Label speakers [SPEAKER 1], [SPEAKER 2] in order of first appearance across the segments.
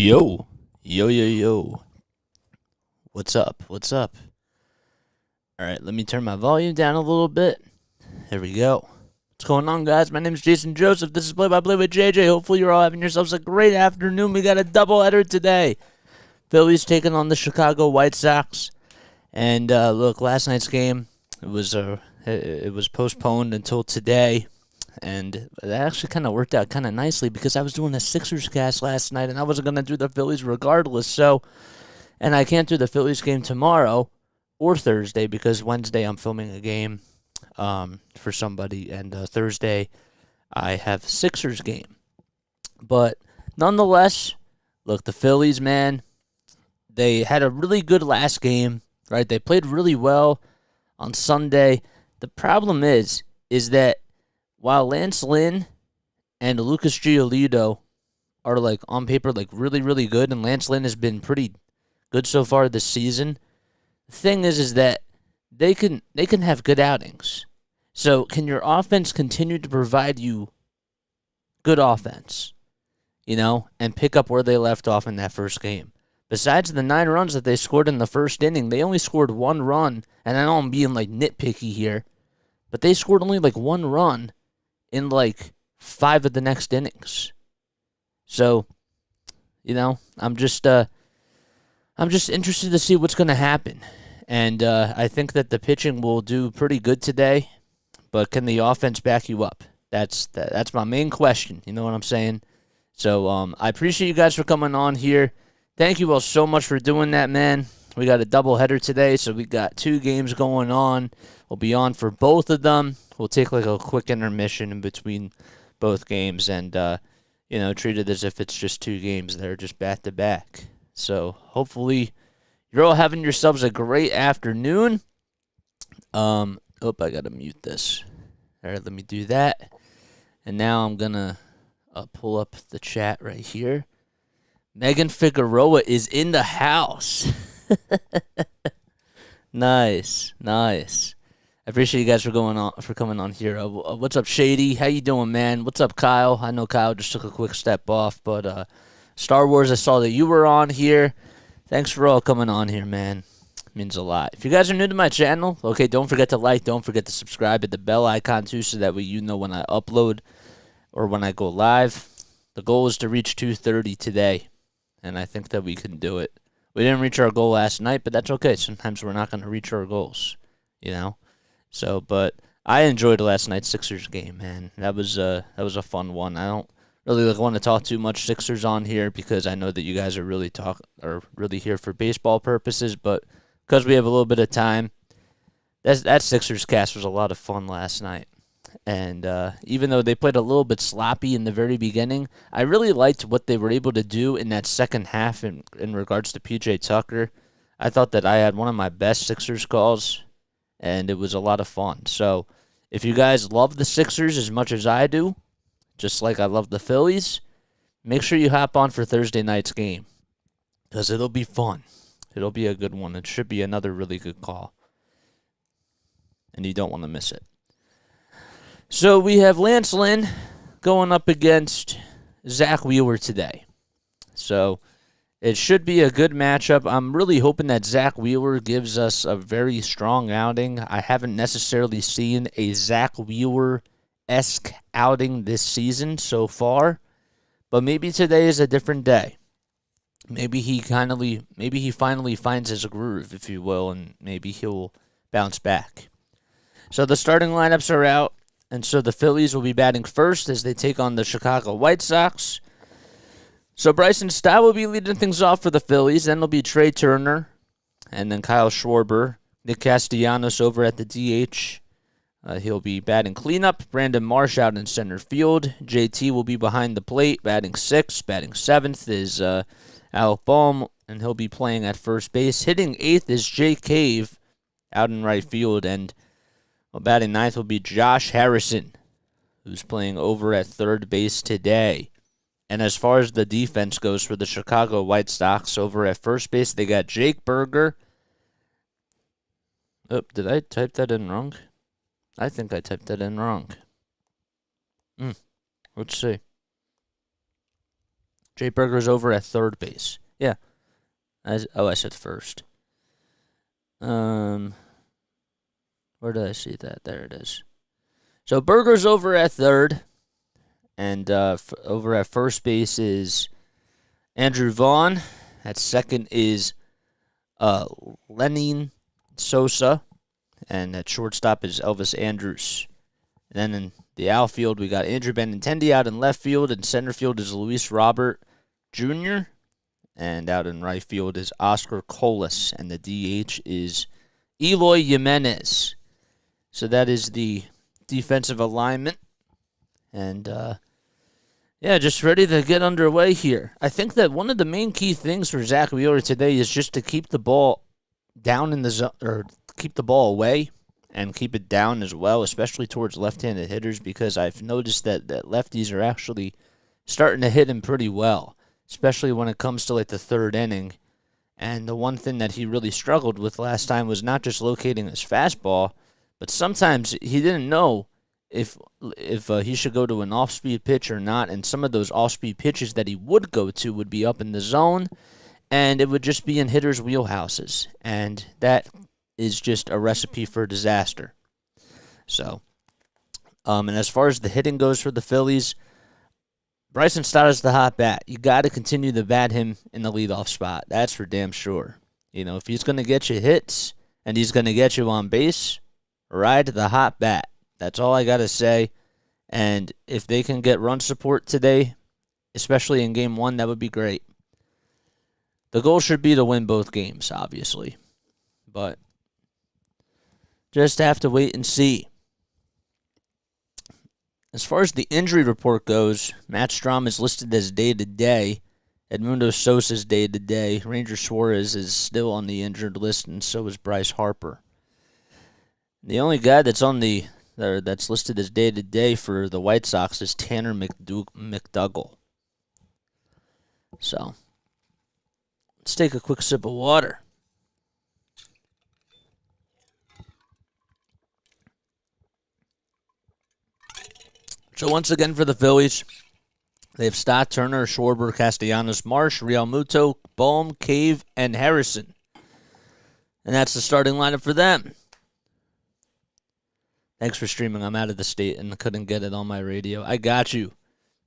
[SPEAKER 1] Yo, yo. What's up? What's up? All right, let me turn my volume down a little bit. Here we go. What's going on, guys? My name is Jason Joseph. This is Play by Play with JJ. Hopefully, you're all having yourselves a great afternoon. We got a doubleheader today. Phillies taking on the Chicago White Sox. And look, last night's game it was postponed until today. And that actually kind of worked out kind of nicely because I was doing a Sixers cast last night and I wasn't going to do the Phillies regardless. So, and I can't do the Phillies game tomorrow or Thursday because Wednesday I'm filming a game for somebody, and Thursday I have Sixers game. But nonetheless, look, the Phillies, man, they had a really good last game, right? They played really well on Sunday. The problem is that while Lance Lynn and Lucas Giolito are like on paper like really, really good, and Lance Lynn has been pretty good so far this season, the thing is that they can have good outings. So can your offense continue to provide you good offense, and pick up where they left off in that first game? Besides the 9 runs that they scored in the first inning, they only scored 1 run, and I know I'm being like nitpicky here, but they scored only like 1 run in like 5 of the next innings. So, I'm just interested to see what's going to happen. And I think that the pitching will do pretty good today, but can the offense back you up? That's my main question. You know what I'm saying? So I appreciate you guys for coming on here. Thank you all so much for doing that, man. We got a doubleheader today, so we got 2 games going on. We'll be on for both of them. We'll take like a quick intermission in between both games and, treat it as if it's just 2 games that are just back to back. So hopefully you're all having yourselves a great afternoon. I got to mute this. All right, let me do that. And now I'm going to pull up the chat right here. Megan Figueroa is in the house. Nice. I appreciate you guys for coming on here. What's up, Shady? How you doing, man? What's up, Kyle? I know Kyle just took a quick step off, but Star Wars, I saw that you were on here. Thanks for all coming on here, man. It means a lot. If you guys are new to my channel, okay, don't forget to like, don't forget to subscribe, hit the bell icon too, so that way you know when I upload or when I go live. The goal is to reach 230 today, and I think that we can do it. We didn't reach our goal last night, but that's okay. Sometimes we're not going to reach our goals, So, but I enjoyed last night's Sixers game, man. That was a fun one. I don't really want to talk too much Sixers on here because I know that you guys are really here for baseball purposes, but because we have a little bit of time, that Sixers cast was a lot of fun last night. And even though they played a little bit sloppy in the very beginning, I really liked what they were able to do in that second half in regards to PJ Tucker. I thought that I had one of my best Sixers calls, and it was a lot of fun. So if you guys love the Sixers as much as I do, just like I love the Phillies, make sure you hop on for Thursday night's game because it'll be fun. It'll be a good one. It should be another really good call, and you don't want to miss it. So we have Lance Lynn going up against Zack Wheeler today. So it should be a good matchup. I'm really hoping that Zack Wheeler gives us a very strong outing. I haven't necessarily seen a Zack Wheeler-esque outing this season so far, but maybe today is a different day. Maybe he finally finds his groove, if you will, and maybe he'll bounce back. So the starting lineups are out, and so the Phillies will be batting first as they take on the Chicago White Sox. So Bryson Stott will be leading things off for the Phillies. Then it'll be Trey Turner, and then Kyle Schwarber. Nick Castellanos over at the DH. He'll be batting cleanup. Brandon Marsh out in center field. JT will be behind the plate, batting 6th. Batting 7th is Alec Bohm, and he'll be playing at first base. Hitting 8th is Jay Cave out in right field, and batting 9th will be Josh Harrison, who's playing over at third base today. And as far as the defense goes for the Chicago White Sox, over at first base, they got Jake Berger. Oh, did I type that in wrong? I think I typed that in wrong. Let's see. Jay Berger's over at third base. Yeah. I said first. Where did I see that? There it is. So Berger's over at third, and over at first base is Andrew Vaughn. At second is Lenny Sosa, and at shortstop is Elvis Andrus. And then in the outfield, we got Andrew Benintendi out in left field, and center field is Luis Robert Jr., and out in right field is Oscar Colas, and the DH is Eloy Jimenez. So that is the defensive alignment. And, just ready to get underway here. I think that one of the main key things for Zack Wheeler today is just to keep the ball down in the zone, or keep the ball away and keep it down as well, especially towards left-handed hitters, because I've noticed that lefties are actually starting to hit him pretty well, especially when it comes to like the third inning. And the one thing that he really struggled with last time was not just locating his fastball, but sometimes he didn't know if he should go to an off-speed pitch or not, and some of those off-speed pitches that he would go to would be up in the zone, and it would just be in hitters' wheelhouses, and that is just a recipe for disaster. So, and as far as the hitting goes for the Phillies, Bryson Stott is the hot bat. You got to continue to bat him in the leadoff spot. That's for damn sure. You know, if he's going to get you hits and he's going to get you on base, ride the hot bat. That's all I got to say. And if they can get run support today, especially in Game 1, that would be great. The goal should be to win both games, obviously. But just have to wait and see. As far as the injury report goes, Matt Strahm is listed as day-to-day. Edmundo Sosa's day-to-day. Ranger Suarez is still on the injured list, and so is Bryce Harper. The only guy that's that's listed as day-to-day for the White Sox is Tanner McDougal. So, let's take a quick sip of water. So once again for the Phillies, they have Stott, Turner, Schwarber, Castellanos, Marsh, Realmuto, Bohm, Cave, and Harrison. And that's the starting lineup for them. Thanks for streaming. I'm out of the state and couldn't get it on my radio. I got you.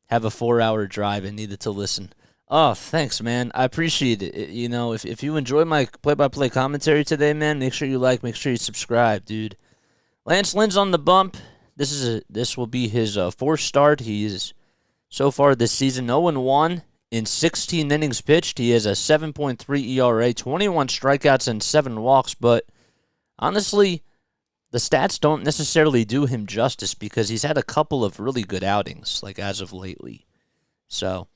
[SPEAKER 1] Have a 4-hour drive and needed to listen. Oh, thanks, man. I appreciate it. You know, if you enjoy my play-by-play commentary today, man, make sure you make sure you subscribe, dude. Lance Lynn's on the bump. This will be his fourth start. He is, so far this season, 0-1 in 16 innings pitched. He has a 7.3 ERA, 21 strikeouts, and 7 walks. But honestly, the stats don't necessarily do him justice because he's had a couple of really good outings, like as of lately. So,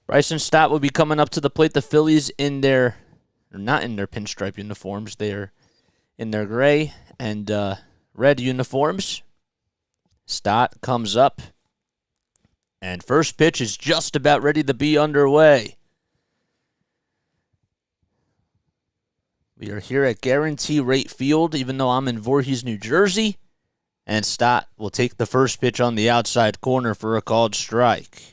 [SPEAKER 1] Bryson Stott will be coming up to the plate. The Phillies not in their pinstripe uniforms. They're in their gray and red uniforms. Stott comes up, and first pitch is just about ready to be underway. We are here at Guarantee Rate Field, even though I'm in Voorhees, New Jersey, and Stott will take the first pitch on the outside corner for a called strike.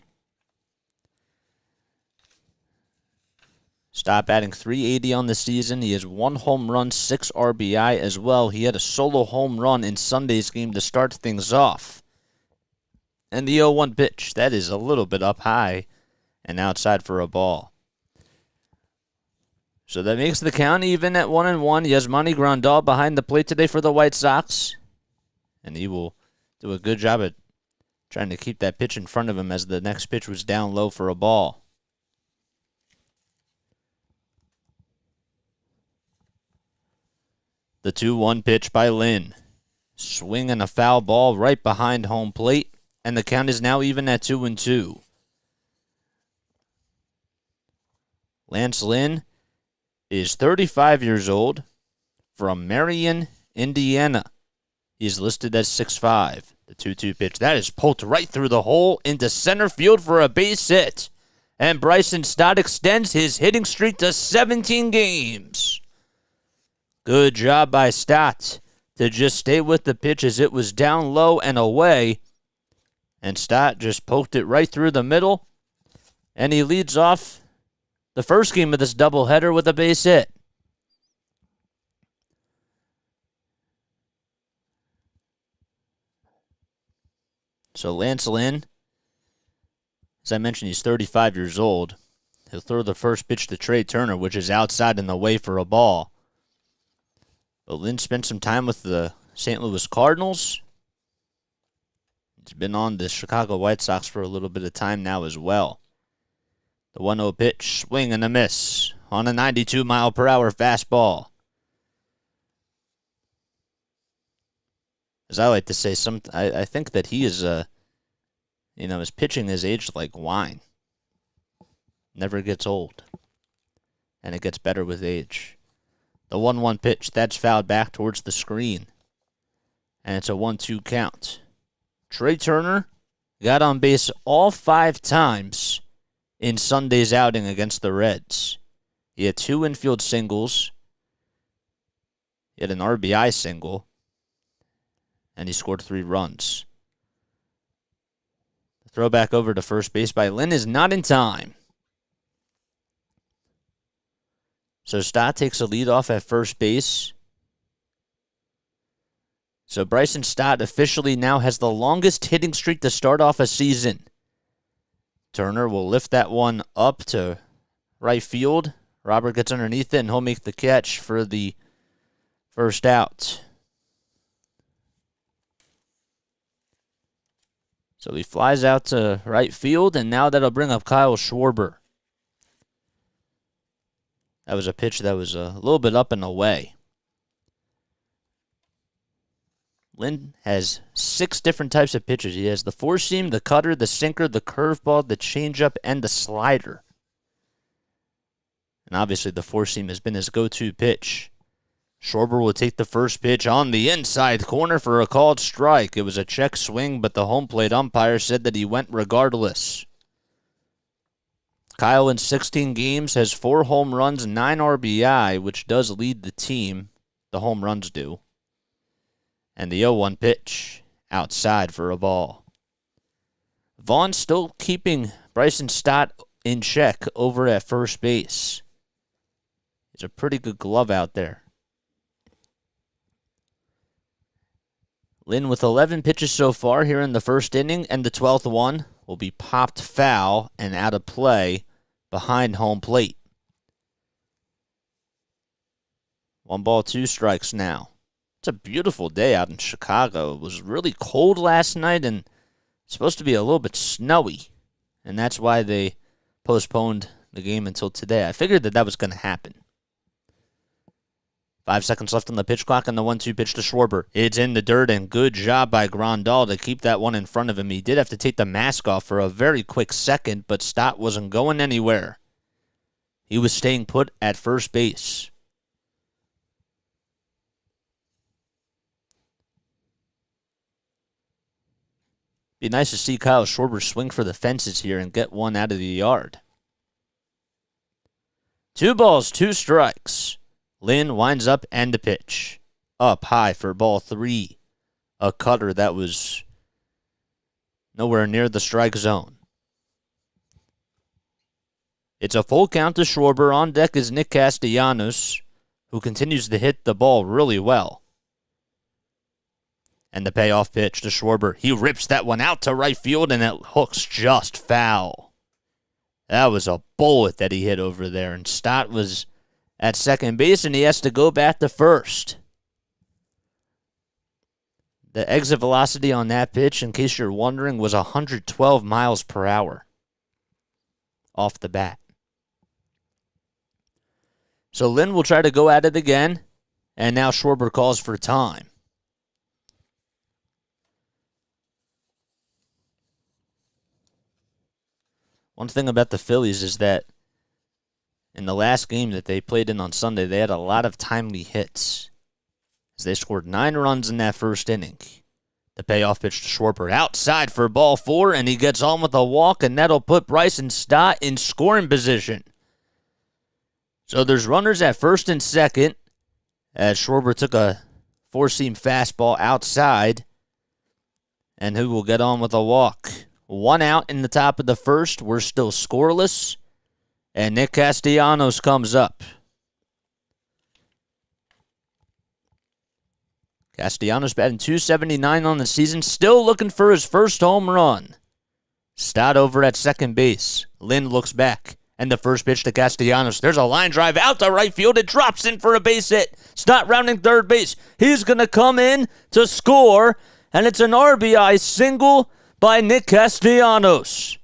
[SPEAKER 1] Stott batting .380 on the season. He has 1 home run, 6 RBI as well. He had a solo home run in Sunday's game to start things off. And the 0-1 pitch, that is a little bit up high and outside for a ball. So that makes the count even at 1-1. Yasmani Grandal behind the plate today for the White Sox. And he will do a good job at trying to keep that pitch in front of him as the next pitch was down low for a ball. The 2-1 pitch by Lynn. Swing and a foul ball right behind home plate. And the count is now even at 2-2. Lance Lynn is 35 years old from Marion, Indiana. He's listed as 6'5". The 2-2 pitch. That is poked right through the hole into center field for a base hit. And Bryson Stott extends his hitting streak to 17 games. Good job by Stott to just stay with the pitch as it was down low and away. And Stott just poked it right through the middle. And he leads off the first game of this doubleheader with a base hit. So Lance Lynn, as I mentioned, he's 35 years old. He'll throw the first pitch to Trey Turner, which is outside and away for a ball. But Lynn spent some time with the St. Louis Cardinals. He's been on the Chicago White Sox for a little bit of time now as well. The 1-0 pitch, swing and a miss on a 92-mile-per-hour fastball. As I like to say, I think that he is, his pitching is aged like wine. Never gets old. And it gets better with age. The 1-1 pitch, that's fouled back towards the screen. And it's a 1-2 count. Trey Turner got on base all 5 times in Sunday's outing against the Reds. He had 2 infield singles. He had an RBI single. And he scored 3 runs. The throw back over to first base by Lynn is not in time. So Stott takes a lead off at first base. So Bryson Stott officially now has the longest hitting streak to start off a season. Turner will lift that one up to right field. Robert gets underneath it, and he'll make the catch for the first out. So he flies out to right field, and now that'll bring up Kyle Schwarber. That was a pitch that was a little bit up and away. Lynn has 6 different types of pitches. He has the four-seam, the cutter, the sinker, the curveball, the changeup, and the slider. And obviously the four-seam has been his go-to pitch. Schwarber will take the first pitch on the inside corner for a called strike. It was a check swing, but the home plate umpire said that he went regardless. Kyle in 16 games has 4 home runs, 9 RBI, which does lead the team. The home runs do. And the 0-1 pitch outside for a ball. Vaughn still keeping Bryson Stott in check over at first base. He's a pretty good glove out there. Lynn with 11 pitches so far here in the first inning, and the 12th one will be popped foul and out of play behind home plate. 1 ball, 2 strikes now. It's a beautiful day out in Chicago. It was really cold last night and supposed to be a little bit snowy, and that's why they postponed the game until today. I figured that was going to happen. 5 seconds left on the pitch clock, and the 1-2 pitch to Schwarber. It's in the dirt, and good job by Grandal to keep that one in front of him. He did have to take the mask off for a very quick second, but Stott wasn't going anywhere. He was staying put at first base. Be nice to see Kyle Schwarber swing for the fences here and get one out of the yard. 2 balls, 2 strikes. Lynn winds up and a pitch. Up high for ball 3. A cutter that was nowhere near the strike zone. It's a full count to Schwarber. On deck is Nick Castellanos, who continues to hit the ball really well. And the payoff pitch to Schwarber. He rips that one out to right field, and it hooks just foul. That was a bullet that he hit over there, and Stott was at second base, and he has to go back to first. The exit velocity on that pitch, in case you're wondering, was 112 miles per hour off the bat. So Lynn will try to go at it again, and now Schwarber calls for time. One thing about the Phillies is that in the last game that they played in on Sunday, they had a lot of timely hits, as they scored 9 runs in that first inning. The payoff pitch to Schwarber outside for ball 4, and he gets on with a walk, and that'll put Bryson Stott in scoring position. So there's runners at first and second, as Schwarber took a four-seam fastball outside, and who will get on with a walk. 1 out in the top of the first. We're still scoreless. And Nick Castellanos comes up. Castellanos batting .279 on the season. Still looking for his first home run. Stott over at second base. Lynn looks back. And the first pitch to Castellanos. There's a line drive out to right field. It drops in for a base hit. Stott rounding third base. He's going to come in to score. And it's an RBI single by Nick Castellanos.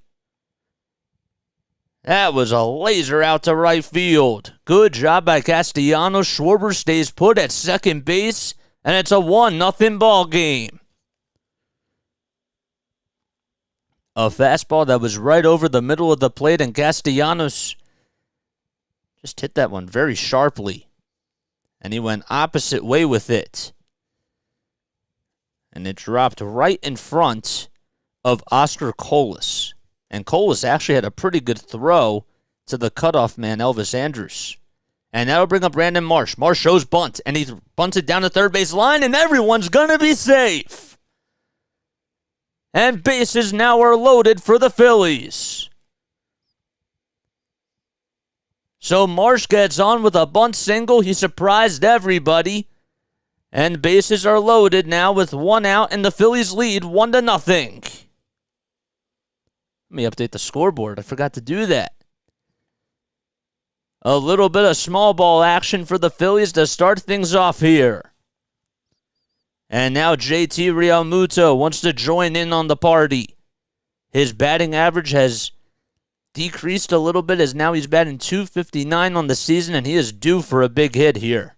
[SPEAKER 1] That was a laser out to right field. Good job by Castellanos. Schwarber stays put at second base. And it's a 1-0 ball game. A fastball that was right over the middle of the plate, and Castellanos just hit that one very sharply. And he went opposite way with it. And it dropped right in front of Oscar Colas. And Colas actually had a pretty good throw to the cutoff man, Elvis Andrus. And that'll bring up Brandon Marsh. Marsh shows bunt, and he bunts it down the third base line, and everyone's going to be safe. And bases now are loaded for the Phillies. So Marsh gets on with a bunt single. He surprised everybody. And bases are loaded now with 1 out, and the Phillies lead 1-0. Let me update the scoreboard. I forgot to do that. A little bit of small ball action for the Phillies to start things off here. And now JT Realmuto wants to join in on the party. His batting average has decreased a little bit as now he's batting .259 on the season, and he is due for a big hit here.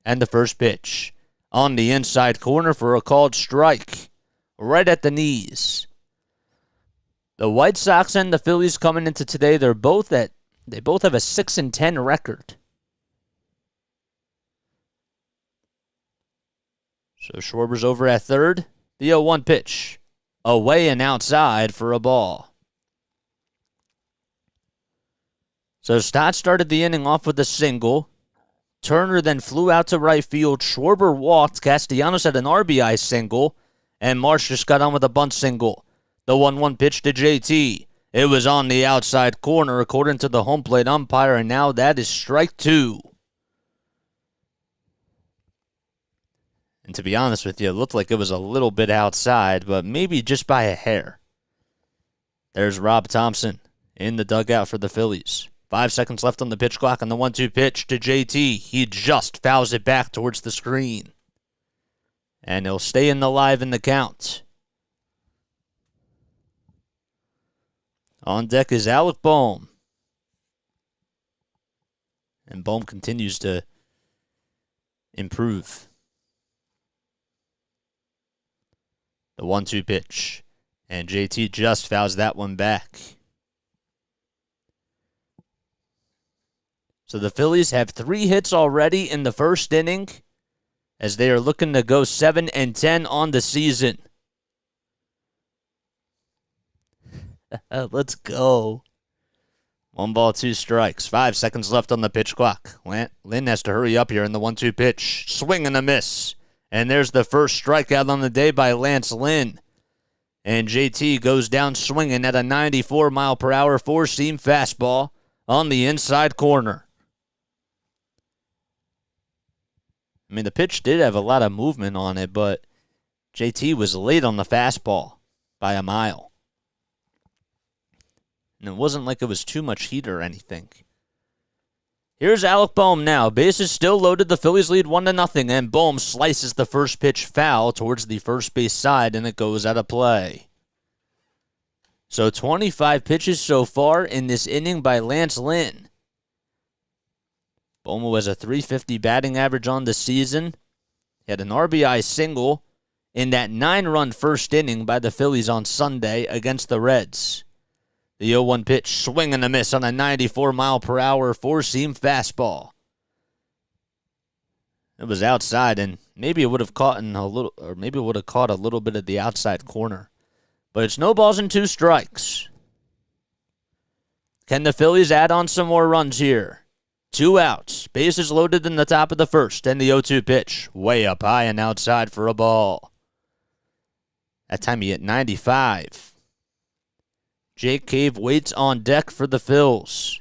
[SPEAKER 1] And the first pitch on the inside corner for a called strike right at the knees. The White Sox and the Phillies coming into today, they both have a 6-10 record. So Schwarber's over at third. The 0-1 pitch. Away and outside for a ball. So Stott started the inning off with a single. Turner then flew out to right field. Schwarber walked. Castellanos had an RBI single. And Marsh just got on with a bunt single. The 1-1 pitch to JT. It was on the outside corner according to the home plate umpire, and now that is strike 2. And to be honest with you, it looked like it was a little bit outside, but maybe just by a hair. There's Rob Thompson in the dugout for the Phillies. 5 seconds left on the pitch clock on the 1-2 pitch to JT. He just fouls it back towards the screen. And he'll stay in the live in the count. On deck is Alec Bohm. And Bohm continues to improve. The 1-2 pitch. And JT just fouls that one back. So the Phillies have 3 hits already in the first inning as they are looking to go 7-10 on the season. Let's go. 1 ball, 2 strikes. 5 seconds left on the pitch clock. Lynn has to hurry up here in the 1-2 pitch. Swing and a miss. And there's the first strikeout on the day by Lance Lynn. And JT goes down swinging at a 94-mile-per-hour four-seam fastball on the inside corner. I mean, the pitch did have a lot of movement on it, but JT was late on the fastball by a mile. And it wasn't like it was too much heat or anything. Here's Alec Bohm now. Bases still loaded. The Phillies lead 1-0, and Bohm slices the first pitch foul towards the first base side, and it goes out of play. So 25 pitches so far in this inning by Lance Lynn. Bohm has a .350 batting average on the season. He had an RBI single in that 9-run first inning by the Phillies on Sunday against the Reds. The 0-1 pitch, swing and a miss on a 94-mile-per-hour four-seam fastball. It was outside, and maybe it would have caught a little bit of the outside corner. But it's no balls and 2 strikes. Can the Phillies add on some more runs here? 2 outs, bases loaded in the top of the first, and the 0-2 pitch, way up high and outside for a ball. That time he hit 95. Jake Cave waits on deck for the Phils.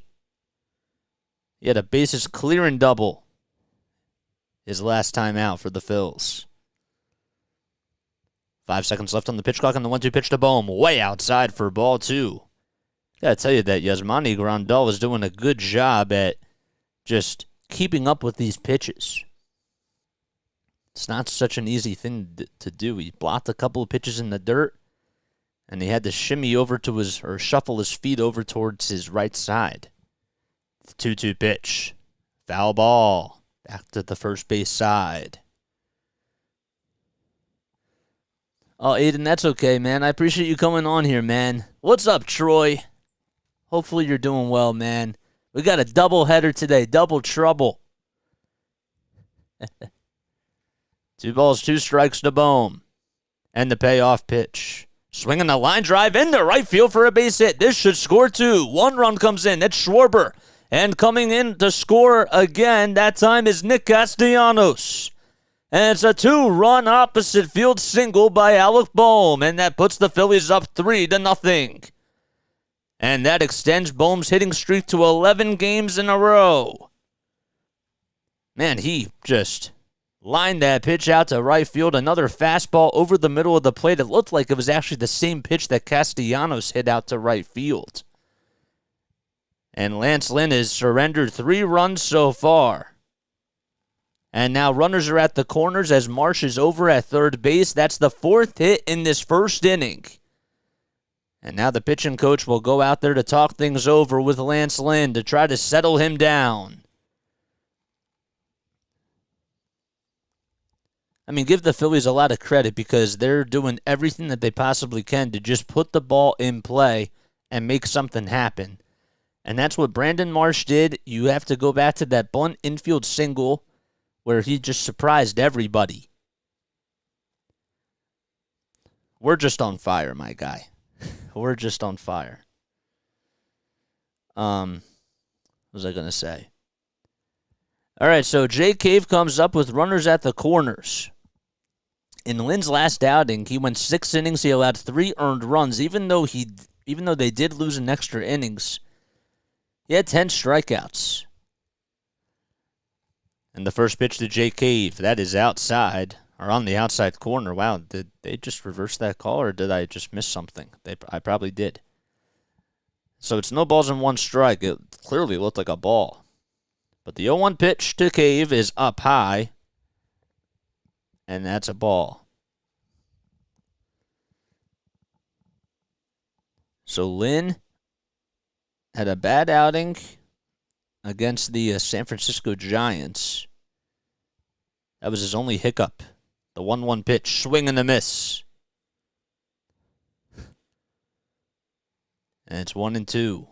[SPEAKER 1] He had a bases clearing double his last time out for the Phils. 5 seconds left on the pitch clock, and the 1-2 pitch to Bohm. Way outside for ball 2. Gotta tell you that Yasmani Grandal is doing a good job at just keeping up with these pitches. It's not such an easy thing to do. He blocked a couple of pitches in the dirt, and he had to shimmy over to shuffle his feet over towards his right side. 2-2 pitch. Foul ball. Back to the first base side. Oh, Aiden, that's okay, man. I appreciate you coming on here, man. What's up, Troy? Hopefully you're doing well, man. We got a double header today. Double trouble. 2 balls, 2 strikes to Bohm. And the payoff pitch. Swinging the line drive into right field for a base hit. This should score 2. 1 run comes in. That's Schwarber. And coming in to score again, that time is Nick Castellanos. And it's a 2-run opposite field single by Alec Bohm. And that puts the Phillies up 3-0. And that extends Bohm's hitting streak to 11 games in a row. Man, he just lined that pitch out to right field. Another fastball over the middle of the plate. It looked like it was actually the same pitch that Castellanos hit out to right field. And Lance Lynn has surrendered 3 runs so far. And now runners are at the corners as Marsh is over at third base. That's the 4th hit in this first inning. And now the pitching coach will go out there to talk things over with Lance Lynn to try to settle him down. I mean, give the Phillies a lot of credit because they're doing everything that they possibly can to just put the ball in play and make something happen. And that's what Brandon Marsh did. You have to go back to that bunt infield single where he just surprised everybody. We're just on fire, my guy. We're just on fire. What was I going to say? All right, so Jake Cave comes up with runners at the corners. In Lynn's last outing, he went 6 innings. He allowed 3 earned runs, even though they did lose in extra innings. He had 10 strikeouts. And the first pitch to Jake Cave, that is outside, or on the outside corner. Wow, did they just reverse that call, or did I just miss something? I probably did. So it's no balls and 1 strike. It clearly looked like a ball. But the 0-1 pitch to Cave is up high, and that's a ball. So Lynn had a bad outing against the San Francisco Giants. That was his only hiccup. The 1-1 pitch, swing and a miss. And it's 1-2.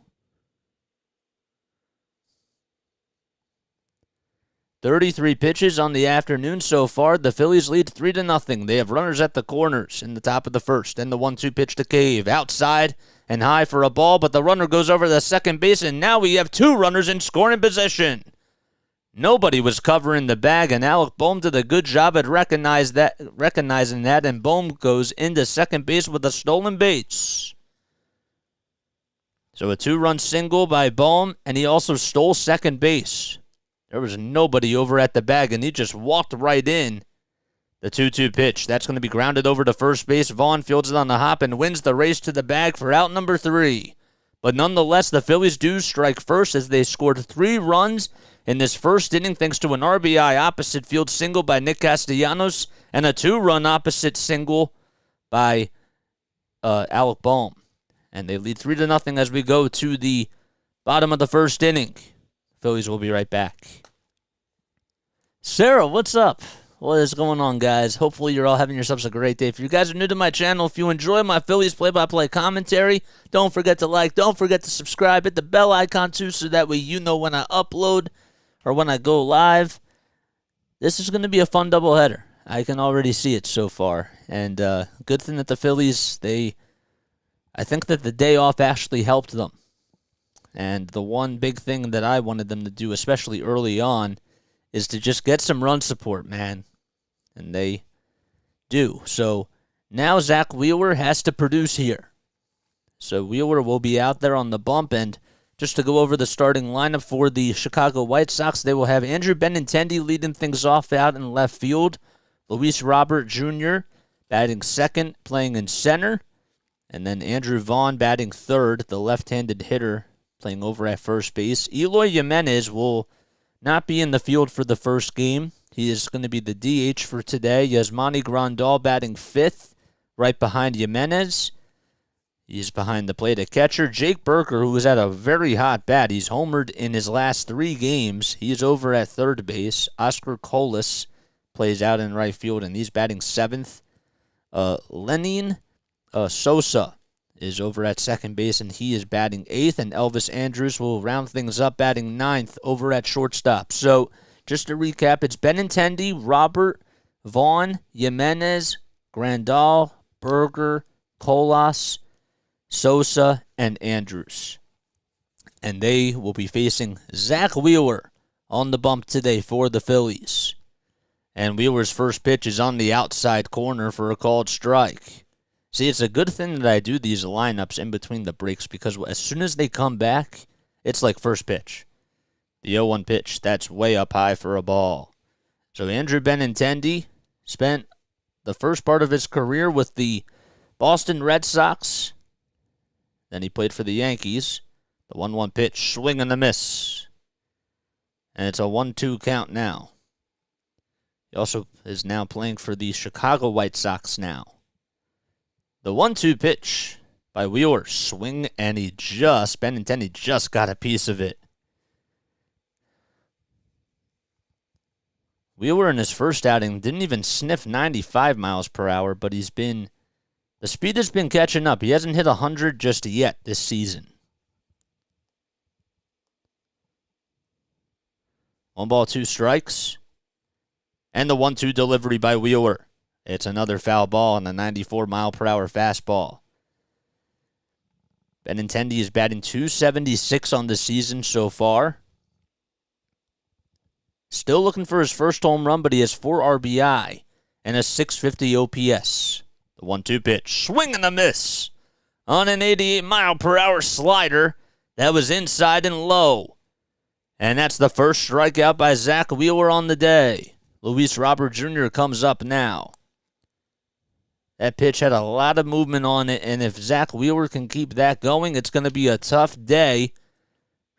[SPEAKER 1] 33 pitches on the afternoon so far. The Phillies lead 3-0. They have runners at the corners in the top of the first. And the 1-2 pitch to Cave. Outside and high for a ball, but the runner goes over the second base, and now we have 2 runners in scoring position. Nobody was covering the bag, and Alec Bohm did a good job at recognizing that, and Bohm goes into second base with a stolen base. So a 2-run single by Bohm, and he also stole second base. There was nobody over at the bag, and he just walked right in. The 2-2 pitch. That's going to be grounded over to first base. Vaughn fields it on the hop and wins the race to the bag for out number 3. But nonetheless, the Phillies do strike first as they scored 3 runs in this first inning thanks to an RBI opposite field single by Nick Castellanos and a 2-run opposite single by Alec Bohm. And they lead 3-0 as we go to the bottom of the first inning. Phillies will be right back. Sarah, what's up? What is going on, guys? Hopefully you're all having yourselves a great day. If you guys are new to my channel, if you enjoy my Phillies play-by-play commentary, don't forget to like, don't forget to subscribe, hit the bell icon too so that way you know when I upload or when I go live. This is going to be a fun doubleheader. I can already see it so far. And good thing that the Phillies, I think that the day off actually helped them. And the one big thing that I wanted them to do, especially early on, is to just get some run support, man. And they do. So now Zack Wheeler has to produce here. So Wheeler will be out there on the bump. And just to go over the starting lineup for the Chicago White Sox, they will have Andrew Benintendi leading things off out in left field. Luis Robert Jr. batting second, playing in center. And then Andrew Vaughn batting third, the left-handed hitter, playing over at first base. Eloy Jimenez will not be in the field for the first game. He is going to be the DH for today. Yasmani Grandal batting fifth, right behind Jimenez. He's behind the plate at catcher. Jake Burker, who was at a very hot bat. He's homered in his last 3 games. He's over at third base. Oscar Colas plays out in right field, and he's batting seventh. Lenin Sosa is over at second base, and he is batting eighth. And Elvis Andrus will round things up, batting ninth over at shortstop. So, just to recap, it's Benintendi, Robert, Vaughn, Jimenez, Grandal, Berger, Colas, Sosa, and Andrus. And they will be facing Zack Wheeler on the bump today for the Phillies. And Wheeler's first pitch is on the outside corner for a called strike. See, it's a good thing that I do these lineups in between the breaks because as soon as they come back, it's like first pitch. The 0-1 pitch, that's way up high for a ball. So Andrew Benintendi spent the first part of his career with the Boston Red Sox. Then he played for the Yankees. The 1-1 pitch, swing and a miss. And it's a 1-2 count now. He also is now playing for the Chicago White Sox now. The 1-2 pitch by Wheeler, swing, and Benintendi just got a piece of it. Wheeler in his first outing didn't even sniff 95 miles per hour, but the speed has been catching up. He hasn't hit 100 just yet this season. 1 ball, 2 strikes. And the 1-2 delivery by Wheeler. It's another foul ball on a 94-mile-per-hour fastball. Benintendi is batting .276 on the season so far. Still looking for his first home run, but he has 4 RBI and a .650 OPS. The 1-2 pitch, swing and a miss on an 88-mile-per-hour slider that was inside and low. And that's the first strikeout by Zack Wheeler on the day. Luis Robert Jr. comes up now. That pitch had a lot of movement on it, and if Zack Wheeler can keep that going, it's going to be a tough day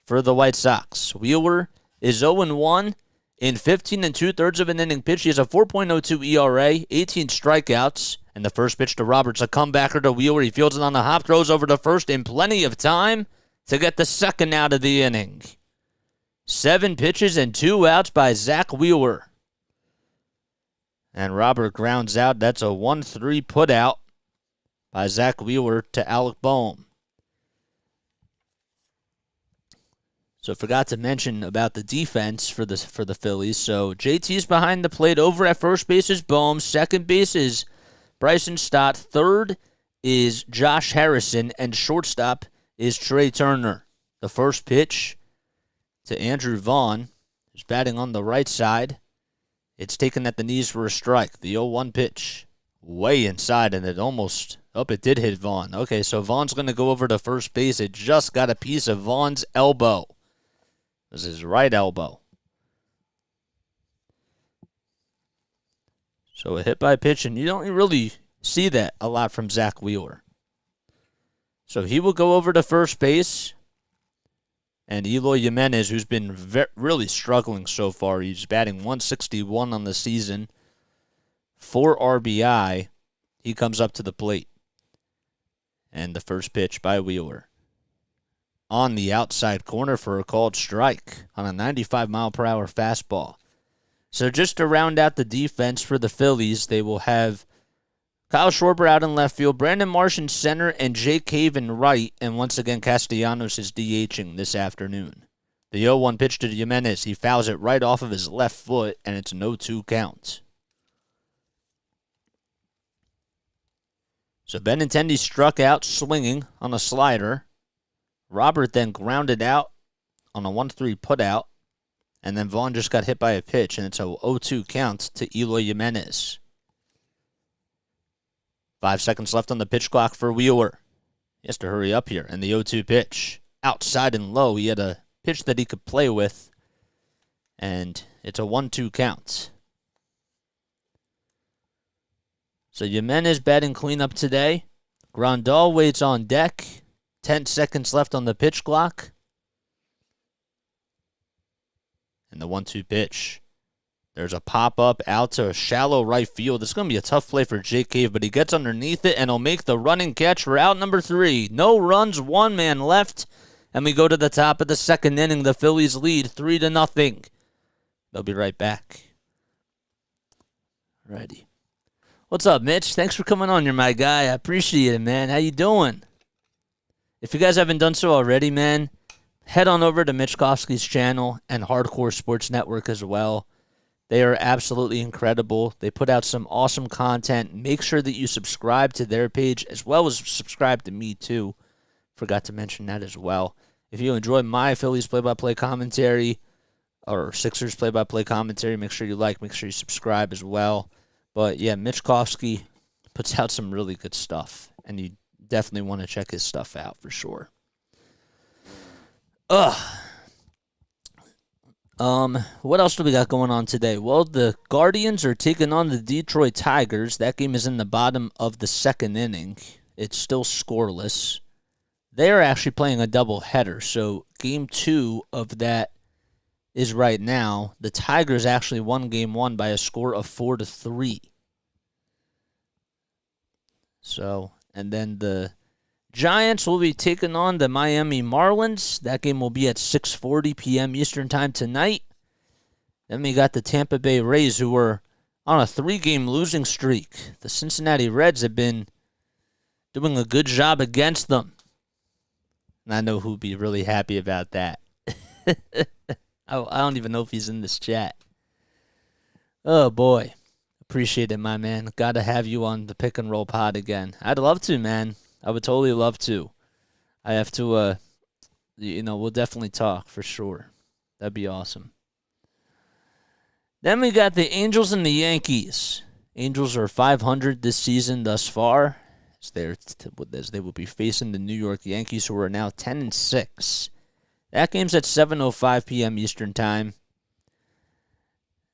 [SPEAKER 1] for the White Sox. Wheeler is 0-1 in 15 2/3 of an inning pitch. He has a 4.02 ERA, 18 strikeouts, and the first pitch to Roberts, a comebacker to Wheeler. He fields it on the hop, throws over to first in plenty of time to get the second out of the inning. 7 pitches and 2 outs by Zack Wheeler. And Robert grounds out. That's a 1-3 put out by Zack Wheeler to Alec Boehm. So forgot to mention about the defense for the Phillies. So JT's behind the plate. Over at first base is Boehm. Second base is Bryson Stott. Third is Josh Harrison. And shortstop is Trey Turner. The first pitch to Andrew Vaughn, who's batting on the right side. It's taken at the knees for a strike. The 0-1 pitch, way inside, and it did hit Vaughn. Okay, so Vaughn's going to go over to first base. It just got a piece of Vaughn's elbow. This is his right elbow. So a hit by pitch, and you don't really see that a lot from Zack Wheeler. So he will go over to first base. And Eloy Jimenez, who's been really struggling so far, he's batting .161 on the season, 4 RBI. He comes up to the plate. And the first pitch by Wheeler on the outside corner for a called strike on a 95-mile-per-hour fastball. So just to round out the defense for the Phillies, they will have Kyle Schwarber out in left field, Brandon Marsh in center, and Jake Cave in right. And once again, Castellanos is DHing this afternoon. The 0-1 pitch to Jimenez. He fouls it right off of his left foot, and it's an 0-2 count. So Benintendi struck out swinging on a slider. Robert then grounded out on a 1-3 putout. And then Vaughn just got hit by a pitch, and it's a 0-2 count to Eloy Jimenez. 5 seconds left on the pitch clock for Wheeler. He has to hurry up here. And the 0-2 pitch. Outside and low. He had a pitch that he could play with. And it's a 1-2 count. So Jimenez batting cleanup today. Grandal waits on deck. 10 seconds left on the pitch clock. And the 1-2 pitch. There's a pop-up out to shallow right field. It's going to be a tough play for Jake Cave, but he gets underneath it, and he'll make the running catch for out number 3. No runs, 1 man left, and we go to the top of the second inning. The Phillies lead 3-0. They'll be right back. Righty. What's up, Mitch? Thanks for coming on. You're my guy. I appreciate it, man. How you doing? If you guys haven't done so already, man, head on over to Mitch Kofsky's channel and Hardcore Sports Network as well. They are absolutely incredible. They put out some awesome content. Make sure that you subscribe to their page as well as subscribe to me too. Forgot to mention that as well. If you enjoy my Phillies play-by-play commentary or Sixers play-by-play commentary, make sure you subscribe as well. But yeah, Mitch Kofsky puts out some really good stuff, and you definitely want to check his stuff out for sure. What else do we got going on today? Well, the Guardians are taking on the Detroit Tigers. That game is in the bottom of the second inning. It's still scoreless. They are actually playing a doubleheader, so game 2 of that is right now. The Tigers actually won game 1 by a score of 4-3. So, and then the Giants will be taking on the Miami Marlins. That game will be at 6:40 p.m. Eastern Time tonight. Then we got the Tampa Bay Rays, who were on a 3-game losing streak. The Cincinnati Reds have been doing a good job against them. And I know who'd be really happy about that. I don't even know if he's in this chat. Oh, boy. Appreciate it, my man. Got to have you on the Pick and Roll pod again. I'd love to, man. I would totally love to. I have to, we'll definitely talk for sure. That'd be awesome. Then we got the Angels and the Yankees. Angels are 500 this season thus far, as they will be facing the New York Yankees, who are now 10-6. That game's at 7:05 p.m. Eastern Time.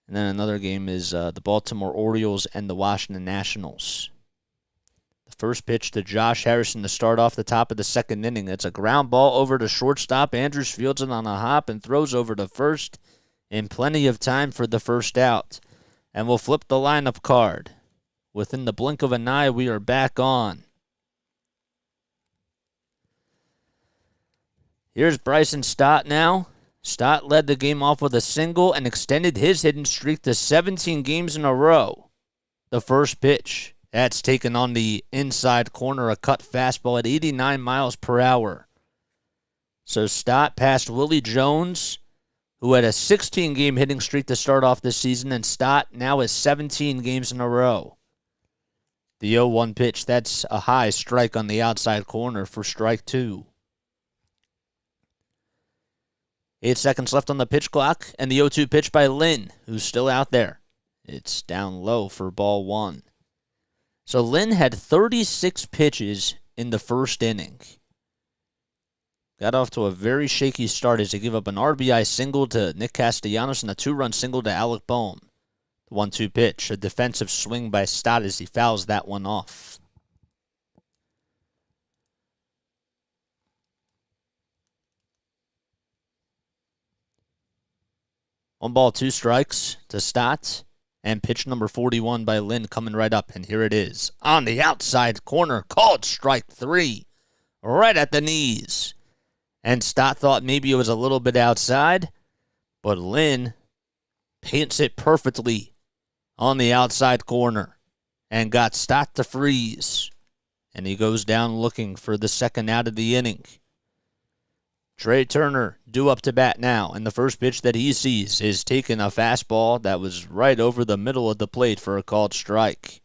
[SPEAKER 1] And then another game is the Baltimore Orioles and the Washington Nationals. The first pitch to Josh Harrison to start off the top of the second inning. It's a ground ball over to shortstop. Andrews fields it on a hop and throws over to first in plenty of time for the first out. And we'll flip the lineup card. Within the blink of an eye, we are back on. Here's Bryson Stott now. Stott led the game off with a single and extended his hitting streak to 17 games in a row. The first pitch. That's taken on the inside corner, a cut fastball at 89 miles per hour. So Stott passed Willie Jones, who had a 16-game hitting streak to start off this season, and Stott now has 17 games in a row. The 0-1 pitch, that's a high strike on the outside corner for strike 2. 8 seconds left on the pitch clock, and the 0-2 pitch by Lynn, who's still out there. It's down low for ball 1. So Lynn had 36 pitches in the first inning. Got off to a very shaky start as he gave up an RBI single to Nick Castellanos and a 2-run single to Alec Boehm. The 1-2 pitch, a defensive swing by Stott as he fouls that one off. One ball, 2 strikes to Stott. And pitch number 41 by Lynn coming right up. And here it is. On the outside corner. Called strike 3. Right at the knees. And Stott thought maybe it was a little bit outside. But Lynn paints it perfectly on the outside corner. And got Stott to freeze. And he goes down looking for the second out of the inning. Trey Turner due up to bat now, and the first pitch that he sees is taking a fastball that was right over the middle of the plate for a called strike.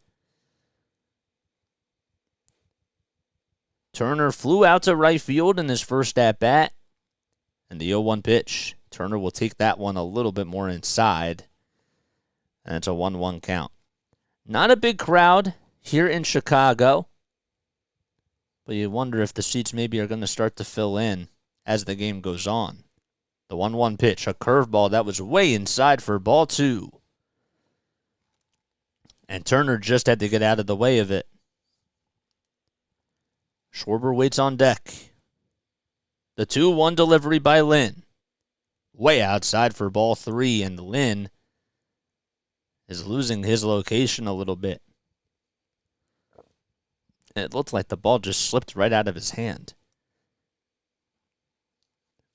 [SPEAKER 1] Turner flew out to right field in his first at-bat, and the 0-1 pitch. Turner will take that one a little bit more inside, and it's a 1-1 count. Not a big crowd here in Chicago. but you wonder if the seats maybe are going to start to fill in as the game goes on. The 1-1 pitch, a curveball that was way inside for ball 2. And Turner just had to get out of the way of it. Schwarber waits on deck. The 2-1 delivery by Lynn. Way outside for ball 3, and Lynn is losing his location a little bit. It looked like the ball just slipped right out of his hand.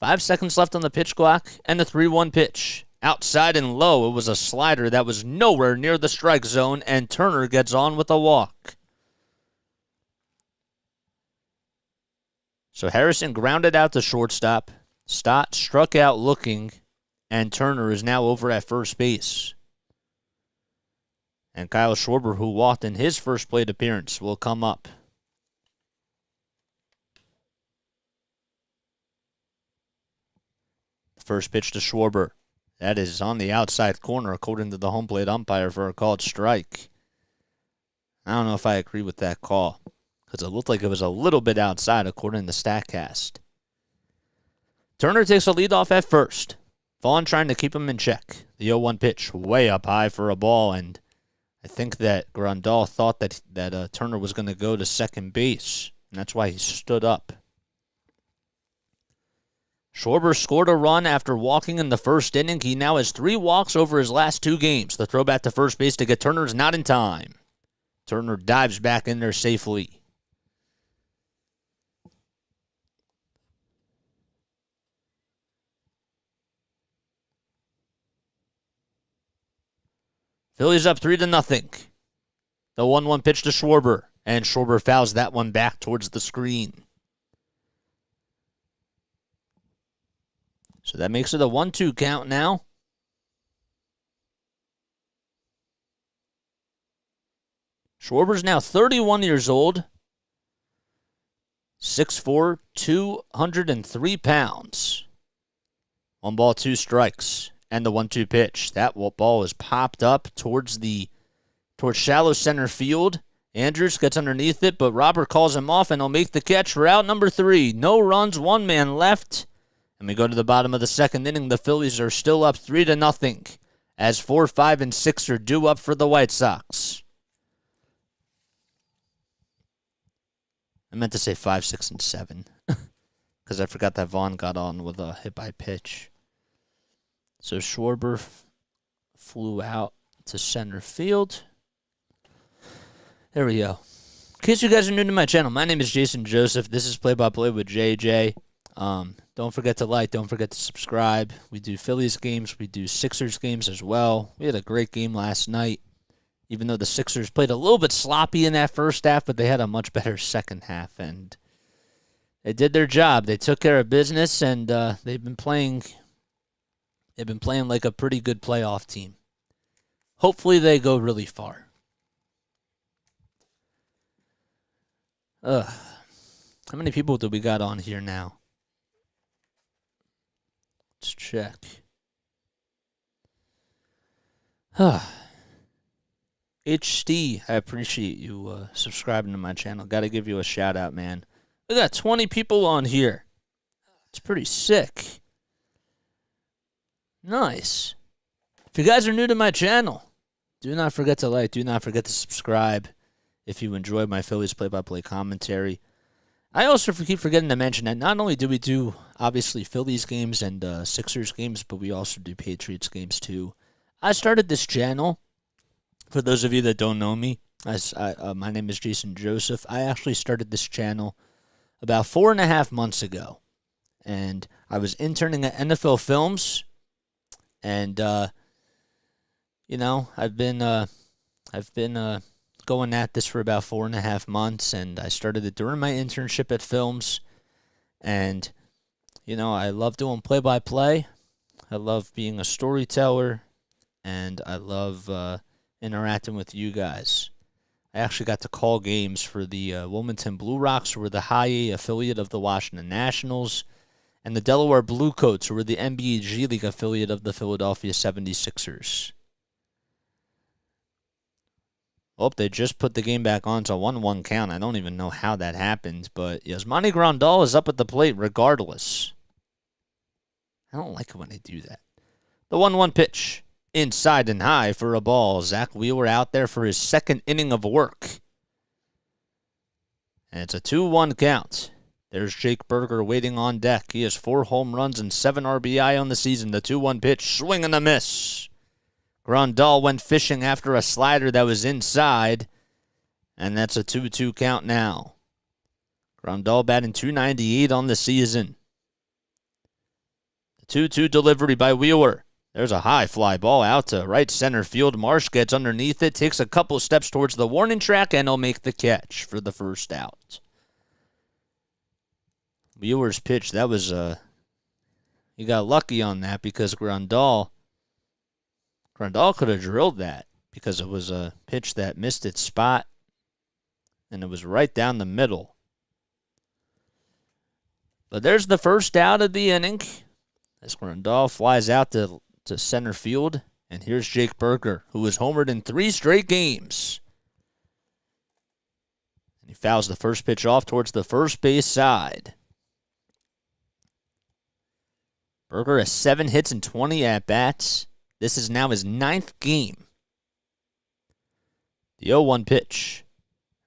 [SPEAKER 1] 5 seconds left on the pitch clock, and the 3-1 pitch. Outside and low, it was a slider that was nowhere near the strike zone, and Turner gets on with a walk. So Harrison grounded out to shortstop. Stott struck out looking, and Turner is now over at first base. And Kyle Schwarber, who walked in his first plate appearance, will come up. The first pitch to Schwarber. That is on the outside corner, according to the home plate umpire, for a called strike. I don't know if I agree with that call, because it looked like it was a little bit outside, according to StatCast. Turner takes a lead off at first. Vaughn trying to keep him in check. The 0-1 pitch, way up high for a ball, and I think that Grandal thought that Turner was going to go to second base, and that's why he stood up. Schwarber scored a run after walking in the first inning. He now has 3 walks over his last 2 games. The throw back to first base to get Turner is not in time. Turner dives back in there safely. Phillies up 3-0. The 1-1 pitch to Schwarber, and Schwarber fouls that one back towards the screen. So that makes it a 1-2 count now. Schwarber's now 31 years old. 6'4", 203 pounds. 1 ball, 2 strikes. And the 1-2 pitch. That ball is popped up towards shallow center field. Andrews gets underneath it, but Robert calls him off, and he'll make the catch for out number 3. No runs, 1 man left. And we go to the bottom of the second inning. The Phillies are still up 3-0, as 4, 5, and 6 are due up for the White Sox. I meant to say 5, 6, and 7, because I forgot that Vaughn got on with a hit by pitch. So Schwarber flew out to center field. There we go. In case you guys are new to my channel, my name is Jason Joseph. This is Play by Play with JJ. Don't forget to like, don't forget to subscribe. We do Phillies games, we do Sixers games as well. We had a great game last night, even though the Sixers played a little bit sloppy in that first half, but they had a much better second half, and they did their job. They took care of business, and they've been playing like a pretty good playoff team. Hopefully they go really far. How many people do we got on here now? Let's check. HD, I appreciate you subscribing to my channel. Got to give you a shout out, man. We got 20 people on here. It's pretty sick. Nice. If you guys are new to my channel, do not forget to like, do not forget to subscribe if you enjoy my Phillies play-by-play commentary. I also keep forgetting to mention that not only do we do, obviously, Phillies games and Sixers games, but we also do Patriots games, too. I started this channel, for those of you that don't know me, my name is Jason Joseph. I actually started this channel about 4.5 months ago, and I was interning at NFL Films, and, I've been going at this for about 4.5 months, and I started it during my internship at Films, and, I love doing play-by-play. I love being a storyteller, and I love interacting with you guys. I actually got to call games for the Wilmington Blue Rocks, who were the High A affiliate of the Washington Nationals, and the Delaware Bluecoats, who were the NBA G League affiliate of the Philadelphia 76ers. Oh, they just put the game back on to 1-1 count. I don't even know how that happened, but Yasmani Grandal is up at the plate regardless. I don't like it when they do that. The 1-1 pitch. Inside and high for a ball. Zack Wheeler out there for his second inning of work. And it's a 2-1 count. There's Jake Burger waiting on deck. He has 4 home runs and 7 RBI on the season. The 2-1 pitch, swing and a miss. Grandal went fishing after a slider that was inside, and that's a 2-2 count now. Grandal batting .298 on the season. The 2-2 delivery by Wheeler. There's a high fly ball out to right center field. Marsh gets underneath it, takes a couple steps towards the warning track, and he'll make the catch for the first out. Wheeler's pitch, that was he got lucky on that because Grandal could have drilled that because it was a pitch that missed its spot, and it was right down the middle. But there's the first out of the inning as Grandal flies out to center field, and here's Jake Burger, who has homered in 3 straight games. And he fouls the first pitch off towards the first base side. Burger has 7 hits and 20 at-bats. This is now his 9th game. The 0-1 pitch.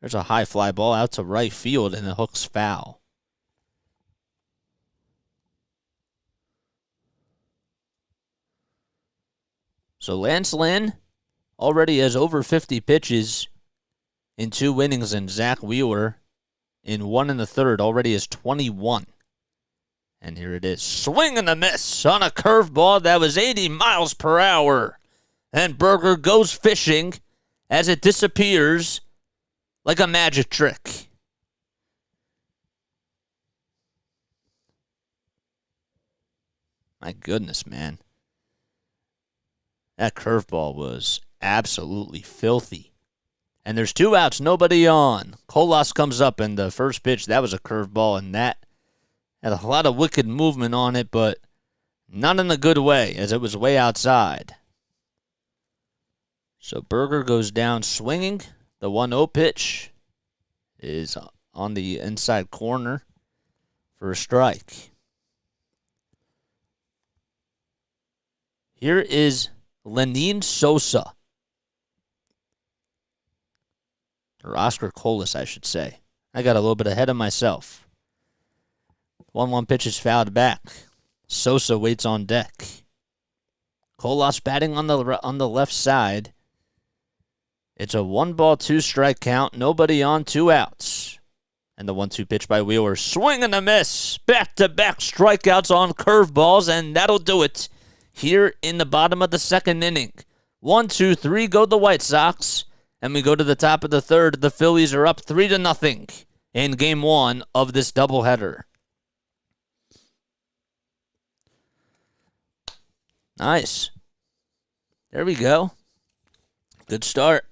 [SPEAKER 1] There's a high fly ball out to right field, and the hook's foul. So Lance Lynn already has over 50 pitches in 2 innings, and Zack Wheeler in 1 1/3 already has 21. And here it is. Swing and a miss on a curveball that was 80 miles per hour. And Burger goes fishing as it disappears like a magic trick. My goodness, man. That curveball was absolutely filthy. And there's 2 outs, nobody on. Colas comes up, and the first pitch, that was a curveball, and that had a lot of wicked movement on it, but not in a good way, as it was way outside. So Burger goes down swinging. The 1-0 pitch is on the inside corner for a strike. Here is Lenin Sosa. Or Oscar Colas, I should say. I got a little bit ahead of myself. 1-1 pitch is fouled back. Sosa waits on deck. Colas batting on the left side. It's a 1-ball, 2-strike count. Nobody on, 2 outs. And the 1-2 pitch by Wheeler. Swing and a miss. Back-to-back strikeouts on curveballs, and that'll do it here in the bottom of the 2nd inning. 1, 2, 3 go the White Sox. And we go to the top of the 3rd. The Phillies are up 3-0 in Game 1 of this doubleheader. Nice. There we go. Good start.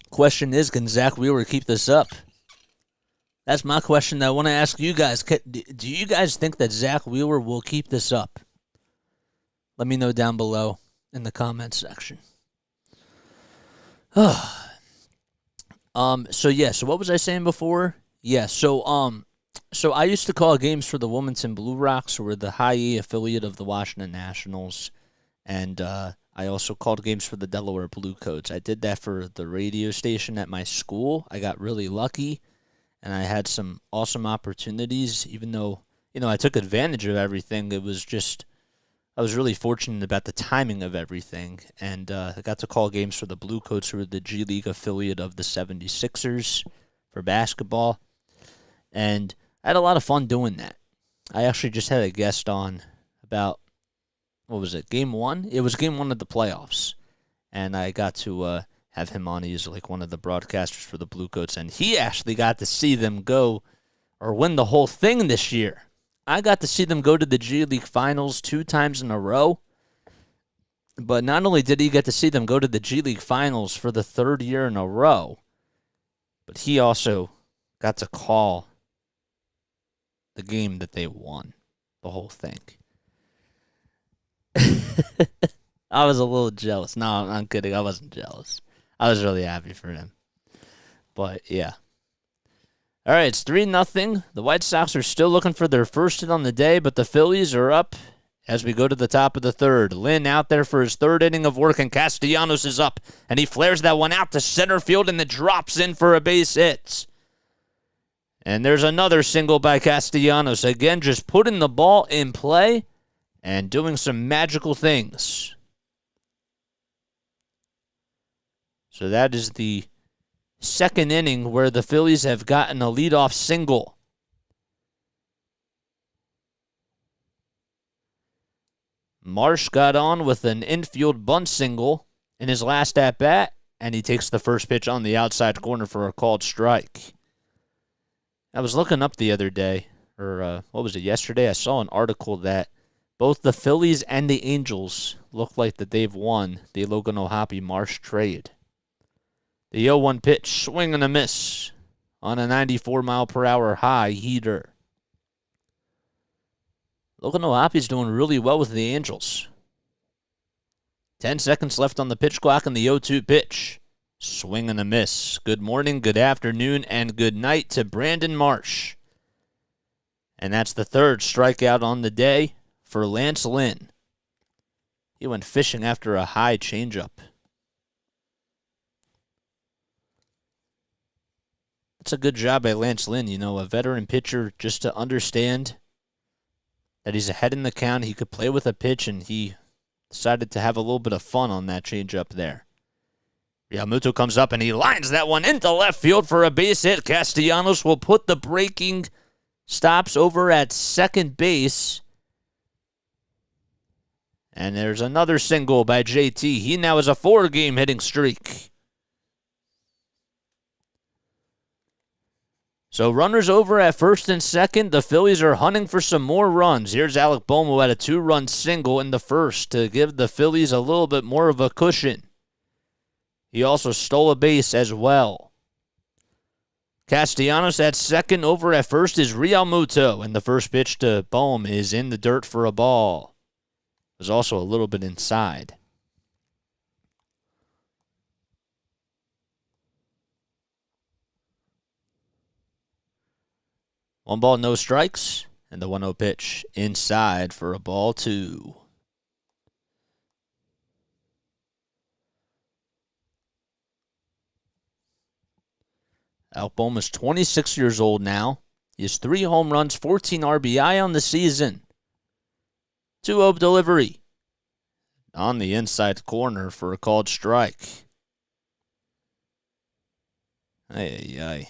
[SPEAKER 1] Question is, can Zack Wheeler keep this up? That's my question that I want to ask you guys. Do you guys think that Zack Wheeler will keep this up? Let me know down below in the comments section. So what was I saying before? So I used to call games for the Wilmington Blue Rocks, who were the high E affiliate of the Washington Nationals, and I also called games for the Delaware Blue Coats. I did that for the radio station at my school. I got really lucky, and I had some awesome opportunities, even though, I took advantage of everything. It was just, I was really fortunate about the timing of everything, and I got to call games for the Blue Coats, who were the G League affiliate of the 76ers for basketball, and I had a lot of fun doing that. I actually just had a guest on about, what was it, Game 1? It was Game 1 of the playoffs, and I got to have him on. He's like one of the broadcasters for the Blue Coats, and he actually got to see them go or win the whole thing this year. I got to see them go to the G League Finals 2 times in a row, but not only did he get to see them go to the G League Finals for the 3rd year in a row, but he also got to call the game that they won, the whole thing. I was a little jealous. No, I'm kidding. I wasn't jealous. I was really happy for him. But yeah. All right, it's 3-0. The White Sox are still looking for their first hit on the day, but the Phillies are up as we go to the top of the third. Lynn out there for his third inning of work, and Castellanos is up, and he flares that one out to center field, and it drops in for a base hit. And there's another single by Castellanos. Again, just putting the ball in play and doing some magical things. So that is the second inning where the Phillies have gotten a leadoff single. Marsh got on with an infield bunt single in his last at-bat, and he takes the first pitch on the outside corner for a called strike. I was looking up the other day, or what was it, yesterday? I saw an article that both the Phillies and the Angels look like that they've won the Logan O'Hoppe Marsh trade. The 0-1 pitch, swing and a miss on a 94-mile-per-hour high heater. Logan O'Hoppe's doing really well with the Angels. 10 seconds left on the pitch clock and the 0-2 pitch. Swing and a miss. Good morning, good afternoon, and good night to Brandon Marsh. And that's the third strikeout on the day for Lance Lynn. He went fishing after a high changeup. That's a good job by Lance Lynn, a veteran pitcher, just to understand that he's ahead in the count. He could play with a pitch, and he decided to have a little bit of fun on that changeup there. Realmuto comes up, and he lines that one into left field for a base hit. Castellanos will put the breaking stops over at second base. And there's another single by JT. He now has a 4-game hitting streak. So runners over at first and second. The Phillies are hunting for some more runs. Here's Alec Bohm, who had a 2-run single in the first to give the Phillies a little bit more of a cushion. He also stole a base as well. Castellanos at second. Over at first is Realmuto, and the first pitch to Bohm is in the dirt for a ball. It was also a little bit inside. One ball, no strikes, and the 1-0 pitch inside for a ball 2. Alec Bohm is 26 years old now. He has 3 home runs, 14 RBI on the season. 2-0 delivery on the inside corner for a called strike. Ay.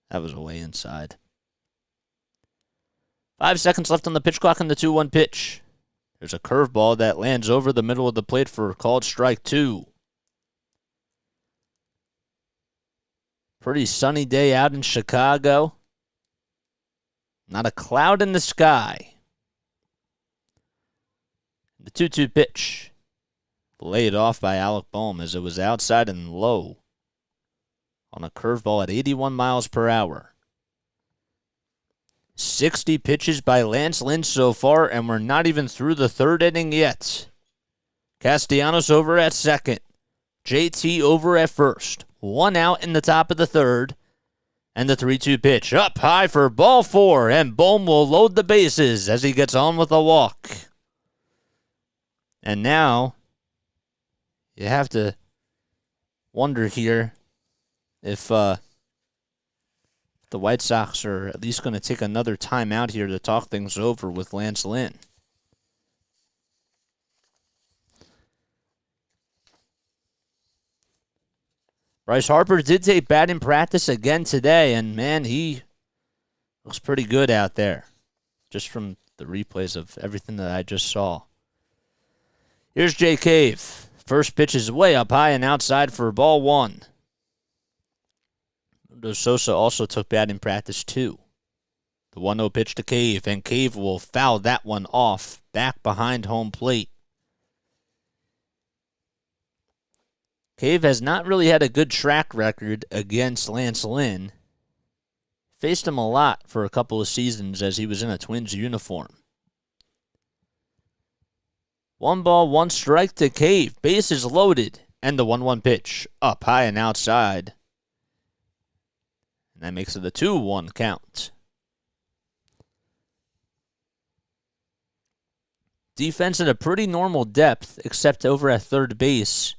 [SPEAKER 1] That was way inside. 5 seconds left on the pitch clock in the 2-1 pitch. There's a curveball that lands over the middle of the plate for a called strike 2. Pretty sunny day out in Chicago. Not a cloud in the sky. The 2-2 pitch. Laid off by Alec Bohm as it was outside and low on a curveball at 81 miles per hour. 60 pitches by Lance Lynn so far, and we're not even through the third inning yet. Castellanos over at second. JT over at first. 1 out in the top of the third. And the 3-2 pitch up high for ball 4, and Bohm will load the bases as he gets on with a walk. And now, you have to wonder here if the White Sox are at least going to take another time out here to talk things over with Lance Lynn. Bryce Harper did take batting practice again today, and man, he looks pretty good out there, just from the replays of everything that I just saw. Here's Jay Cave. First pitch is way up high and outside for ball 1. Dos Sosa also took batting practice too. The 1-0 pitch to Cave, and Cave will foul that one off back behind home plate. Cave has not really had a good track record against Lance Lynn. Faced him a lot for a couple of seasons as he was in a Twins uniform. 1 ball, 1 strike to Cave. Bases loaded. And the 1-1 pitch. Up high and outside. And that makes it a 2-1 count. Defense at a pretty normal depth, except over at third base.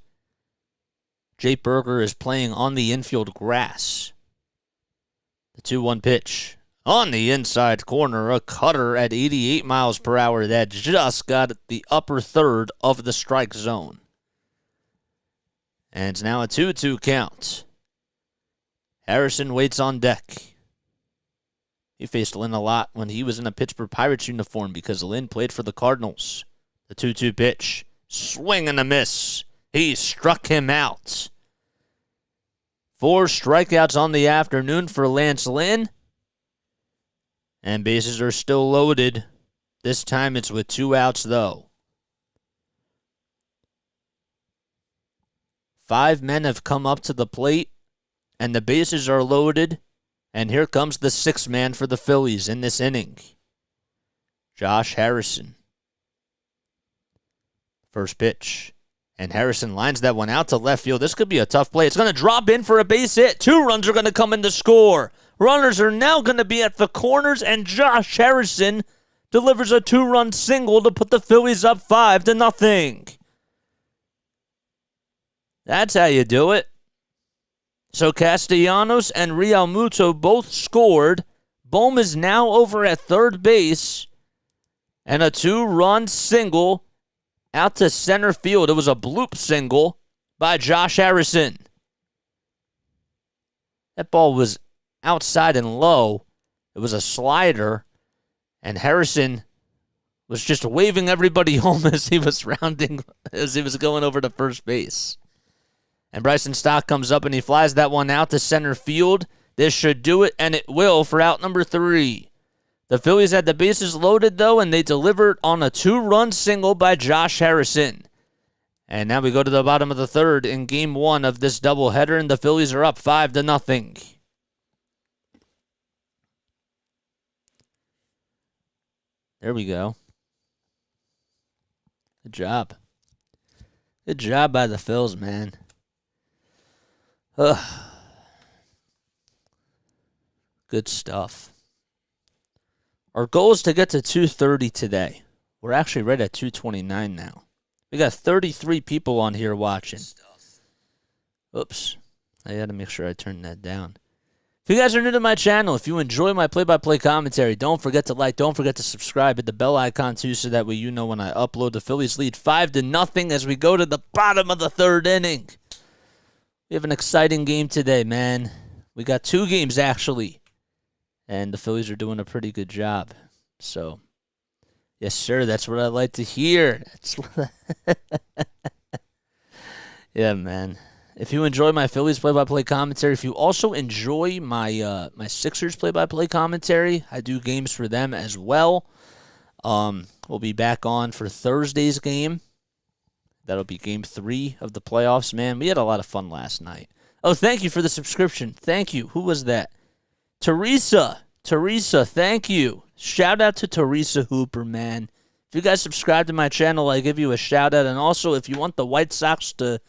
[SPEAKER 1] Jake Berger is playing on the infield grass. The 2-1 pitch. On the inside corner, a cutter at 88 miles per hour that just got the upper third of the strike zone. And it's now a 2-2 count. Harrison waits on deck. He faced Lynn a lot when he was in a Pittsburgh Pirates uniform because Lynn played for the Cardinals. The 2-2 pitch. Swing and a miss. He struck him out. 4 strikeouts on the afternoon for Lance Lynn. And bases are still loaded. This time it's with 2 outs, though. 5 men have come up to the plate, and the bases are loaded. And here comes the 6th man for the Phillies in this inning. Josh Harrison. First pitch. And Harrison lines that one out to left field. This could be a tough play. It's going to drop in for a base hit. 2 runs are going to come in to score. Runners are now going to be at the corners, and Josh Harrison delivers a 2-run single to put the Phillies up 5-0. That's how you do it. So Castellanos and Realmuto both scored. Bohm is now over at third base, and a 2-run single out to center field. It was a bloop single by Josh Harrison. That ball was outside and low. It was a slider, and Harrison was just waving everybody home as he was going over to first base. And Bryson Stott comes up and he flies that one out to center field. This should do it, and it will for out number 3. The Phillies had the bases loaded, though, and they delivered on a 2-run single by Josh Harrison. And now we go to the bottom of the 3rd in Game 1 of this doubleheader, and the Phillies are up 5-0. There we go. Good job. Good job by the Phils, man. Good stuff. Our goal is to get to 230 today. We're actually right at 229 now. We got 33 people on here watching. Oops. I had to make sure I turned that down. If you guys are new to my channel, if you enjoy my play-by-play commentary, don't forget to like, don't forget to subscribe, hit the bell icon too so that way you know when I upload. The Phillies lead 5-0 as we go to the bottom of the 3rd inning. We have an exciting game today, man. We got 2 games, actually. And the Phillies are doing a pretty good job. So, yes, sir, that's what I like to hear. That's what yeah, man. If you enjoy my Phillies play-by-play commentary, if you also enjoy my my Sixers play-by-play commentary, I do games for them as well. We'll be back on for Thursday's game. That'll be Game 3 of the playoffs, man. We had a lot of fun last night. Oh, thank you for the subscription. Thank you. Who was that? Teresa, thank you. Shout out to Teresa Hooper, man. If you guys subscribe to my channel, I give you a shout out. And also, if you want the White Sox to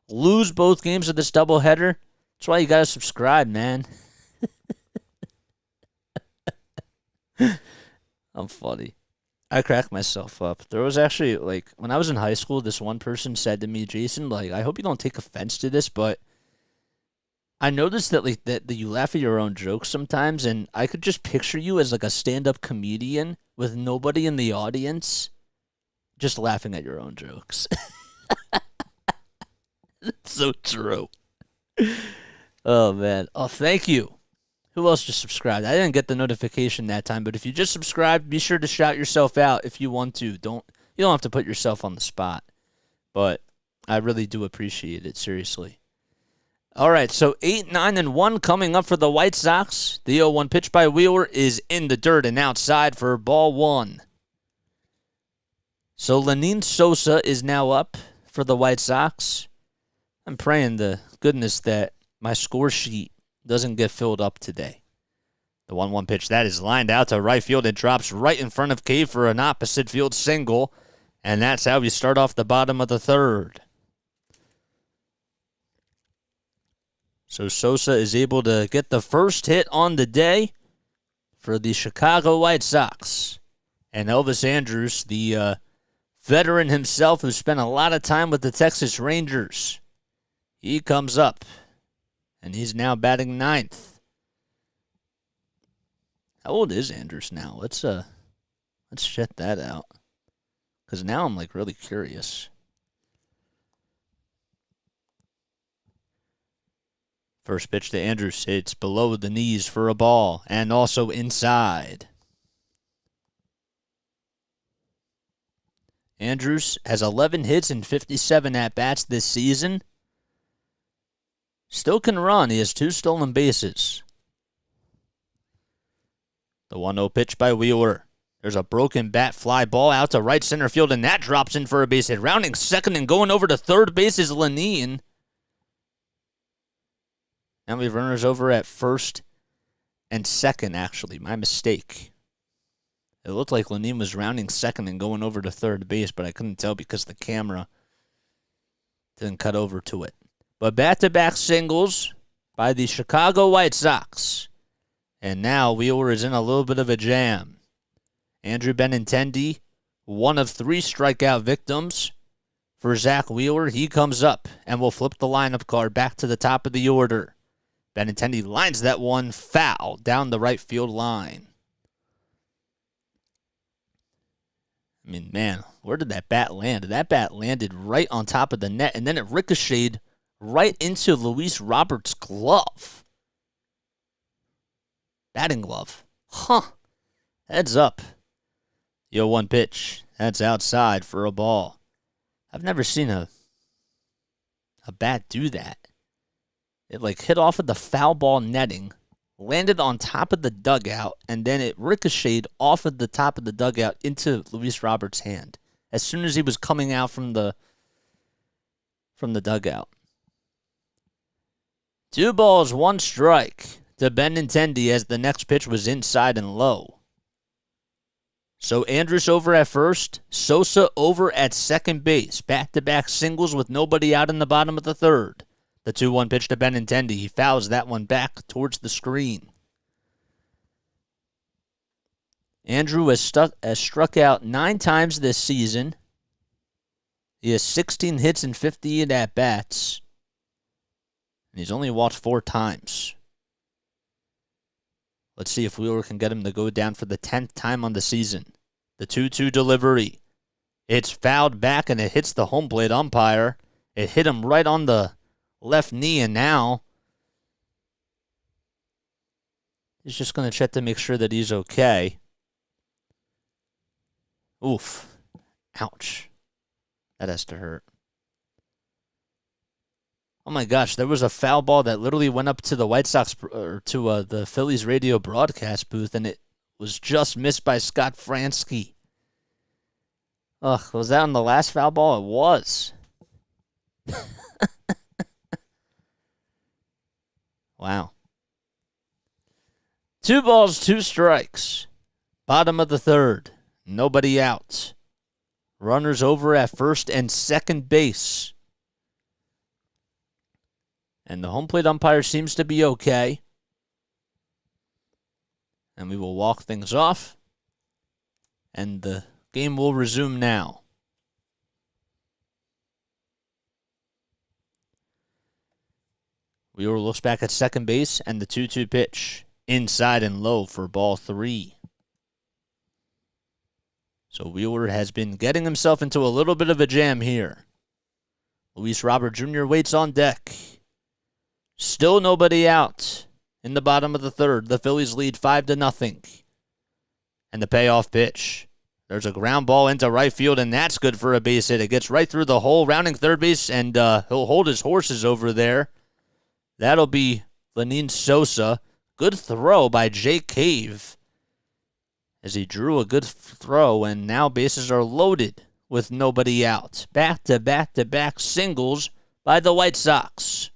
[SPEAKER 1] lose both games of this doubleheader, that's why you got to subscribe, man. I'm funny. I crack myself up. There was actually, when I was in high school, this one person said to me, Jason, I hope you don't take offense to this, but I noticed that, that you laugh at your own jokes sometimes, and I could just picture you as, a stand-up comedian with nobody in the audience just laughing at your own jokes. It's so true. Oh, man. Oh, thank you. Who else just subscribed? I didn't get the notification that time, but if you just subscribed, be sure to shout yourself out if you want to. You don't have to put yourself on the spot, but I really do appreciate it, seriously. All right, so 8-9-1 coming up for the White Sox. The 0-1 pitch by Wheeler is in the dirt and outside for ball 1. So Lenyn Sosa is now up for the White Sox. I'm praying to goodness that my score sheet doesn't get filled up today. The 1-1 pitch, that is lined out to right field. It drops right in front of Cave for an opposite field single. And that's how we start off the bottom of the third. So Sosa is able to get the first hit on the day for the Chicago White Sox. And Elvis Andrus, the veteran himself who spent a lot of time with the Texas Rangers, he comes up. And he's now batting ninth. How old is Andrus now? Let's check that out. Because now I'm like really curious. First pitch to Andrus. It's below the knees for a ball. And also inside. Andrus has 11 hits and 57 at-bats this season. Still can run. He has 2 stolen bases. The 1-0 pitch by Wheeler. There's a broken bat fly ball out to right center field, and that drops in for a base hit. Rounding second and going over to third base is Lynn. Now we have runners over at first and second, actually. My mistake. It looked like Lynn was rounding second and going over to third base, but I couldn't tell because the camera didn't cut over to it. But back-to-back singles by the Chicago White Sox. And now Wheeler is in a little bit of a jam. Andrew Benintendi, one of 3 strikeout victims for Zack Wheeler. He comes up and will flip the lineup card back to the top of the order. Benintendi lines that one foul down the right field line. I mean, man, where did that bat land? That bat landed right on top of the net, and then it ricocheted right into Luis Roberts' glove. Batting glove. Huh. Heads up. 0-1 pitch. That's outside for a ball. I've never seen a bat do that. It like hit off of the foul ball netting, landed on top of the dugout, and then it ricocheted off of the top of the dugout into Luis Roberts' hand as soon as he was coming out from the dugout. 2 balls, 1 strike to Benintendi as the next pitch was inside and low. So Andrus over at first, Sosa over at second base. Back-to-back singles with nobody out in the bottom of the third. The 2-1 pitch to Benintendi. He fouls that one back towards the screen. Andrew has struck out 9 times this season. He has 16 hits and 58 at-bats. And he's only walked 4 times. Let's see if Wheeler can get him to go down for the 10th time on the season. The 2-2 delivery. It's fouled back and it hits the home plate umpire. It hit him right on the left knee, and now he's just going to check to make sure that he's okay. Oof. Ouch. That has to hurt. Oh my gosh, there was a foul ball that literally went up to the White Sox, or to the Phillies radio broadcast booth, and it was just missed by Scott Fransky. Ugh, was that on the last foul ball? It was. Wow. 2 balls, 2 strikes. Bottom of the third. Nobody out. Runners over at first and second base. And the home plate umpire seems to be okay. And we will walk things off. And the game will resume now. Wheeler looks back at second base, and the 2-2 pitch. Inside and low for ball 3. So Wheeler has been getting himself into a little bit of a jam here. Luis Robert Jr. waits on deck. Still nobody out in the bottom of the third. The Phillies lead 5-0. And the payoff pitch. There's a ground ball into right field, and that's good for a base hit. It gets right through the hole, rounding third base, and he'll hold his horses over there. That'll be Lynn Sosa. Good throw by Jake Cave as he drew a good throw, and now bases are loaded with nobody out. Back-to-back-to-back singles by the White Sox.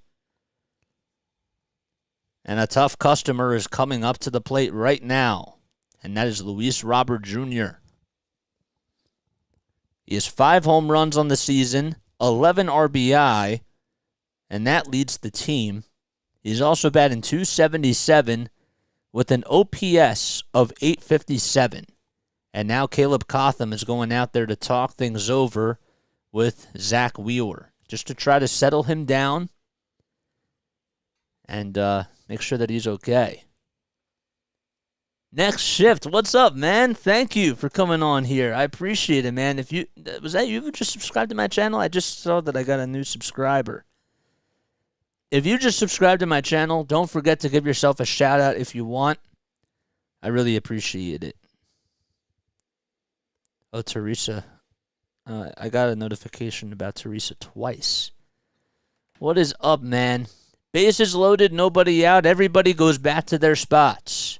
[SPEAKER 1] And a tough customer is coming up to the plate right now, and that is Luis Robert Jr. He has 5 home runs on the season, 11 RBI, and that leads the team. He's also batting .277 with an OPS of .857. And now Caleb Cotham is going out there to talk things over with Zack Wheeler, just to try to settle him down and make sure that he's okay. Next shift, what's up, man? Thank you for coming on here. I appreciate it, man. If you was that you who just subscribed to my channel? I just saw that I got a new subscriber. If you just subscribed to my channel, don't forget to give yourself a shout out if you want. I really appreciate it. Oh, Teresa. I got a notification about Teresa twice. What is up, man? Bases loaded, nobody out. Everybody goes back to their spots.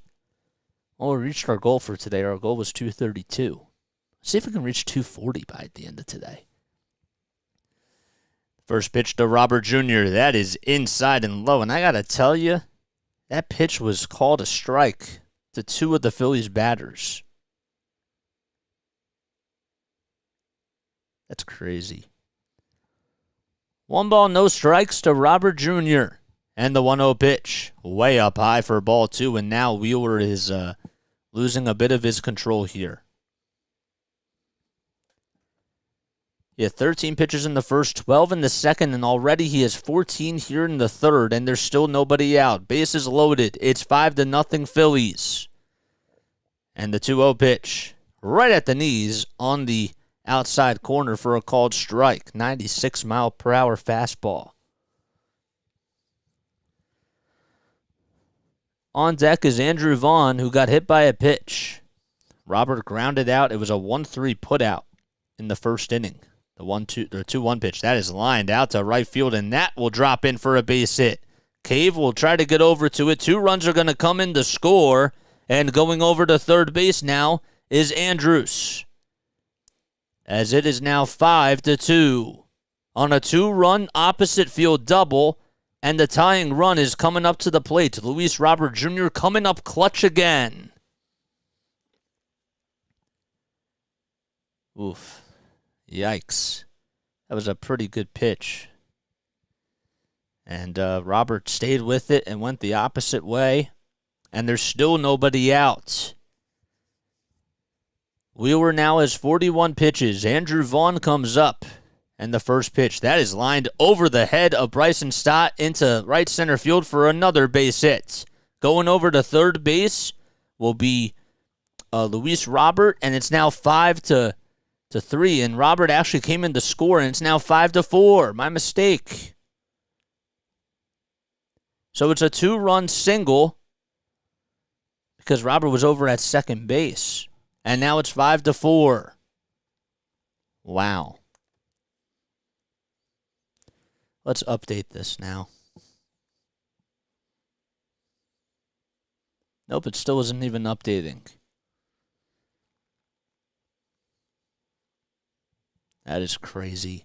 [SPEAKER 1] Oh, we reached our goal for today. Our goal was 232. Let's see if we can reach 240 by the end of today. First pitch to Robert Jr. That is inside and low. And I got to tell you, that pitch was called a strike to 2 of the Phillies batters. That's crazy. 1 ball, no strikes to Robert Jr. And the 1-0 pitch. Way up high for ball 2. And now Wheeler is losing a bit of his control here. He had 13 pitches in the first, 12 in the second, and already he has 14 here in the third, and there's still nobody out. Bases loaded. It's 5-0 Phillies. And the 2-0 pitch right at the knees on the outside corner for a called strike. 96-mile-per-hour fastball. On deck is Andrew Vaughn, who got hit by a pitch. Robert grounded out. It was a 1-3 putout in the first inning. The 2-1 pitch. That is lined out to right field, and that will drop in for a base hit. Cave will try to get over to it. 2 runs are going to come in to score, and going over to third base now is Andrews. As it is now 5-2 on a 2-run opposite field double. And the tying run is coming up to the plate. Luis Robert Jr. coming up clutch again. Oof. Yikes. That was a pretty good pitch. And Robert stayed with it and went the opposite way. And there's still nobody out. Wheeler now has 41 pitches. Andrew Vaughn comes up. And the first pitch, that is lined over the head of Bryson Stott into right center field for another base hit. Going over to third base will be Luis Robert, and it's now 5-3. And Robert actually came in to score, and it's now 5-4. My mistake. So it's a 2-run single because Robert was over at second base. And now it's 5-4. Wow. Let's update this now. Nope, it still isn't even updating. That is crazy.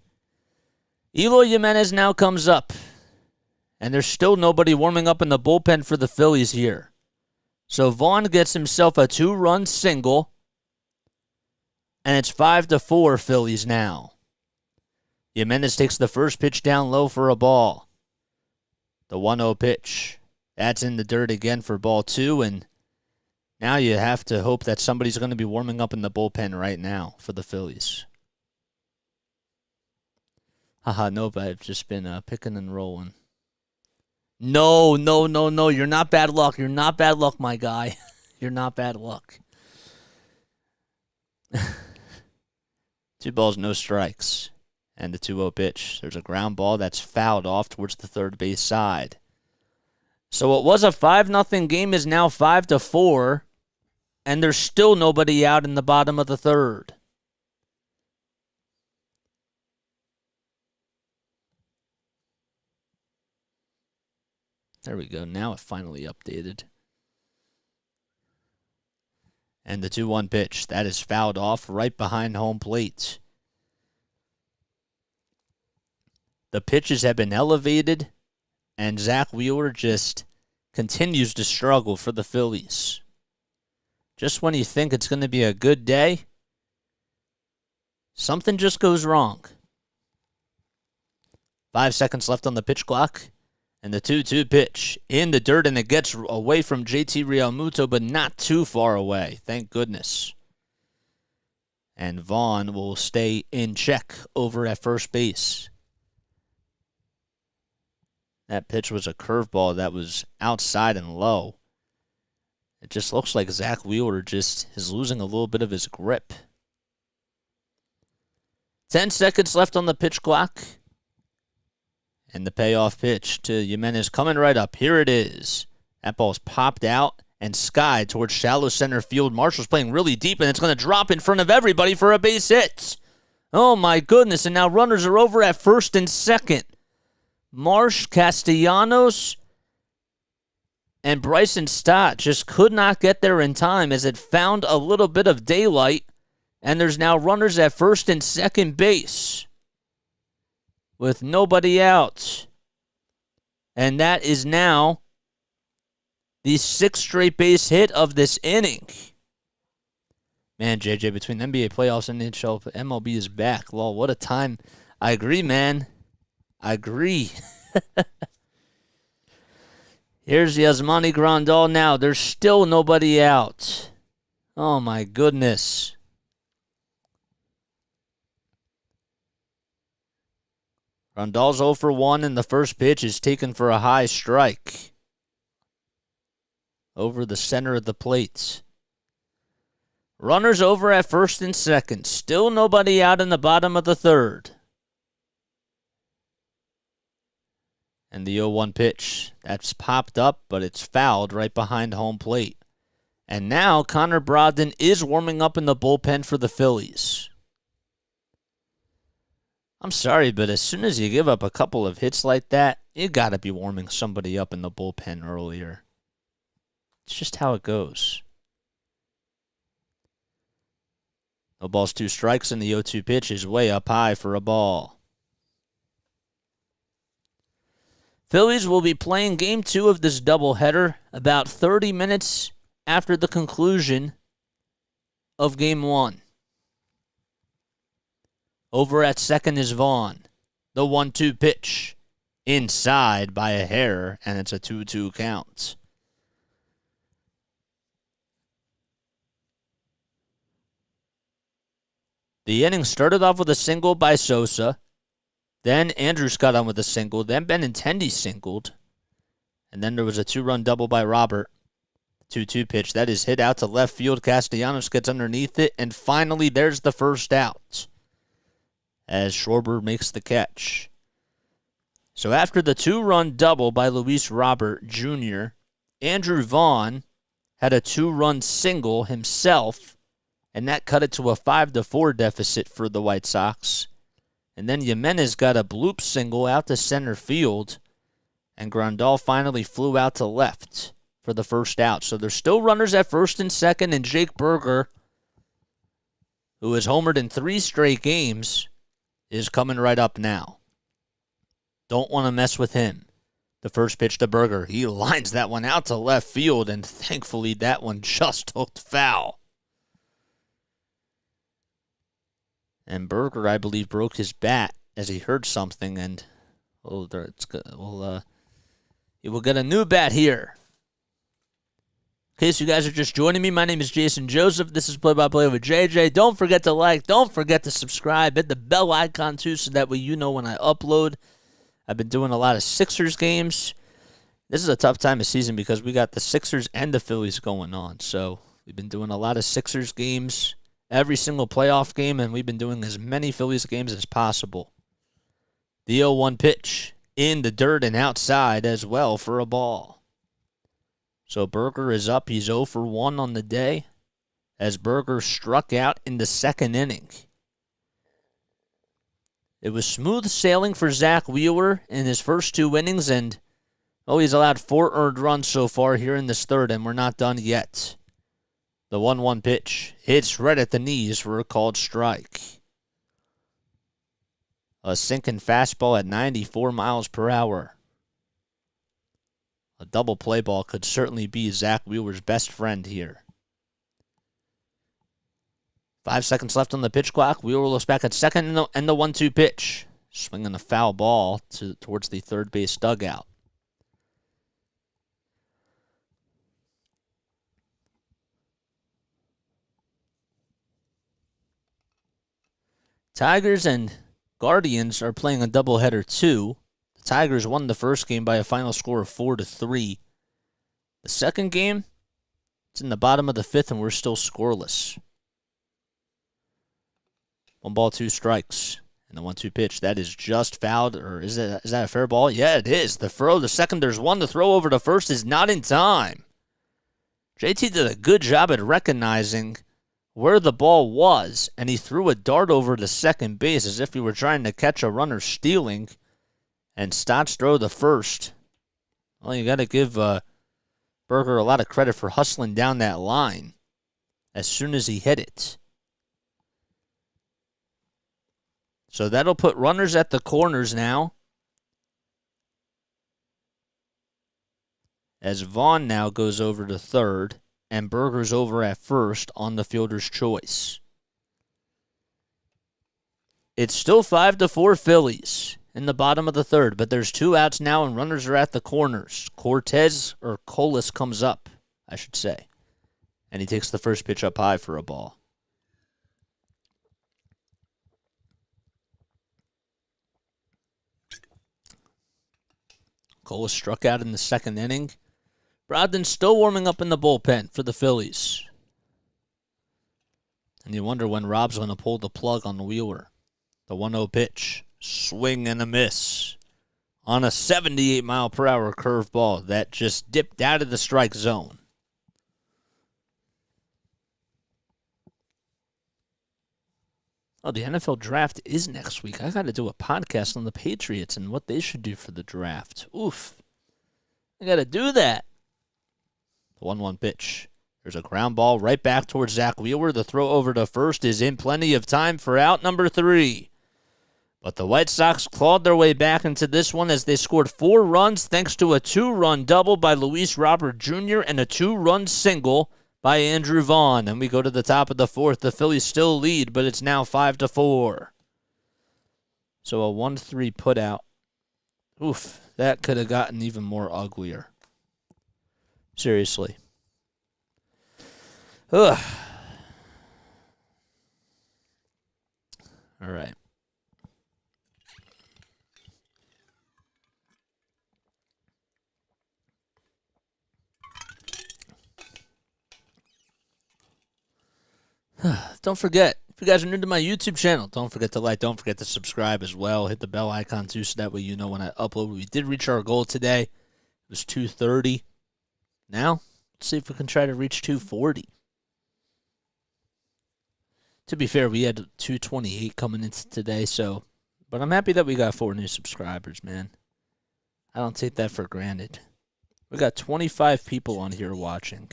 [SPEAKER 1] Eloy Jimenez now comes up. And there's still nobody warming up in the bullpen for the Phillies here. So Vaughn gets himself a 2-run single. And it's 5-4 Phillies now. Jimenez takes the first pitch down low for a ball. The 1-0 pitch. That's in the dirt again for ball 2. And now you have to hope that somebody's going to be warming up in the bullpen right now for the Phillies. Haha, nope, I've just been picking and rolling. No. You're not bad luck. You're not bad luck, my guy. You're not bad luck. 2 balls, no strikes. And the 2-0 pitch. There's a ground ball that's fouled off towards the third base side. So it was a 5-0 game, is now 5-4. And there's still nobody out in the bottom of the third. There we go. Now it finally updated. And the 2-1 pitch. That is fouled off right behind home plate. The pitches have been elevated, and Zack Wheeler just continues to struggle for the Phillies. Just when you think it's going to be a good day, something just goes wrong. 5 seconds left on the pitch clock. And the 2-2 pitch in the dirt, and it gets away from JT Realmuto, but not too far away. Thank goodness. And Vaughn will stay in check over at first base. That pitch was a curveball that was outside and low. It just looks like Zack Wheeler just is losing a little bit of his grip. 10 seconds left on the pitch clock. And the payoff pitch to Jimenez coming right up. Here it is. That ball's popped out and skied towards shallow center field. Marshall's playing really deep, and it's going to drop in front of everybody for a base hit. Oh, my goodness. And now runners are over at first and second. Marsh, Castellanos, and Bryson Stott just could not get there in time as it found a little bit of daylight. And there's now runners at first and second base with nobody out. And that is now the 6th straight base hit of this inning. Man, JJ, between NBA playoffs and NHL, MLB is back. Lol, what a time. I agree, man. I agree. Here's Yasmani Grandal now. There's still nobody out. Oh, my goodness. Grandal's 0 for 1, and the first pitch is taken for a high strike over the center of the plate. Runners over at first and second. Still nobody out in the bottom of the third. And the 0-1 pitch. That's popped up, but it's fouled right behind home plate. And now Connor Brogdon is warming up in the bullpen for the Phillies. I'm sorry, but as soon as you give up a couple of hits like that, you got to be warming somebody up in the bullpen earlier. It's just how it goes. No balls, 2 strikes, and the 0-2 pitch is way up high for a ball. Phillies will be playing Game 2 of this doubleheader about 30 minutes after the conclusion of Game 1. Over at second is Vaughn. The 1-2 pitch. Inside by a hair, and it's a 2-2 count. The inning started off with a single by Sosa. Then Andrews got on with a single. Then Benintendi singled. And then there was a 2-run double by Robert. 2-2 pitch. That is hit out to left field. Castellanos gets underneath it. And finally, there's the first out, as Schwarber makes the catch. So after the 2-run double by Luis Robert Jr., Andrew Vaughn had a 2-run single himself, and that cut it to a 5-4 deficit for the White Sox. And then Jimenez got a bloop single out to center field, and Grandal finally flew out to left for the first out. So there's still runners at first and second, and Jake Berger, who has homered in 3 straight games, is coming right up now. Don't want to mess with him. The first pitch to Berger. He lines that one out to left field, and thankfully that one just hooked foul. And Berger, I believe, broke his bat as he heard something, and he will get a new bat here. In case you guys are just joining me, my name is Jason Joseph. This is Play by Play with JJ. Don't forget to like. Don't forget to subscribe. Hit the bell icon, too, so that way you know when I upload. I've been doing a lot of Sixers games. This is a tough time of season because we got the Sixers and the Phillies going on. So we've been doing a lot of Sixers games every single playoff game, and we've been doing as many Phillies games as possible. The 0-1 pitch in the dirt and outside as well for a ball. So Berger is up. He's 0 for 1 on the day as Berger struck out in the second inning. It was smooth sailing for Zack Wheeler in his first 2 innings, and he's allowed 4 earned runs so far here in this third, and we're not done yet. The 1-1 pitch hits right at the knees for a called strike. A sinking fastball at 94 miles per hour. A double play ball could certainly be Zack Wheeler's best friend here. 5 seconds left on the pitch clock. Wheeler looks back at second and the 1-2 pitch. Swinging a foul ball towards the third base dugout. Tigers and Guardians are playing a doubleheader too. The Tigers won the first game by a final score of 4-3. The second game, it's in the bottom of the fifth and we're still scoreless. 1 ball, 2 strikes. And the 1-2 pitch, that is just fouled, or is that a fair ball? Yeah, it is. The throw to second, there's one. The throw over to first is not in time. JT did a good job at recognizing where the ball was, and he threw a dart over to second base as if he were trying to catch a runner stealing, and Stott's throw to first. Well, you got to give Berger a lot of credit for hustling down that line as soon as he hit it. So that'll put runners at the corners now, as Vaughn now goes over to third, and Berger's over at first on the fielder's choice. It's still 5-4 Phillies in the bottom of the third, but there's 2 outs now, and runners are at the corners. Colas comes up, I should say, and he takes the first pitch up high for a ball. Colas struck out in the second inning. Brogdon's still warming up in the bullpen for the Phillies. And you wonder when Rob's going to pull the plug on Wheeler. The 1-0 pitch. Swing and a miss. On a 78-mile-per-hour curveball that just dipped out of the strike zone. Oh, the NFL draft is next week. I got to do a podcast on the Patriots and what they should do for the draft. Oof. I got to do that. The 1-1 pitch. There's a ground ball right back towards Zack Wheeler. The throw over to first is in plenty of time for out number 3. But the White Sox clawed their way back into this one as they scored 4 runs thanks to a 2-run double by Luis Robert Jr. and a 2-run single by Andrew Vaughn. And we go to the top of the fourth. The Phillies still lead, but it's now 5-4. So a 1-3 put out. Oof, that could have gotten even more uglier. Seriously. Ugh. All right. Don't forget, if you guys are new to my YouTube channel, don't forget to like, don't forget to subscribe as well. Hit the bell icon too so that way you know when I upload. We did reach our goal today. It was 230. Now, let's see if we can try to reach 240. To be fair, we had 228 coming into today, but I'm happy that we got 4 new subscribers, man. I don't take that for granted. We got 25 people on here watching.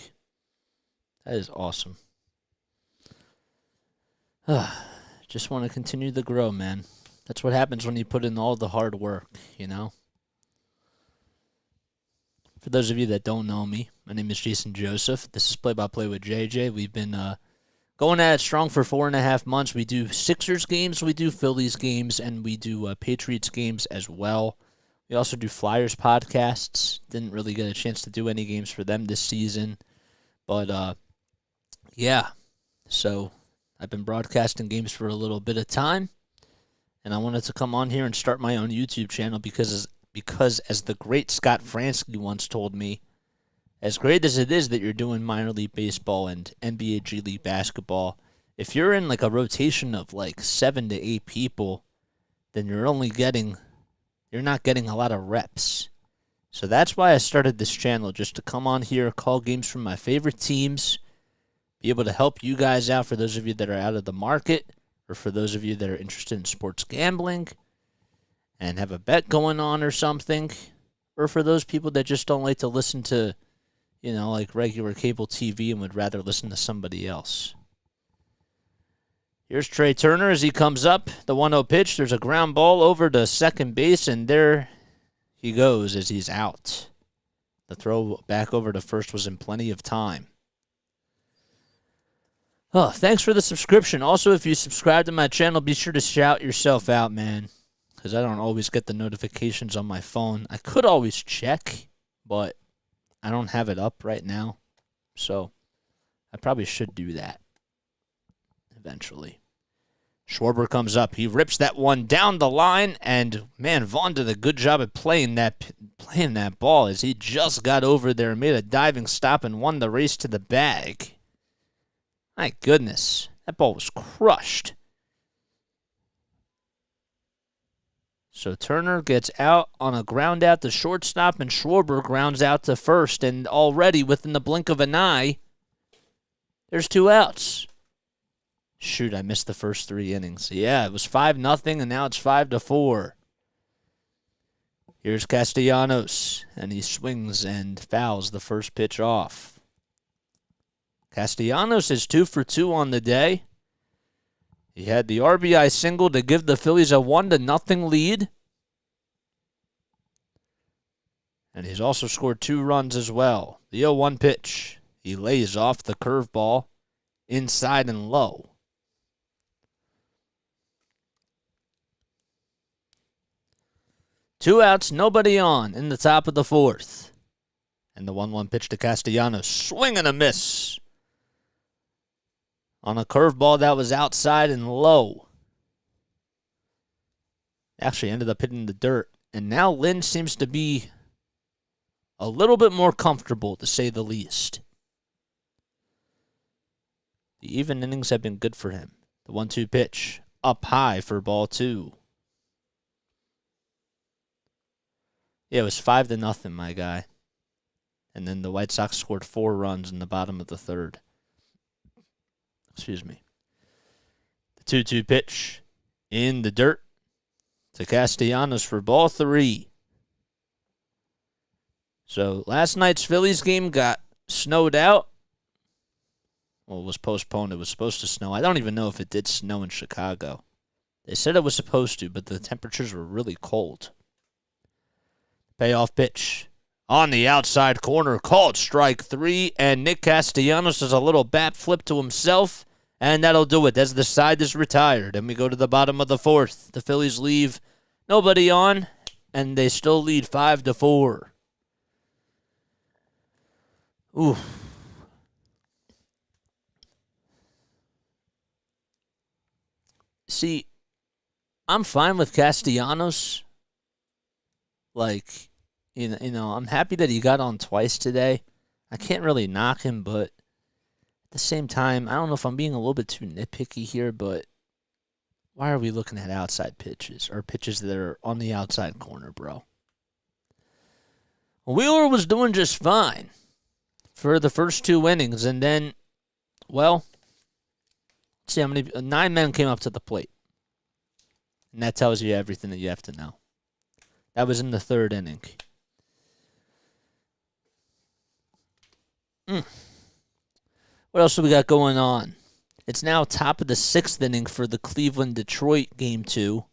[SPEAKER 1] That is awesome. Just want to continue to grow, man. That's what happens when you put in all the hard work, you know? For those of you that don't know me, my name is Jason Joseph. This is Play-by-Play with JJ. We've been going at it strong for 4.5 months. We do Sixers games, we do Phillies games, and we do Patriots games as well. We also do Flyers podcasts. Didn't really get a chance to do any games for them this season. But, yeah. So I've been broadcasting games for a little bit of time, and I wanted to come on here and start my own YouTube channel because as the great Scott Fransky once told me, as great as it is that you're doing minor league baseball and NBA G League basketball, if you're in like a rotation of like 7 to 8 people, then you're not getting a lot of reps. So that's why I started this channel, just to come on here, call games from my favorite teams, be able to help you guys out for those of you that are out of the market or for those of you that are interested in sports gambling and have a bet going on or something, or for those people that just don't like to listen to, like regular cable TV and would rather listen to somebody else. Here's Trey Turner as he comes up. The 1-0 pitch. There's a ground ball over to second base, and there he goes as he's out. The throw back over to first was in plenty of time. Oh, thanks for the subscription. Also, if you subscribe to my channel, be sure to shout yourself out, man, because I don't always get the notifications on my phone. I could always check, but I don't have it up right now, so I probably should do that eventually. Schwarber comes up. He rips that one down the line, and, man, Vaughn did a good job at playing that ball as he just got over there and made a diving stop and won the race to the bag. My goodness, that ball was crushed. So Turner gets out on a ground out to shortstop, and Schwarber grounds out to first, and already within the blink of an eye, there's 2 outs. Shoot, I missed the first 3 innings. Yeah, it was 5-0, and now it's 5-4. Here's Castellanos, and he swings and fouls the first pitch off. Castellanos is 2 for 2 on the day. He had the RBI single to give the Phillies a 1-0 lead. And he's also scored 2 runs as well. The 0-1 pitch. He lays off the curveball inside and low. Two outs, nobody on in the top of the 4th. And the 1-1 pitch to Castellanos. Swing and a miss. On a curveball that was outside and low. Actually ended up hitting the dirt. And now Lynn seems to be a little bit more comfortable, to say the least. The even innings have been good for him. The 1-2 pitch. Up high for ball 2. Yeah, it was 5-0, my guy. And then the White Sox scored 4 runs in the bottom of the 3rd. Excuse me. The 2-2 pitch in the dirt to Castellanos for ball 3. So last night's Phillies game got snowed out. Well, it was postponed. It was supposed to snow. I don't even know if it did snow in Chicago. They said it was supposed to, but the temperatures were really cold. Payoff pitch on the outside corner, called strike 3, and Nick Castellanos does a little bat flip to himself, and that'll do it as the side is retired. And we go to the bottom of the 4th. The Phillies leave nobody on, and they still lead 5-4. Ooh. See, I'm fine with Castellanos. Like, you know, I'm happy that he got on twice today. I can't really knock him, but at the same time, I don't know if I'm being a little bit too nitpicky here, but why are we looking at outside pitches or pitches that are on the outside corner, bro? Wheeler was doing just fine for the first 2 innings, and then, well, let's see how many, 9 men came up to the plate. And that tells you everything that you have to know. That was in the 3rd inning. What else do we got going on? It's now top of the 6th inning for the Cleveland-Detroit Game 2.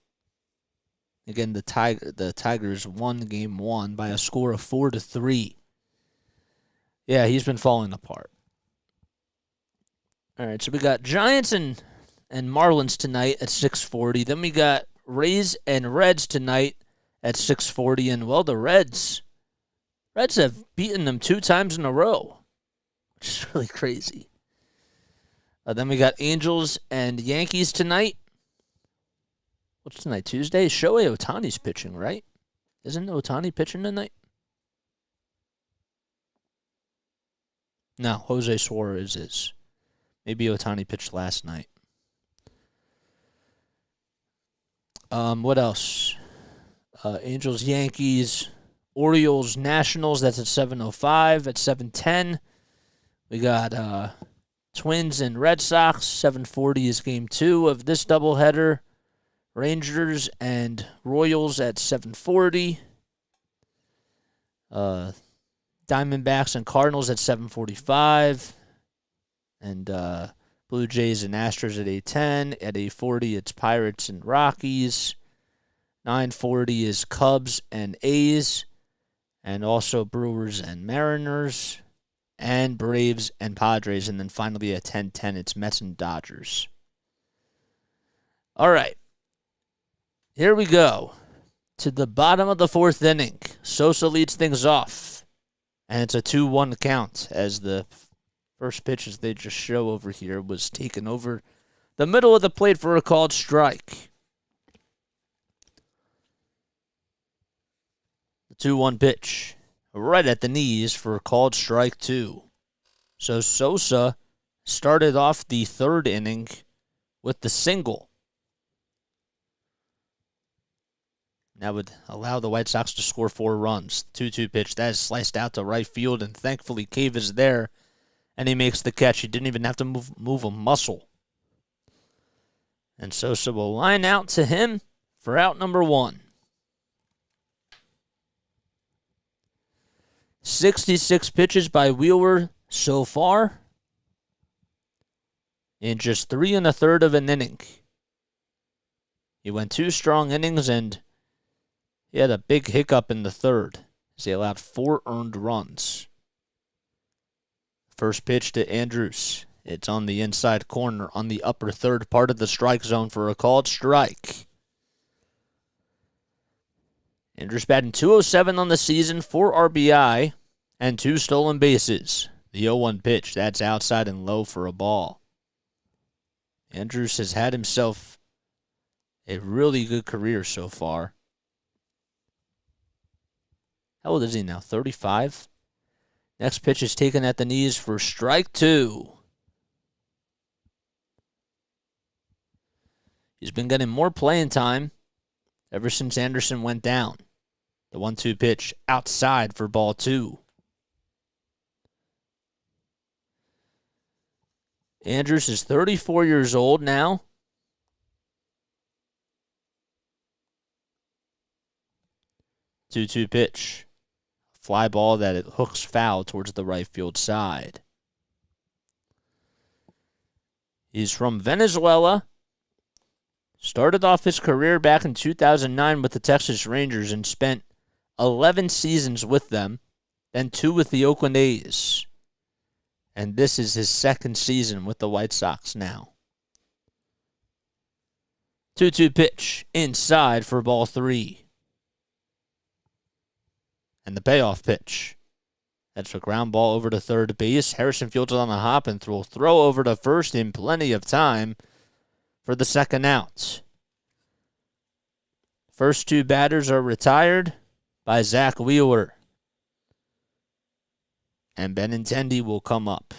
[SPEAKER 1] Again, the Tigers won Game 1 by a score of 4-3. Yeah, he's been falling apart. All right, so we got Giants and Marlins tonight at 6:40. Then we got Rays and Reds tonight at 6:40. And, well, the Reds have beaten them 2 times in a row, which is really crazy. Then we got Angels and Yankees tonight. What's tonight, Tuesday? Shohei Ohtani's pitching, right? Isn't Ohtani pitching tonight? No, Jose Suarez is. Maybe Ohtani pitched last night. What else? Angels, Yankees, Orioles, Nationals. That's at 7:05. At 7:10, we got Twins and Red Sox. 7:40 is Game 2 of this doubleheader. Rangers and Royals at 7:40. Diamondbacks and Cardinals at 7:45. And Blue Jays and Astros at 8:10. At 8:40, it's Pirates and Rockies. 9:40 is Cubs and A's. and also Brewers and Mariners, and Braves and Padres, and then finally at 10-10, it's Mets and Dodgers. All right, here we go to the bottom of the fourth inning. Sosa leads things off, and it's a 2-1 count as the first pitch, as they just show over here, was taken over the middle of the plate for a called strike. The 2-1 pitch, right at the knees for a called strike 2. So Sosa started off the third inning with the single. That would allow the White Sox to score 4 runs. 2-2 pitch, that is sliced out to right field, and thankfully Cave is there, and he makes the catch. He didn't even have to move a muscle. And Sosa will line out to him for out number 1. 66 pitches by Wheeler so far in just 3 1/3 of an inning. He went 2 strong innings, and he had a big hiccup in the third as he allowed 4 earned runs. First pitch to Andrus. It's on the inside corner on the upper third part of the strike zone for a called strike. Andrus batting .207 on the season, 4 RBI, and 2 stolen bases. The 0-1 pitch, that's outside and low for a ball. Andrus has had himself a really good career so far. How old is he now? 35? Next pitch is taken at the knees for strike 2. He's been getting more playing time ever since Anderson went down. The 1-2 pitch outside for ball 2. Andrus is 34 years old now. Two-two pitch. Fly ball that it hooks foul towards the right field side. He's from Venezuela. Started off his career back in 2009 with the Texas Rangers and spent 11 seasons with them, then 2 with the Oakland A's. And this is his second season with the White Sox now. 2-2 pitch inside for ball 3. And the payoff pitch. That's a ground ball over to third base. Harrison fields it on the hop and will throw over to first in plenty of time for the second out. First 2 batters are retired by Zack Wheeler. And Benintendi will come up.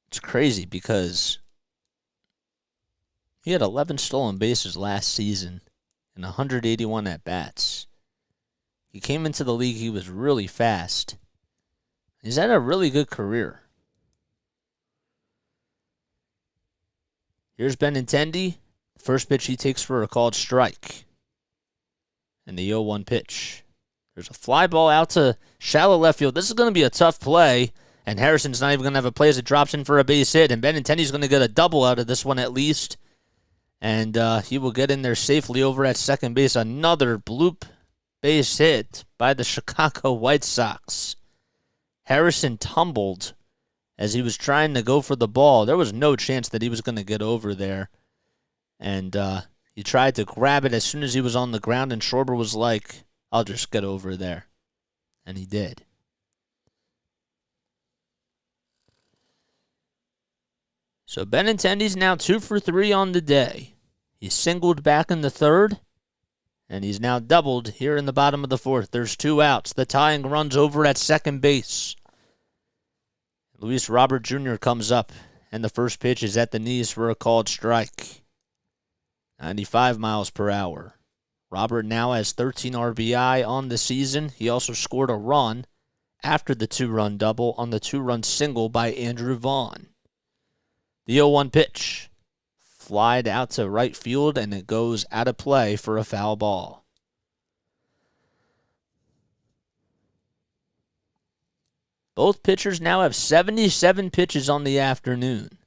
[SPEAKER 1] It's crazy because he had 11 stolen bases last season and 181 at-bats. He came into the league, he was really fast. He's had a really good career. Here's Benintendi. First pitch he takes for a called strike. And the 0-1 pitch. There's a fly ball out to shallow left field. This is going to be a tough play, and Harrison's not even going to have a play as it drops in for a base hit, and Benintendi's going to get a double out of this one at least, and he will get in there safely over at second base. Another bloop base hit by the Chicago White Sox. Harrison tumbled as he was trying to go for the ball. There was no chance that he was going to get over there, and he tried to grab it as soon as he was on the ground, and Schwarber was like, I'll just get over there. And he did. So Benintendi's now 2 for 3 on the day. He singled back in the third, and he's now doubled here in the bottom of the fourth. There's 2 outs. The tying run's over at second base. Luis Robert Jr. comes up, and the first pitch is at the knees for a called strike. 95 miles per hour. Robert now has 13 RBI on the season. He also scored a run after the 2-run double on the 2-run single by Andrew Vaughn. The 0-1 pitch. Flied out to right field, and it goes out of play for a foul ball. Both pitchers now have 77 pitches on the afternoon.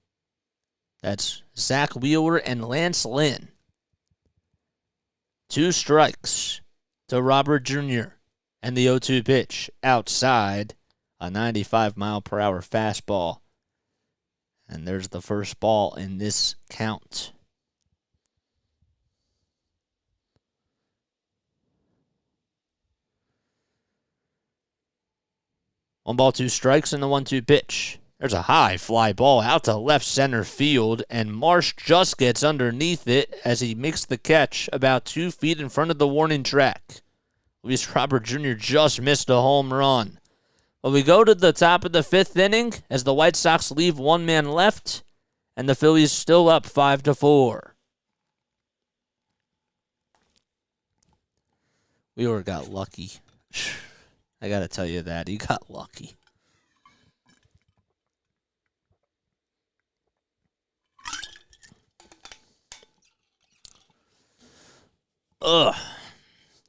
[SPEAKER 1] That's Zack Wheeler and Lance Lynn. 2 strikes. to Robert Jr. And the 0-2 pitch outside, a 95-mile-per-hour fastball. And there's the first ball in this count. One ball, two strikes, and the 1-2 pitch. There's a high fly ball out to left center field, and Marsh just gets underneath it as he makes the catch about 2 feet in front of the warning track. Luis Robert Jr. just missed a home run. But we go to the top of the 5th inning as the White Sox leave one man left, and the Phillies still up 5-4. Wheeler got lucky. I got to tell you that. He got lucky.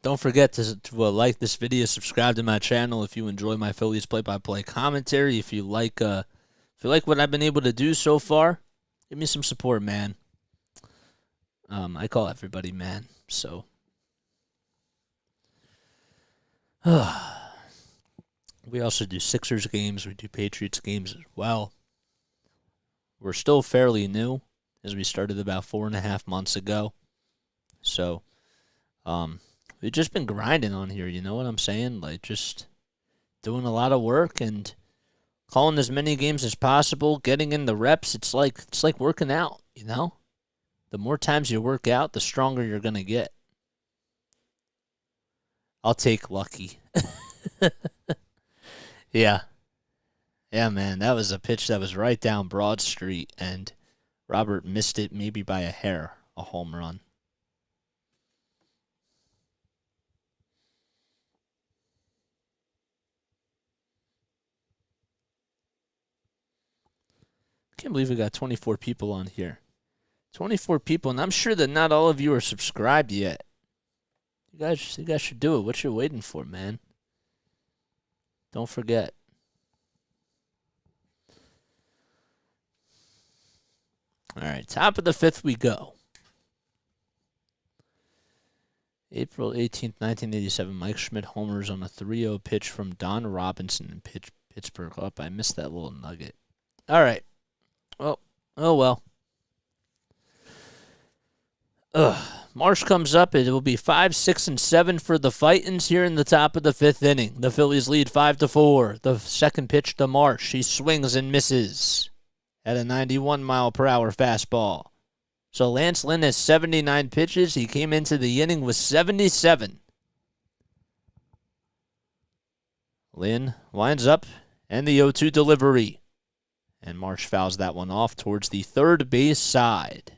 [SPEAKER 1] Don't forget to like this video, subscribe to my channel if you enjoy my Phillies play-by-play commentary. If you like what I've been able to do so far, give me some support, man. I call everybody man, so. We also do Sixers games. We do Patriots games as well. We're still fairly new, as we started about 4.5 months ago. So, we've just been grinding on here, you know what I'm saying? Like, just doing a lot of work and calling as many games as possible, getting in the reps. It's like working out, you know? The more times you work out, the stronger you're going to get. I'll take lucky. Yeah. Yeah, man, that was a pitch that was right down Broad Street, and Robert missed it maybe by a hair, a home run. Can't believe we got 24 people on here. 24 people, and I'm sure that not all of you are subscribed yet. You guys should do it. What you waiting for, man? Don't forget. All right, top of the 5th we go. April 18th, 1987, Mike Schmidt homers on a 3-0 pitch from Don Robinson in Pittsburgh. Oh, I missed that little nugget. All right. Oh well. Marsh comes up. It will be 5, 6, and 7 for the Fightins here in the top of the 5th inning. The Phillies lead 5-4. The second pitch to Marsh. He swings and misses at a 91-mile-per-hour fastball. So Lance Lynn has 79 pitches. He came into the inning with 77. Lynn winds up, and the 0-2 delivery. And Marsh fouls that one off towards the third base side.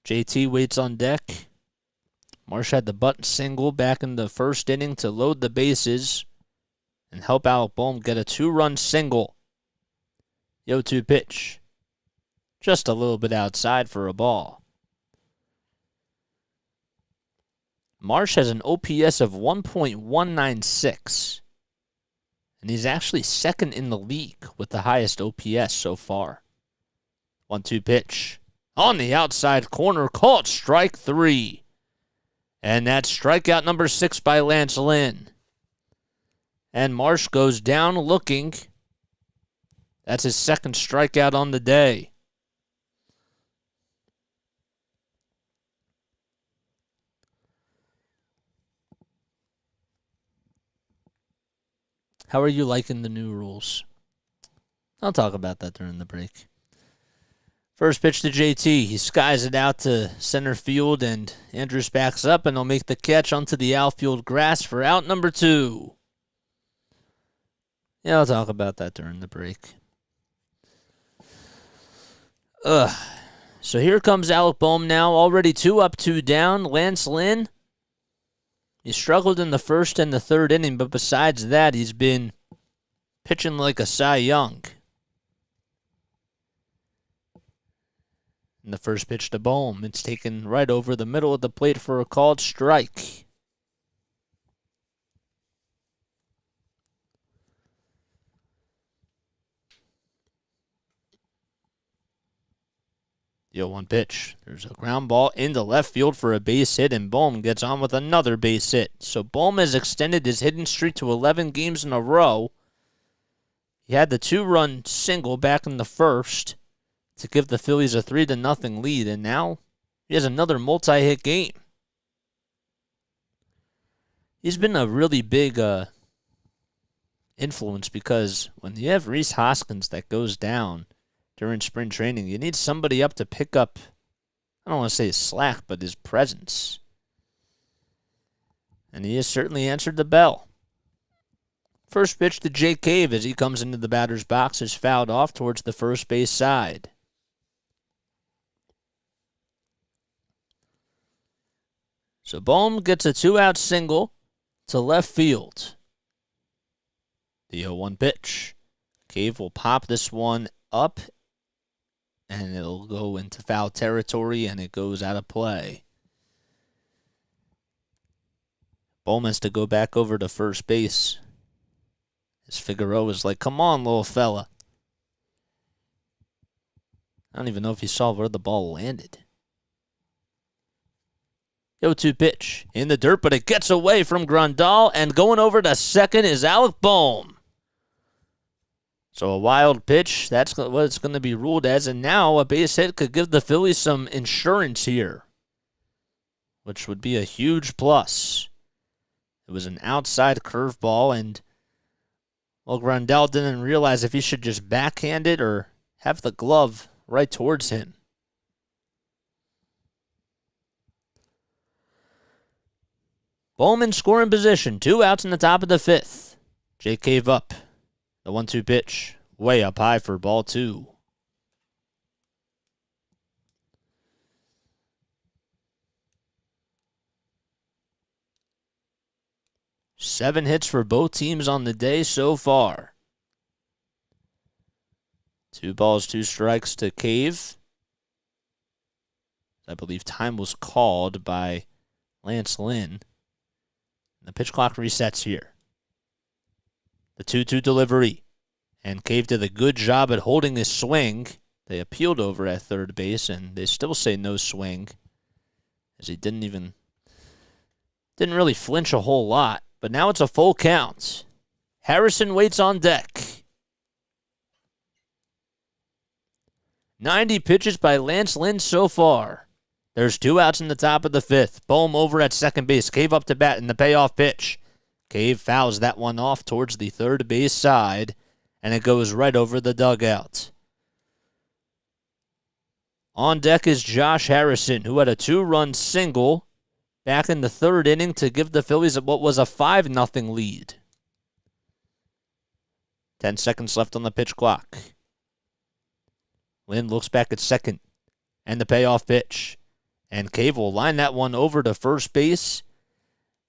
[SPEAKER 1] JT waits on deck. Marsh had the bunt single back in the first inning to load the bases and help Alec Bohm get a 2-run single. 0-2 pitch. Just a little bit outside for a ball. Marsh has an OPS of 1.196. And he's actually second in the league with the highest OPS so far. 1-2 pitch. On the outside corner, caught strike 3. And that's strikeout number 6 by Lance Lynn. And Marsh goes down looking. That's his second strikeout on the day. How are you liking the new rules? I'll talk about that during the break. First pitch to JT. He skies it out to center field, and Andrews backs up, and he'll make the catch onto the outfield grass for out number 2. Yeah, I'll talk about that during the break. So here comes Alec Bohm now, already 2 up, 2 down. Lance Lynn, he struggled in the first and the third inning, but besides that, he's been pitching like a Cy Young. And the first pitch to Bohm, it's taken right over the middle of the plate for a called strike. The 0-1 pitch. There's a ground ball into left field for a base hit, and Bohm gets on with another base hit. So Bohm has extended his hitting streak to 11 games in a row. He had the 2-run single back in the first to give the Phillies a 3-0 lead, and now he has another multi-hit game. He's been a really big influence because when you have Rhys Hoskins that goes down during spring training, you need somebody up to pick up, I don't want to say his slack, but his presence. And he has certainly answered the bell. First pitch to Jake Cave as he comes into the batter's box is fouled off towards the first base side. So Bohm gets a 2-out single to left field. The 0-1 pitch. Cave will pop this one up, and it'll go into foul territory, and it goes out of play. Bohm has to go back over to first base. As Figueroa is like, come on, little fella. I don't even know if he saw where the ball landed. 0-2 pitch in the dirt, but it gets away from Grandal, and going over to second is Alec Bohm. So a wild pitch, that's what it's going to be ruled as, and now a base hit could give the Phillies some insurance here, which would be a huge plus. It was an outside curveball, and well, Grandal didn't realize if he should just backhand it or have the glove right towards him. Bowman scoring position, 2 outs in the top of the 5th. Jake Cave up. The 1-2 pitch, way up high for ball 2. Seven hits for both teams on the day so far. 2 balls, 2 strikes to Cave. I believe time was called by Lance Lynn. The pitch clock resets here. The 2-2 delivery. And Cave did a good job at holding his swing. They appealed over at third base, and they still say no swing, as he didn't really flinch a whole lot. But now it's a full count. Harrison waits on deck. 90 pitches by Lance Lynn so far. There's 2 outs in the top of the 5th. Bohm over at second base. Cave up to bat in the payoff pitch. Cave fouls that one off towards the third base side, and it goes right over the dugout. On deck is Josh Harrison, who had a 2-run single back in the 3rd inning to give the Phillies what was a 5-0 lead. 10 seconds left on the pitch clock. Lynn looks back at second, and the payoff pitch. And Cave will line that one over to first base.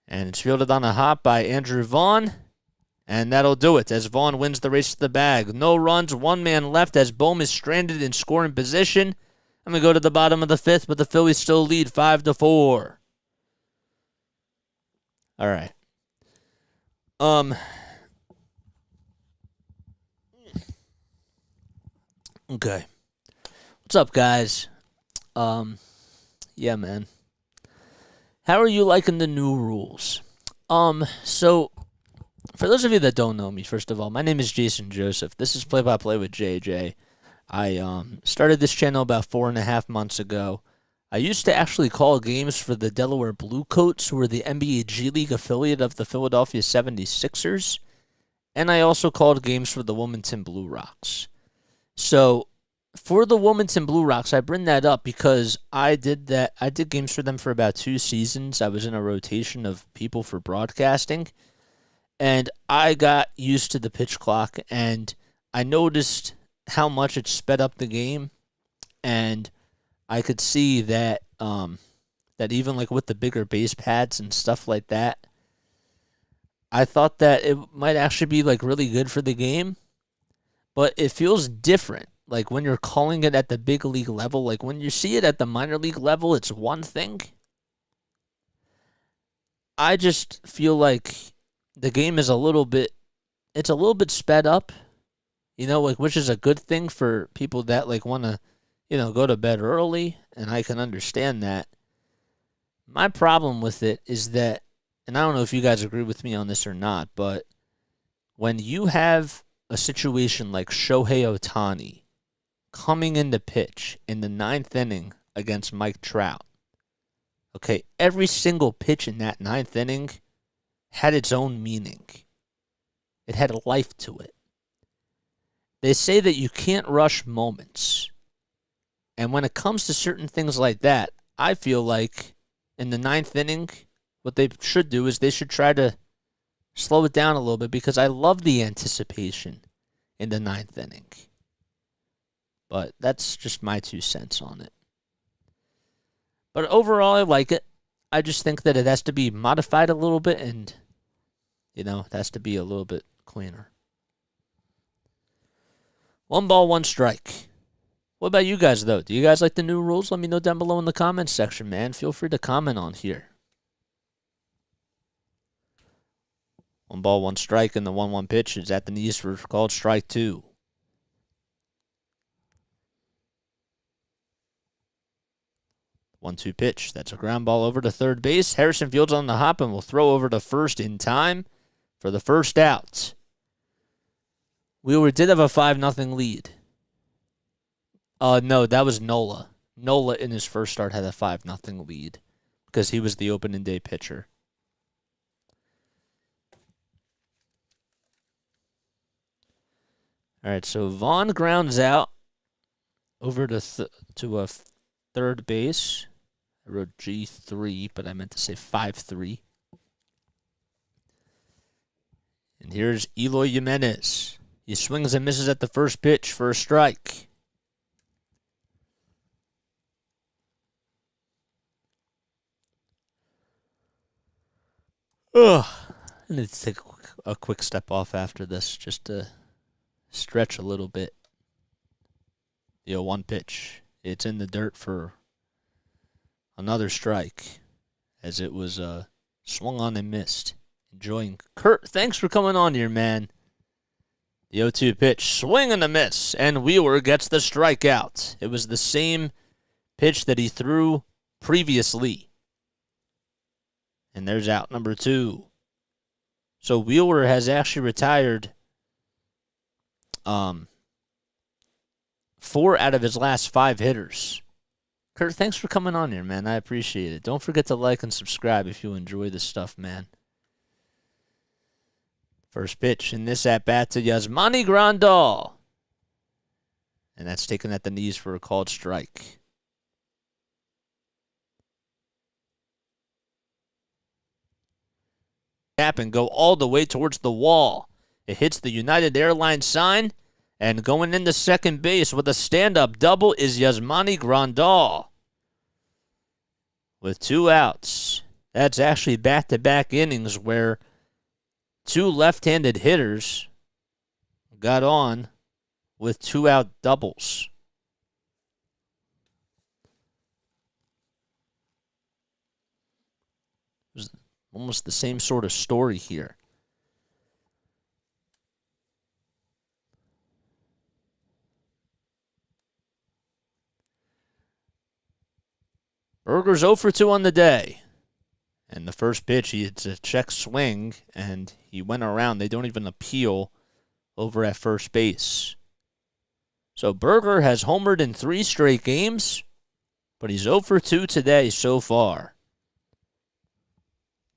[SPEAKER 1] And it's fielded on a hop by Andrew Vaughn. And that'll do it as Vaughn wins the race to the bag. No runs, 1 man left as Bohm is stranded in scoring position. I'm going to go to the bottom of the 5th, but the Phillies still lead 5-4. All right. Okay. What's up, guys? Yeah, man. How are you liking the new rules? So, for those of you that don't know me, first of all, my name is Jason Joseph. This is Play by Play with JJ. I started this channel about 4.5 months ago. I used to actually call games for the Delaware Bluecoats, who were the NBA G League affiliate of the Philadelphia 76ers. And I also called games for the Wilmington Blue Rocks. So, for the Wilmington Blue Rocks, I bring that up because I did games for them for about 2 seasons. I was in a rotation of people for broadcasting, and I got used to the pitch clock, and I noticed how much it sped up the game, and I could see that that even like with the bigger base pads and stuff like that, I thought that it might actually be like really good for the game, but it feels different. Like when you're calling it at the big league level, like when you see it at the minor league level, it's one thing. I just feel like the game is a little bit sped up, like which is a good thing for people that like want to, go to bed early, and I can understand that. My problem with it is that, and I don't know if you guys agree with me on this or not, but when you have a situation like Shohei Ohtani coming into pitch in the 9th inning against Mike Trout, okay, every single pitch in that 9th inning had its own meaning. It had a life to it. They say that you can't rush moments. And when it comes to certain things like that, I feel like in the 9th inning, what they should do is they should try to slow it down a little bit, because I love the anticipation in the 9th inning. But that's just my 2 cents on it. But overall, I like it. I just think that it has to be modified a little bit, and, it has to be a little bit cleaner. 1 ball, 1 strike. What about you guys, though? Do you guys like the new rules? Let me know down below in the comments section, man. Feel free to comment on here. 1 ball, 1 strike, and the 1-1 pitch is at the knees for called strike 2. One-two pitch. That's a ground ball over to third base. Harrison Fields on the hop and will throw over to first in time for the first out. Wheeler did have a 5-0 lead. No, that was Nola. Nola in his first start had a 5-0 lead because he was the opening day pitcher. All right, so Vaughn grounds out over to a third base. I wrote G3, but I meant to say 5-3. And here's Eloy Jimenez. He swings and misses at the first pitch for a strike. I need to take a quick step off after this just to stretch a little bit. 1 pitch. It's in the dirt for another strike as it was swung on and missed. Enjoying. Kurt, thanks for coming on here, man. The 0-2 pitch, swing and a miss, and Wheeler gets the strikeout. It was the same pitch that he threw previously. And there's out number 2. So Wheeler has actually retired 4 out of his last 5 hitters. Kurt, thanks for coming on here, man. I appreciate it. Don't forget to like and subscribe if you enjoy this stuff, man. First pitch in this at-bat to Yasmani Grandal. And that's taken at the knees for a called strike. And go all the way towards the wall. It hits the United Airlines sign, and going into second base with a stand-up double is Yasmani Grandal. With 2 outs. That's actually back-to-back innings where 2 left-handed hitters got on with 2-out doubles. Almost the same sort of story here. Berger's 0 for 2 on the day. And the first pitch, it's a check swing, and he went around. They don't even appeal over at first base. So Berger has homered in 3 straight games, but he's 0 for 2 today so far.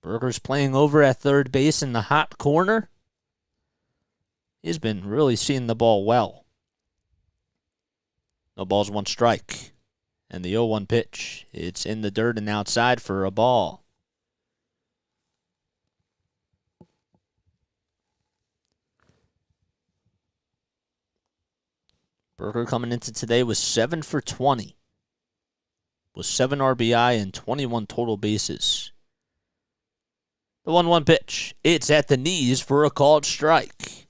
[SPEAKER 1] Berger's playing over at third base in the hot corner. He's been really seeing the ball well. No balls, 1 strike. And the 0-1 pitch. It's in the dirt and outside for a ball. Berger coming into today was 7 for 20. With 7 RBI and 21 total bases. The 1-1 pitch. It's at the knees for a called strike.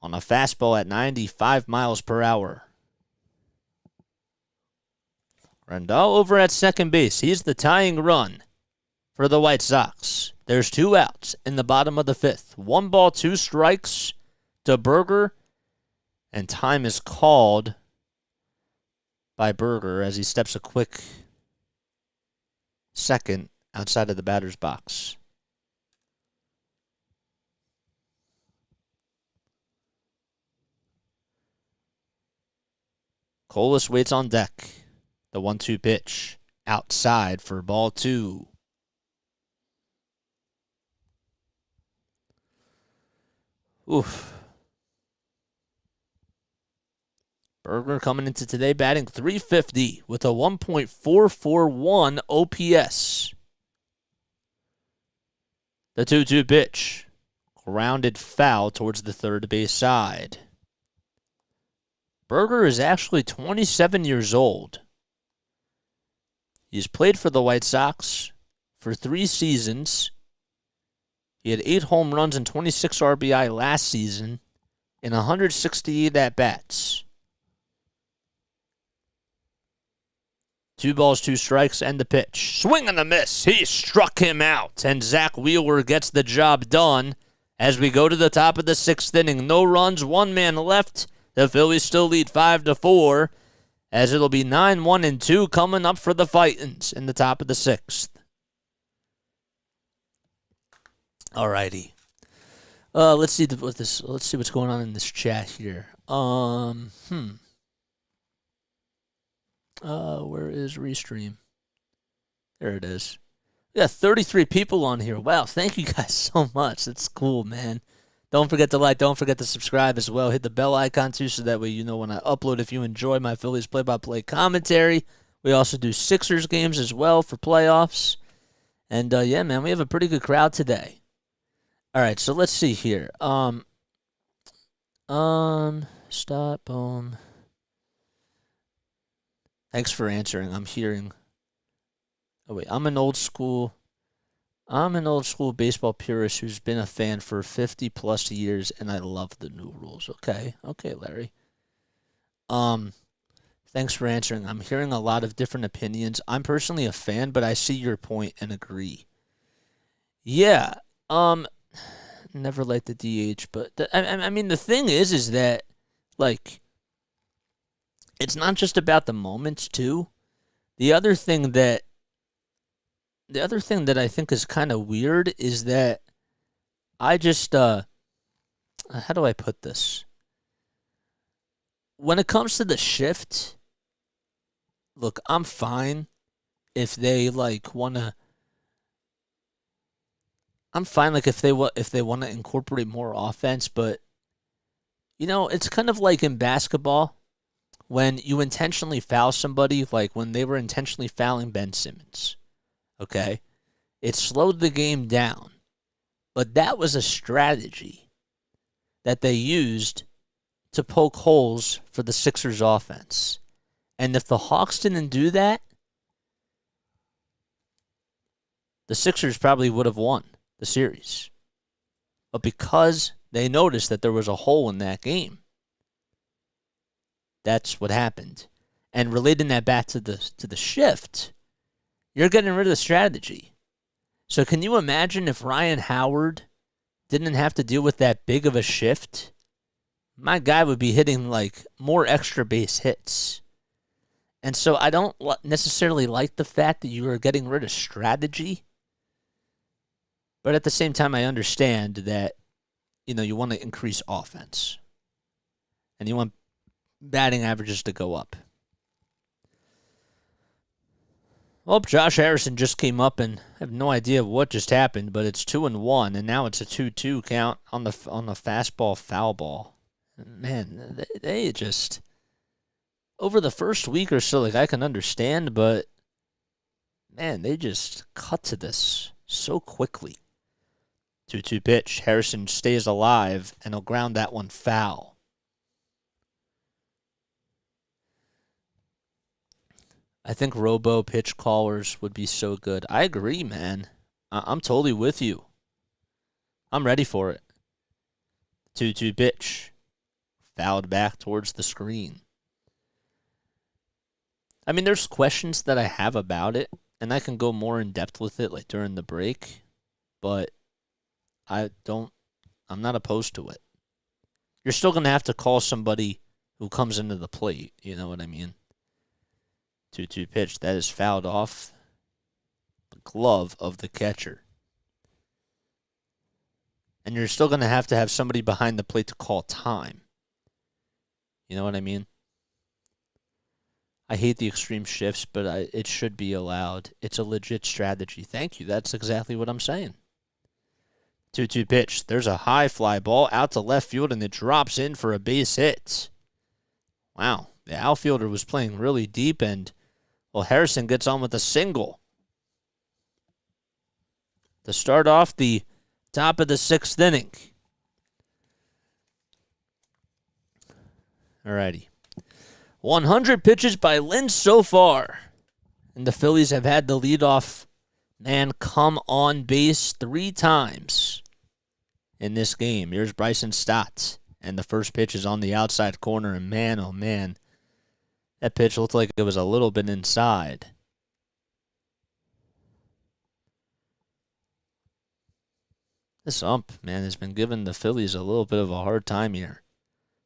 [SPEAKER 1] On a fastball at 95 miles per hour. Grandal over at second base. He's the tying run for the White Sox. There's 2 outs in the bottom of the 5th. 1 ball, 2 strikes to Berger. And time is called by Berger as he steps a quick second outside of the batter's box. Colas waits on deck. The 1-2 pitch. Outside for ball 2. Oof. Berger coming into today batting .350 with a 1.441 OPS. The 2-2 pitch. Grounded foul towards the third base side. Berger is actually 27 years old. He's played for the White Sox for 3 seasons. He had 8 home runs and 26 RBI last season in 168 at-bats. 2 balls, 2 strikes, and the pitch. Swing and a miss. He struck him out, and Zack Wheeler gets the job done as we go to the top of the 6th inning. No runs, 1 man left. The Phillies still lead 5-4, as it'll be 9-1-2 coming up for the Fightins in the top of the 6th. Alrighty. Let's see what's going on in this chat here. Where is Restream? There it is. We got 33 people on here. Wow, thank you guys so much. That's cool, man. Don't forget to like, don't forget to subscribe as well. Hit the bell icon too, so that way you know when I upload. If you enjoy my Phillies play-by-play commentary, we also do Sixers games as well for playoffs. And yeah, man, we have a pretty good crowd today. All right, so let's see here. Stop. Boom. Thanks for answering. I'm hearing. Oh wait, I'm an old school baseball purist who's been a fan for 50 plus years, and I love the new rules. Okay, Larry. Thanks for answering. I'm hearing a lot of different opinions. I'm personally a fan, but I see your point and agree. Yeah. Never liked the DH, but I mean the thing is that like it's not just about the moments too. The other thing that I think is kind of weird is that I just how do I put this? When it comes to the shift, look, I'm fine if they like wanna. I'm fine like if they want to incorporate more offense, but you know, it's kind of like in basketball when you intentionally foul somebody, like when they were intentionally fouling Ben Simmons. Okay? It slowed the game down. But that was a strategy that they used to poke holes for the Sixers offense. And if the Hawks didn't do that, the Sixers probably would have won the series. But because they noticed that there was a hole in that game, that's what happened. And relating that back to the shift, you're getting rid of the strategy. So can you imagine if Ryan Howard didn't have to deal with that big of a shift? My guy would be hitting like more extra base hits. And so I don't necessarily like the fact that you are getting rid of strategy. But at the same time, I understand that, you know, you want to increase offense. And you want batting averages to go up. Well, Josh Harrison just came up, and I have no idea what just happened, but it's 2-1, and now it's a 2-2 count on the fastball foul ball. Man, they just over the first week or so, like I can understand, but man, they just cut to this so quickly. 2-2 pitch. Harrison stays alive, and he'll ground that one foul. I think robo pitch callers would be so good. I agree, man. I'm totally with you. I'm ready for it. 2-2 pitch. Fouled back towards the screen. I mean, there's questions that I have about it, and I can go more in depth with it like during the break, but I'm not opposed to it. You're still going to have to call somebody who comes into the plate, you know what I mean? 2-2 pitch. That is fouled off the glove of the catcher. And you're still going to have somebody behind the plate to call time. You know what I mean? I hate the extreme shifts, but it should be allowed. It's a legit strategy. Thank you. That's exactly what I'm saying. 2-2 pitch. There's a high fly ball out to left field, and it drops in for a base hit. Wow. The outfielder was playing really deep, and, well, Harrison gets on with a single. To start off the top of the 6th inning. Alrighty. 100 pitches by Lynn so far. And the Phillies have had the leadoff man come on base 3 times in this game. Here's Bryson Stott. And the first pitch is on the outside corner. And man, oh man, that pitch looked like it was a little bit inside. This ump, man, has been giving the Phillies a little bit of a hard time here.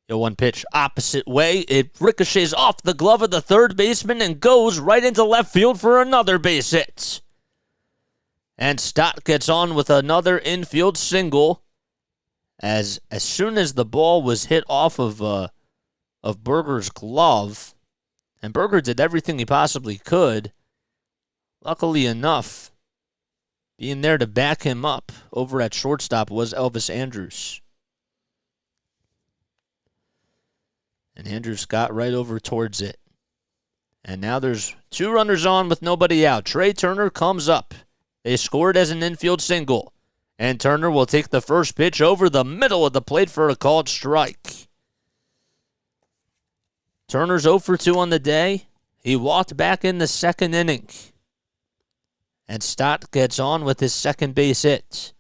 [SPEAKER 1] 1 pitch opposite way. It ricochets off the glove of the third baseman and goes right into left field for another base hit. And Stott gets on with another infield single. As soon as the ball was hit off of Berger's glove, and Berger did everything he possibly could, luckily enough, being there to back him up over at shortstop was Elvis Andrus. And Andrus got right over towards it. And now there's 2 runners on with nobody out. Trey Turner comes up. They scored as an infield single. And Turner will take the first pitch over the middle of the plate for a called strike. Turner's 0 for 2 on the day. He walked back in the 2nd inning. And Stott gets on with his second base hit.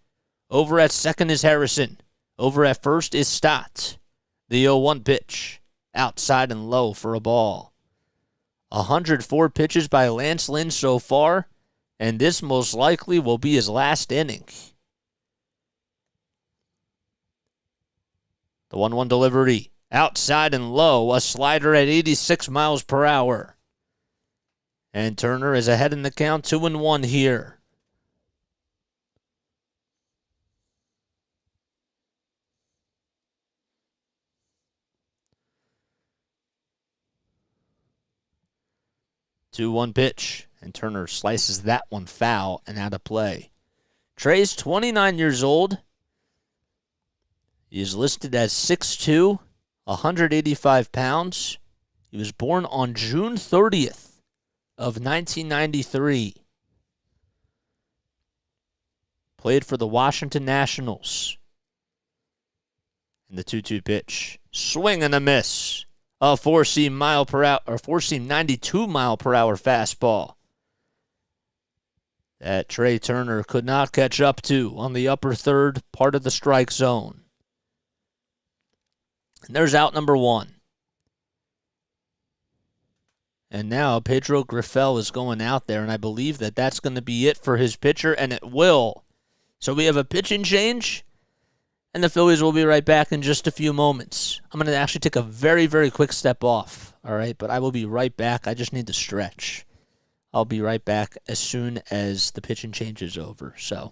[SPEAKER 1] Over at second is Harrison. Over at first is Stott. The 0-1 pitch. Outside and low for a ball. 104 pitches by Lance Lynn so far, and this most likely will be his last inning. The 1-1 delivery. Outside and low, a slider at 86 miles per hour. And Turner is ahead in the count, 2-1 here. The 2-1 pitch, and Turner slices that one foul and out of play. Trey's 29 years old. He is listed as 6'2", 185 pounds. He was born on June 30th of 1993. Played for the Washington Nationals. And the 2-2 pitch. Swing and a miss. A 4-seam 92 mile per hour fastball that Trey Turner could not catch up to on the upper third part of the strike zone. And there's out number 1. And now Pedro Grifol is going out there, and I believe that that's going to be it for his pitcher, and it will. So we have a pitching change, and the Phillies will be right back in just a few moments. I'm going to actually take a very, very quick step off, all right? But I will be right back. I just need to stretch. I'll be right back as soon as the pitching change is over, so...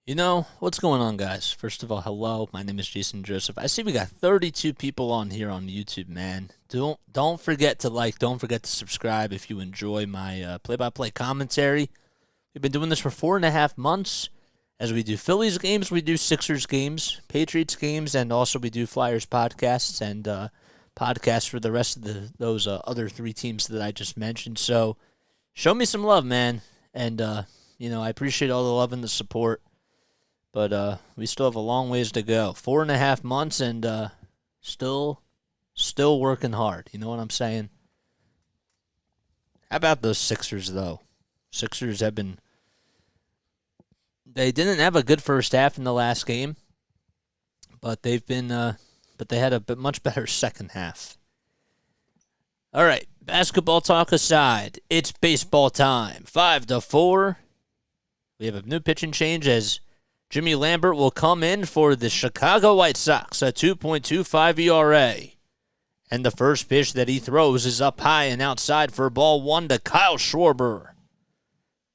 [SPEAKER 1] What's going on, guys? First of all, hello. My name is Jason Joseph. I see we got 32 people on here on YouTube, man. Don't forget to like, don't forget to subscribe if you enjoy my play-by-play commentary. We've been doing this for 4.5 months. As we do Phillies games, we do Sixers games, Patriots games, and also we do Flyers podcasts and podcasts for the rest of those other three teams that I just mentioned. So show me some love, man. And, I appreciate all the love and the support. But we still have a long ways to go. 4.5 months and still working hard. You know what I'm saying? How about those Sixers, though? Sixers they didn't have a good first half in the last game, but they had a much better second half. All right, basketball talk aside, it's baseball time. 5-4. We have a new pitching change as Jimmy Lambert will come in for the Chicago White Sox, a 2.25 ERA. And the first pitch that he throws is up high and outside for ball one to Kyle Schwarber.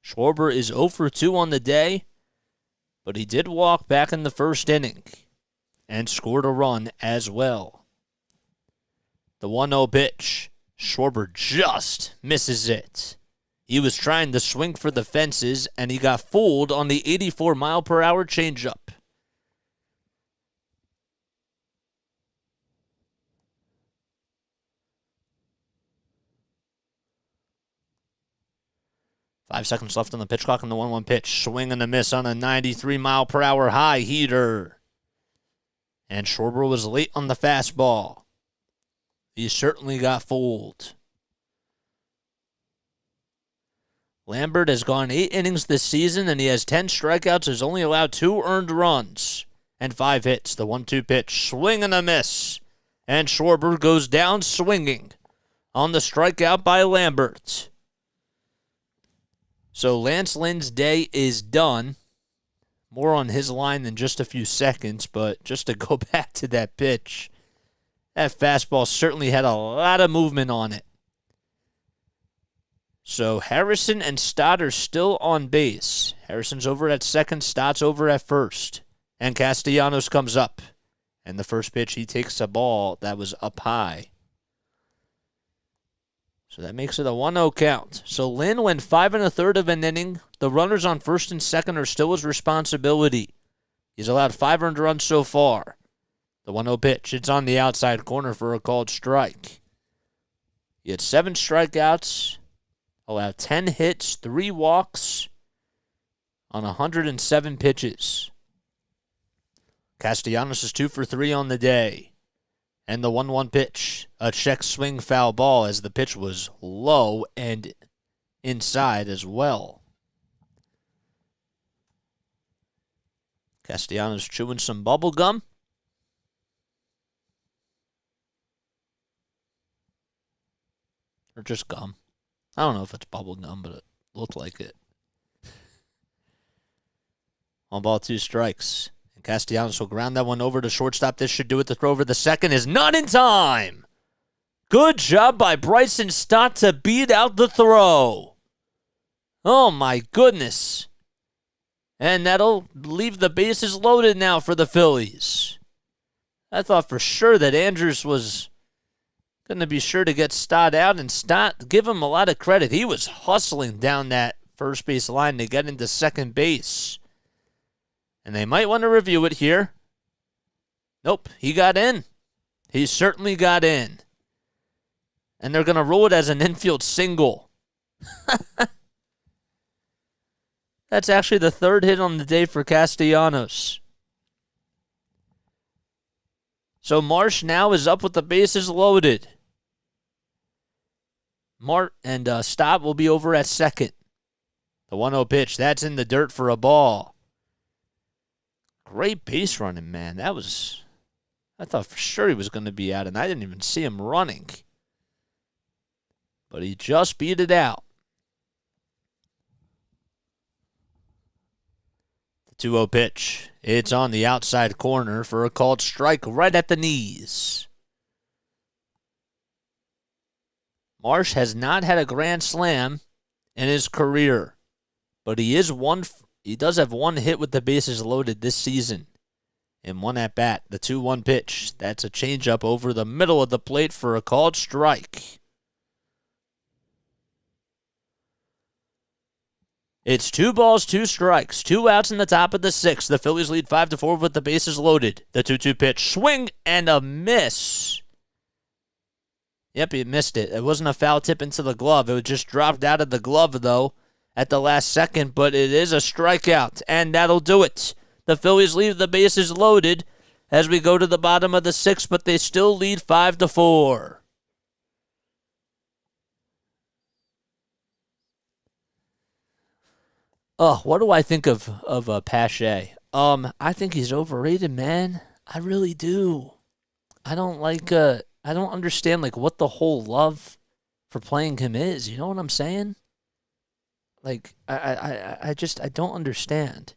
[SPEAKER 1] Schwarber is 0 for 2 on the day, but he did walk back in the first inning and scored a run as well. The 1-0 pitch. Schwarber just misses it. He was trying to swing for the fences, and he got fooled on the 84-mile-per-hour changeup. Five seconds left on the pitch clock, and the 1-1 pitch. Swing and a miss on a 93-mile-per-hour high heater. And Schwarber was late on the fastball. He certainly got fooled. Lambert has gone 8 innings this season, and he has 10 strikeouts, has only allowed 2 earned runs and 5 hits. The 1-2 pitch, swing and a miss. And Schwarber goes down swinging on the strikeout by Lambert. So Lance Lynn's day is done. More on his line than just a few seconds, but just to go back to that pitch, that fastball certainly had a lot of movement on it. So Harrison and Stott are still on base. Harrison's over at second, Stott's over at first. And Castellanos comes up. And the first pitch, he takes a ball that was up high. So that makes it a 1-0 count. So Lynn went 5 1/3 of an inning. The runners on first and second are still his responsibility. He's allowed 5 earned runs so far. The 1-0 pitch, it's on the outside corner for a called strike. He had 7 strikeouts. Allowed 10 hits, 3 walks on 107 pitches. Castellanos is 2 for 3 on the day. And the 1-1 pitch, a check swing foul ball as the pitch was low and inside as well. Castellanos chewing some bubble gum. Or just gum. I don't know if it's bubble gum, but it looked like it. 1 ball, 2 strikes. And Castellanos will ground that one over to shortstop. This should do it. The throw over the second is not in time. Good job by Bryson Stott to beat out the throw. Oh, my goodness. And that'll leave the bases loaded now for the Phillies. I thought for sure that Andrews was going to be sure to get Stott out, and Stott, give him a lot of credit. He was hustling down that first base line to get into second base. And they might want to review it here. Nope, he got in. He certainly got in. And they're going to rule it as an infield single. That's actually the 3rd hit on the day for Castellanos. So Marsh now is up with the bases loaded. Stott will be over at second. The 1-0 pitch, that's in the dirt for a ball. Great base running, man. I thought for sure he was going to be out, and I didn't even see him running. But he just beat it out. The 2-0 pitch. It's on the outside corner for a called strike right at the knees. Marsh has not had a grand slam in his career, but he is 1 He does have one hit with the bases loaded this season. And one at bat, the 2-1 pitch. That's a changeup over the middle of the plate for a called strike. It's 2 balls, 2 strikes, 2 outs in the top of the 6th. The Phillies lead 5-4 with the bases loaded. The 2-2 pitch, swing and a miss. Yep, he missed it. It wasn't a foul tip into the glove. It was just dropped out of the glove, though, at the last second. But it is a strikeout, and that'll do it. The Phillies leave the bases loaded as we go to the bottom of the 6th, but they still lead 5-4. Oh, what do I think of Pache? I think he's overrated, man. I really do. I don't understand what the whole love for playing him is. You know what I'm saying? I don't understand.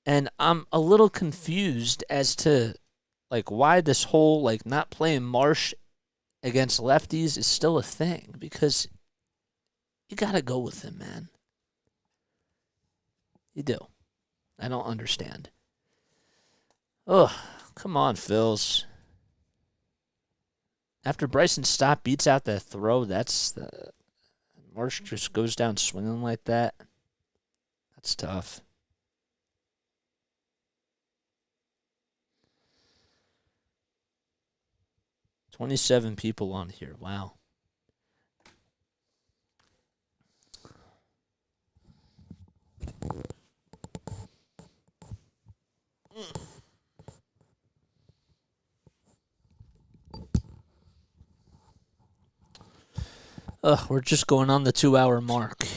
[SPEAKER 1] And I'm a little confused as to why this whole not playing Marsh against lefties is still a thing, because you got to go with him, man. You do. I don't understand. Oh, come on, Phils. After Bryson Stott beats out that throw, Marsh just goes down swinging like that. That's tough. 27 people on here. Wow. We're just going on the 2-hour mark.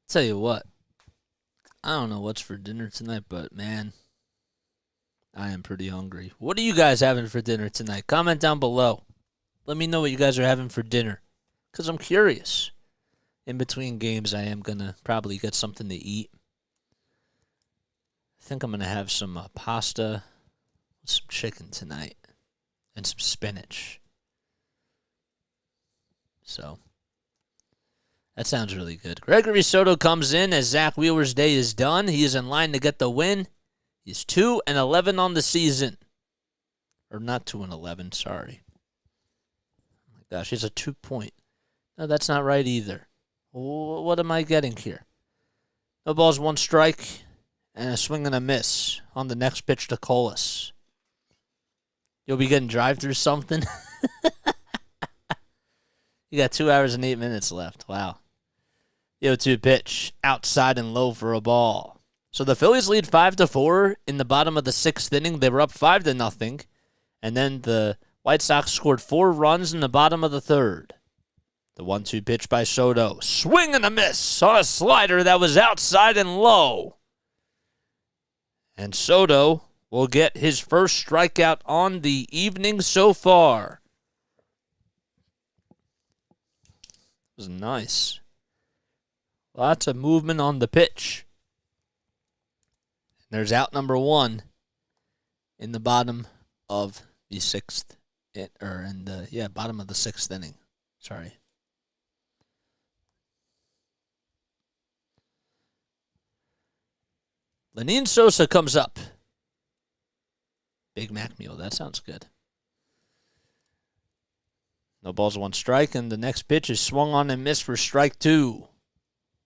[SPEAKER 1] Tell you what, I don't know what's for dinner tonight, but man, I am pretty hungry. What are you guys having for dinner tonight? Comment down below. Let me know what you guys are having for dinner, because I'm curious. In between games, I am going to probably get something to eat. I think I'm going to have some pasta with some chicken tonight and some spinach. So that sounds really good. Gregory Soto comes in as Zack Wheeler's day is done. He is in line to get the win. He's 2-11 on the season. Or not 2-11, sorry. Oh my gosh, he's a 2-point. No, that's not right either. What am I getting here? No balls, 1 strike, and a swing and a miss on the next pitch to Colas. You'll be getting drive through something? You got 2 hours and 8 minutes left. Wow. 0-2 pitch, outside and low for a ball. So the Phillies lead 5-4 in the bottom of the 6th inning. They were up 5-0, and then the White Sox scored 4 runs in the bottom of the 3rd. The 1-2 pitch by Soto, swing and a miss on a slider that was outside and low. And Soto will get his first strikeout on the evening so far. It was nice. Lots of movement on the pitch. There's out number 1 in the bottom of the 6th, bottom of the 6th inning. Sorry. Lenyn Sosa comes up. Big Mac meal. That sounds good. No balls, 1 strike, and the next pitch is swung on and missed for strike 2.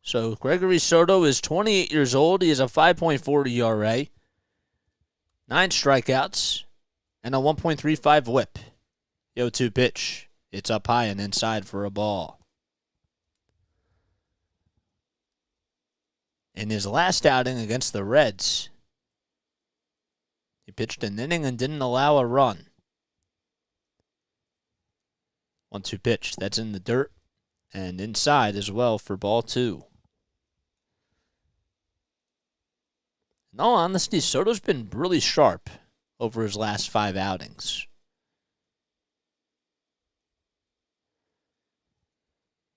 [SPEAKER 1] So Gregory Soto is 28 years old. He has a 5.40 ERA, 9 strikeouts, and a 1.35 whip. 0-2 pitch. It's up high and inside for a ball. In his last outing against the Reds, he pitched an inning and didn't allow a run. 1-2 pitch. That's in the dirt and inside as well for ball 2. In all honesty, Soto's been really sharp over his last 5 outings.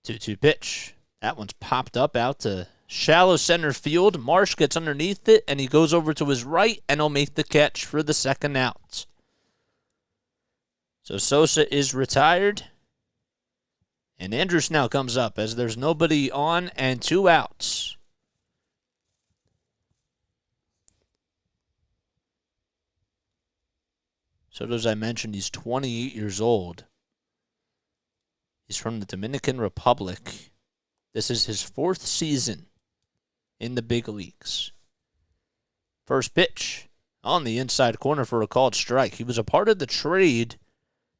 [SPEAKER 1] 2-2 pitch. That one's popped up out to Shallow center field. Marsh gets underneath it, and he goes over to his right, and he'll make the catch for the second out. So Sosa is retired. And Andrus now comes up as there's nobody on and 2 outs. So as I mentioned, he's 28 years old. He's from the Dominican Republic. This is his 4th season in the big leagues. First pitch on the inside corner for a called strike. He was a part of the trade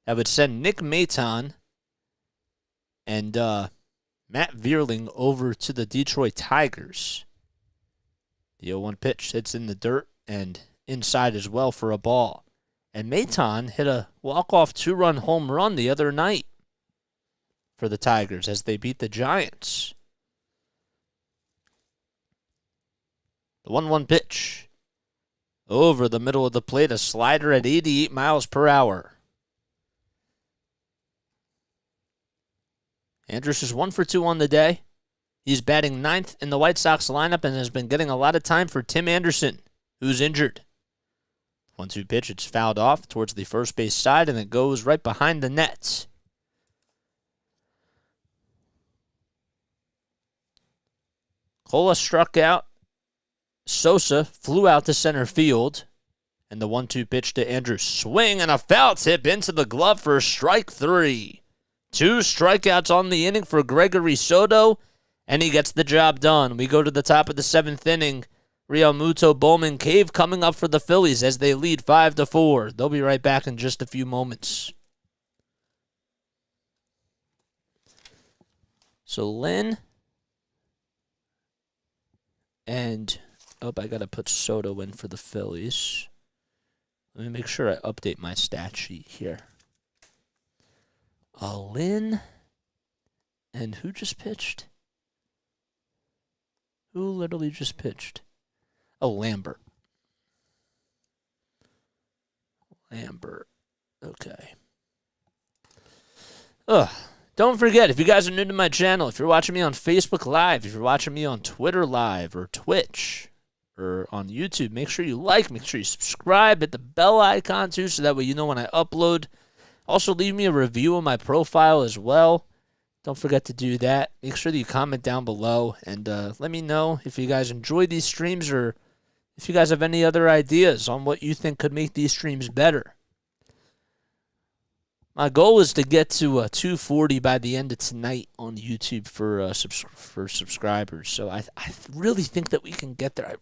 [SPEAKER 1] that would send Nick Maton and Matt Vierling over to the Detroit Tigers. The 0-1 pitch hits in the dirt and inside as well for a ball. And Maton hit a walk-off 2-run home run the other night for the Tigers as they beat the Giants. The 1-1 pitch over the middle of the plate, a slider at 88 miles per hour. Andrus is 1 for 2 on the day. He's batting 9th in the White Sox lineup and has been getting a lot of time for Tim Anderson, who's injured. 1-2 pitch, it's fouled off towards the first base side, and it goes right behind the net. Cola struck out. Sosa flew out to center field. And the 1-2 pitch to Andrus. Swing and a foul tip into the glove for strike 3. 2 strikeouts on the inning for Gregory Soto, and he gets the job done. We go to the top of the 7th inning. Real Muto, Bowman, Cave coming up for the Phillies as they lead 5-4. They'll be right back in just a few moments. So Lynn and, I got to put Soto in for the Phillies. Let me make sure I update my stat sheet here. Lynn, and who just pitched? Who literally just pitched? Lambert. Okay. Don't forget, if you guys are new to my channel, if you're watching me on Facebook Live, if you're watching me on Twitter Live or Twitch or on YouTube, make sure you like, make sure you subscribe, hit the bell icon too, so that way you know when I upload. Also, leave me a review on my profile as well. Don't forget to do that. Make sure that you comment down below and let me know if you guys enjoy these streams or if you guys have any other ideas on what you think could make these streams better. My goal is to get to 240 by the end of tonight on YouTube for subscribers. So I really think that we can get there.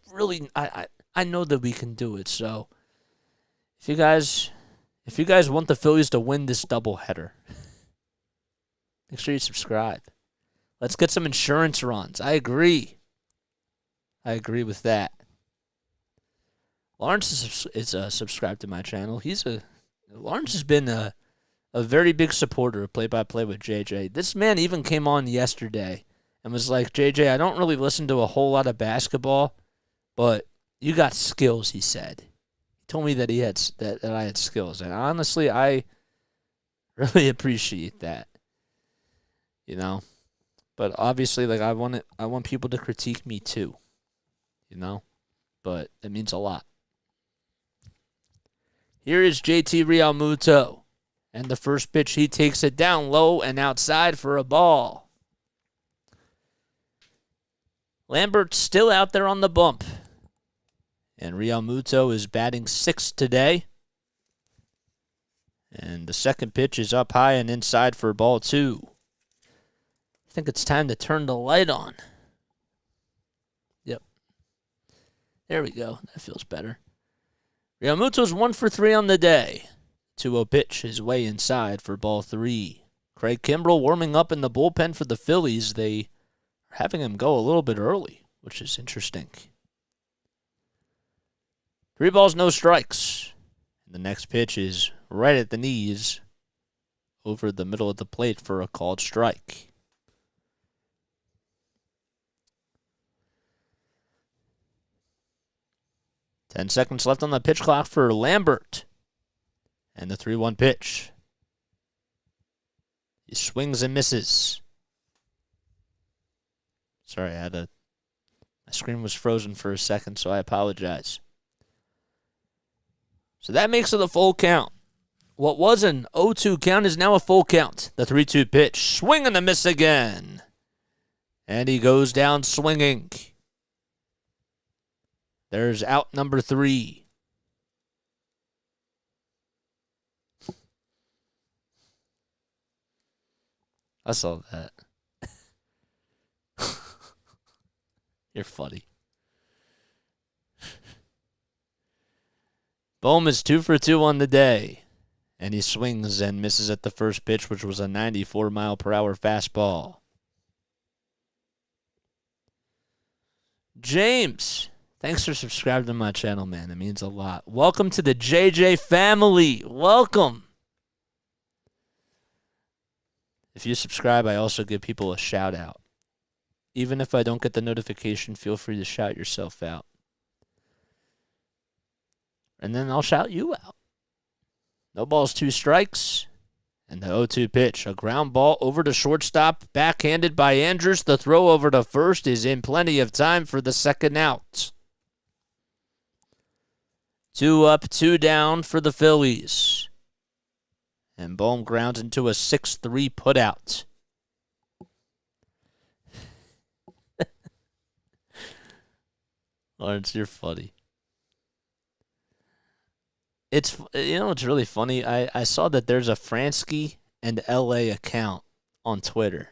[SPEAKER 1] I know that we can do it. So if you guys want the Phillies to win this doubleheader, make sure you subscribe. Let's get some insurance runs. I agree with that. Lawrence is subscribed to my channel. Lawrence has been a very big supporter of play-by-play with JJ. This man even came on yesterday and was like, JJ, I don't really listen to a whole lot of basketball, but you got skills, he said. He told me that that I had skills, and honestly, I really appreciate that. You know? But obviously, like I want people to critique me too. You know? But it means a lot. Here is JT Realmuto. And the first pitch, he takes it down low and outside for a ball. Lambert's still out there on the bump. And Realmuto is batting 6th today. And the second pitch is up high and inside for ball 2. I think it's time to turn the light on. Yep. There we go. That feels better. Realmuto's 1 for 3 on the day. 2-0 pitch his way inside for ball 3. Craig Kimbrell warming up in the bullpen for the Phillies. They are having him go a little bit early, which is interesting. 3 balls, no strikes. And the next pitch is right at the knees over the middle of the plate for a called strike. Ten seconds left on the pitch clock for Lambert. And the 3-1 pitch. He swings and misses. Sorry, I had to My screen was frozen for a second, so I apologize. So that makes it a full count. What was an 0-2 count is now a full count. The 3-2 pitch. Swing and a miss again. And he goes down swinging. There's out number 3. I saw that. You're funny. Bohm is 2 for 2 on the day. And he swings and misses at the first pitch, which was a 94-mile-per-hour fastball. James, thanks for subscribing to my channel, man. It means a lot. Welcome to the JJ family. Welcome. If you subscribe, I also give people a shout out. Even if I don't get the notification, feel free to shout yourself out. And then I'll shout you out. No balls, 2 strikes. And the 0-2 pitch. A ground ball over to shortstop. Backhanded by Andrews. The throw over to first is in plenty of time for the second out. 2 up, 2 down for the Phillies. And Bohm grounds into a 6-3 putout. Lawrence, you're funny. It's really funny. I saw that there's a Fransky and LA account on Twitter.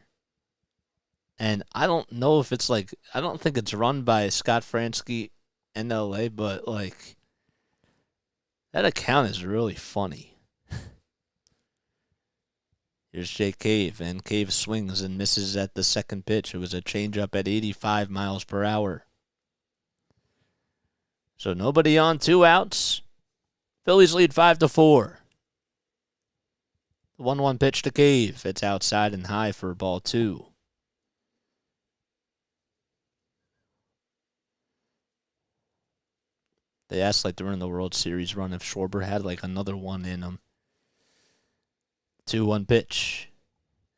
[SPEAKER 1] And I don't know if it's I don't think it's run by Scott Fransky and LA, but that account is really funny. Here's Jay Cave, and Cave swings and misses at the second pitch. It was a changeup at 85 miles per hour. So nobody on, 2 outs. Phillies lead 5-4. The 1-1 pitch to Cave. It's outside and high for ball 2. They asked during the World Series run if Schwarber had another one in him. 2-1 pitch.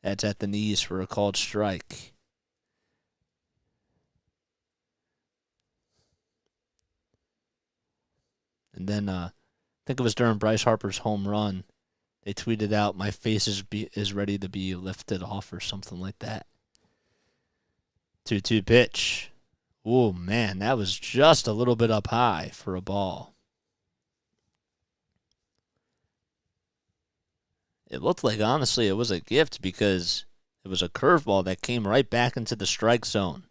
[SPEAKER 1] That's at the knees for a called strike. And then I think it was during Bryce Harper's home run. They tweeted out, "My face is ready to be lifted off," or something like that. 2-2 pitch. Oh, man, that was just a little bit up high for a ball. It looked honestly, it was a gift because it was a curveball that came right back into the strike zone.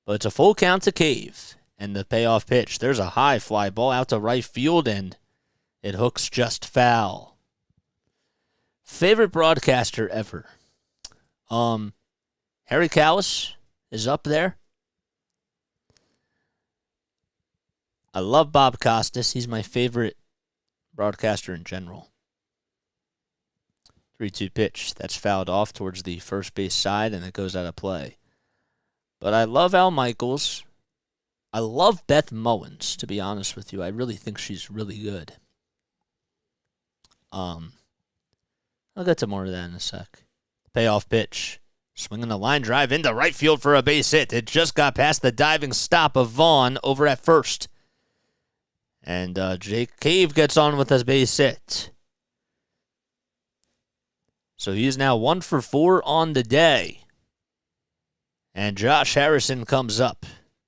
[SPEAKER 1] But it's a full count to Cave. And the payoff pitch. There's a high fly ball out to right field, and it hooks just foul. Favorite broadcaster ever? Harry Kalas is up there. I love Bob Costas. He's my favorite broadcaster in general. 3-2 pitch. That's fouled off towards the first base side, and it goes out of play. But I love Al Michaels. I love Beth Mowins, to be honest with you. I really think she's really good. I'll get to more of that in a sec. Payoff pitch. Swinging a line drive into right field for a base hit. It just got past the diving stop of Vaughn over at first. And Jake Cave gets on with his base hit. So he's now 1 for 4 on the day. And Josh Harrison comes up.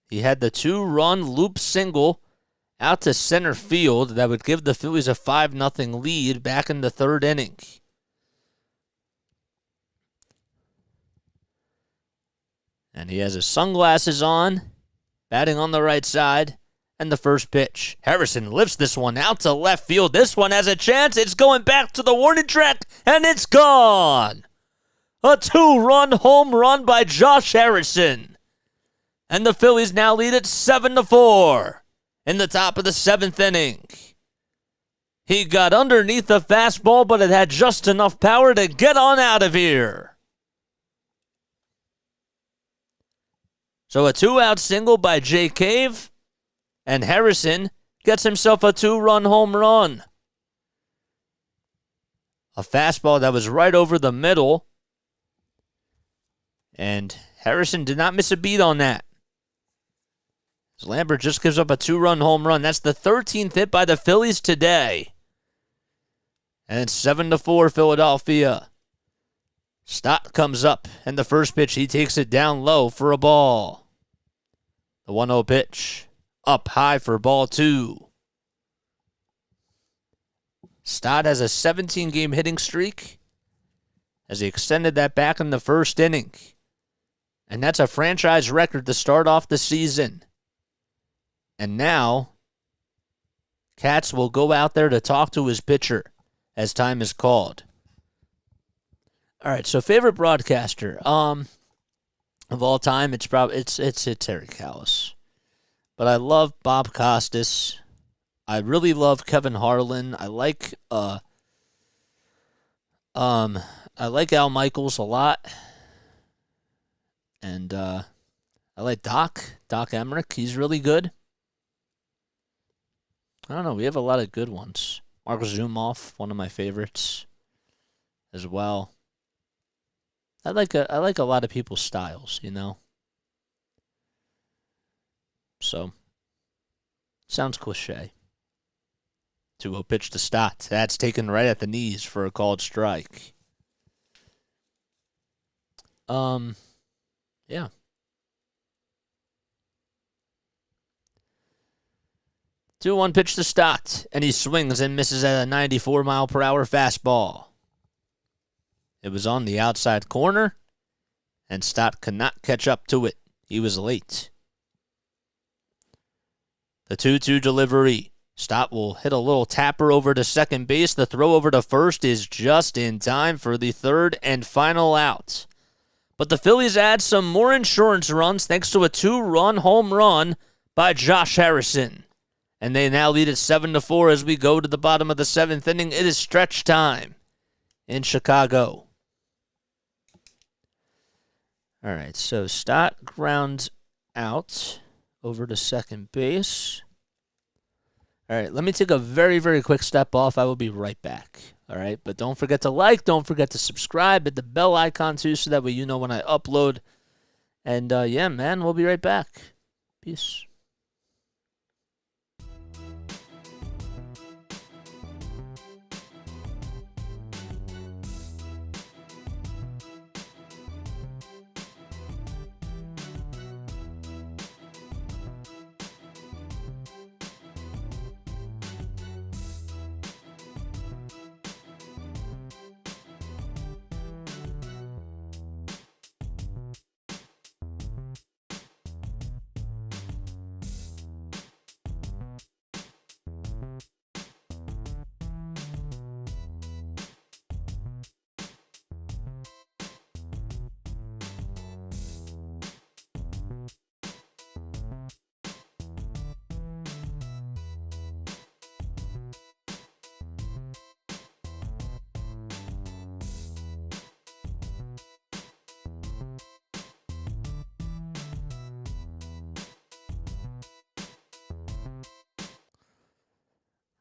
[SPEAKER 1] He had the 2-run loop single out to center field that would give the Phillies a 5-0 lead back in the 3rd inning. And he has his sunglasses on, batting on the right side, and the first pitch. Harrison lifts this one out to left field. This one has a chance. It's going back to the warning track, and it's gone. A 2-run home run by Josh Harrison. And the Phillies now lead it 7-4 in the top of the 7th inning. He got underneath the fastball, but it had just enough power to get on out of here. So a 2-out single by Jay Cave, and Harrison gets himself a 2-run home run. A fastball that was right over the middle, and Harrison did not miss a beat on that. Lambert just gives up a 2-run home run. That's the 13th hit by the Phillies today. And it's 7-4 Philadelphia. Stott comes up, and the first pitch, he takes it down low for a ball. The 1-0 pitch, up high for ball 2. Stott has a 17-game hitting streak as he extended that back in the first inning. And that's a franchise record to start off the season. And now, Katz will go out there to talk to his pitcher as time is called. All right, so favorite broadcaster of all time, it's Terry Callis. But I love Bob Costas. I really love Kevin Harlan. I like Al Michaels a lot. And I like Doc Emmerich. He's really good. I don't know. We have a lot of good ones. Mark Zumoff, one of my favorites as well. I like a lot of people's styles, you know. So, sounds cliche. 2-0 pitch to Stott. That's taken right at the knees for a called strike. Yeah. Two 1 pitch to Stott, and he swings and misses at a 94-mile-per-hour fastball. It was on the outside corner, and Stott could not catch up to it. He was late. The 2-2 delivery. Stott will hit a little tapper over to second base. The throw over to first is just in time for the third and final out. But the Phillies add some more insurance runs thanks to a 2-run home run by Josh Harrison. And they now lead at 7-4 as we go to the bottom of the 7th inning. It is stretch time in Chicago. All right, so Stott grounds out over to second base. All right, let me take a very, very quick step off. I will be right back. All right, but don't forget to like, don't forget to subscribe, hit the bell icon too so that way you know when I upload. And yeah, man, we'll be right back. Peace.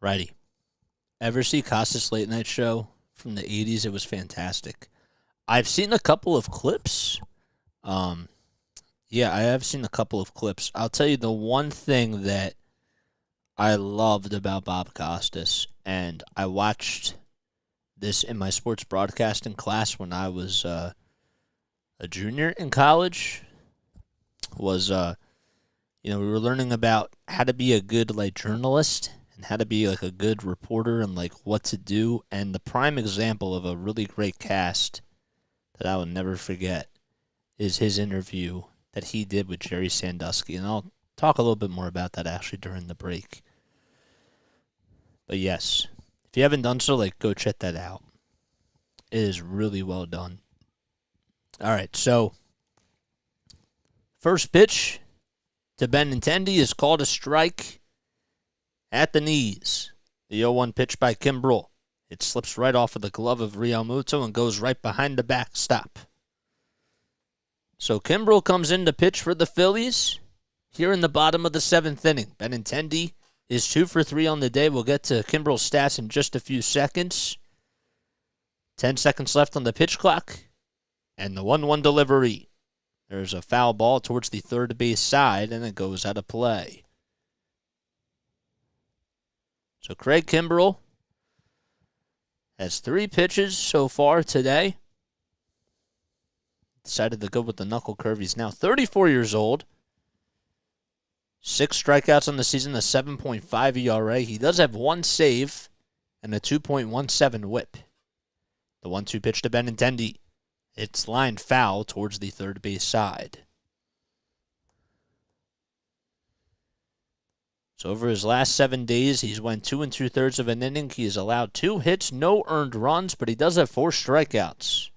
[SPEAKER 1] Righty. Ever see Costas Late Night Show from the 80s? It was fantastic. I've seen a couple of clips. Yeah, I have seen a couple of clips. I'll tell you the one thing that I loved about Bob Costas, and I watched this in my sports broadcasting class when I was a junior in college, was, we were learning about how to be a good, journalist, and how to be a good reporter and what to do. And the prime example of a really great cast that I will never forget is his interview that he did with Jerry Sandusky. And I'll talk a little bit more about that actually during the break. But yes, if you haven't done so, go check that out. It is really well done. All right, so first pitch to Benintendi is called a strike at the knees. The 0-1 pitch by Kimbrel. It slips right off of the glove of Realmuto and goes right behind the backstop. So Kimbrel comes in to pitch for the Phillies here in the bottom of the 7th inning. Benintendi is 2 for 3 on the day. We'll get to Kimbrel's stats in just a few seconds. 10 seconds left on the pitch clock. And the 1-1 delivery. There's a foul ball towards the third base side, and it goes out of play. So Craig Kimbrell has 3 pitches so far today. Decided to go with the knuckle curve. He's now 34 years old. 6 strikeouts on the season, a 7.5 ERA. He does have 1 save and a 2.17 whip. The 1-2 pitch to Benintendi. It's lined foul towards the third base side. So over his last 7 days, he's went 2 2/3 of an inning. He has allowed 2 hits, no earned runs, but he does have 4 strikeouts.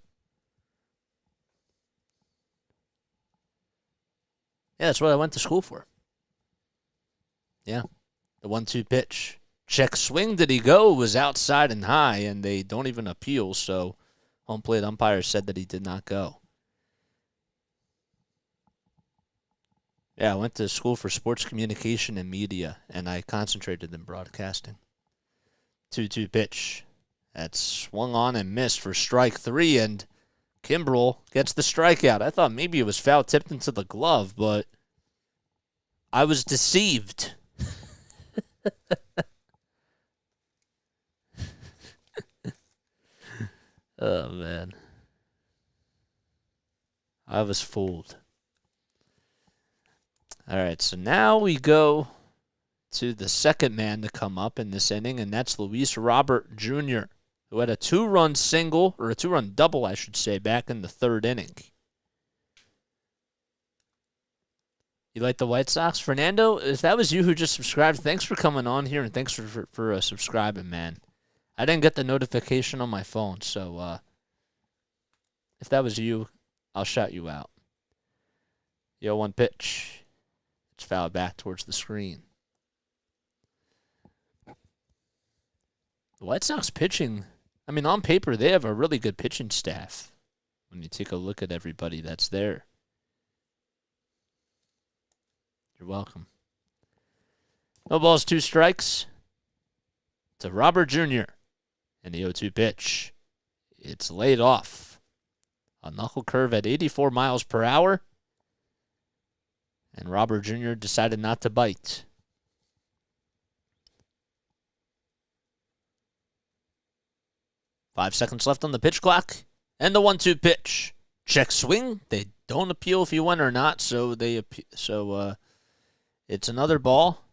[SPEAKER 1] Yeah, that's what I went to school for. Yeah, the 1-2 pitch. Check swing, did he go? It was outside and high, and they don't even appeal, so home plate umpire said that he did not go. Yeah, I went to school for sports communication and media, and I concentrated in broadcasting. 2-2 pitch. That's swung on and missed for strike 3, and Kimbrell gets the strikeout. I thought maybe it was foul tipped into the glove, but I was deceived. Oh, man. I was fooled. All right, so now we go to the second man to come up in this inning, and that's Luis Robert Jr., who had a 2-run single, or a 2-run double, I should say, back in the 3rd inning. You like the White Sox? Fernando, if that was you who just subscribed, thanks for coming on here, and thanks for subscribing, man. I didn't get the notification on my phone, so if that was you, I'll shout you out. 0-1 pitch. It's fouled back towards the screen. The White Sox pitching, I mean, on paper, they have a really good pitching staff when you take a look at everybody that's there. You're welcome. No balls, 2 strikes to Robert Jr. And the 0-2 pitch. It's laid off. A knuckle curve at 84 miles per hour. And Robert Jr. decided not to bite. Five seconds left on the pitch clock. And the 1-2 pitch. Check swing. They don't appeal if you win or not, so it's another ball.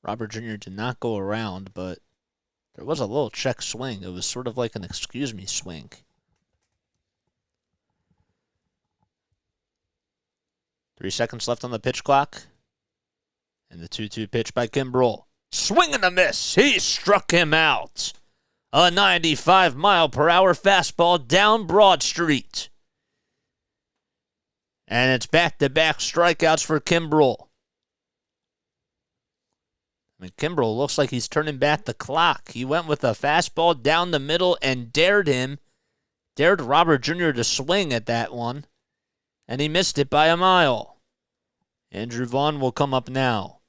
[SPEAKER 1] Robert Jr. did not go around, but there was a little check swing. It was sort of like an excuse me swing. Three seconds left on the pitch clock. And the 2-2 pitch by Kimbrell. Swing and a miss. He struck him out. A 95-mile-per-hour fastball down Broad Street. And it's back-to-back strikeouts for Kimbrell. I mean, Kimbrell looks like he's turning back the clock. He went with a fastball down the middle and dared Robert Jr. to swing at that one. And he missed it by a mile. Andrew Vaughn will come up now.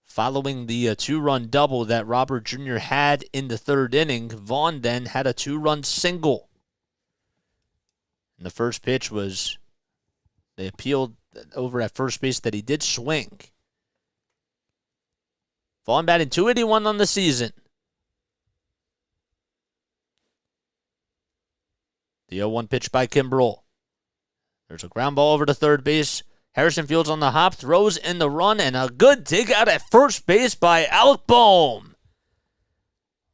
[SPEAKER 1] Following the 2-run double that Robert Jr. had in the 3rd inning, Vaughn then had a 2-run single. And the first pitch was, they appealed over at first base that he did swing. Vaughn batting .281 on the season. The 0-1 pitch by Kimbrell. There's a ground ball over to third base. Harrison Fields on the hop, throws in the run, and a good dig out at first base by Alec Bohm.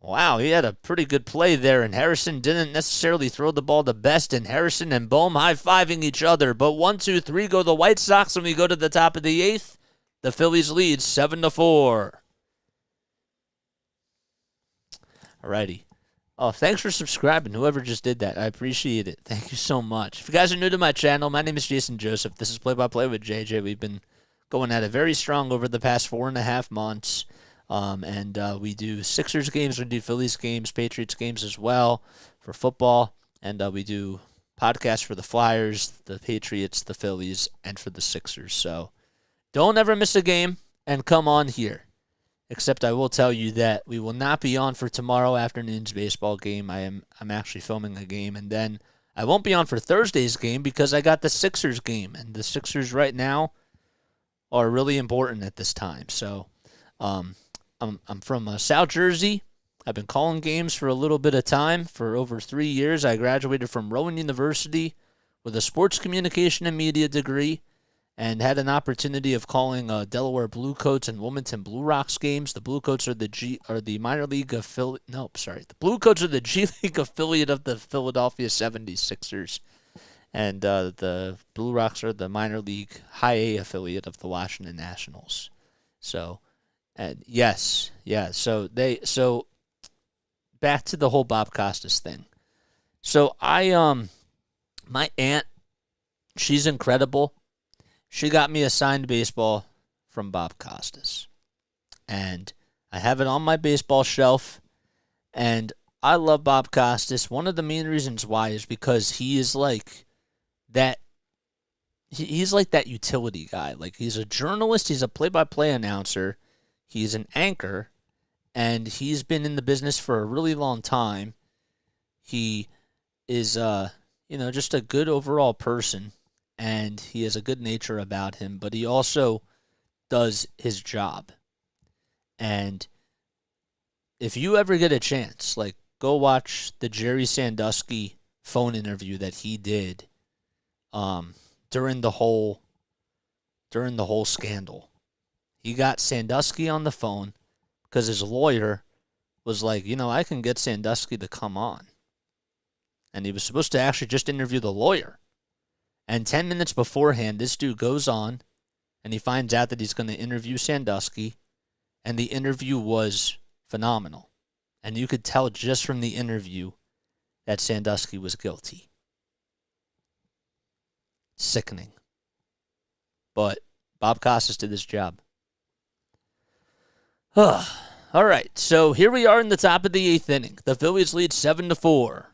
[SPEAKER 1] Wow, he had a pretty good play there, and Harrison didn't necessarily throw the ball the best, and Harrison and Bohm high-fiving each other. But 1, 2, 3 go the White Sox, and we go to the top of the 8th. The Phillies lead 7-4. Alrighty. Oh, thanks for subscribing, whoever just did that. I appreciate it. Thank you so much. If you guys are new to my channel, my name is Jason Joseph. This is Play-by-Play with JJ. We've been going at it very strong over the past 4.5 months. We do Sixers games, we do Phillies games, Patriots games as well for football. And we do podcasts for the Flyers, the Patriots, the Phillies, and for the Sixers. So don't ever miss a game and come on here. Except I will tell you that we will not be on for tomorrow afternoon's baseball game. I'm actually filming a game, and then I won't be on for Thursday's game because I got the Sixers game, and the Sixers right now are really important at this time. So I'm from South Jersey. I've been calling games for a little bit of time, for over 3 years. I graduated from Rowan University with a sports communication and media degree, and had an opportunity of calling Delaware Bluecoats and Wilmington Blue Rocks games. The Bluecoats are the minor league affiliate. No, sorry, the Bluecoats are the G League affiliate of the Philadelphia 76ers, and the Blue Rocks are the minor league high A affiliate of the Washington Nationals. So, yes. So back to the whole Bob Costas thing. So my aunt, she's incredible. She got me a signed baseball from Bob Costas. And I have it on my baseball shelf. And I love Bob Costas. One of the main reasons why is because he is like that. He's like that utility guy. Like, he's a journalist. He's a play-by-play announcer. He's an anchor. And he's been in the business for a really long time. He is, just a good overall person. And he has a good nature about him, but he also does his job. And if you ever get a chance, like, go watch the Jerry Sandusky phone interview that he did during the whole scandal. He got Sandusky on the phone because his lawyer was like, I can get Sandusky to come on. And he was supposed to actually just interview the lawyer. And 10 minutes beforehand, this dude goes on, and he finds out that he's going to interview Sandusky, and the interview was phenomenal. And you could tell just from the interview that Sandusky was guilty. Sickening. But Bob Costas did his job. All right, so here we are in the top of the 8th inning. The Phillies lead 7-4.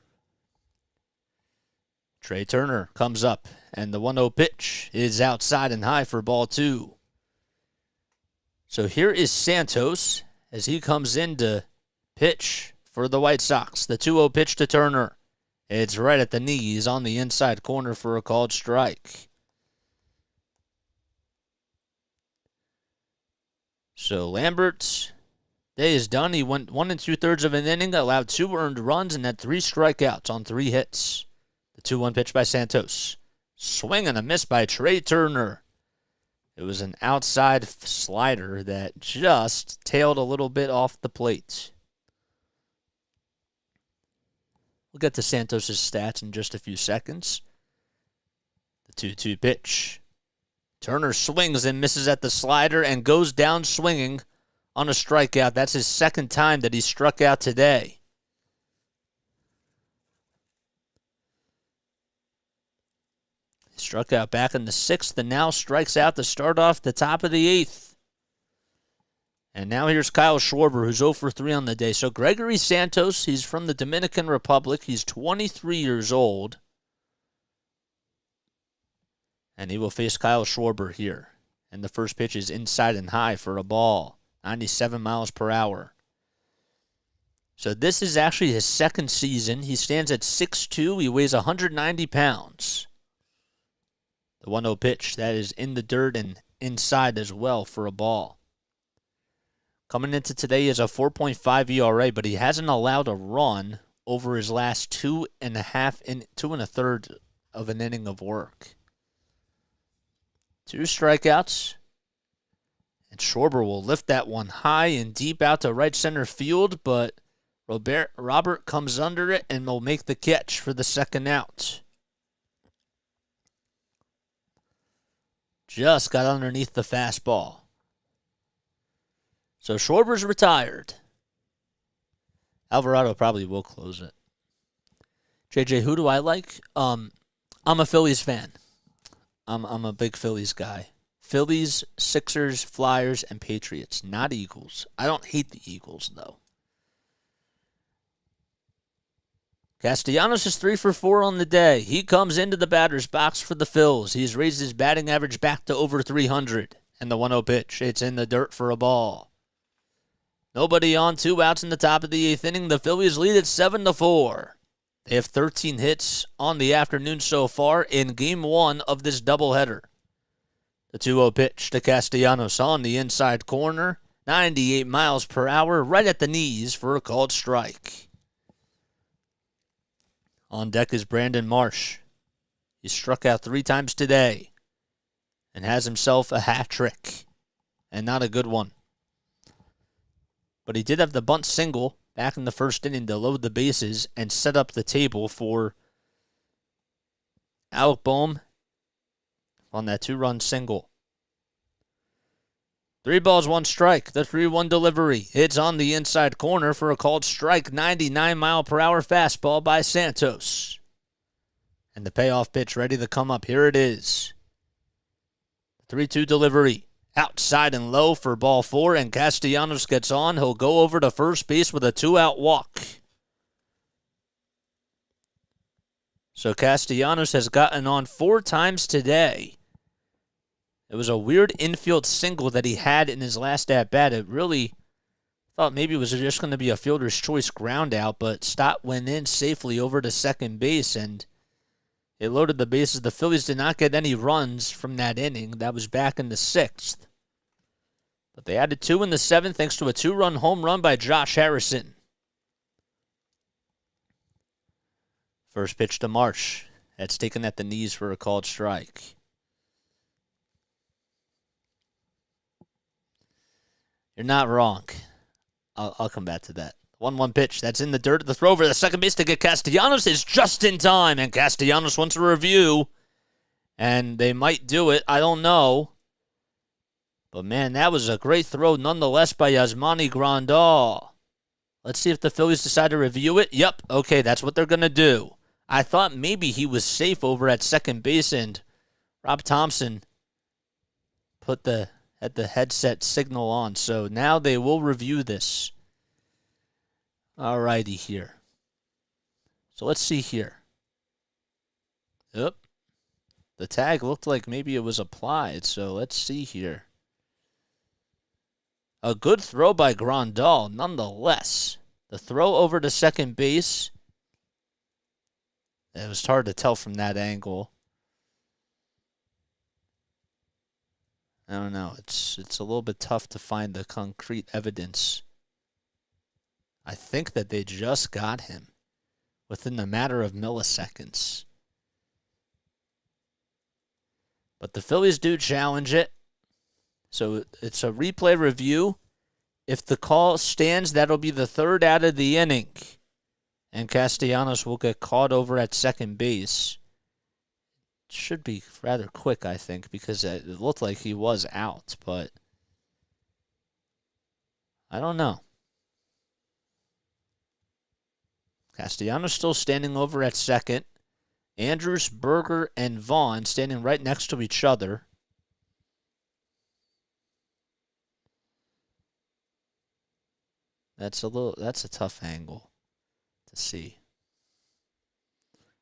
[SPEAKER 1] Trey Turner comes up, and the 1-0 pitch is outside and high for ball 2. So here is Santos as he comes in to pitch for the White Sox. The 2-0 pitch to Turner. It's right at the knees on the inside corner for a called strike. So Lambert's day is done. He went 1 2/3 of an inning, allowed 2 earned runs, and had 3 strikeouts on 3 hits. The 2-1 pitch by Santos. Swing and a miss by Trey Turner. It was an outside slider that just tailed a little bit off the plate. We'll get to Santos' stats in just a few seconds. The 2-2 pitch. Turner swings and misses at the slider and goes down swinging on a strikeout. That's his second time that he struck out today. He struck out back in the 6th and now strikes out to start off the top of the 8th. And now here's Kyle Schwarber, who's 0 for 3 on the day. So Gregory Santos, he's from the Dominican Republic. He's 23 years old. And he will face Kyle Schwarber here. And the first pitch is inside and high for a ball. 97 miles per hour. So this is actually his second season. He stands at 6'2". He weighs 190 pounds. The 1-0 pitch, that is in the dirt and inside as well for a ball. Coming into today is a 4.5 ERA, but he hasn't allowed a run over his last 2 1/3 of an inning of work. 2 strikeouts. And Schwarber will lift that one high and deep out to right center field, but Robert comes under it and will make the catch for the second out. Just got underneath the fastball. So Schwarber's retired. Alvarado probably will close it. JJ, who do I like? I'm a Phillies fan. I'm a big Phillies guy. Phillies, Sixers, Flyers, and Patriots, not Eagles. I don't hate the Eagles, though. Castellanos is 3 for 4 on the day. He comes into the batter's box for the Phils. He's raised his batting average back to over 300. And the 1-0 pitch, it's in the dirt for a ball. Nobody on, 2 outs in the top of the 8th inning. The Phillies lead at 7-4. They have 13 hits on the afternoon so far in Game 1 of this doubleheader. The 2-0 pitch to Castellanos on the inside corner. 98 miles per hour, right at the knees for a called strike. On deck is Brandon Marsh. He struck out 3 times today and has himself a hat trick, and not a good one. But he did have the bunt single back in the first inning to load the bases and set up the table for Alec Boehm on that 2-run single. 3 balls, 1 strike. The 3-1 delivery. It's on the inside corner for a called strike. 99-mile-per-hour fastball by Santos. And the payoff pitch ready to come up. Here it is. 3-2 delivery. Outside and low for ball 4, and Castellanos gets on. He'll go over to first base with a 2-out walk. So Castellanos has gotten on 4 times today. It was a weird infield single that he had in his last at-bat. It really thought maybe it was just going to be a fielder's choice ground out, but Stott went in safely over to second base, and it loaded the bases. The Phillies did not get any runs from that inning. That was back in the 6th. But they added 2 in the 7th thanks to a 2-run home run by Josh Harrison. First pitch to Marsh. That's taken at the knees for a called strike. You're not wrong. I'll come back to that. 1-1 pitch. That's in the dirt. The throw over the second base to get Castellanos is just in time. And Castellanos wants a review. And they might do it. I don't know. But, man, that was a great throw nonetheless by Yasmani Grandal. Let's see if the Phillies decide to review it. Yep. Okay, that's what they're going to do. I thought maybe he was safe over at second base, and Rob Thompson had the headset signal on. So now they will review this. All righty here. So let's see here. Yep. The tag looked like maybe it was applied, so let's see here. A good throw by Grandal, nonetheless. The throw over to second base. It was hard to tell from that angle. I don't know. It's a little bit tough to find the concrete evidence. I think that they just got him within a matter of milliseconds. But the Phillies do challenge it. So it's a replay review. If the call stands, that'll be the 3rd out of the inning. And Castellanos will get caught over at second base. Should be rather quick, I think, because it looked like he was out, but I don't know. Castellanos still standing over at second. Andrews, Berger, and Vaughn standing right next to each other. That's a tough angle to see.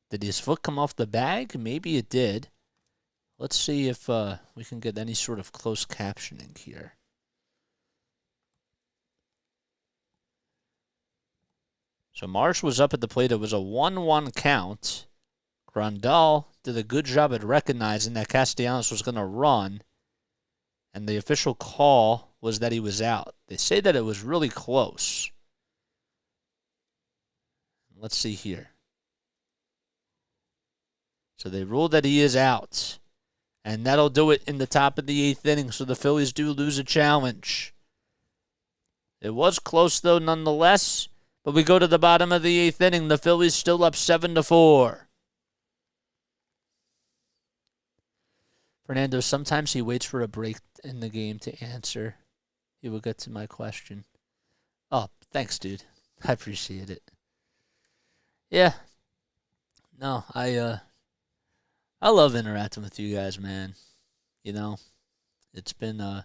[SPEAKER 1] Did his foot come off the bag? Maybe it did. Let's see if we can get any sort of closed captioning here. So Marsh was up at the plate. It was a 1-1 count. Grandal did a good job at recognizing that Castellanos was going to run, and the official call was that he was out. They say that it was really close. Let's see here. So they ruled that he is out. And that'll do it in the top of the 8th inning. So the Phillies do lose a challenge. It was close, though, nonetheless. But we go to the bottom of the 8th inning. The Phillies still up 7-4. Fernando, sometimes he waits for a break in the game to answer. He will get to my question. Oh, thanks, dude. I appreciate it. Yeah. No, I love interacting with you guys, man. You know, it's been,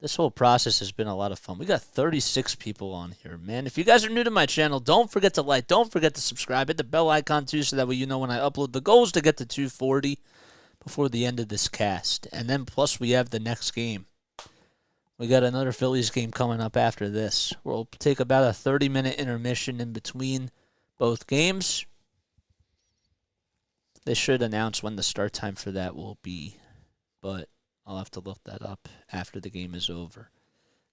[SPEAKER 1] this whole process has been a lot of fun. We got 36 people on here, man. If you guys are new to my channel, don't forget to like, don't forget to subscribe. Hit the bell icon, too, so that way you know when I upload. The goal is to get to 240 before the end of this cast. And then, plus, we have the next game. We got another Phillies game coming up after this. We'll take about a 30-minute intermission in between both games. They should announce when the start time for that will be, but I'll have to look that up after the game is over.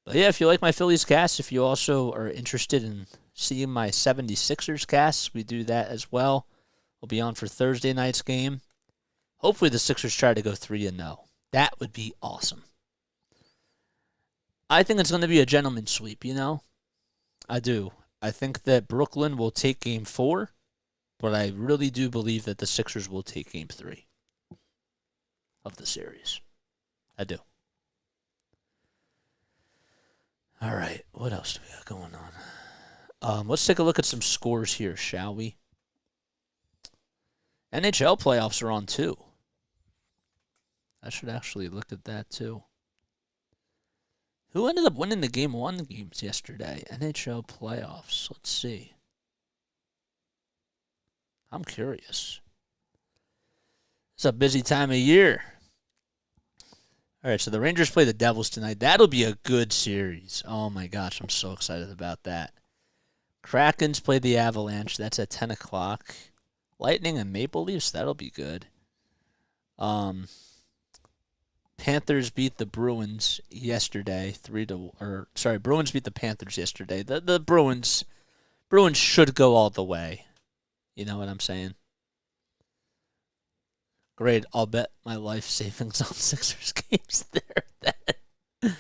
[SPEAKER 1] But yeah, if you like my Phillies cast, if you also are interested in seeing my 76ers cast, we do that as well. We'll be on for Thursday night's game. Hopefully the Sixers try to go 3-0. That would be awesome. I think it's going to be a gentleman's sweep, I do. I think that Brooklyn will take Game 4, but I really do believe that the Sixers will take Game 3 of the series. I do. All right, what else do we got going on? Let's take a look at some scores here, shall we? NHL playoffs are on, too. I should actually look at that, too. Who ended up winning the Game 1 games yesterday? NHL playoffs. Let's see. I'm curious. It's a busy time of year. All right, so the Rangers play the Devils tonight. That'll be a good series. Oh, my gosh, I'm so excited about that. Krakens play the Avalanche. That's at 10 o'clock. Lightning and Maple Leafs. That'll be good. Panthers beat the Bruins yesterday, Bruins beat the Panthers yesterday. The Bruins should go all the way. You know what I'm saying? Great, I'll bet my life savings on Sixers games there.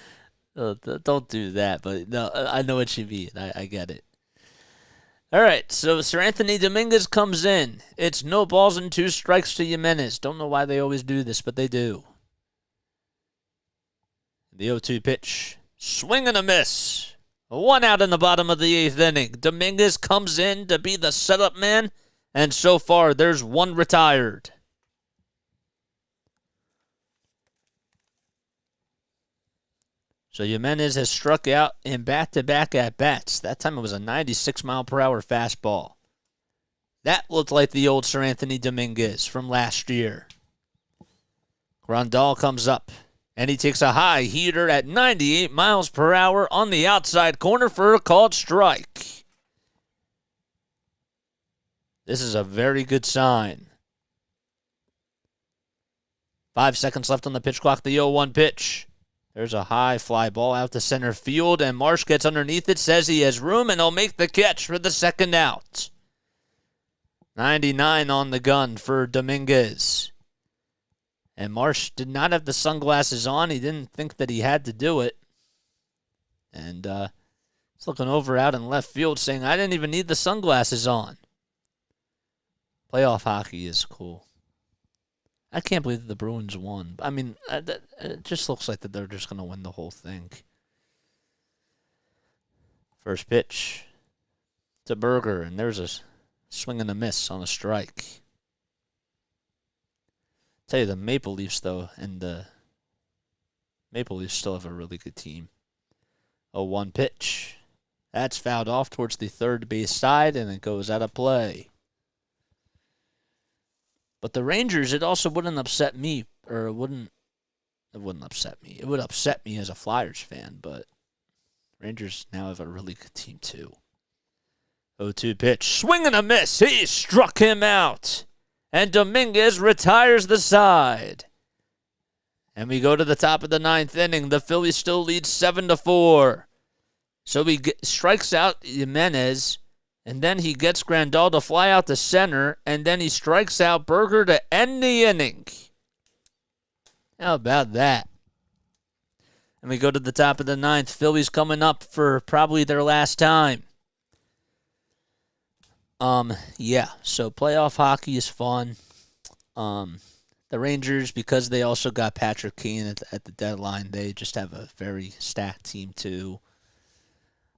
[SPEAKER 1] Don't do that, but no, I know what you mean. I get it. All right, so Sir Anthony Dominguez comes in. It's no balls and 2 strikes to Jimenez. Don't know why they always do this, but they do. The 0-2 pitch. Swing and a miss. 1 out in the bottom of the 8th inning. Dominguez comes in to be the setup man, and so far there's 1 retired. So Jimenez has struck out in back-to-back at-bats. That time it was a 96-mile-per-hour fastball. That looked like the old Sir Anthony Dominguez from last year. Grandal comes up, and he takes a high heater at 98 miles per hour on the outside corner for a called strike. This is a very good sign. 5 seconds left on the pitch clock, the 0-1 pitch. There's a high fly ball out to center field, and Marsh gets underneath it, says he has room, and he'll make the catch for the second out. 99 on the gun for Dominguez. And Marsh did not have the sunglasses on. He didn't think that he had to do it. And he's looking over out in left field saying, I didn't even need the sunglasses on. Playoff hockey is cool. I can't believe that the Bruins won. I mean, it just looks like that they're just going to win the whole thing. First pitch to Berger, and there's a swing and a miss on a strike. Tell you, the Maple Leafs, though, and the Maple Leafs still have a really good team. 0-1 pitch. That's fouled off towards the third base side, and it goes out of play. But the Rangers, it also wouldn't upset me, or it wouldn't upset me. It would upset me as a Flyers fan, but Rangers now have a really good team, too. 0-2 pitch. Swing and a miss. He struck him out. And Dominguez retires the side. And we go to the top of the 9th inning. The Phillies still lead 7-4. So he strikes out Jimenez, and then he gets Grandal to fly out to center, and then he strikes out Berger to end the inning. How about that? And we go to the top of the 9th. Phillies coming up for probably their last time. Yeah, so playoff hockey is fun. The Rangers, because they also got Patrick Kane at the deadline, they just have a very stacked team too.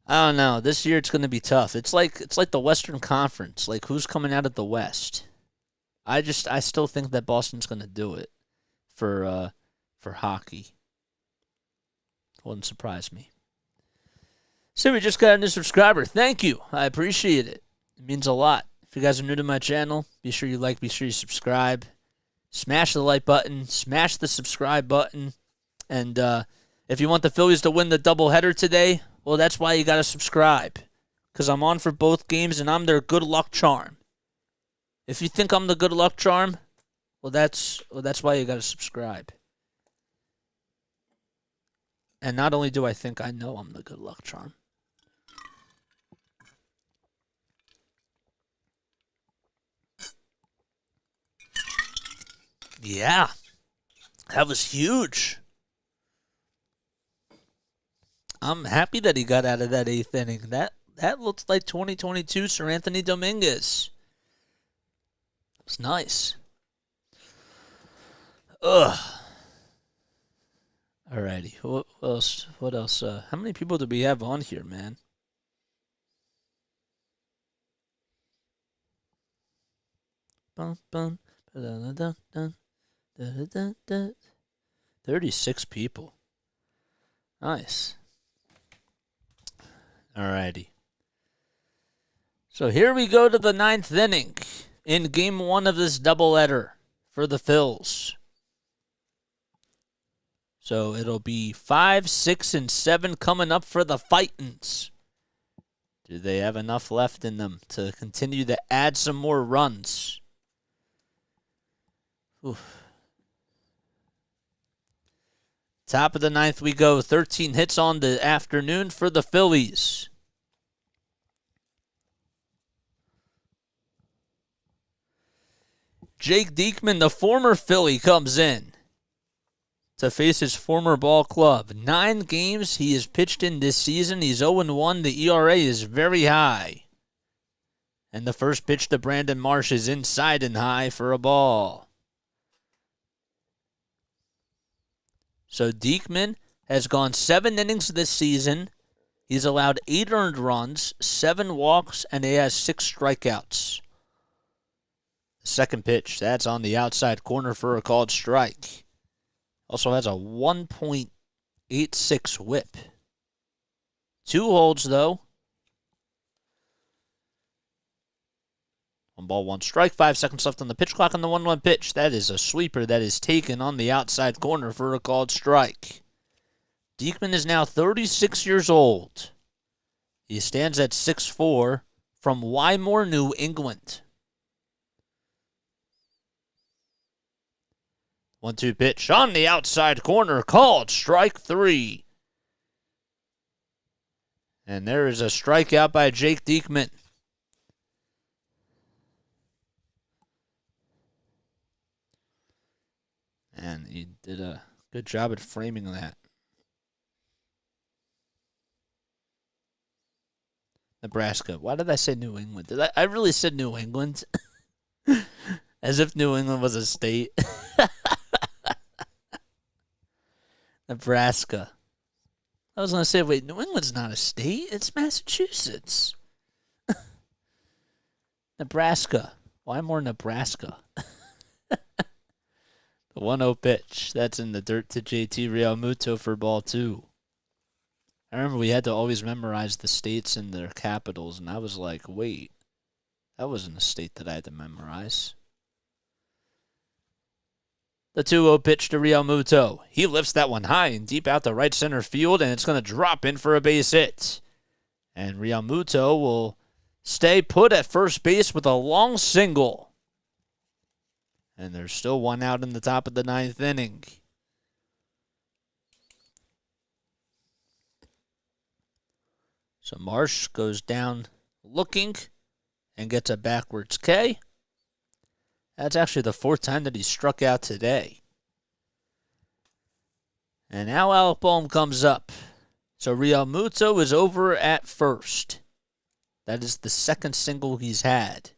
[SPEAKER 1] I don't know. This year it's going to be tough. It's like the Western Conference. Like, who's coming out of the West? I still think that Boston's going to do it for hockey. Wouldn't surprise me. So we just got a new subscriber. Thank you. I appreciate it. It means a lot. If you guys are new to my channel, be sure you like, be sure you subscribe. Smash the like button, smash the subscribe button. And if you want the Phillies to win the doubleheader today, well, that's why you got to subscribe. because I'm on for both games and I'm their good luck charm. If you think I'm the good luck charm, well, that's why you got to subscribe. And not only do I think, I know I'm the good luck charm. Yeah, that was huge. I'm happy that he got out of that 8th inning. That looks like 2022 Sir Anthony Dominguez. It's nice. Ugh. Alrighty. What else? What else? How many people do we have on here, man? Bum, bum, 36 people. Nice. Alrighty. So here we go to the 9th inning in game 1 of this doubleheader for the Phils. So it'll be 5, 6, and 7 coming up for the Fightins. Do they have enough left in them to continue to add some more runs? Oof. Top of the 9th we go. 13 hits on the afternoon for the Phillies. Jake Diekman, the former Philly, comes in to face his former ball club. 9 games he has pitched in this season. He's 0-1. The ERA is very high. And the first pitch to Brandon Marsh is inside and high for a ball. So Diekman has gone 7 innings this season. He's allowed 8 earned runs, 7 walks, and he has 6 strikeouts. The second pitch, that's on the outside corner for a called strike. Also has a 1.86 whip. 2 holds, though. 1 ball, 1 strike, 5 seconds left on the pitch clock on the 1-1 pitch. That is a sweeper that is taken on the outside corner for a called strike. Diekman is now 36 years old. He stands at 6'4", from Wymore, New England. 1-2 pitch on the outside corner, called strike 3. And there is a strikeout by Jake Diekman. And he did a good job at framing that. Nebraska. Why did I say New England? I really said New England? As if New England was a state. Nebraska. I was going to say, wait, New England's not a state. It's Massachusetts. Nebraska. Why more Nebraska? The 1-0 pitch. That's in the dirt to JT Realmuto for ball 2. I remember we had to always memorize the states and their capitals, and I was like, wait, that wasn't a state that I had to memorize. The 2-0 pitch to Realmuto. He lifts that one high and deep out to right center field, and it's going to drop in for a base hit. And Realmuto will stay put at first base with a long single. And there's still 1 out in the top of the 9th inning. So Marsh goes down looking and gets a backwards K. That's actually the 4th time that he struck out today. And now Alec Bohm comes up. So Realmuto is over at first. That is the 2nd single he's had.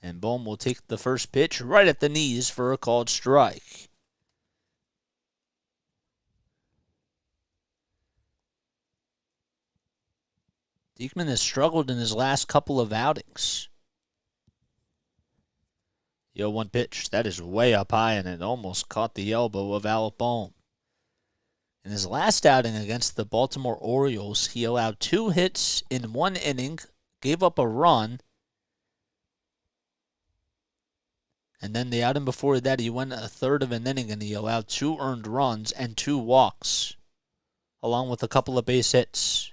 [SPEAKER 1] And Bohm will take the first pitch right at the knees for a called strike. Diekman has struggled in his last couple of outings. The 0-1 pitch. That is way up high, and it almost caught the elbow of Alec Bohm. In his last outing against the Baltimore Orioles, he allowed 2 hits in 1 inning, gave up a run, and then the outing before that, he went a third of an inning, and he allowed 2 earned runs and 2 walks, along with a couple of base hits.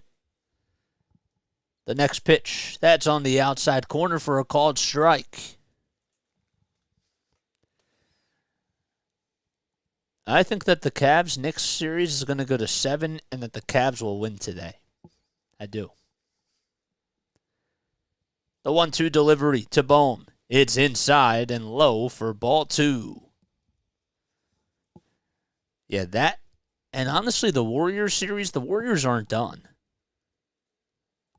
[SPEAKER 1] The next pitch, that's on the outside corner for a called strike. I think that the Cavs' next series is going to go to 7 and that the Cavs will win today. I do. The 1-2 delivery to Bohm. It's inside and low for ball 2. Yeah, that. And honestly, the Warriors series, the Warriors aren't done.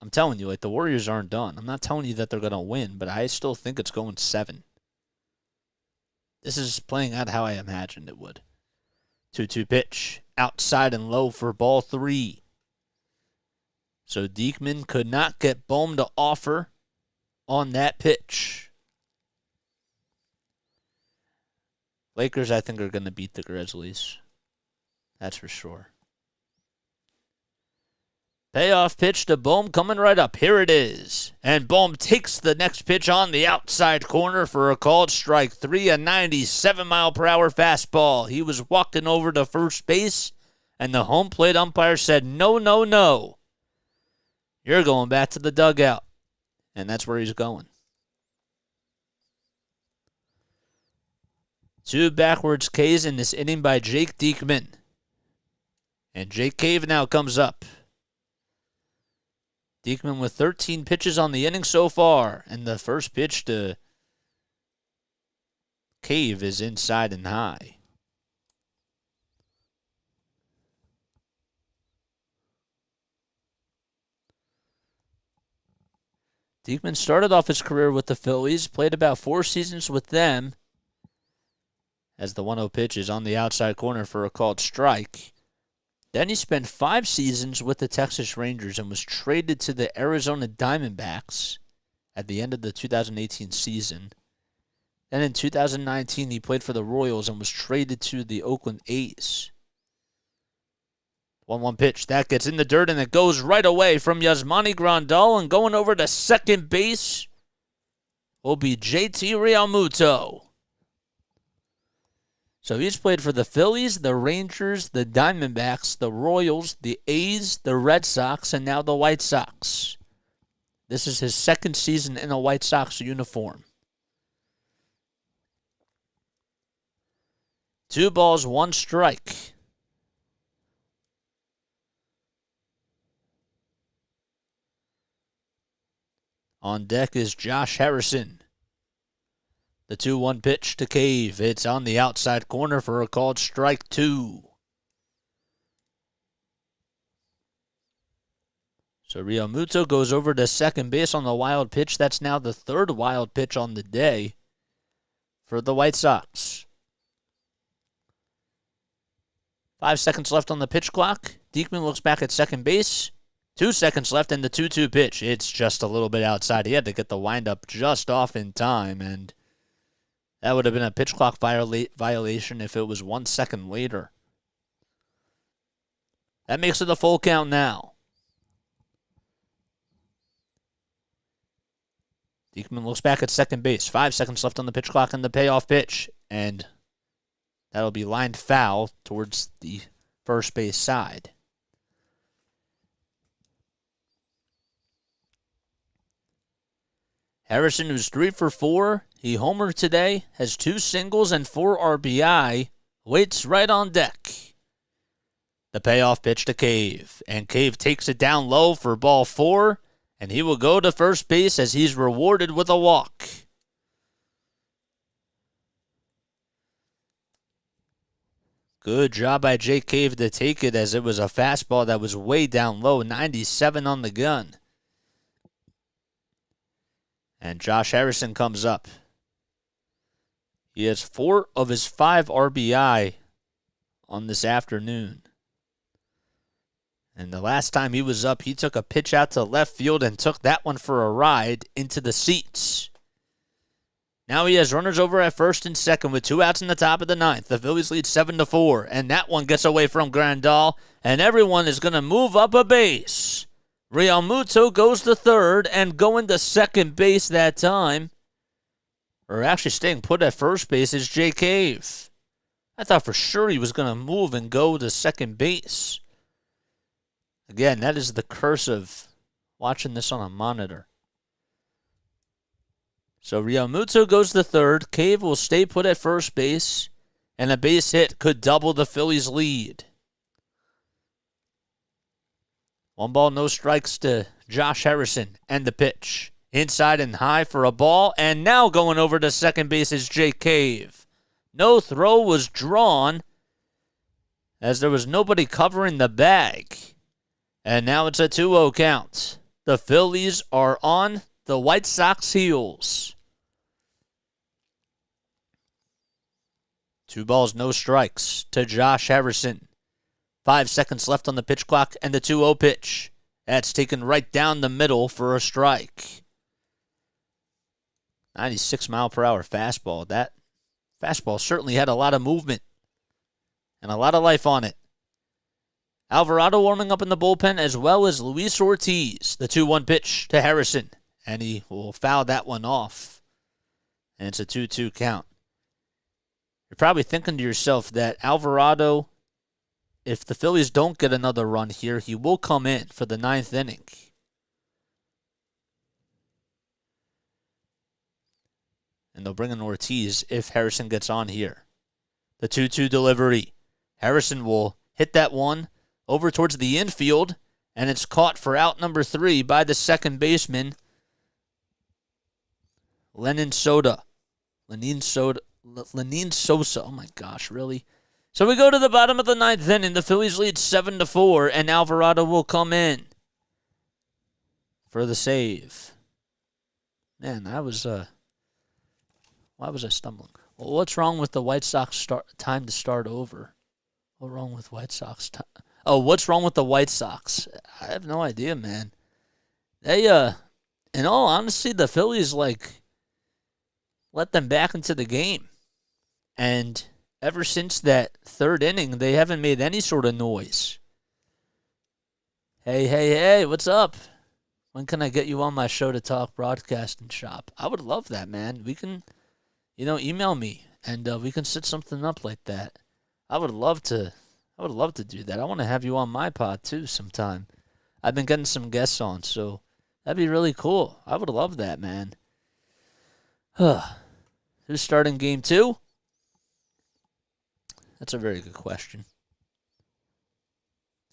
[SPEAKER 1] I'm telling you, like, the Warriors aren't done. I'm not telling you that they're going to win, but I still think it's going 7. This is playing out how I imagined it would. 2-2 pitch. Outside and low for ball 3. So Diekman could not get Bohm to offer on that pitch. Lakers, I think, are going to beat the Grizzlies. That's for sure. Payoff pitch to Bohm coming right up. Here it is. And Bohm takes the next pitch on the outside corner for a called strike 3, a 97-mile-per-hour fastball. He was walking over to first base, and the home plate umpire said, no, no, no. You're going back to the dugout. And that's where he's going. 2 backwards Ks in this inning by Jake Diekman. And Jake Cave now comes up. Diekman with 13 pitches on the inning so far. And the first pitch to Cave is inside and high. Diekman started off his career with the Phillies, played about 4 seasons with them. As the 1-0 pitch is on the outside corner for a called strike. Then he spent 5 seasons with the Texas Rangers and was traded to the Arizona Diamondbacks at the end of the 2018 season. Then in 2019, he played for the Royals and was traded to the Oakland A's. 1-1 pitch. That gets in the dirt, and it goes right away from Yasmani Grandal. And going over to second base will be JT Realmuto. So he's played for the Phillies, the Rangers, the Diamondbacks, the Royals, the A's, the Red Sox, and now the White Sox. This is his second season in a White Sox uniform. 2 balls, 1 strike. On deck is Josh Harrison. The 2-1 pitch to Cave. It's on the outside corner for a called strike 2. So Realmuto goes over to second base on the wild pitch. That's now the 3rd wild pitch on the day for the White Sox. 5 seconds left on the pitch clock. Diekman looks back at second base. 2 seconds left in the 2-2 pitch. It's just a little bit outside. He had to get the windup just off in time, and that would have been a pitch clock violation if it was 1 second later. That makes it a full count now. Diekman looks back at second base. 5 seconds left on the pitch clock and the payoff pitch. And that'll be lined foul towards the first base side. Harrison, who's 3 for 4, he homered today, has 2 singles and 4 RBI, waits right on deck. The payoff pitch to Cave, and Cave takes it down low for ball 4, and he will go to first base as he's rewarded with a walk. Good job by Jake Cave to take it, as it was a fastball that was way down low, 97 on the gun. And Josh Harrison comes up. He has 4 of his 5 RBI on this afternoon. And the last time he was up, he took a pitch out to left field and took that one for a ride into the seats. Now he has runners over at first and second with 2 outs in the top of the 9th. The Phillies lead 7-4, and that one gets away from Grandal, and everyone is going to move up a base. Realmuto goes to third and going to second base that time. Or actually staying put at first base is Jay Cave. I thought for sure he was going to move and go to second base. Again, that is the curse of watching this on a monitor. So Realmuto goes to third. Cave will stay put at first base. And a base hit could double the Phillies' lead. 1 ball, no strikes to Josh Harrison. And the pitch. Inside and high for a ball. And now going over to second base is Jake Cave. No throw was drawn as there was nobody covering the bag. And now it's a 2-0 count. The Phillies are on the White Sox heels. 2 balls, no strikes to Josh Harrison. 5 seconds left on the pitch clock and the 2-0 pitch. That's taken right down the middle for a strike. 96-mile-per-hour fastball. That fastball certainly had a lot of movement and a lot of life on it. Alvarado warming up in the bullpen as well as Luis Ortiz. The 2-1 pitch to Harrison. And he will foul that one off. And it's a 2-2 count. You're probably thinking to yourself that Alvarado, if the Phillies don't get another run here, he will come in for the 9th inning. And they'll bring in Ortiz if Harrison gets on here. The 2-2 delivery. Harrison will hit that one over towards the infield, and it's caught for out number 3 by the second baseman, Lenyn Sosa. Oh my gosh, really? So we go to the bottom of the 9th inning. The Phillies lead 7-4, and Alvarado will come in for the save. Man, why was I stumbling? Well, what's wrong with the White Sox time to start over? What's wrong with White Sox time? Oh, what's wrong with the White Sox? I have no idea, man. They, in all honesty, the Phillies, let them back into the game. And ever since that 3rd inning, they haven't made any sort of noise. Hey, what's up? When can I get you on my show to talk broadcast and shop? I would love that, man. We can, email me, and we can set something up like that. I would love to do that. I want to have you on my pod, too, sometime. I've been getting some guests on, so that'd be really cool. I would love that, man. Who's starting game 2? That's a very good question.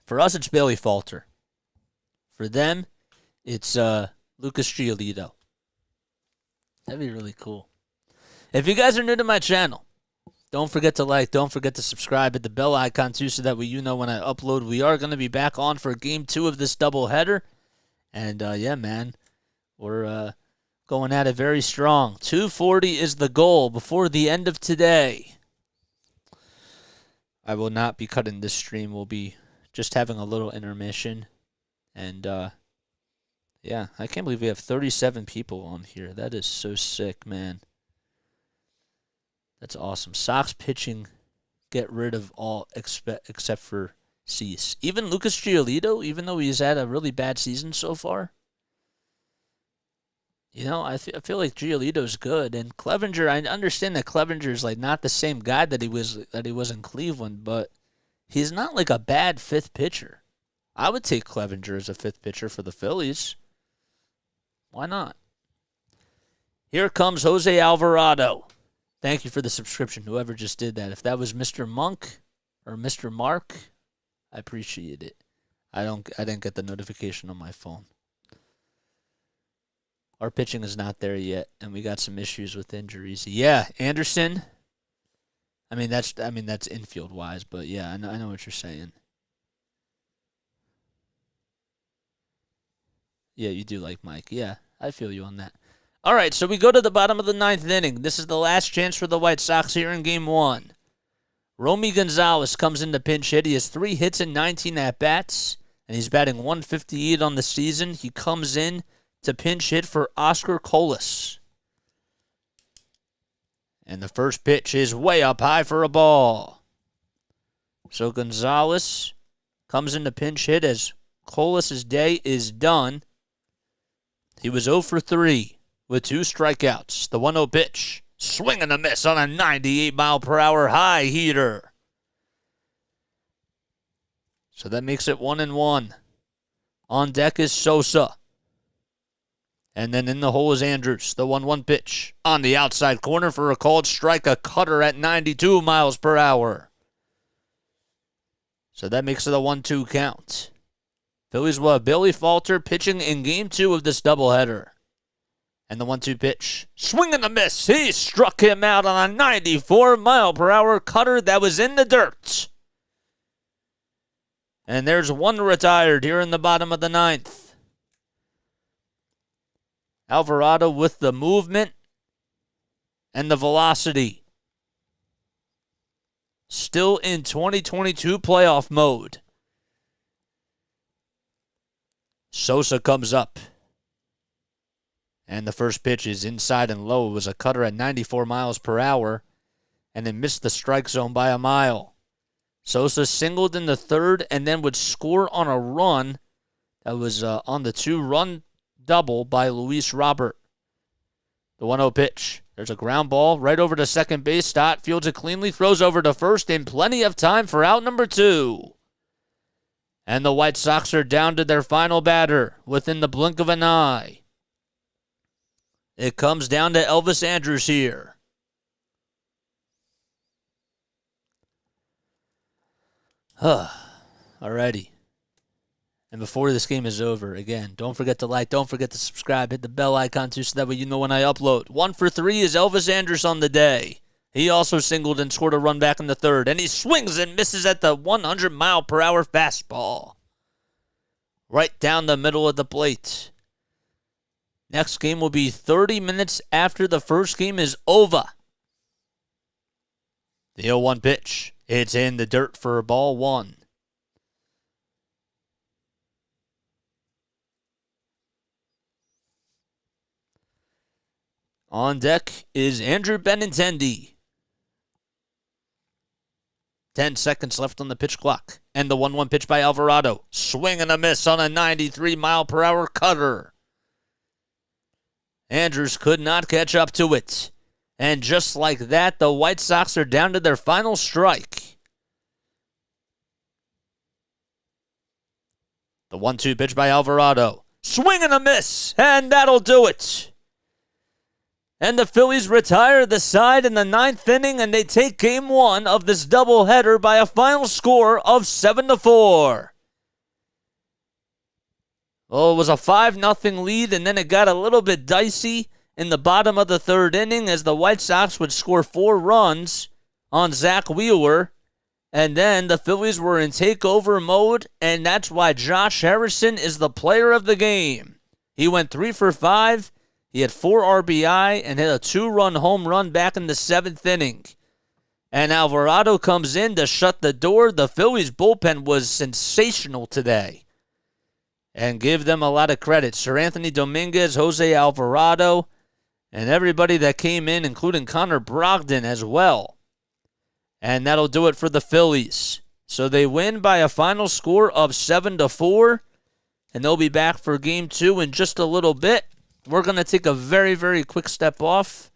[SPEAKER 1] For us, it's Bailey Falter. For them, it's Lucas Giolito. That'd be really cool. If you guys are new to my channel, don't forget to like, don't forget to subscribe, hit the bell icon too so that way you know when I upload. We are going to be back on for game 2 of this doubleheader. And yeah, man, we're going at it very strong. 240 is the goal before the end of today. I will not be cutting this stream. We'll be just having a little intermission. And yeah, I can't believe we have 37 people on here. That is so sick, man. That's awesome. Sox pitching, get rid of all except for Cease. Even Lucas Giolito, even though he's had a really bad season so far. I feel like Giolito's good. And Clevenger, I understand that Clevenger's not the same guy that he was in Cleveland, but he's not like a bad 5th pitcher. I would take Clevenger as a 5th pitcher for the Phillies. Why not? Here comes Jose Alvarado. Thank you for the subscription, whoever just did that. If that was Mr. Monk or Mr. Mark, I appreciate it. I didn't get the notification on my phone. Our pitching is not there yet, and we got some issues with injuries. Yeah, Anderson. That's infield wise, but yeah, I know what you're saying. Yeah, you do like Mike. Yeah, I feel you on that. All right, so we go to the bottom of the 9th inning. This is the last chance for the White Sox here in Game 1. Romy Gonzalez comes in to pinch hit. He has 3 hits and 19 at-bats, and he's batting .158 on the season. He comes in to pinch hit for Oscar Colas. And the first pitch is way up high for a ball. So Gonzalez comes in to pinch hit as Colas' day is done. He was 0 for 3. With 2 strikeouts. The 1-0 pitch. Swing and a miss on a 98-mile-per-hour high heater. So that makes it 1-1. On deck is Sosa. And then in the hole is Andrews, the 1-1 pitch. On the outside corner for a called strike, a cutter at 92 miles per hour. So that makes it a 1-2 count. Phillies will have Bailey Falter pitching in Game 2 of this doubleheader. And the 1-2 pitch. Swing and a miss. He struck him out on a 94-mile-per-hour cutter that was in the dirt. And there's one retired here in the bottom of the 9th. Alvarado with the movement and the velocity. Still in 2022 playoff mode. Sosa comes up. And the first pitch is inside and low. It was a cutter at 94 miles per hour. And it missed the strike zone by a mile. Sosa singled in the third and then would score on a run that was on the 2-run double by Luis Robert. The 1-0 pitch. There's a ground ball right over to second base. Stott fields it cleanly, throws over to first in plenty of time for out number 2. And the White Sox are down to their final batter within the blink of an eye. It comes down to Elvis Andrus here. Alrighty. And before this game is over, again, don't forget to like, don't forget to subscribe, hit the bell icon too so that way you know when I upload. 1 for 3 is Elvis Andrus on the day. He also singled and scored a run back in the third. And he swings and misses at the 100-mile-per-hour fastball. Right down the middle of the plate. Next game will be 30 minutes after the first game is over. The 0-1 pitch. It's in the dirt for ball 1. On deck is Andrew Benintendi. 10 seconds left on the pitch clock. And the 1-1 pitch by Alvarado. Swing and a miss on a 93-mile-per-hour cutter. Andrews could not catch up to it. And just like that, the White Sox are down to their final strike. The 1-2 pitch by Alvarado. Swing and a miss, and that'll do it. And the Phillies retire the side in the 9th inning, and they take Game 1 of this doubleheader by a final score of 7-4. Well, it was a 5-0 lead, and then it got a little bit dicey in the bottom of the 3rd inning as the White Sox would score 4 runs on Zack Wheeler. And then the Phillies were in takeover mode, and that's why Josh Harrison is the player of the game. He went 3 for 5. He had 4 RBI and hit a 2-run home run back in the 7th inning. And Alvarado comes in to shut the door. The Phillies bullpen was sensational today. And give them a lot of credit. Sir Anthony Dominguez, Jose Alvarado, and everybody that came in, including Connor Brogdon as well. And that'll do it for the Phillies. So they win by a final score of 7-4. And they'll be back for Game 2 in just a little bit. We're going to take a very, very quick step off.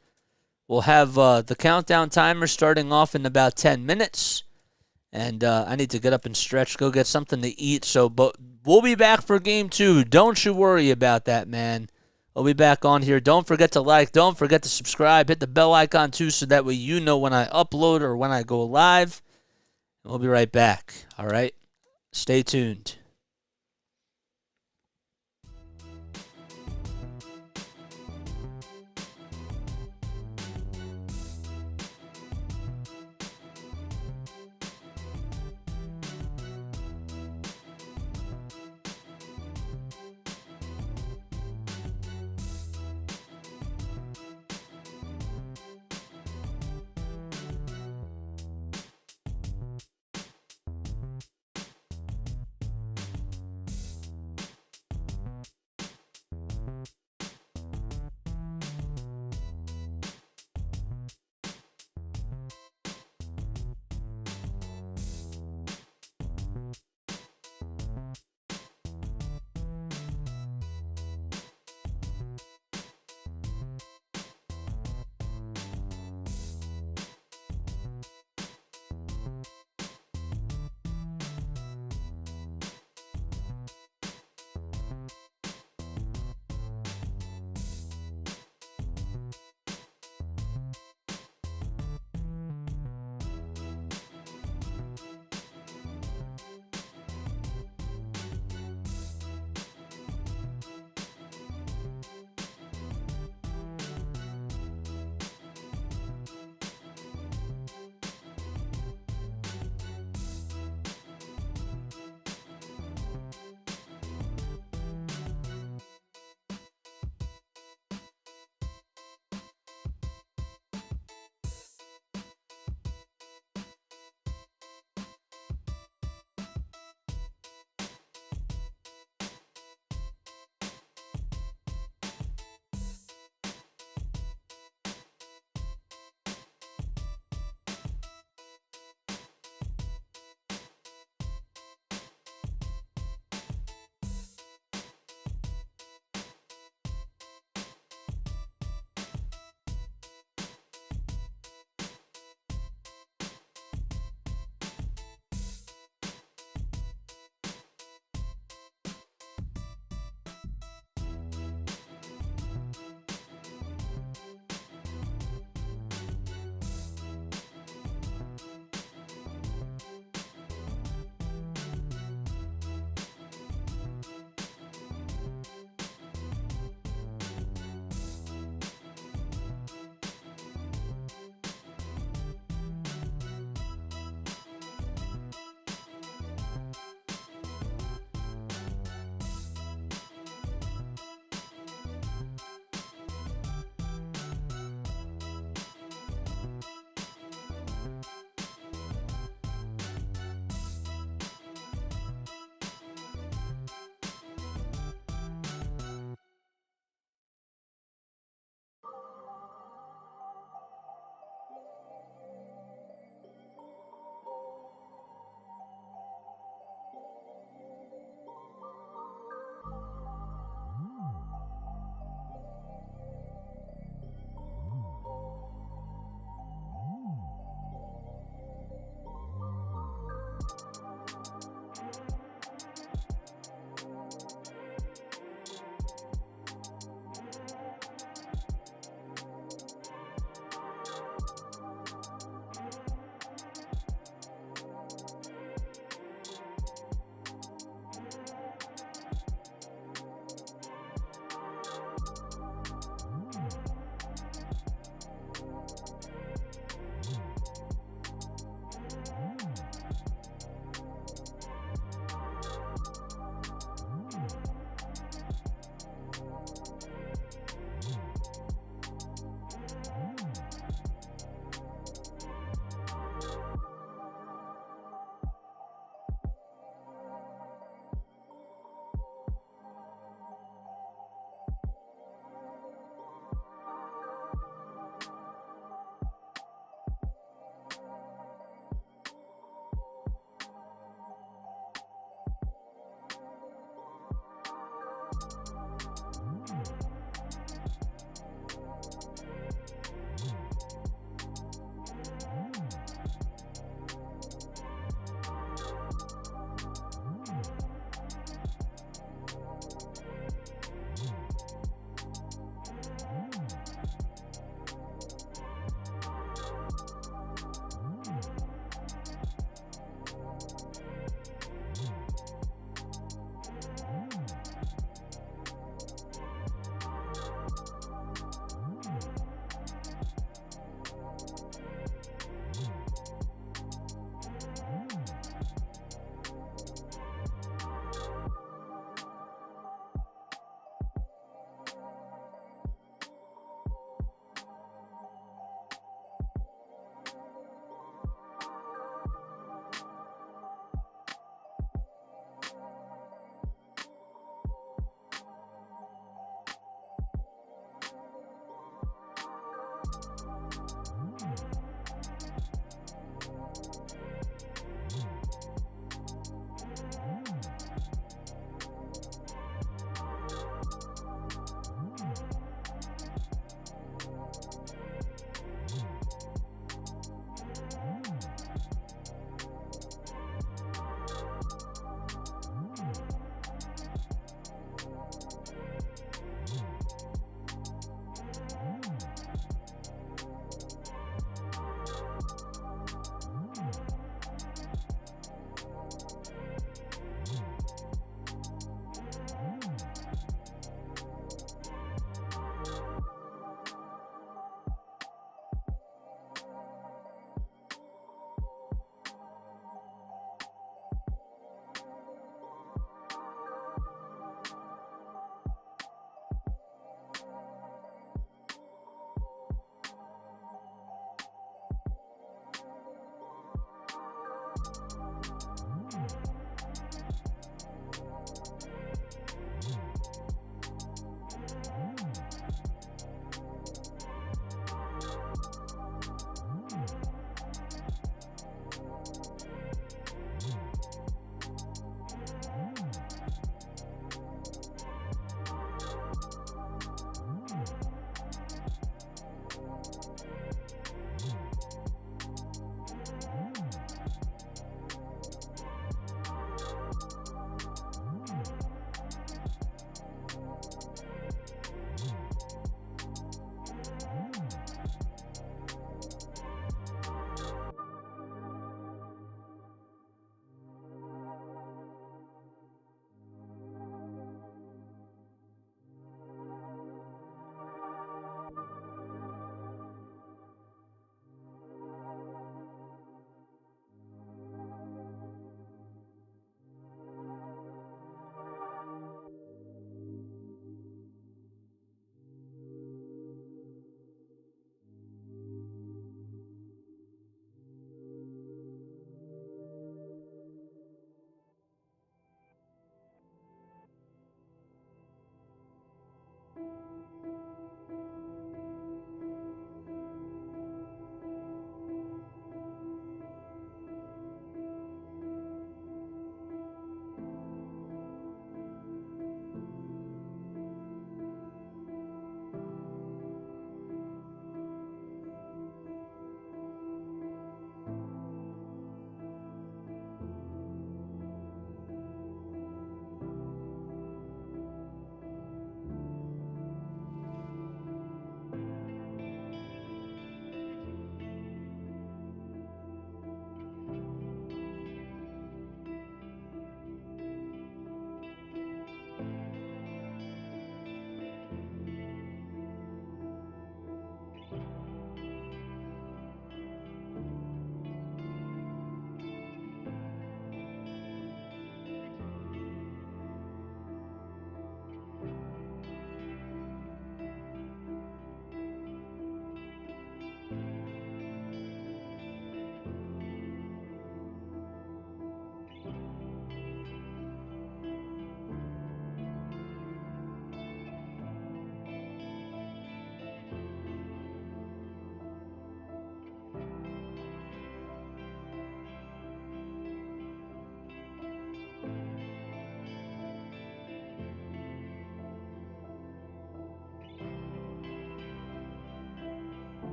[SPEAKER 1] We'll have the countdown timer starting off in about 10 minutes. And I need to get up and stretch, go get something to eat. But we'll be back for Game 2. Don't you worry about that, man. We'll be back on here. Don't forget to like. Don't forget to subscribe. Hit the bell icon, too, so that way you know when I upload or when I go live. We'll be right back. All right? Stay tuned.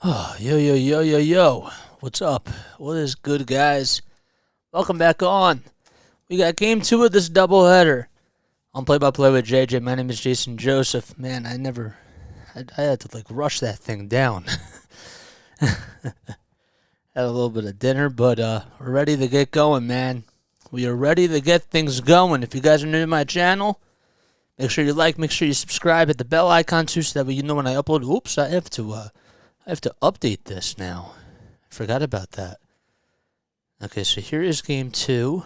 [SPEAKER 1] Oh, yo. What's up? What is good, guys? Welcome back on. We got game 2 of this doubleheader. I'm play-by-play with JJ. My name is Jason Joseph. Man, I had to rush that thing down. Had a little bit of dinner, but we're ready to get going, man. We are ready to get things going. If you guys are new to my channel, make sure you like, make sure you subscribe, hit the bell icon too, so that way you know when I upload. Oops, I have to update this now. I forgot about that. Okay, so here is game 2.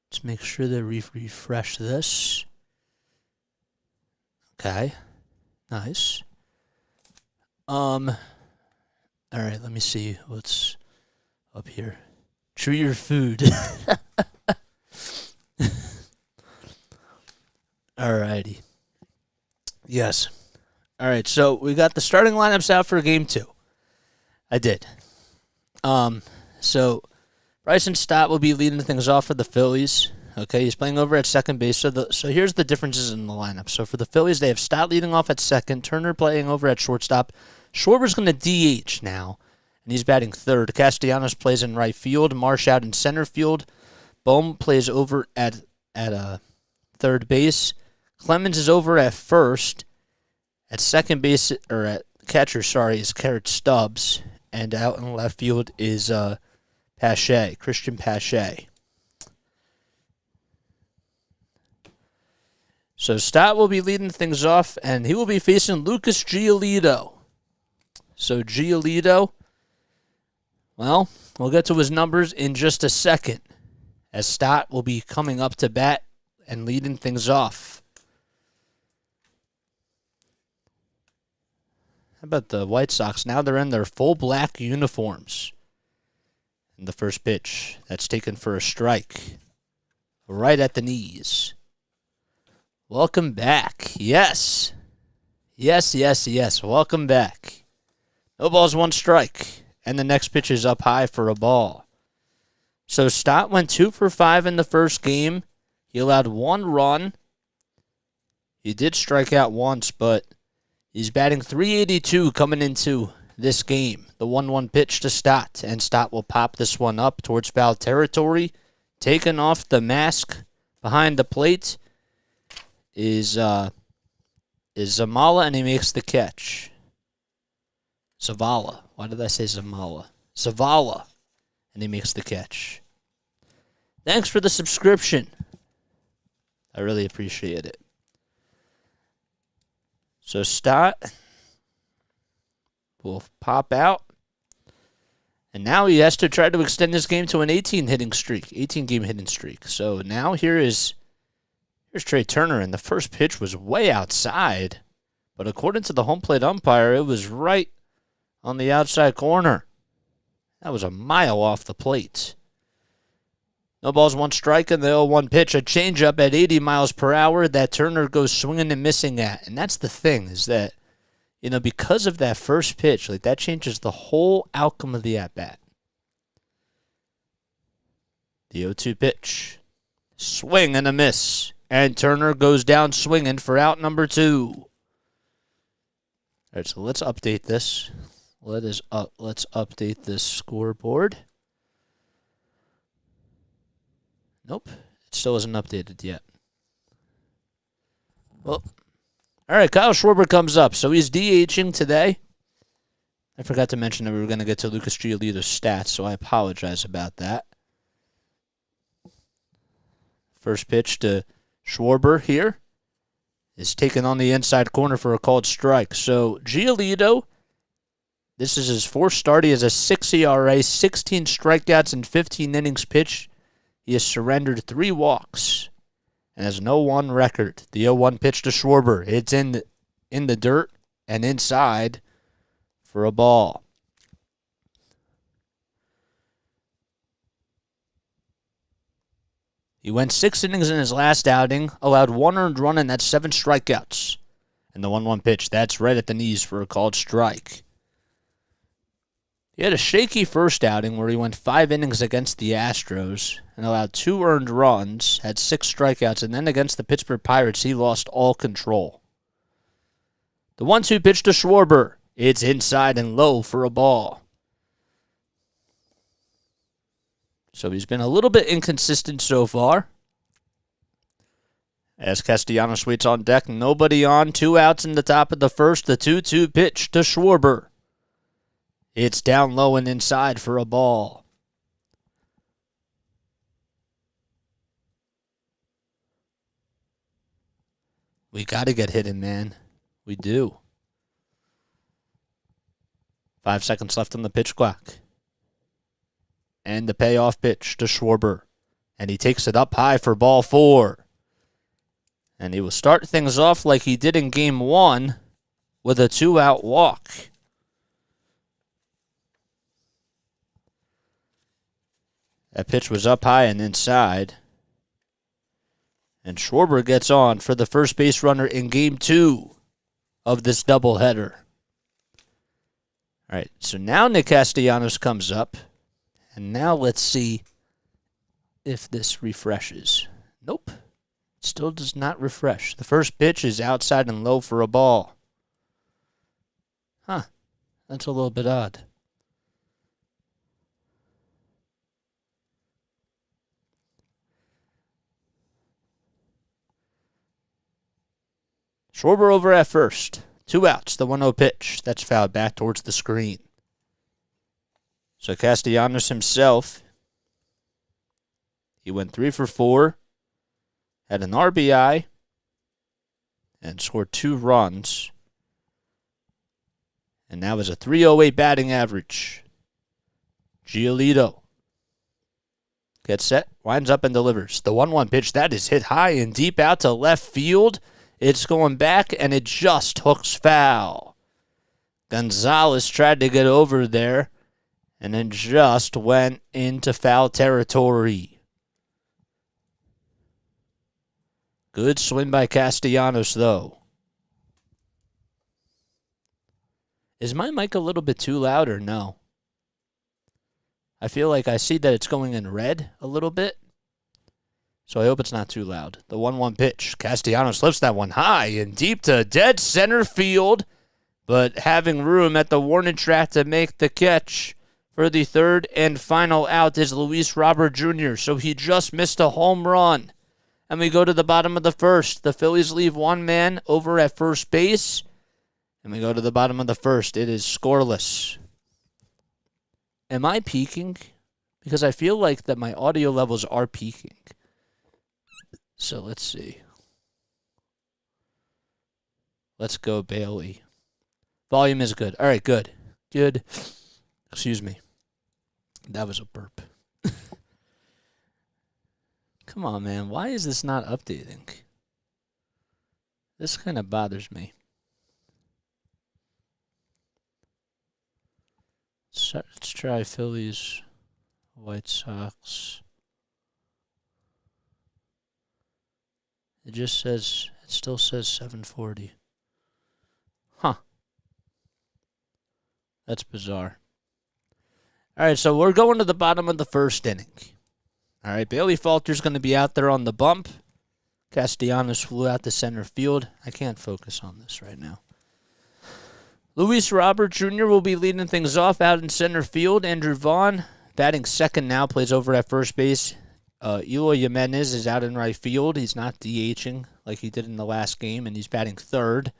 [SPEAKER 1] Let's make sure that we refresh this. Okay, nice. All right, let me see what's up here. Chew your food. Alrighty. Yes. Alright, so we got the starting lineups out for game 2. I did. So Bryson Stott will be leading things off for the Phillies. Okay, he's playing over at second base. So here's the differences in the lineup. So for the Phillies, they have Stott leading off at second, Turner playing over at shortstop. Schwarber's going to DH now, and he's batting third. Castellanos plays in right field. Marsh out in center field. Bohm plays over at third base. Clemens is over at first. At second base, or at catcher, is Garrett Stubbs. And out in left field is Christian Pache. So Stott will be leading things off, and he will be facing Lucas Giolito. So Giolito, well, we'll get to his numbers in just a second, as Stott will be coming up to bat and leading things off. How about the White Sox? Now they're in their full black uniforms. And the first pitch, that's taken for a strike. Right at the knees. Welcome back. Yes. Yes. Welcome back. No balls, 1 strike. And the next pitch is up high for a ball. So Stott went 2 for 5 in the first game. He allowed 1 run. He did strike out once, but he's batting .382 coming into this game. The 1-1 pitch to Stott, and Stott will pop this one up towards foul territory. Taking off the mask behind the plate is Zamala, and he makes the catch. Zavala. Why did I say Zamala? Zavala, and he makes the catch. Thanks for the subscription. I really appreciate it. So Stott will pop out. And now he has to try to extend this game to an 18-game hitting streak. So now here's Trey Turner, and the first pitch was way outside. But according to the home plate umpire, it was right on the outside corner. That was a mile off the plate. No balls, 1 strike, and the 0-1 pitch, a changeup at 80 miles per hour that Turner goes swinging and missing at. And that's the thing, is that, because of that first pitch, that changes the whole outcome of the at-bat. The 0-2 pitch. Swing and a miss. And Turner goes down swinging for out number 2. All right, so let's update this. Let's update this scoreboard. Nope, it still isn't updated yet. Well, all right, Kyle Schwarber comes up. So he's DHing today. I forgot to mention that we were going to get to Lucas Giolito's stats, so I apologize about that. First pitch to Schwarber here is taken on the inside corner for a called strike. So Giolito, this is his 4th start. He has a 6 ERA, 16 strikeouts, and 15 innings pitched. He has surrendered 3 walks and has an 0-1 record. The 0-1 pitch to Schwarber. It's in the dirt and inside for a ball. He went 6 innings in his last outing, allowed 1 earned run, and that's 7 strikeouts. And the 1-1 pitch, that's right at the knees for a called strike. He had a shaky first outing where he went 5 innings against the Astros and allowed 2 earned runs, had 6 strikeouts, and then against the Pittsburgh Pirates, he lost all control. The 1-2 pitch to Schwarber. It's inside and low for a ball. So he's been a little bit inconsistent so far. As Castellanos waits on deck, nobody on, 2 outs in the top of the first, the 2-2 pitch to Schwarber. It's down low and inside for a ball. We got to get hitting, man. We do. 5 seconds left on the pitch clock. And the payoff pitch to Schwarber. And he takes it up high for ball 4. And he will start things off like he did in game 1 with a 2-out walk. That pitch was up high and inside. And Schwarber gets on for the first base runner in game 2 of this doubleheader. All right, so now Nick Castellanos comes up. And now let's see if this refreshes. Nope. Still does not refresh. The first pitch is outside and low for a ball. Huh. That's a little bit odd. Schwarber over at first. 2 outs, the 1-0 pitch. That's fouled back towards the screen. So Castellanos himself, he went 3 for 4. Had an RBI, and scored 2 runs. And now has a .308 batting average. Giolito gets set, winds up and delivers. The 1-1 pitch, that is hit high and deep out to left field. It's going back, and it just hooks foul. Gonzalez tried to get over there, and then just went into foul territory. Good swing by Castellanos, though. Is my mic a little bit too loud or no? I feel like I see that it's going in red a little bit. So I hope it's not too loud. The 1-1 pitch. Castellanos lifts that one high and deep to dead center field. But having room at the warning track to make the catch for the third and final out is Luis Robert Jr. So he just missed a home run. And we go to the bottom of the first. The Phillies leave one man over at first base. And we go to the bottom of the first. It is scoreless. Am I peaking? Because I feel like that my audio levels are peaking. So let's see. Let's go, Bailey. Volume is good. All right, good. Good. Excuse me. That was a burp. Come on, man. Why is this not updating? This kind of bothers me. So let's try Phillies, White Sox. It still says 7:40. Huh. That's bizarre. All right, so we're going to the bottom of the first inning. All right, Bailey Falter's going to be out there on the bump. Castellanos flew out to center field. I can't focus on this right now. Luis Robert Jr. will be leading things off out in center field. Andrew Vaughn, batting second now, plays over at first base. Eloy Jimenez is out in right field. He's not DHing like he did in the last game, and he's batting third.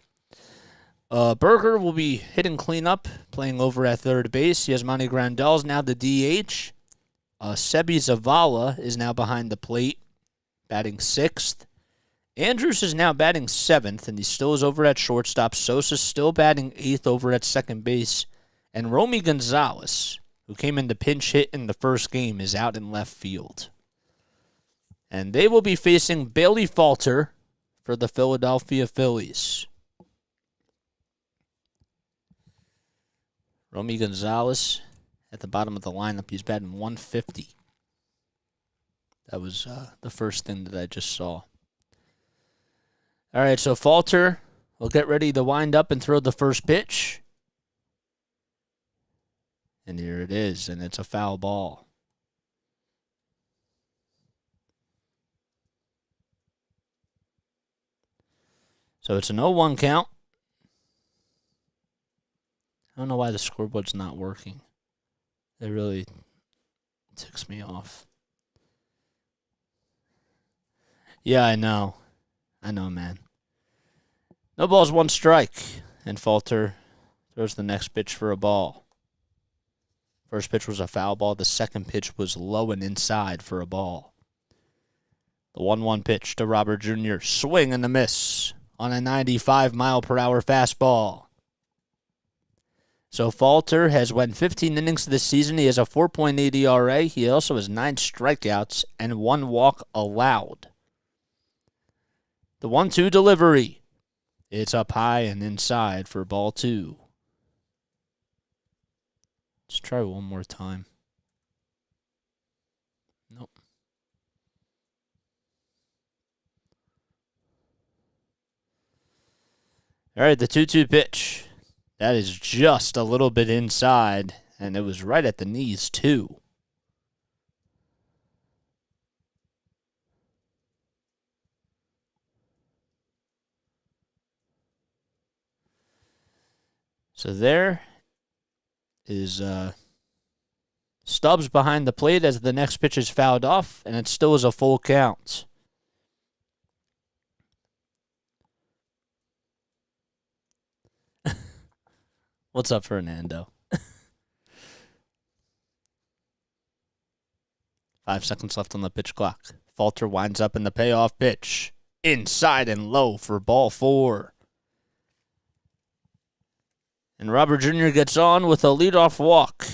[SPEAKER 1] Berger will be hitting cleanup, playing over at third base. Yasmani Grandal's now the DH. Sebi Zavala is now behind the plate, batting sixth. Andrews is now batting seventh, and he still is over at shortstop. Sosa's still batting eighth over at second base. And Romy Gonzalez, who came in to pinch hit in the first game, is out in left field. And they will be facing Bailey Falter for the Philadelphia Phillies. Romy Gonzalez at the bottom of the lineup. He's batting 150. That was the first thing that I just saw. All right, so Falter will get ready to wind up and throw the first pitch. And here it is, and it's a foul ball. So it's an 0-1 count. don't know why the scoreboard's not working. It really ticks me off. Yeah, I know. I know, man. No balls, one strike. And Falter throws the next pitch for a ball. First pitch was a foul ball. The second pitch was low and inside for a ball. The 1-1 pitch to Robert Jr. Swing and a miss on a 95-mile-per-hour fastball. So Falter has went 15 innings this season. He has a 4.8 ERA. He also has 9 strikeouts and 1 walk allowed. The 1-2 delivery. It's up high and inside for ball 2. Let's try one more time. Nope. All right, the 2-2 pitch. That is just a little bit inside, and it was right at the knees, too. So there is Stubbs behind the plate as the next pitch is fouled off, and it still is a full count. What's up, Fernando? 5 seconds left on the pitch clock. Falter winds up in the payoff pitch. Inside and low for ball 4. And Robert Jr. gets on with a leadoff walk.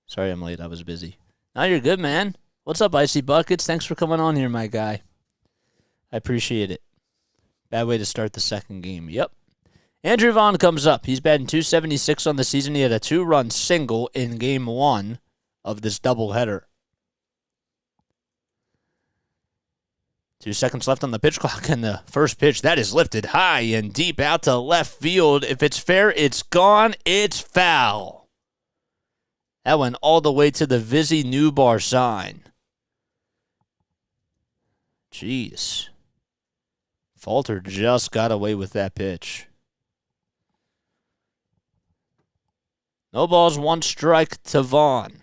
[SPEAKER 1] Sorry I'm late. I was busy. Now you're good, man. What's up, Icy Buckets? Thanks for coming on here, my guy. I appreciate it. Bad way to start the second game. Yep. Andrew Vaughn comes up. He's batting .276 on the season. He had a 2-run single in Game 1 of this doubleheader. 2 seconds left on the pitch clock, and the first pitch, that is lifted high and deep out to left field. If it's fair, it's gone. It's foul. That went all the way to the Vizzy New Bar sign. Jeez. Falter just got away with that pitch. No balls, 1 strike to Vaughn.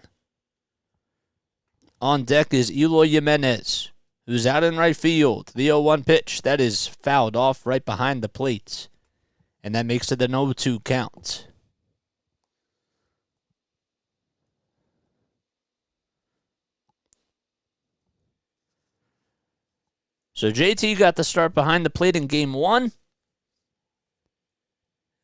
[SPEAKER 1] On deck is Eloy Jimenez, who's out in right field. The 0-1 pitch, that is fouled off right behind the plate. And that makes it an 0-2 count. So JT got the start behind the plate in Game 1.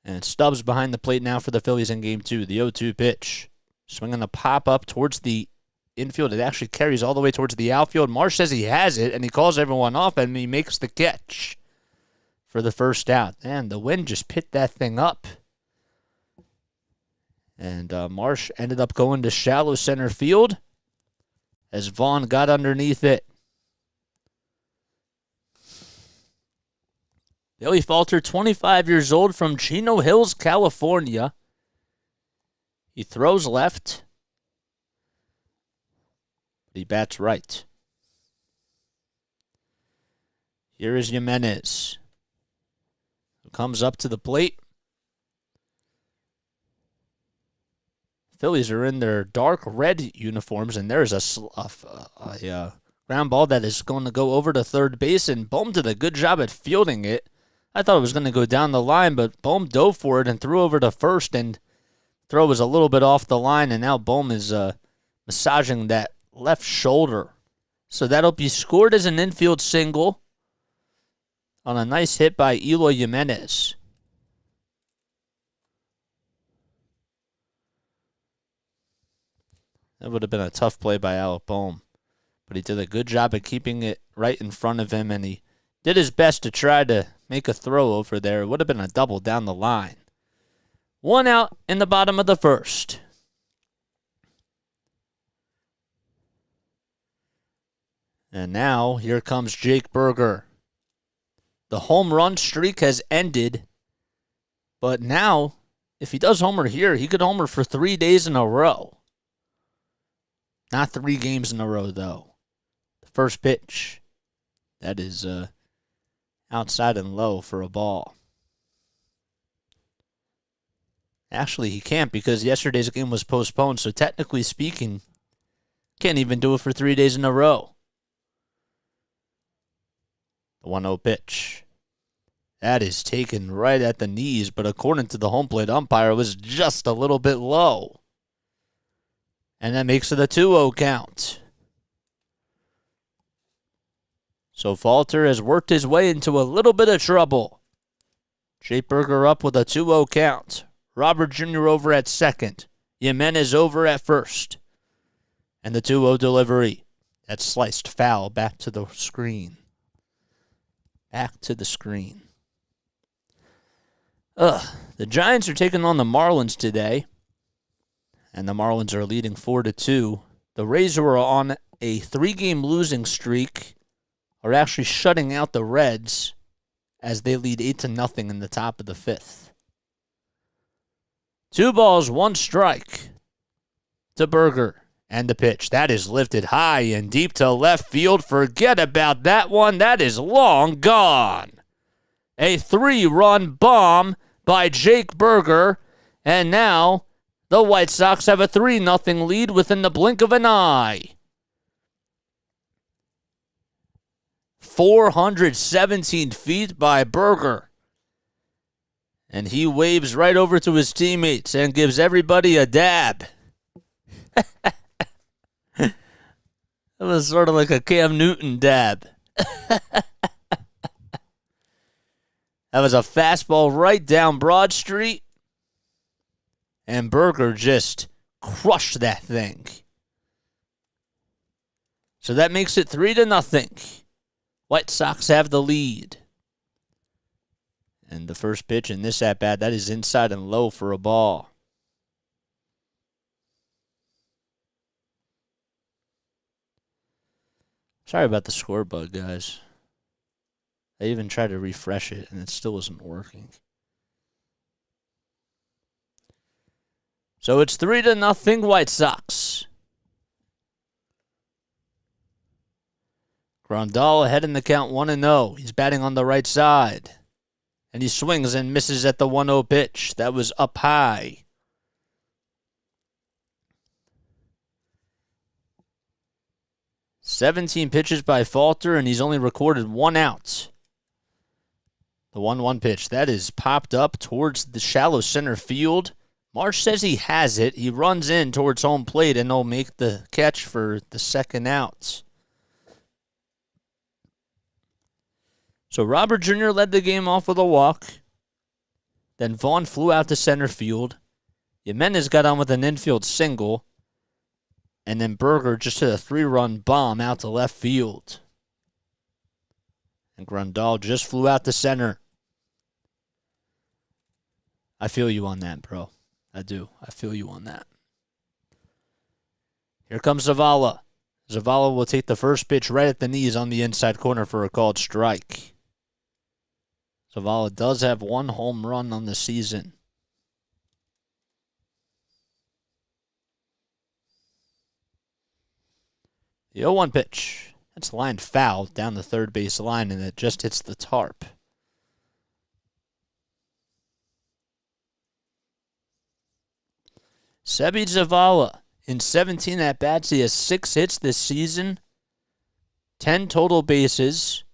[SPEAKER 1] And Stubbs behind the plate now for the Phillies in Game 2. The 0-2 pitch. Swinging a pop-up towards the infield. It actually carries all the way towards the outfield. Marsh says he has it, and he calls everyone off, and he makes the catch for the first out. And the wind just picked that thing up. And Marsh ended up going to shallow center field as Vaughn got underneath it. Bailey Falter, 25 years old, from Chino Hills, California. He throws left, but he bats right. Here is Jimenez, who comes up to the plate. Phillies are in their dark red uniforms, and there's a ground ball that is going to go over to third base, and Bohm did a good job at fielding it. I thought it was going to go down the line, but Bohm dove for it and threw over to first, and throw was a little bit off the line, and now Bohm is massaging that left shoulder. So that'll be scored as an infield single on a nice hit by Eloy Jimenez. That would have been a tough play by Alec Bohm, but he did a good job of keeping it right in front of him, and he did his best to try to make a throw over there. It would have been a double down the line. 1 out in the bottom of the first. And now here comes Jake Berger. The home run streak has ended, but now if he does homer here, he could homer for 3 days in a row. Not 3 games in a row, though. The first pitch, that is outside and low for a ball. Actually, he can't because yesterday's game was postponed, so technically speaking, can't even do it for 3 days in a row. The 1-0 pitch. That is taken right at the knees, but according to the home plate umpire, it was just a little bit low. And that makes it a 2-0 count. So Falter has worked his way into a little bit of trouble. Jake Burger up with a 2-0 count. Robert Jr. over at second. Jimenez over at first. And the 2-0 delivery. That sliced foul back to the screen. Back to the screen. The Giants are taking on the Marlins today. And the Marlins are leading 4-2. The Rays, who are on a 3-game losing streak, are actually shutting out the Reds as they lead 8-0 in the top of the 5th. 2 balls, 1 strike to Burger. And the pitch. That is lifted high and deep to left field. Forget about that one. That is long gone. A 3-run bomb by Jake Burger. And now the White Sox have a 3-0 lead within the blink of an eye. 417 feet by Burger. And he waves right over to his teammates and gives everybody a dab. It was sort of like a Cam Newton dab. That was a fastball right down Broad Street. And Burger just crushed that thing. So that makes it 3-0. White Sox have the lead. And the first pitch in this at-bat, that is inside and low for a ball. Sorry about the score bug, guys. I even tried to refresh it, and it still wasn't working. So it's 3-0 White Sox. Grandal ahead in the count 1-0. He's batting on the right side. And he swings and misses at the 1-0 pitch. That was up high. "17 pitches by Falter, and he's only recorded 1 out. The 1-1 pitch. That is popped up towards the shallow center field. Marsh says he has it. He runs in towards home plate, and they'll make the catch for the second out. So Robert Jr. led the game off with a walk. Then Vaughn flew out to center field. Jimenez got on with an infield single. And then Burger just hit a 3-run bomb out to left field. And Grandal just flew out to center. I feel you on that, bro. I do. I feel you on that. Here comes Zavala. Zavala will take the first pitch right at the knees on the inside corner for a called strike. Zavala does have 1 home run on the season. The 0-1 pitch. That's lined foul down the third base line, and it just hits the tarp. Sebi Zavala, in 17 at-bats, he has 6 hits this season, 10 total bases.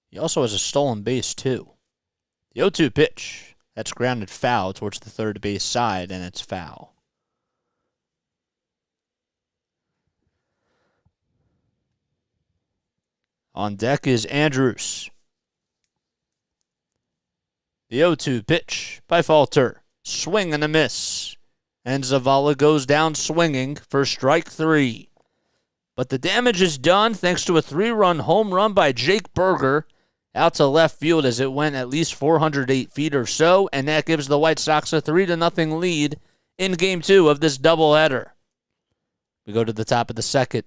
[SPEAKER 1] He also has a stolen base, too. The 0-2 pitch. That's grounded foul towards the third base side, and it's foul. On deck is Andrews. The 0-2 pitch by Falter. Swing and a miss. And Zavala goes down swinging for strike 3. But the damage is done thanks to a 3-run home run by Jake Burger out to left field as it went at least 408 feet or so, and that gives the White Sox a 3-0 lead in Game 2 of this doubleheader. We go to the top of the second.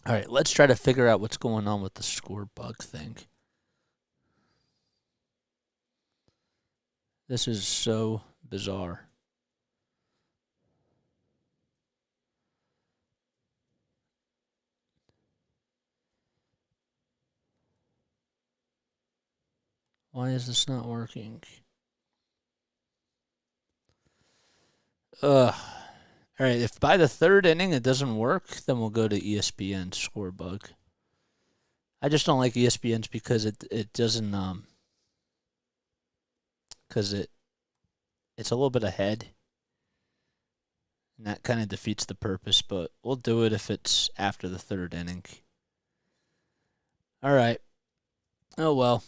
[SPEAKER 1] All right, let's try to figure out what's going on with the score bug thing. This is so bizarre. Why is this not working? All right, if by the third inning it doesn't work, then we'll go to ESPN score bug. I just don't like ESPN's because it doesn't because it's a little bit ahead, and that kind of defeats the purpose. But we'll do it if it's after the third inning. All right. Oh well.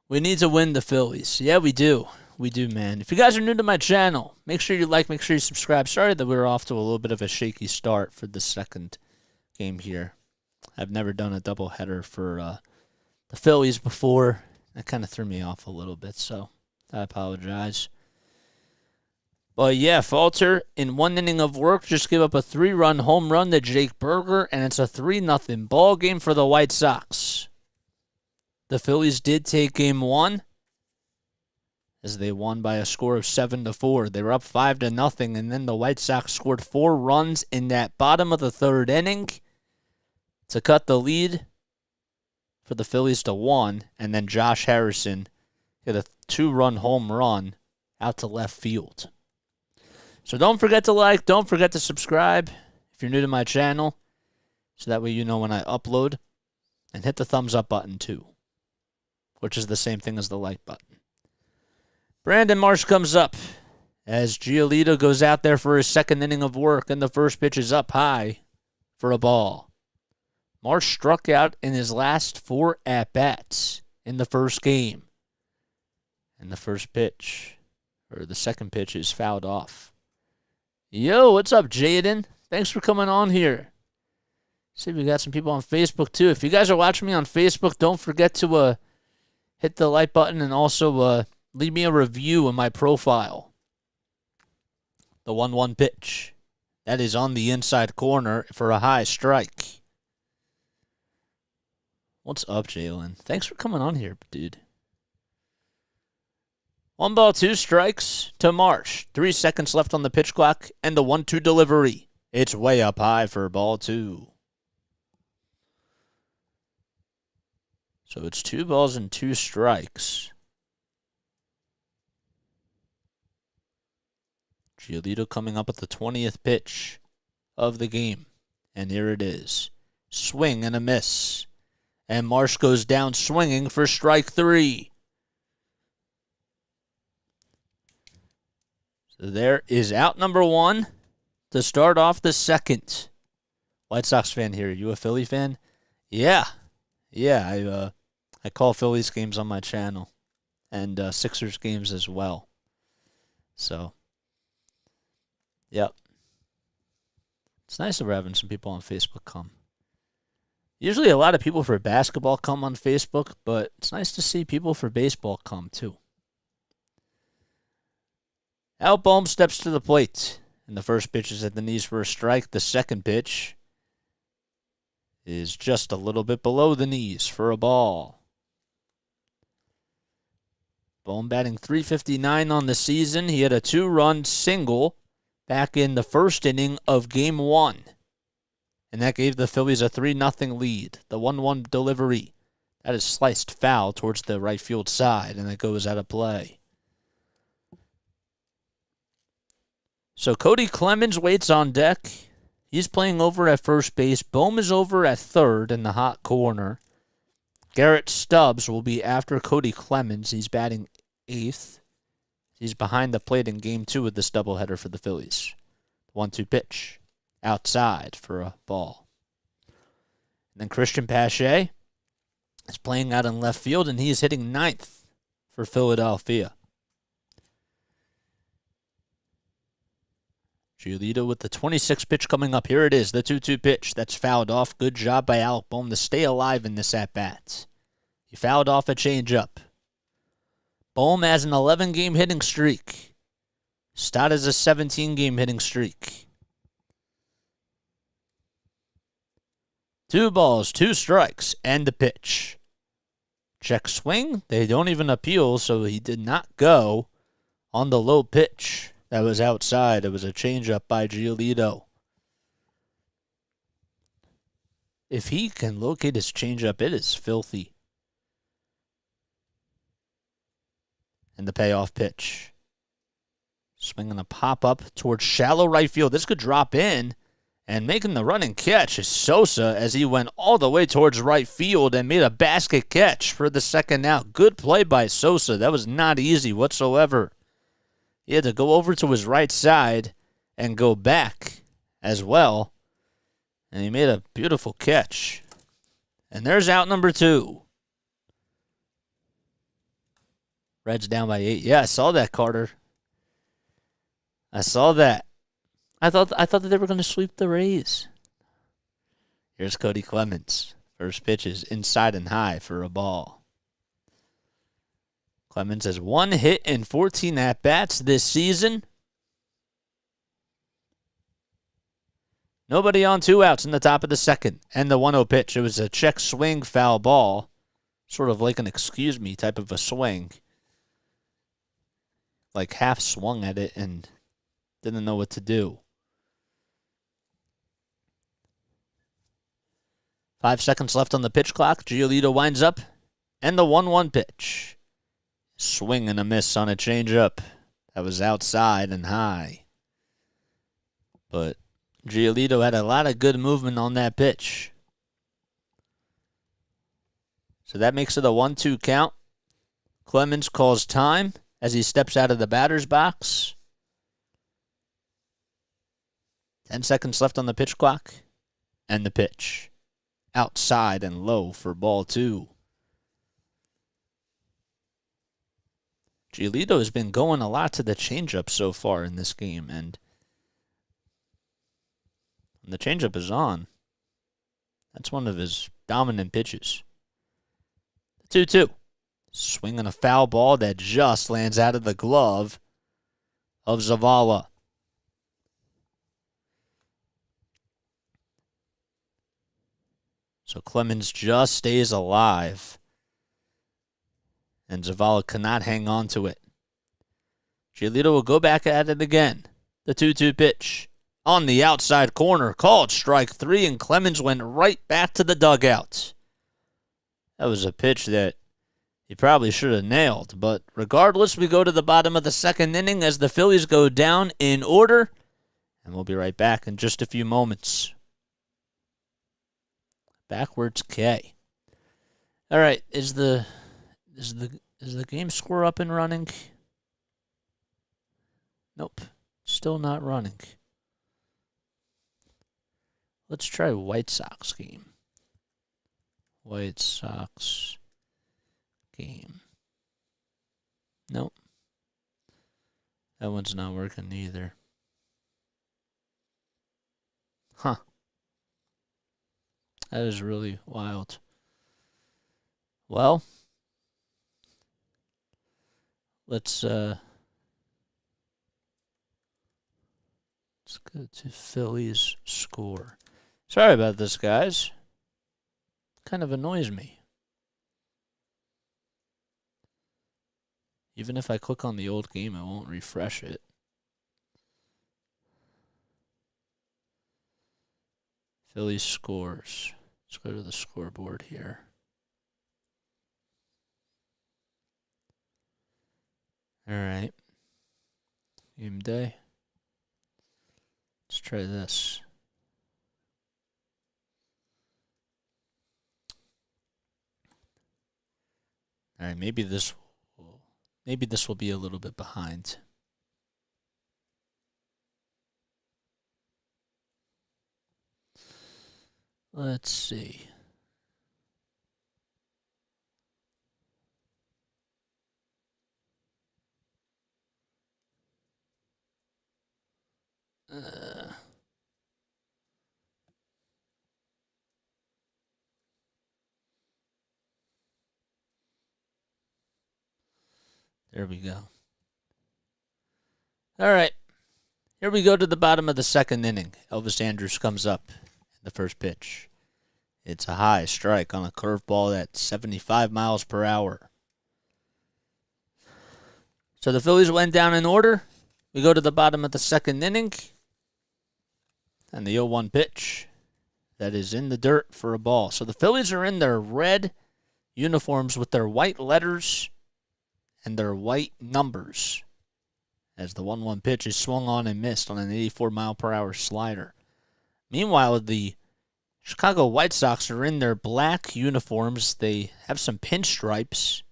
[SPEAKER 1] We need to win the Phillies. Yeah, we do. We do, man. If you guys are new to my channel, make sure you like, make sure you subscribe. Sorry that we were off to a little bit of a shaky start for the second game here. I've never done a doubleheader for the Phillies before. That kind of threw me off a little bit, so I apologize. But yeah, Falter, in one inning of work, just gave up a 3-run home run to Jake Berger, and it's a 3-0 ball game for the White Sox. The Phillies did take game one, as they won by a score of 7-4. They were up 5-0, and then the White Sox scored 4 runs in that bottom of the third inning to cut the lead for the Phillies to 1, and then Josh Harrison hit a 2-run home run out to left field. So don't forget to like, don't forget to subscribe if you're new to my channel, so that way you know when I upload, and hit the thumbs up button too, which is the same thing as the like button. Brandon Marsh comes up as Giolito goes out there for his second inning of work, and the first pitch is up high for a ball. Marsh struck out in his last 4 at-bats in the first game. And the first pitch, or the second pitch, is fouled off. Yo, what's up, Jaden? Thanks for coming on here. See, we got some people on Facebook, too. If you guys are watching me on Facebook, don't forget to hit the like button and also leave me a review in my profile. The 1-1 pitch. That is on the inside corner for a high strike. What's up, Jalen? Thanks for coming on here, dude. 1 ball, 2 strikes to Marsh. 3 seconds left on the pitch clock, and the 1-2 delivery. It's way up high for ball 2. So it's 2 balls and 2 strikes. Giolito coming up with the 20th pitch of the game. And here it is. Swing and a miss. And Marsh goes down swinging for strike 3. So there is out number 1 to start off the second. White Sox fan here. You a Philly fan? Yeah. Yeah, I call Phillies games on my channel. And Sixers games as well. So, yep. It's nice that we're having some people on Facebook come. Usually a lot of people for basketball come on Facebook, but it's nice to see people for baseball come too. Albaum steps to the plate, and the first pitch is at the knees for a strike. The second pitch is just a little bit below the knees for a ball. Bohm batting .359 on the season. He had a 2-run single back in the first inning of Game 1. And that gave the Phillies a 3-0 lead. The 1-1 delivery, that is sliced foul towards the right field side, and it goes out of play. So Cody Clemens waits on deck. He's playing over at first base. Bohm is over at third in the hot corner. Garrett Stubbs will be after Cody Clemens. He's batting 8th. He's behind the plate in Game 2 of this doubleheader for the Phillies. 1-2 pitch. Outside for a ball. And then Christian Pache is playing out in left field, and he is hitting 9th for Philadelphia. Giolito with the 26th pitch coming up. Here it is, the 2-2 pitch. That's fouled off. Good job by Alec Bohm to stay alive in this at-bat. He fouled off a changeup. Bohm has an 11-game hitting streak. Stott has a 17-game hitting streak. 2 balls, 2 strikes, and the pitch. Check swing. They don't even appeal, so he did not go on the low pitch. That was outside. It was a changeup by Giolito. If he can locate his changeup, it is filthy. And the payoff pitch. Swinging a pop-up towards shallow right field. This could drop in. And making the running catch is Sosa as he went all the way towards right field and made a basket catch for the second out. Good play by Sosa. That was not easy whatsoever. He had to go over to his right side and go back as well. And he made a beautiful catch. And there's out number 2. Reds down by 8. Yeah, I saw that, Carter. I saw that. I thought that they were going to sweep the Rays. Here's Cody Clemens. First pitch is inside and high for a ball. Clemens has 1 hit and 14 at-bats this season. Nobody on 2 outs in the top of the second. And the 1-0 pitch. It was a check swing foul ball. Sort of like an excuse me type of a swing. Like half swung at it and didn't know what to do. 5 seconds left on the pitch clock. Giolito winds up. And the 1-1 pitch. Swing and a miss on a changeup. That was outside and high. But Giolito had a lot of good movement on that pitch. So that makes it a 1-2 count. Clemens calls time as he steps out of the batter's box. 10 seconds left on the pitch clock. And the pitch. Outside and low for ball 2. Giolito has been going a lot to the changeup so far in this game, and when the changeup is on, that's one of his dominant pitches. 2-2. Swinging a foul ball that just lands out of the glove of Zavala. So Clemens just stays alive. And Zavala cannot hang on to it. Giolito will go back at it again. The 2-2 pitch. On the outside corner. Called strike 3, and Clemens went right back to the dugout. That was a pitch that he probably should have nailed. But regardless, we go to the bottom of the second inning as the Phillies go down in order. And we'll be right back in just a few moments. Backwards K. All right, is the game score up and running? Nope, still not running. Let's try White Sox game. White Sox game. Nope. That one's not working either. Huh. That is really wild. Well, let's go to Phillies score. Sorry about this, guys. Kind of annoys me. Even if I click on the old game, it won't refresh it. Phillies scores. Let's go to the scoreboard here. All right. Game day. Let's try this. All right, maybe this will be a little bit behind. Let's see. There we go. All right. Here we go to the bottom of the second inning. Elvis Andrus comes up in the first pitch. It's a high strike on a curveball at 75 miles per hour. So the Phillies went down in order. We go to the bottom of the second inning. And the 0-1 pitch that is in the dirt for a ball. So the Phillies are in their red uniforms with their white letters and their white numbers. as the 1-1 pitch is swung on and missed on an 84-mile-per-hour slider. Meanwhile, the Chicago White Sox are in their black uniforms. They have some pinstripes,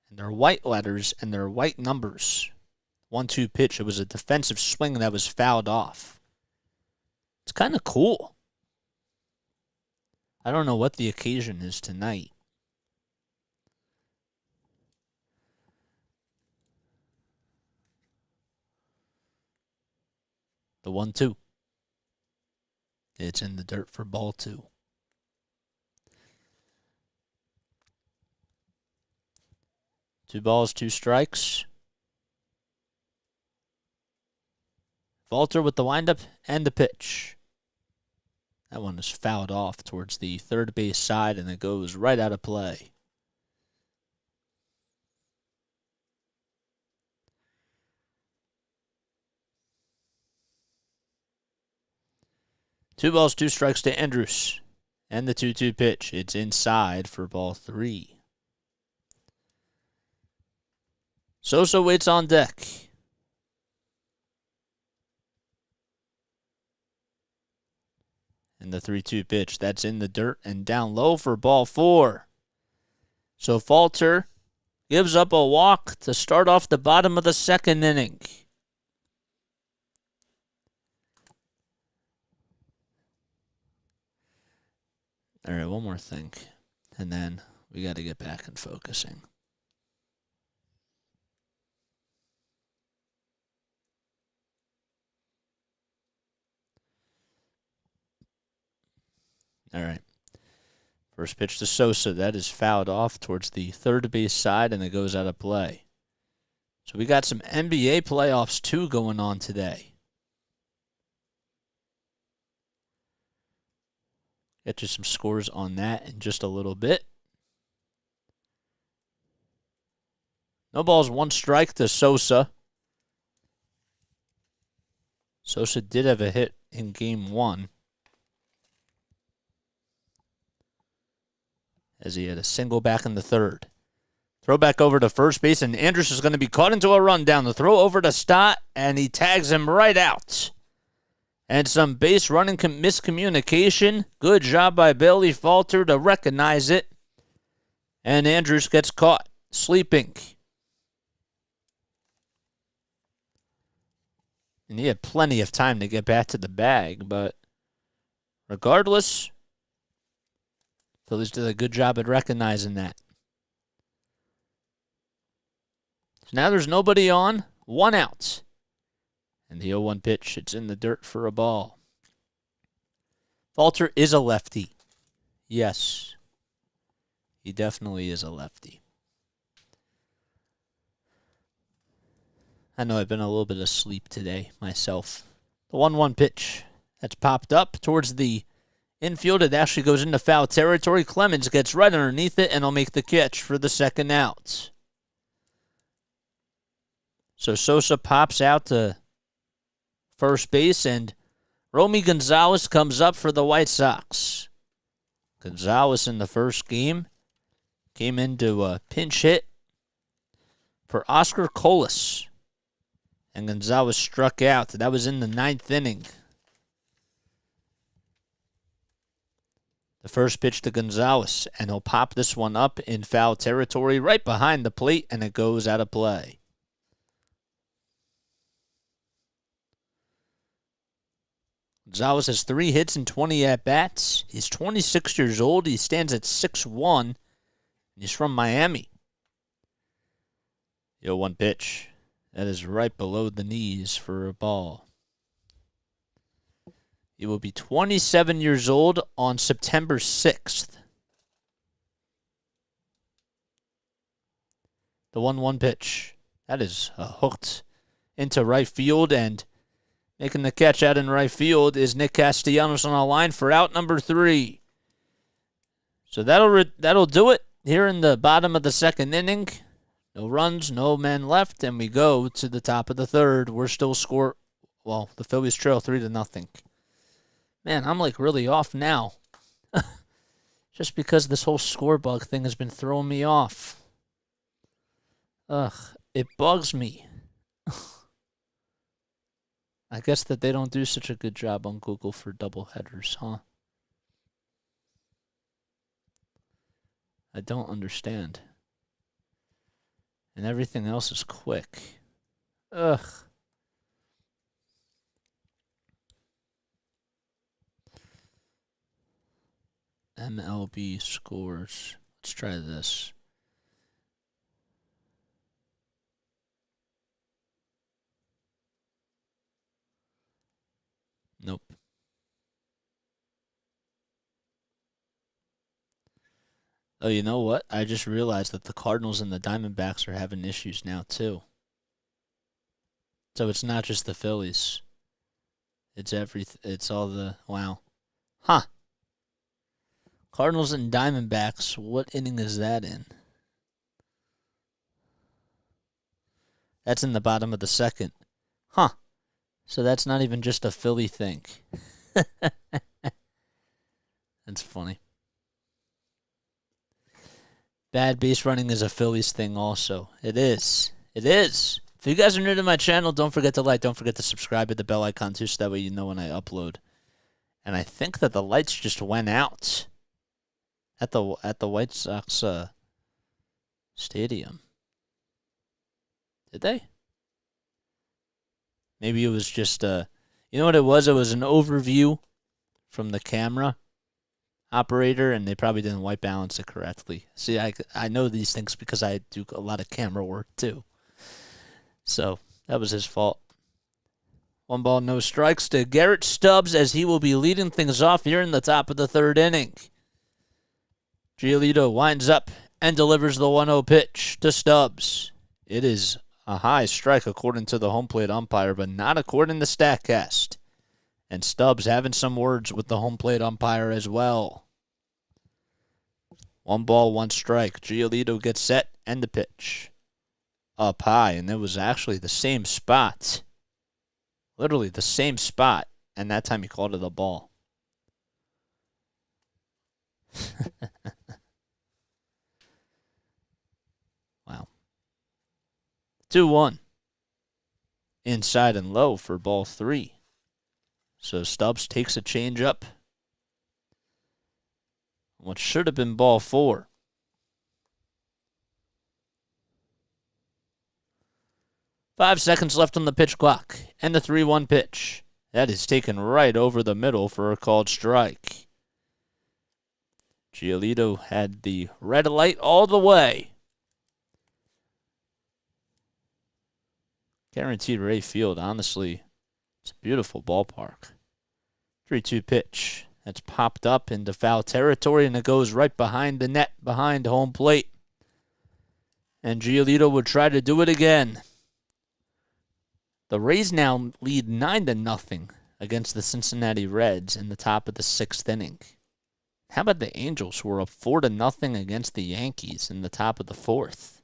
[SPEAKER 1] and their white letters and their white numbers. 1-2 pitch. It was a defensive swing that was fouled off. It's kind of cool. I don't know what the occasion is tonight. The 1-2. It's in the dirt for ball 2. Two balls, 2 strikes. Falter with the windup and the pitch. That one is fouled off towards the third base side, and it goes right out of play. Two balls, 2 strikes to Andrus. And the 2-2 pitch. It's inside for ball 3. Sosa waits on deck. And the 3-2 pitch. That's in the dirt and down low for ball 4. So Falter gives up a walk to start off the bottom of the second inning. All right, one more thing, and then we got to get back and focusing. All right. First pitch to Sosa. That is fouled off towards the third base side, and it goes out of play. So we got some NBA playoffs, too, going on today. Get you some scores on that in just a little bit. No balls, 1 strike to Sosa. Sosa did have a hit in game 1, as he had a single back in the third. Throw back over to first base, and Andrus is going to be caught into a rundown. The throw over to Stott, and he tags him right out. And some base running miscommunication. Good job by Bailey Falter to recognize it. And Andrus gets caught sleeping. And he had plenty of time to get back to the bag, but regardless, Phillies did a good job at recognizing that. So now there's nobody on, 1 out. And the 0-1 pitch, it's in the dirt for a ball. Falter is a lefty. Yes, he definitely is a lefty. I know I've been a little bit asleep today myself. The 1-1 pitch that's popped up towards the infield. It actually goes into foul territory. Clemens gets right underneath it, and will make the catch for the second out. So Sosa pops out to first base, and Romy Gonzalez comes up for the White Sox. Gonzalez in the first game came into a pinch hit for Oscar Colas, and Gonzalez struck out. That was in the 9th inning. The first pitch to Gonzalez, and he'll pop this one up in foul territory right behind the plate, and it goes out of play. Gonzalez has 3 hits and 20 at-bats. He's 26 years old. He stands at 6'1". He's from Miami. The 0-1 pitch. That is right below the knees for a ball. He will be 27 years old on September 6th. The 1-1 pitch. That is hooked into right field, and making the catch out in right field is Nick Castellanos on a line for out number 3. So that'll do it here in the bottom of the second inning. No runs, no men left, and we go to the top of the third. We're still the Phillies trail 3-0. Man, I'm like really off now. Just because this whole score bug thing has been throwing me off. Ugh, it bugs me. I guess that they don't do such a good job on Google for double headers, huh? I don't understand. And everything else is quick. Ugh. MLB scores. Let's try this. Nope. Oh, you know what? I just realized that the Cardinals and the Diamondbacks are having issues now, too. So it's not just the Phillies. It's all the... Wow. Huh. Cardinals and Diamondbacks, what inning is that in? That's in the bottom of the second. Huh. So that's not even just a Philly thing. That's funny. Bad base running is a Phillies thing also. It is. It is. If you guys are new to my channel, don't forget to like. Don't forget to subscribe, hit the bell icon too, so that way you know when I upload. And I think that the lights just went out at the White Sox stadium. Did they? Maybe it was just you know what it was? It was an overview from the camera operator, and they probably didn't white balance it correctly. See, I know these things because I do a lot of camera work too. So that was his fault. 1 ball, no strikes to Garrett Stubbs as he will be leading things off here in the top of the third inning. Giolito winds up and delivers the 1-0 pitch to Stubbs. It is a high strike according to the home plate umpire, but not according to StatCast. And Stubbs having some words with the home plate umpire as well. 1 ball, 1 strike. Giolito gets set and the pitch. Up high, and it was actually the same spot. Literally the same spot, and that time he called it a ball. Wow. 2-1. Inside and low for ball 3. So Stubbs takes a change up. What should have been ball 4. Five seconds left on the pitch clock, and the 3-1 pitch. That is taken right over the middle for a called strike. Giolito had the red light all the way. Guaranteed rate field, honestly, it's a beautiful ballpark. 3-2 pitch. That's popped up into foul territory, and it goes right behind the net, behind home plate. And Giolito would try to do it again. The Rays now lead 9-0 against the Cincinnati Reds in the top of the 6th inning. How about the Angels, who are up 4-0 against the Yankees in the top of the 4th?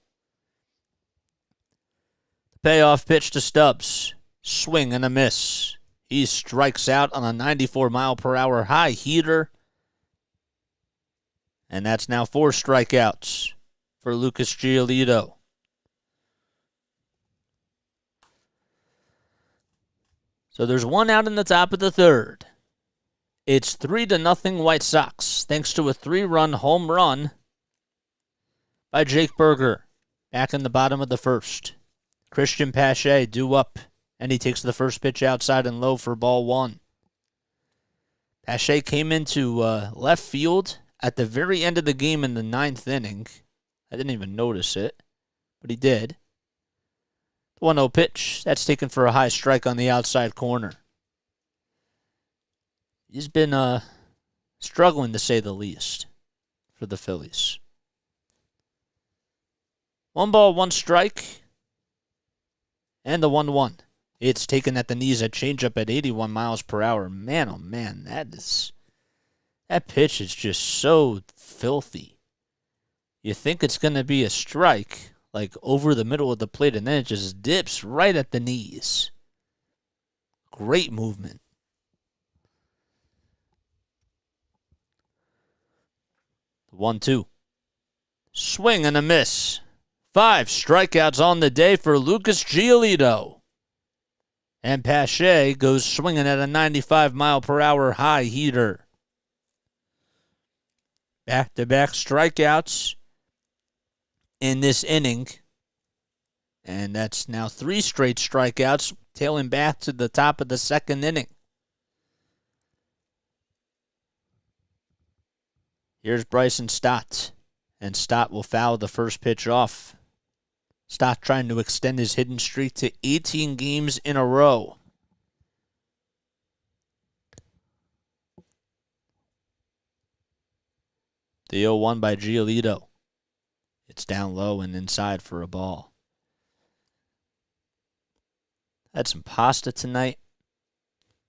[SPEAKER 1] The payoff pitch to Stubbs. Swing and a miss. He strikes out on a 94-mile-per-hour high heater. And that's now 4 strikeouts for Lucas Giolito. So there's 1 out in the top of the 3rd. It's 3-0 White Sox, thanks to a 3-run home run by Jake Berger back in the bottom of the 1st. Christian Pache due up, and he takes the first pitch outside and low for ball 1. Pache came into left field at the very end of the game in the 9th inning. I didn't even notice it, but he did. 1-0 pitch. That's taken for a high strike on the outside corner. He's been struggling, to say the least, for the Phillies. 1 ball, 1 strike. And the 1-1. It's taken at the knees, a changeup at 81 miles per hour. Man, oh man, that pitch is just so filthy. You think it's going to be a strike, like over the middle of the plate, and then it just dips right at the knees. Great movement. The 1-2. Swing and a miss. 5 strikeouts on the day for Lucas Giolito. And Pache goes swinging at a 95-mile-per-hour high heater. Back-to-back strikeouts in this inning. And that's now 3 straight strikeouts, tailing back to the top of the second inning. Here's Bryson Stott. And Stott will foul the first pitch off. Stott trying to extend his hitting streak to 18 games in a row. The 0-1 by Giolito. It's down low and inside for a ball. Had some pasta tonight.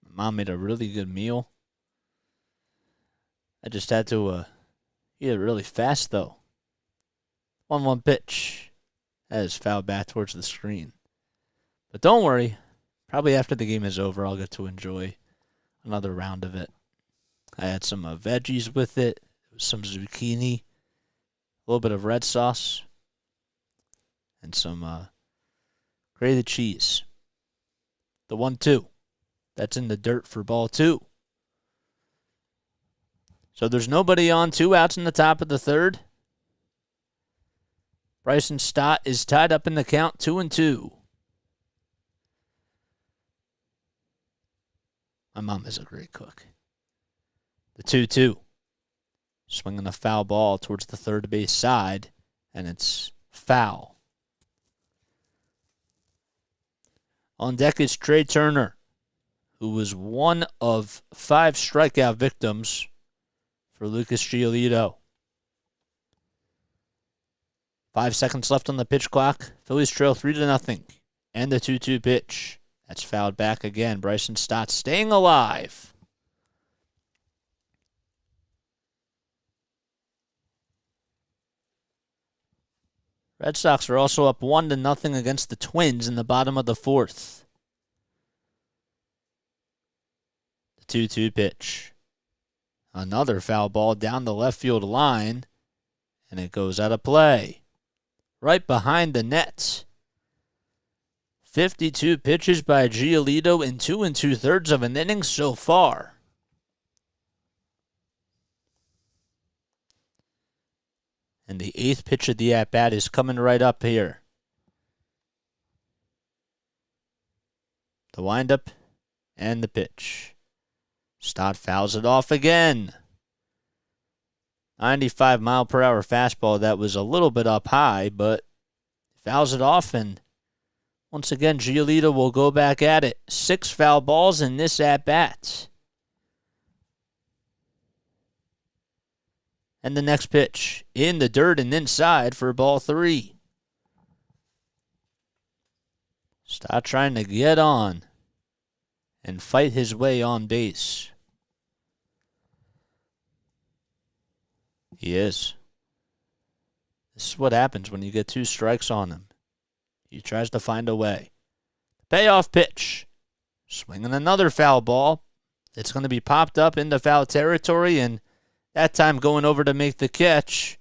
[SPEAKER 1] My mom made a really good meal. I just had to eat it really fast, though. 1-1 pitch. That is fouled back towards the screen. But don't worry. Probably after the game is over, I'll get to enjoy another round of it. I had some veggies with it. Some zucchini. A little bit of red sauce. And some grated cheese. The 1-2. That's in the dirt for ball 2. So there's nobody on, 2 outs in the top of the third. Bryson Stott is tied up in the count, 2-2. My mom is a great cook. The 2-2. Swinging a foul ball towards the third base side, and it's foul. On deck is Trey Turner, who was one of 5 strikeout victims for Lucas Giolito. 5 seconds left on the pitch clock. Phillies trail 3-0. And the 2-2 pitch. That's fouled back again. Bryson Stott staying alive. Red Sox are also up 1-0 against the Twins in the bottom of the 4th. The 2-2 pitch. Another foul ball down the left field line. And it goes out of play. Right behind the net. 52 pitches by Giolito in 2 2/3 of an inning so far. And the 8th pitch of the at-bat is coming right up here. The windup and the pitch. Stott fouls it off again. 95-mile-per-hour fastball that was a little bit up high, but fouls it off, and once again, Giolito will go back at it. 6 foul balls in this at-bat. And the next pitch, in the dirt and inside for ball 3. Stott trying to get on and fight his way on base. He is. This is what happens when you get 2 strikes on him. He tries to find a way. Payoff pitch. Swinging another foul ball. It's going to be popped up into foul territory, and that time going over to make the catch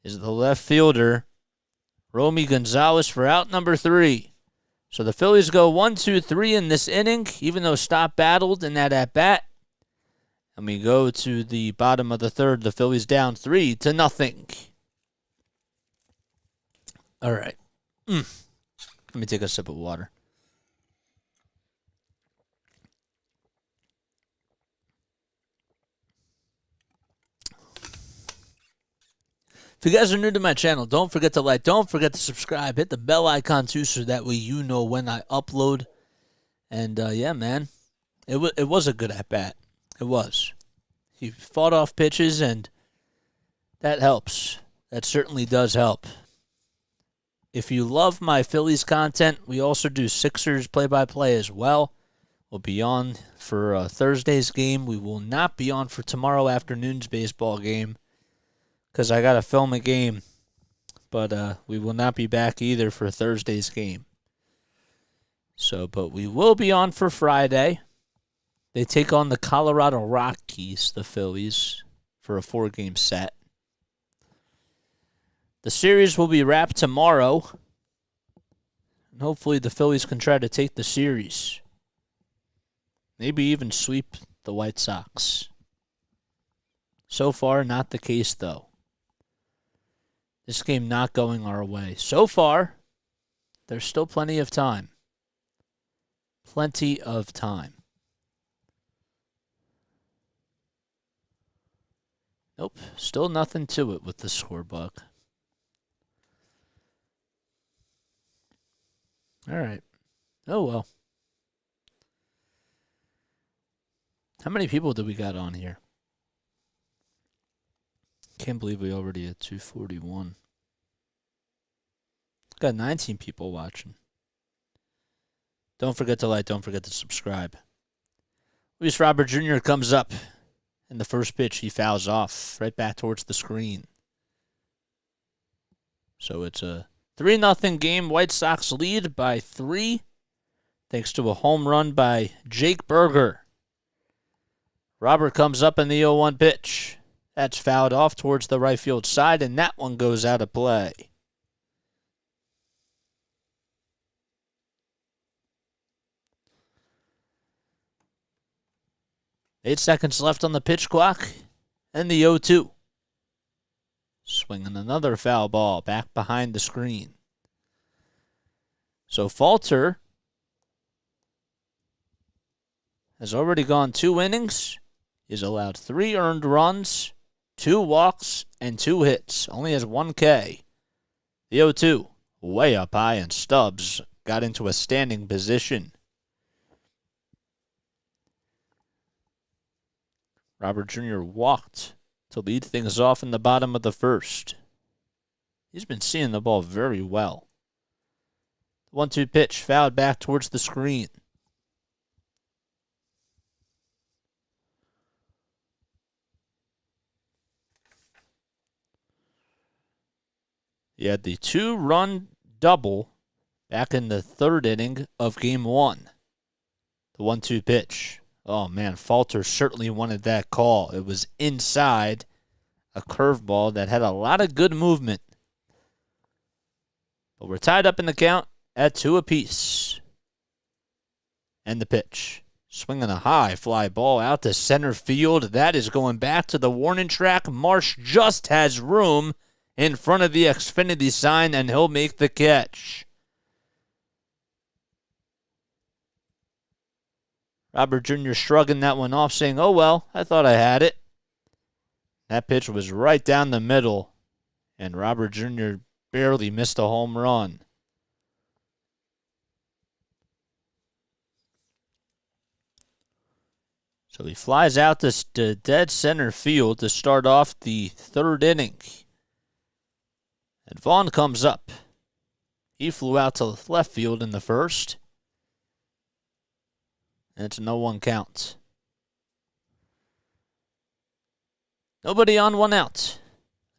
[SPEAKER 1] is the left fielder, Romy Gonzalez, for out number 3. So the Phillies go 1-2-3 in this inning, even though Stott battled in that at-bat. And we go to the bottom of the third. The Phillies down 3-0. All right. Let me take a sip of water. If you guys are new to my channel, don't forget to like, don't forget to subscribe, hit the bell icon too, so that way you know when I upload. And yeah, man, it was a good at bat. It was. He fought off pitches, and that helps. That certainly does help. If you love my Phillies content, we also do Sixers play-by-play as well. We'll be on for Thursday's game. We will not be on for tomorrow afternoon's baseball game, because I got to film a game. But we will not be back either for Thursday's game. So, but we will be on for Friday. They take on the Colorado Rockies, the Phillies, for a 4-game set. The series will be wrapped tomorrow. And hopefully the Phillies can try to take the series. Maybe even sweep the White Sox. So far, not the case, though. This game not going our way. So far, there's still plenty of time. Plenty of time. Nope, still nothing to it with the scorebook. All right. Oh, well. How many people do we got on here? Can't believe we already at 241. Got 19 people watching. Don't forget to like, don't forget to subscribe. Luis Robert Jr. comes up. And the first pitch, he fouls off right back towards the screen. So it's a 3-0 game. White Sox lead by 3. Thanks to a home run by Jake Berger. Robert comes up in the 0-1 pitch. That's fouled off towards the right field side, and that one goes out of play. Eight seconds left on the pitch clock, and the 0-2. Swinging another foul ball back behind the screen. So Falter has already gone 2 innings. He's allowed 3 earned runs, 2 walks, and 2 hits. Only has 1 K. The 0-2, way up high, and Stubbs got into a standing position. Robert Jr. walked to lead things off in the bottom of the first. He's been seeing the ball very well. 1-2 pitch, fouled back towards the screen. He had the 2-run double back in the 3rd inning of Game 1. The 1-2 pitch. Oh, man, Falter certainly wanted that call. It was inside a curveball that had a lot of good movement. But we're tied up in the count at 2 apiece. And the pitch. Swinging a high fly ball out to center field. That is going back to the warning track. Marsh just has room in front of the Xfinity sign, and he'll make the catch. Robert Jr. shrugging that one off, saying, oh, well, I thought I had it. That pitch was right down the middle, and Robert Jr. barely missed a home run. So he flies out to dead center field to start off the 3rd inning. And Vaughn comes up. He flew out to left field in the 1st. And it's a 0-1 count. Nobody on, 1 out.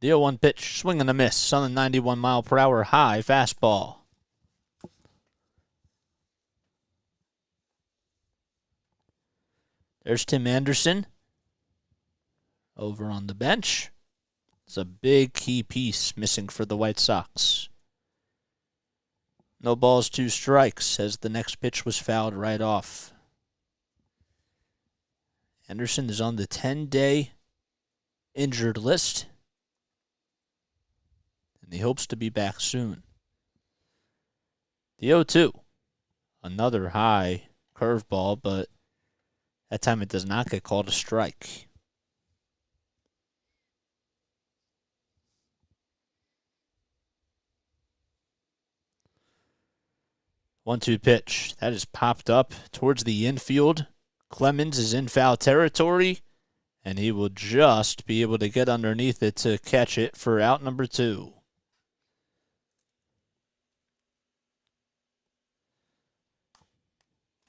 [SPEAKER 1] The 0-1 pitch, swing and a miss on the 91-mile-per-hour high fastball. There's Tim Anderson over on the bench. It's a big key piece missing for the White Sox. No balls, 2 strikes, as the next pitch was fouled right off. Anderson is on the 10-day injured list, and he hopes to be back soon. The 0-2, another high curveball, but that time it does not get called a strike. One-two pitch. That is popped up towards the infield. Clemens is in foul territory, and he will just be able to get underneath it to catch it for out number 2.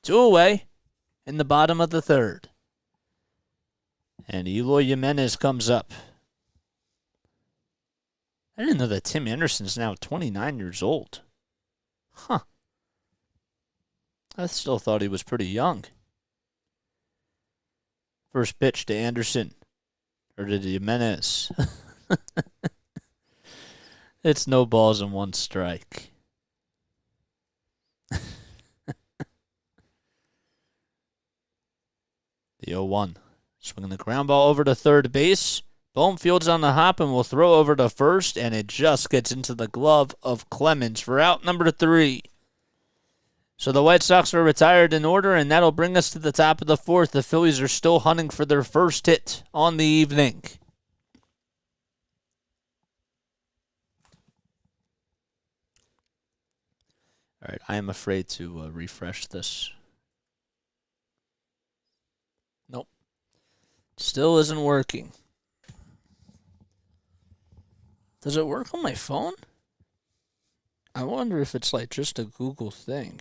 [SPEAKER 1] Two away in the bottom of the 3rd. And Eloy Jimenez comes up. I didn't know that Tim Anderson is now 29 years old. Huh. I still thought he was pretty young. First pitch to Anderson. Or to Jimenez. It's no balls and 1 strike. The 0-1. Swinging the ground ball over to third base. Bohm fields on the hop and will throw over to first, and it just gets into the glove of Clemens for out number 3. So the White Sox are retired in order, and that'll bring us to the top of the 4th. The Phillies are still hunting for their first hit on the evening. All right, I am afraid to refresh this. Nope. Still isn't working. Does it work on my phone? I wonder if it's like just a Google thing.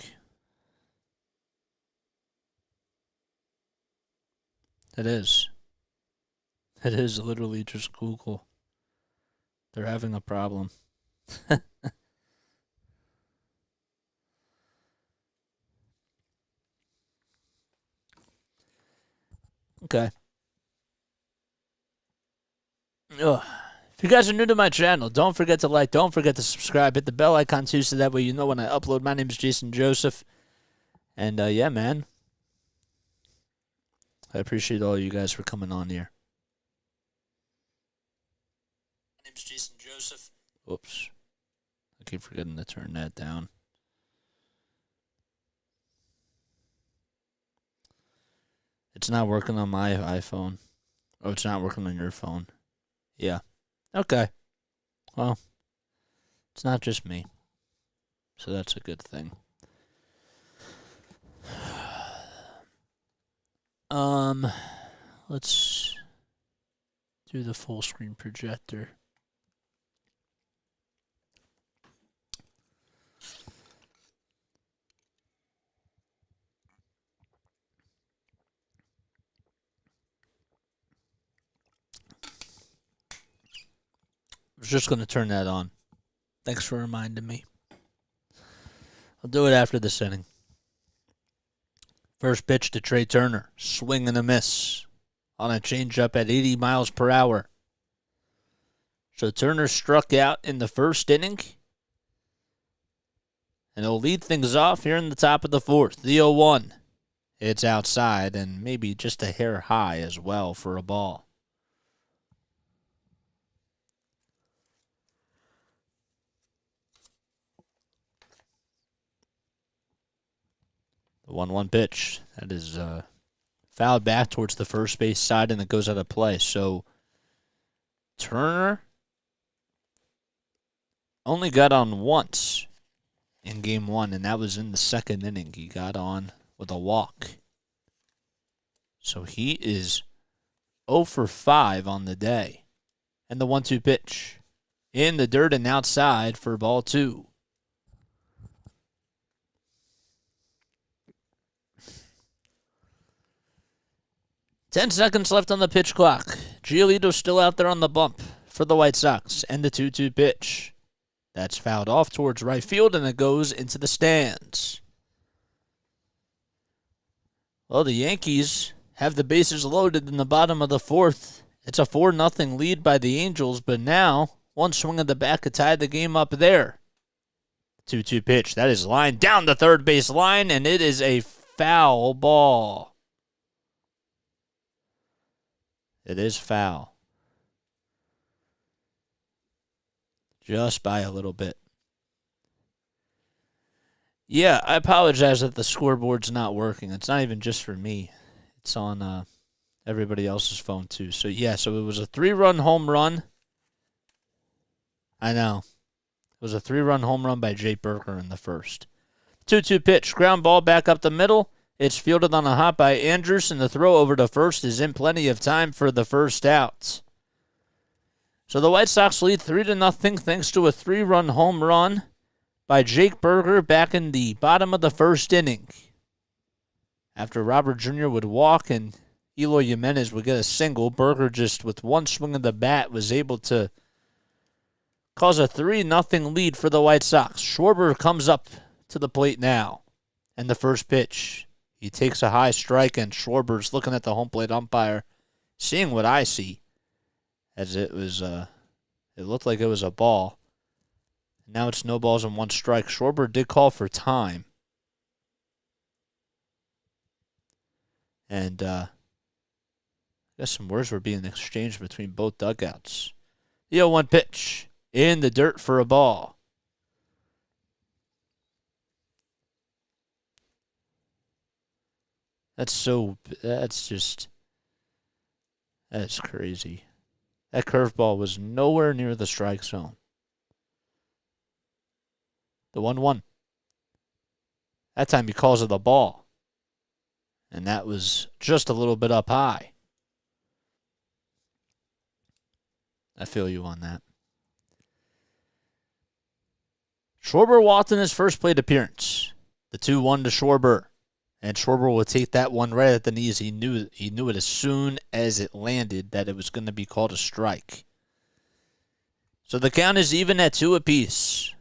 [SPEAKER 1] It is. It is literally just Google. They're having a problem. Okay. Ugh. If you guys are new to my channel, don't forget to like, don't forget to subscribe, hit the bell icon too, so that way you know when I upload. My name is Jason Joseph. And yeah, man. I appreciate all you guys for coming on here. My name is Jason Joseph. Whoops. I keep forgetting to turn that down. It's not working on my iPhone. Oh, it's not working on your phone. Yeah. Okay. Well, it's not just me. So that's a good thing. Let's do the full screen projector. I was just going to turn that on. Thanks for reminding me. I'll do it after this inning. First pitch to Trey Turner. Swing and a miss on a changeup at 80 miles per hour. So Turner struck out in the first inning. And he'll lead things off here in the top of the 4th. The 0-1. It's outside and maybe just a hair high as well for a ball. The 1-1 pitch. That is fouled back towards the first base side, and it goes out of play. So Turner only got on once in Game 1, and that was in the second inning. He got on with a walk. So he is 0 for 5 on the day. And the 1-2 pitch. In the dirt and outside for ball 2. Ten seconds left on the pitch clock. Giolito still out there on the bump for the White Sox. And the 2-2 pitch. That's fouled off towards right field, and it goes into the stands. Well, the Yankees have the bases loaded in the bottom of the 4th. It's a 4-0 lead by the Angels, but now one swing of the bat could tie the game up there. 2-2 pitch. That is lined down the third base line, and it is a foul ball. It is foul. Just by a little bit. Yeah, I apologize that the scoreboard's not working. It's not even just for me. It's on everybody else's phone too. So yeah, so it was a 3-run home run. I know. It was a 3-run home run by Jake Burger in the first. 2-2 pitch. Ground ball back up the middle. It's fielded on a hop by Andrews, and the throw over to first is in plenty of time for the first out. So the White Sox lead 3-0 thanks to a 3-run home run by Jake Burger back in the bottom of the first inning. After Robert Jr. would walk and Eloy Jimenez would get a single, Burger just with one swing of the bat was able to cause a 3-0 lead for the White Sox. Schwarber comes up to the plate now. And the first pitch. He takes a high strike, and Schwarber's looking at the home plate umpire, seeing what I see, as it was, it looked like it was a ball. Now it's no balls and 1 strike. Schwarber did call for time. And I guess some words were being exchanged between both dugouts. The 0-1 pitch. In the dirt for a ball. That's crazy. That curveball was nowhere near the strike zone. The 1-1. That time he calls it the ball. And that was just a little bit up high. I feel you on that. Schwarber walked in his first plate appearance. The 2-1 to Schwarber. And Schwarber will take that one right at the knees. He knew it as soon as it landed that it was going to be called a strike. So the count is even at 2 apiece.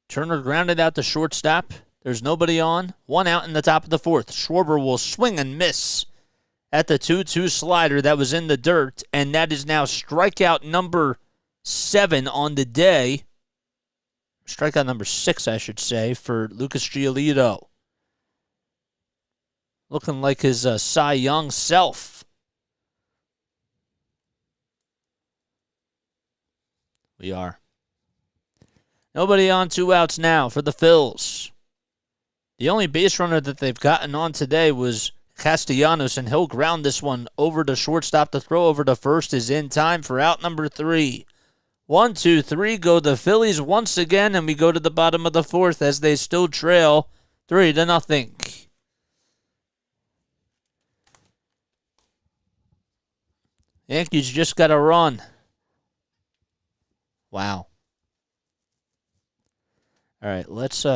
[SPEAKER 1] Turner grounded out to shortstop. There's nobody on. 1 out in the top of the 4th. Schwarber will swing and miss at the 2-2 slider that was in the dirt. And that is now strikeout number 7 on the day. Strikeout number 6, I should say, for Lucas Giolito. Looking like his Cy Young self. We are. Nobody on, 2 outs now for the Phils. The only base runner that they've gotten on today was Castellanos, and he'll ground this one over to shortstop. The throw over to first is in time for out number 3. 1, 2, 3 go the Phillies once again, and we go to the bottom of the 4th as they still trail 3-0. Yankees just got a run. Wow. All right, let's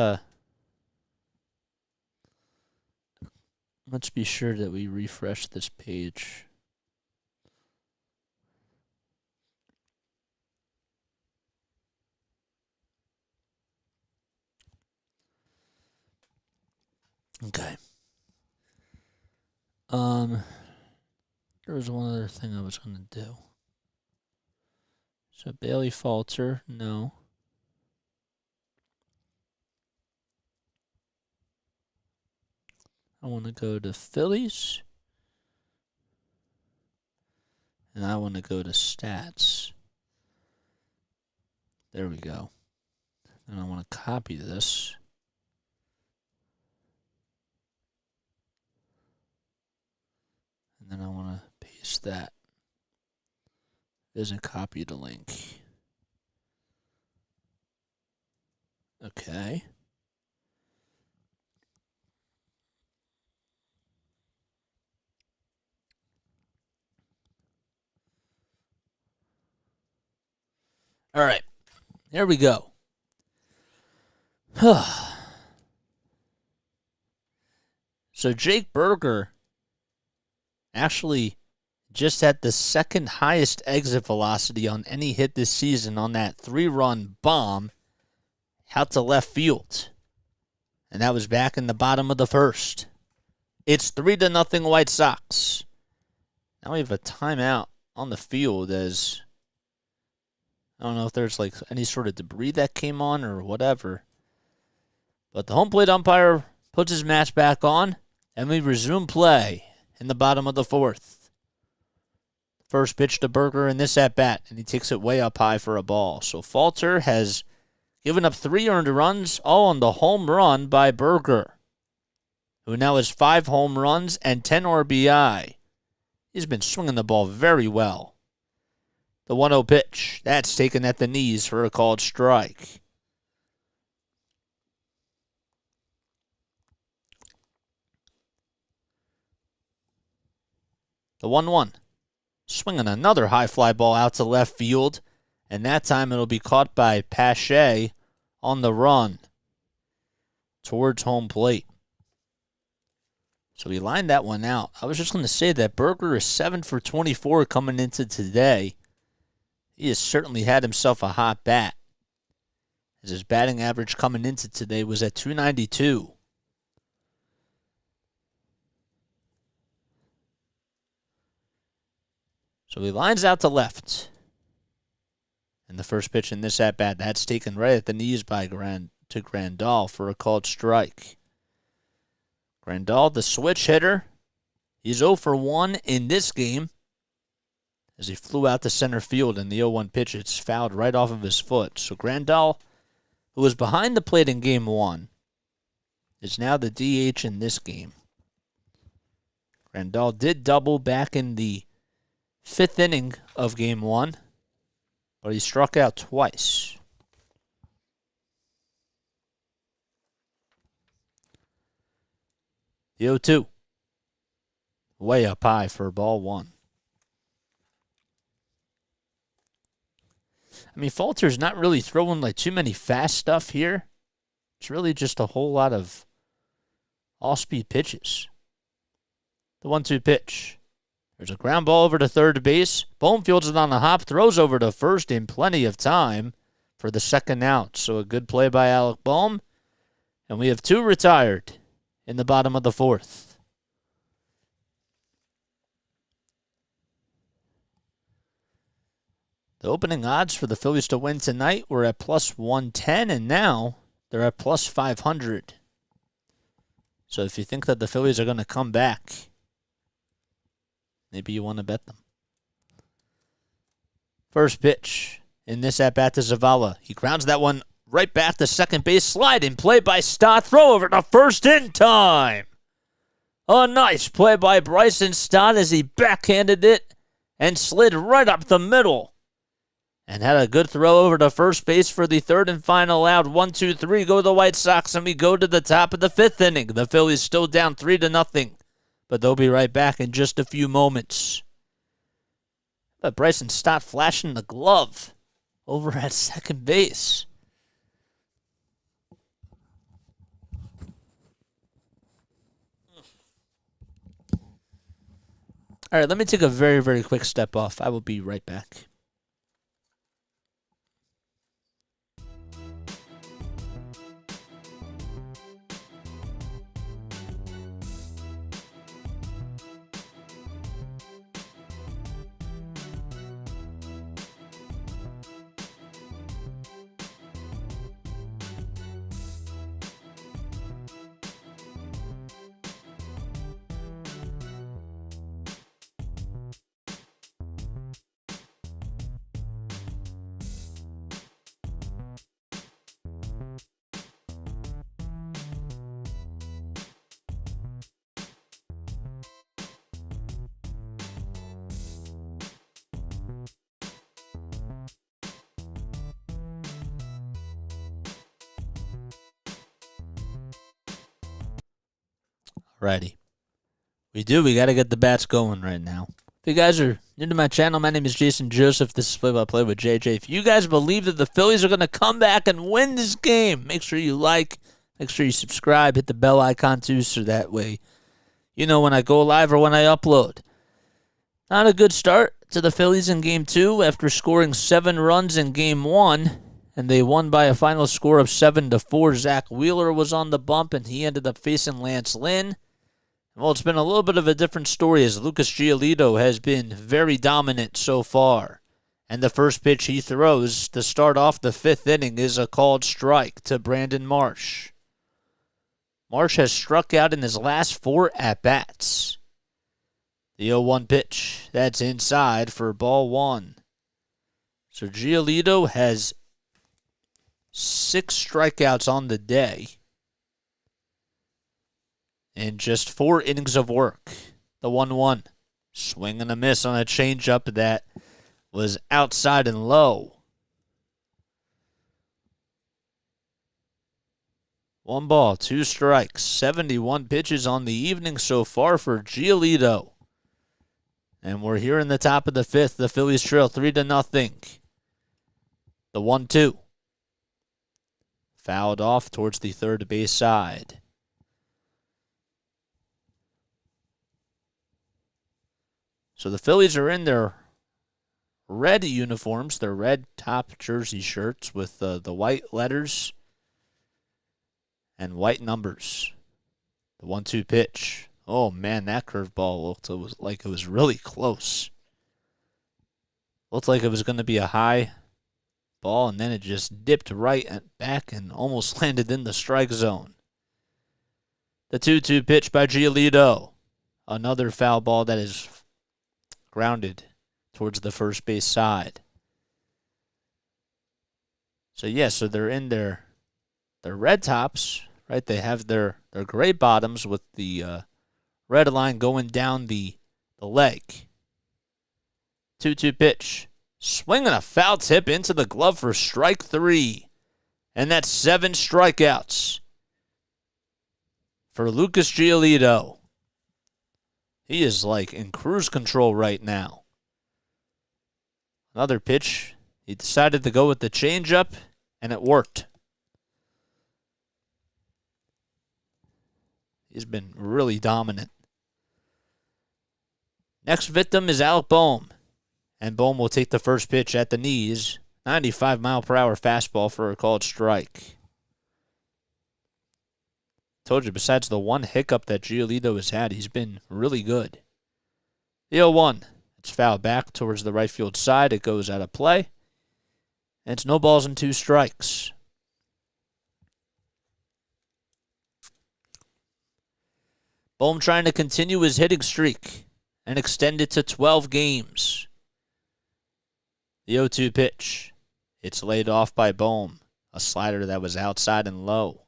[SPEAKER 1] be sure that we refresh this page. Okay. There was one other thing I was going to do. So Bailey Falter, no. I want to go to Phillies. And I want to go to stats. There we go. And I want to copy this. And then I want to paste that. Doesn't copy the link. Okay. All right. There we go. So Jake Berger actually just had the second highest exit velocity on any hit this season on that 3-run bomb out to left field. And that was back in the bottom of the 1st. It's 3-0 White Sox. Now we have a timeout on the field as I don't know if there's like any sort of debris that came on or whatever. But the home plate umpire puts his match back on, and we resume play in the bottom of the 4th. First pitch to Berger in this at-bat, and he takes it way up high for a ball. So Falter has given up 3 earned runs, all on the home run by Berger, who now has 5 home runs and 10 RBI. He's been swinging the ball very well. The 1-0 pitch, that's taken at the knees for a called strike. The 1-1. Swinging another high fly ball out to left field, and that time it'll be caught by Pache on the run towards home plate. So he lined that one out. I was just going to say that Berger is 7 for 24 coming into today. He has certainly had himself a hot bat, as his batting average coming into today was at .292. So he lines out to left. And the first pitch in this at-bat, that's taken right at the knees by Grandal for a called strike. Grandal, the switch hitter, He's 0 for 1 in this game as he flew out to center field in the 0-1 pitch. It's fouled right off of his foot. So Grandal, who was behind the plate in Game 1, is now the DH in this game. Grandal did double back in the 5th inning of Game 1, but he struck out twice. The 0-2. Way up high for ball 1. I mean, Falter's not really throwing like too many fast stuff here. It's really just a whole lot of all-speed pitches. The 1-2 pitch. There's a ground ball over to third base. Bohm fields it on the hop, throws over to first in plenty of time for the second out. So a good play by Alec Bohm. And we have 2 retired in the bottom of the 4th. The opening odds for the Phillies to win tonight were at plus 110, and now they're at plus 500. So if you think that the Phillies are going to come back, maybe you want to bet them. First pitch in this at-bat to Zavala. He grounds that one right back to second base. Slide in play by Stott. Throw over to first in time. A nice play by Bryson Stott as he backhanded it and slid right up the middle. And had a good throw over to first base for the third and final out. 1-2-3 go the White Sox, and we go to the top of the 5th inning. The Phillies still down 3-0, but they'll be right back in just a few moments. But Bryson Stott flashing the glove over at second base. All right, let me take a very, very quick step off. I will be right back. Righty. We got to get the bats going right now. If you guys are new to my channel, my name is Jason Joseph. This is Play-by-Play with JJ. If you guys believe that the Phillies are going to come back and win this game, make sure you like, make sure you subscribe, hit the bell icon too, so that way you know when I go live or when I upload. Not a good start to the Phillies in Game 2 after scoring 7 runs in Game 1, and they won by a final score of 7-4. Zack Wheeler was on the bump, and he ended up facing Lance Lynn. Well, it's been a little bit of a different story as Lucas Giolito has been very dominant so far. And the first pitch he throws to start off the 5th inning is a called strike to Brandon Marsh. Marsh has struck out in his last 4 at-bats. The 0-1 pitch, that's inside for ball 1. So Giolito has 6 strikeouts on the day. In just 4 innings of work. The 1-1. Swing and a miss on a changeup that was outside and low. 1 ball, 2 strikes. 71 pitches on the evening so far for Giolito. And we're here in the top of the 5th. The Phillies trail 3-0. The 1-2. Fouled off towards the third base side. So the Phillies are in their red uniforms, their red top jersey shirts with the white letters and white numbers. The 1-2 pitch. Oh, man, that curveball looked like it was really close. Looked like it was going to be a high ball, and then it just dipped right back and almost landed in the strike zone. The 2-2 pitch by Giolito. another foul ball that is grounded towards the first base side. So, yeah, so they're in their red tops, right? They have their gray bottoms with the red line going down the leg. 2-2 pitch. Swinging a foul tip into the glove for strike 3. And that's 7 strikeouts for Lucas Giolito. He is like in cruise control right now. Another pitch. He decided to go with the changeup, and it worked. He's been really dominant. Next victim is Alec Bohm. And Bohm will take the first pitch at the knees. 95-mile-per-hour fastball for a called strike. Told you, besides the one hiccup that Giolito has had, he's been really good. The 0-1. It's fouled back towards the right field side. It goes out of play. And it's no balls and 2 strikes. Bohm trying to continue his hitting streak and extend it to 12 games. The 0-2 pitch. It's laid off by Bohm. A slider that was outside and low.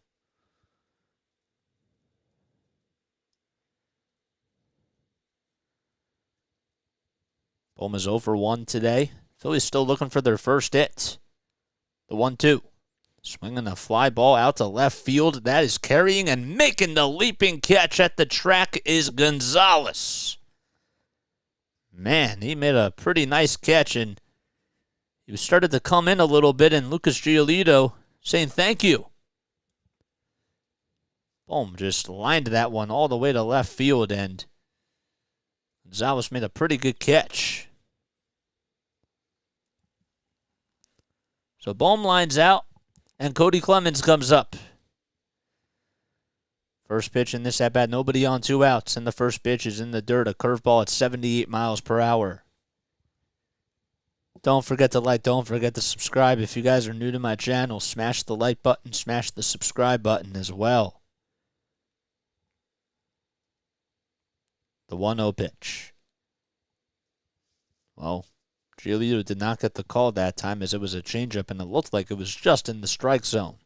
[SPEAKER 1] Bohm is 0 for 1 today. Phillies still looking for their first hit. The 1-2. Swinging a fly ball out to left field. That is carrying and making the leaping catch at the track is Gonzalez. Man, he made a pretty nice catch, and he started to come in a little bit, and Lucas Giolito saying thank you. Boom, just lined that one all the way to left field, and Gonzalez made a pretty good catch. So Bohm lines out, and Cody Clemens comes up. First pitch in this at-bat, nobody on 2 outs, and the first pitch is in the dirt, a curveball at 78 miles per hour. Don't forget to like, don't forget to subscribe. If you guys are new to my channel, smash the like button, smash the subscribe button as well. The 1-0 pitch. Well, Giolito did not get the call that time as it was a changeup, and it looked like it was just in the strike zone.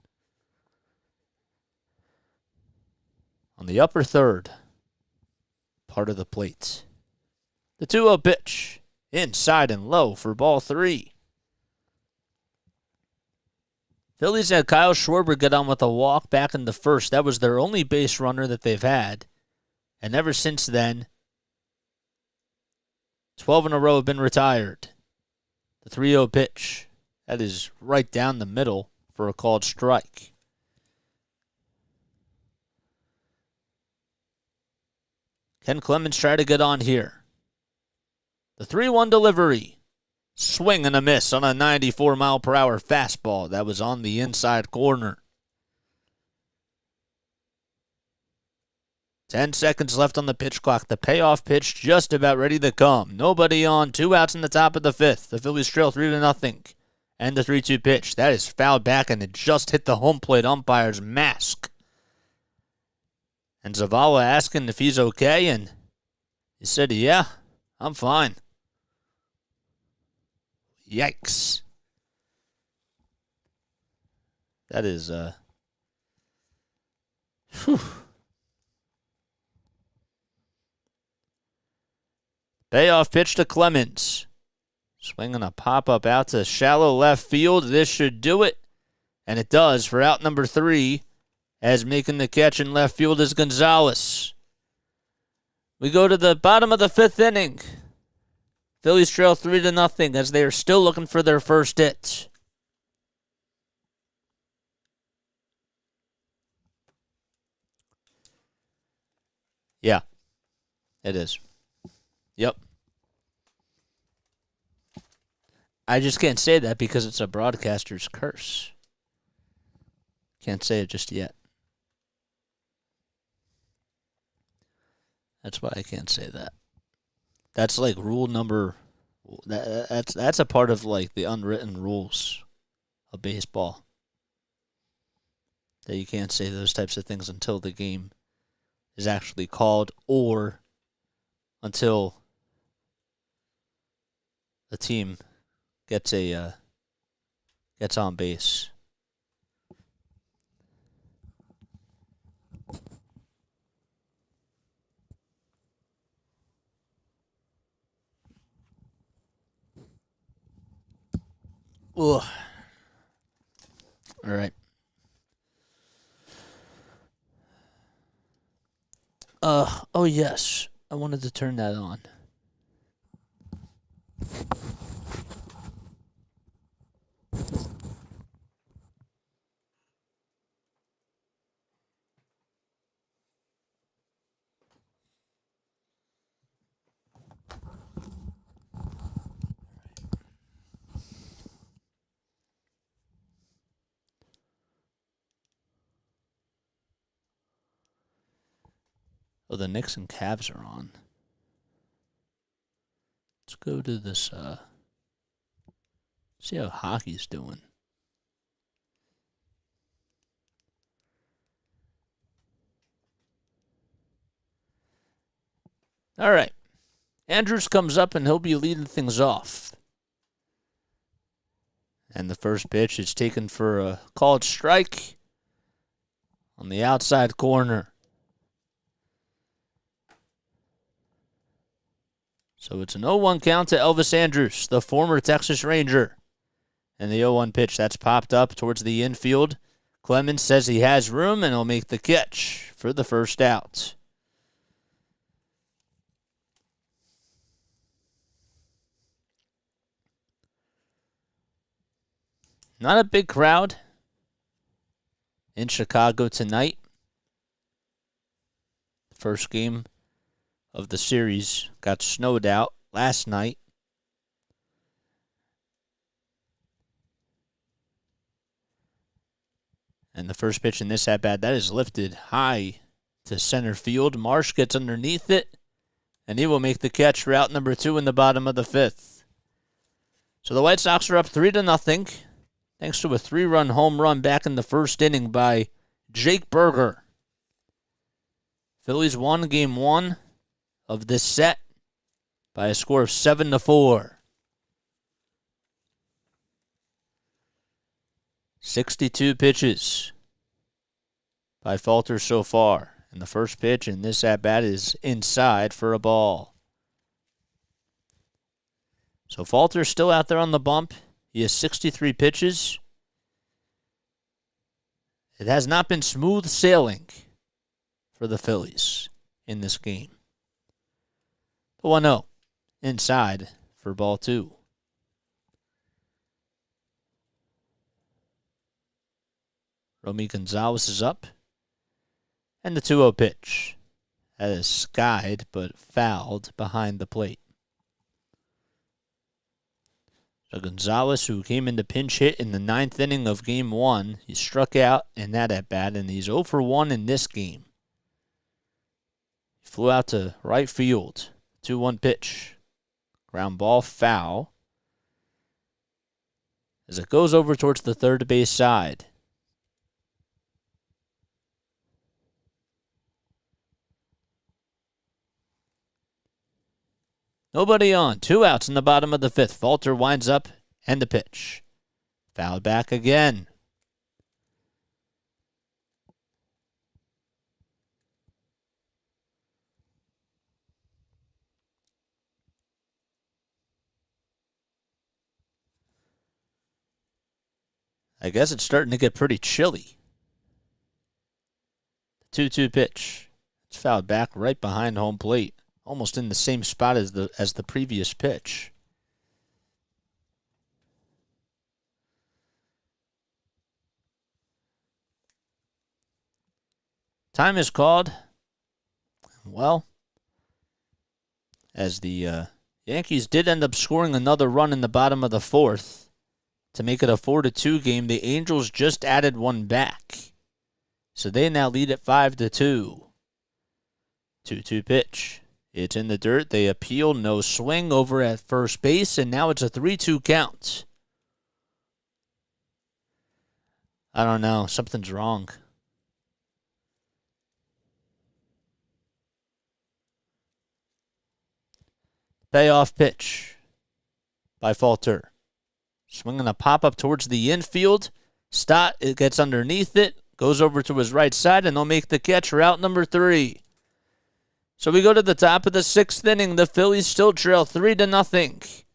[SPEAKER 1] On the upper third, part of the plate. The 2-0 pitch. Inside and low for ball 3. Phillies had Kyle Schwarber get on with a walk back in the first. That was their only base runner that they've had. And ever since then, 12 in a row have been retired. The 3-0 pitch. That is right down the middle for a called strike. Can Clemens try to get on here? The 3-1 delivery. Swing and a miss on a 94-mile-per-hour fastball that was on the inside corner. 10 seconds left on the pitch clock. The payoff pitch just about ready to come. Nobody on, 2 outs in the top of the 5th. The Phillies trail 3-0. And the 3-2 pitch. That is fouled back, and it just hit the home plate umpire's mask. And Zavala asking if he's okay, and he said, yeah, I'm fine. Yikes. That is, whew. Payoff pitch to Clemens. Swinging a pop-up out to shallow left field. This should do it. And it does for out number 3, as making the catch in left field is Gonzalez. We go to the bottom of the 5th inning. Phillies trail 3-0 as they are still looking for their first hit. Yeah, it is. Yep. I just can't say that because it's a broadcaster's curse. Can't say it just yet. That's why I can't say that. That's like rule number. That's a part of like the unwritten rules of baseball. That you can't say those types of things until the game is actually called or until the team gets on base. Ugh. All right. Oh yes, I wanted to turn that on. Oh, the Knicks and Cavs are on. Let's go to this, see how hockey's doing. All right. Andrews comes up, and he'll be leading things off. And the first pitch is taken for a called strike on the outside corner. So it's an 0-1 count to Elvis Andrews, the former Texas Ranger. And the 0-1 pitch, that's popped up towards the infield. Clemens says he has room, and he'll make the catch for the first out. Not a big crowd in Chicago tonight. First game of the series got snowed out last night. And the first pitch in this at-bat, that is lifted high to center field. Marsh gets underneath it, and he will make the catch for out number 2 in the bottom of the 5th. So the White Sox are up 3-0, thanks to a 3-run home run back in the first inning by Jake Berger. Phillies won game 1 of this set by a score of 7-4. 62 pitches by Falter so far. And the first pitch in this at-bat is inside for a ball. So Falter's still out there on the bump. He has 63 pitches. It has not been smooth sailing for the Phillies in this game. The 1-0 inside for ball 2. Romy Gonzalez is up. And the 2-0 pitch. That is skied but fouled behind the plate. So Gonzalez, who came into pinch hit in the 9th inning of game 1, he struck out in that at-bat, and he's 0 for 1 in this game. He flew out to right field. 2-1 pitch. Ground ball foul. As it goes over towards the third base side. Nobody on. 2 outs in the bottom of the 5th. Falter winds up and the pitch. Fouled back again. I guess it's starting to get pretty chilly. 2-2 pitch. It's fouled back right behind home plate. Almost in the same spot as the previous pitch. Time is called. Well, as the Yankees did end up scoring another run in the bottom of the 4th to make it a 4-2 game, the Angels just added one back. So they now lead at 5-2. 2-2 pitch. It's in the dirt. They appeal. No swing over at first base, and now it's a 3-2 count. I don't know. Something's wrong. Payoff pitch by Falter. Swinging a pop-up towards the infield. Stott, it gets underneath it, goes over to his right side, and they'll make the catch for out number 3. So we go to the top of the 6th inning. The Phillies still trail 3-0.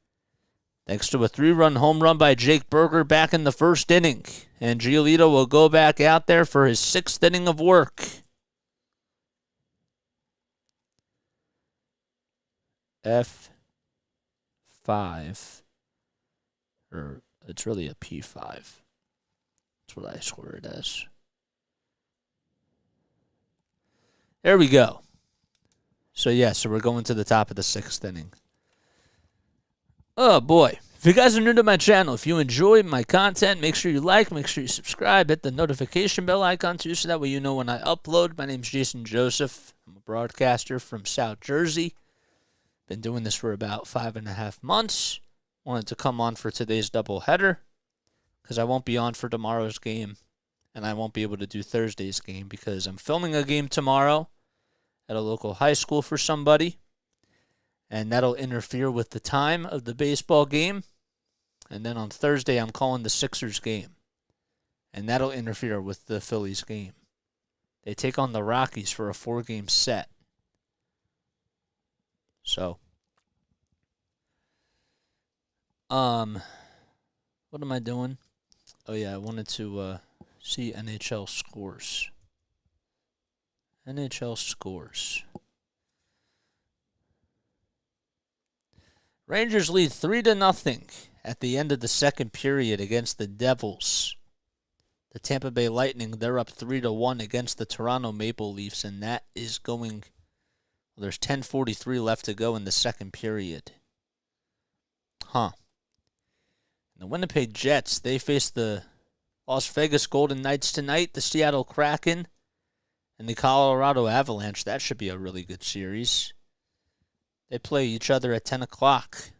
[SPEAKER 1] Thanks to a 3-run home run by Jake Berger back in the 1st inning. And Giolito will go back out there for his 6th inning of work. F5. Or it's really a P5. That's what I swear it as. There we go. So we're going to the top of the 6th inning. Oh boy. If you guys are new to my channel, if you enjoy my content, make sure you like, make sure you subscribe, hit the notification bell icon too, so that way you know when I upload. My name's Jason Joseph. I'm a broadcaster from South Jersey. Been doing this for about 5.5 months. Wanted to come on for today's doubleheader because I won't be on for tomorrow's game, and I won't be able to do Thursday's game because I'm filming a game tomorrow at a local high school for somebody, and that'll interfere with the time of the baseball game. And then on Thursday, I'm calling the Sixers game, and that'll interfere with the Phillies game. They take on the Rockies for a 4-game set. So, what am I doing? Oh yeah, I wanted to see NHL scores. NHL scores. Rangers lead 3-0 at the end of the 2nd period against the Devils. The Tampa Bay Lightning, they're up 3-1 against the Toronto Maple Leafs, and that is going. Well, there's 10:43 left to go in the 2nd period. The Winnipeg Jets, they face the Las Vegas Golden Knights tonight, the Seattle Kraken, and the Colorado Avalanche. That should be a really good series. They play each other at 10 o'clock.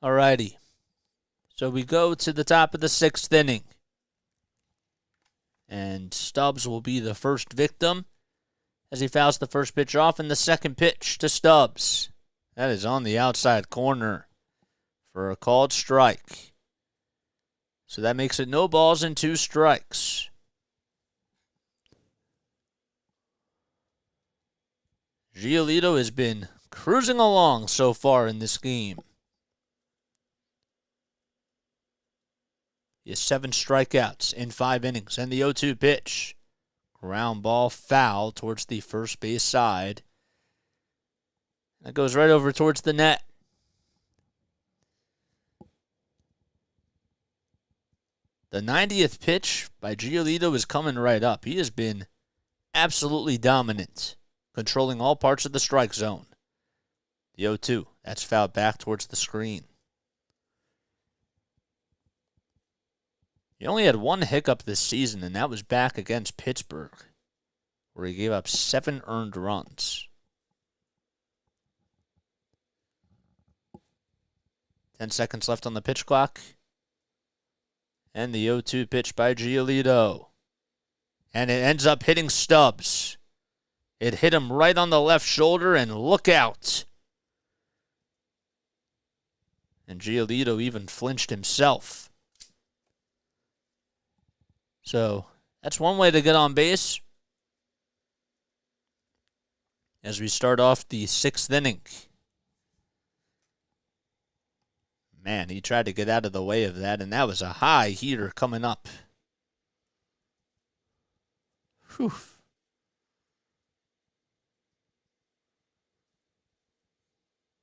[SPEAKER 1] Alrighty. So we go to the top of the 6th inning. And Stubbs will be the first victim as he fouls the first pitch off, in the 2nd pitch to Stubbs. That is on the outside corner for a called strike. So that makes it no balls and 2 strikes. Giolito has been cruising along so far in this game. He has 7 strikeouts in 5 innings. And the 0-2 pitch. Ground ball foul towards the first base side. That goes right over towards the net. The 90th pitch by Giolito is coming right up. He has been absolutely dominant, controlling all parts of the strike zone. The 0-2, that's fouled back towards the screen. He only had 1 hiccup this season, and that was back against Pittsburgh, where he gave up 7 earned runs. 10 seconds left on the pitch clock. And the 0-2 pitch by Giolito. And it ends up hitting Stubbs. It hit him right on the left shoulder, and look out. And Giolito even flinched himself. So, that's one way to get on base as we start off the 6th inning. Man, he tried to get out of the way of that, and that was a high heater coming up. Whew.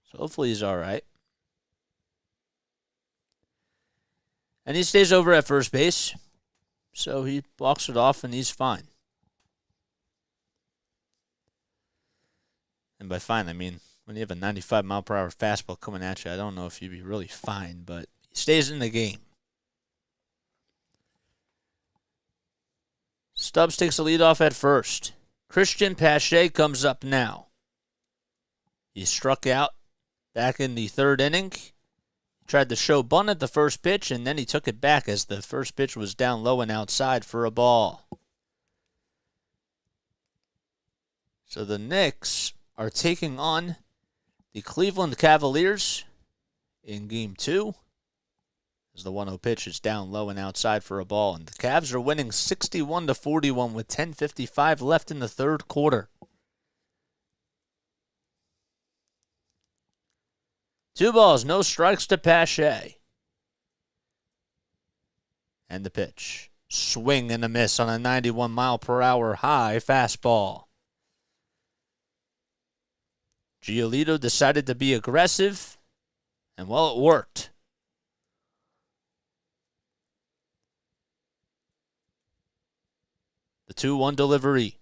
[SPEAKER 1] So hopefully he's all right. And he stays over at first base. So he walks it off, and he's fine. And by fine, I mean, when you have a 95-mile-per-hour fastball coming at you, I don't know if you'd be really fine, but he stays in the game. Stubbs takes the lead off at first. Christian Pache comes up now. He struck out back in the 3rd inning. tried to show bunt at the first pitch, and then he took it back as the first pitch was down low and outside for a ball. So the Knicks are taking on the Cleveland Cavaliers in Game 2. As the 1-0 pitch is down low and outside for a ball. And the Cavs are winning 61-41 with 10:55 left in the third quarter. 2 balls, no strikes to Pache. And the pitch. Swing and a miss on a 91-mile-per-hour high fastball. Giolito decided to be aggressive, and well, it worked. The 2-1 delivery.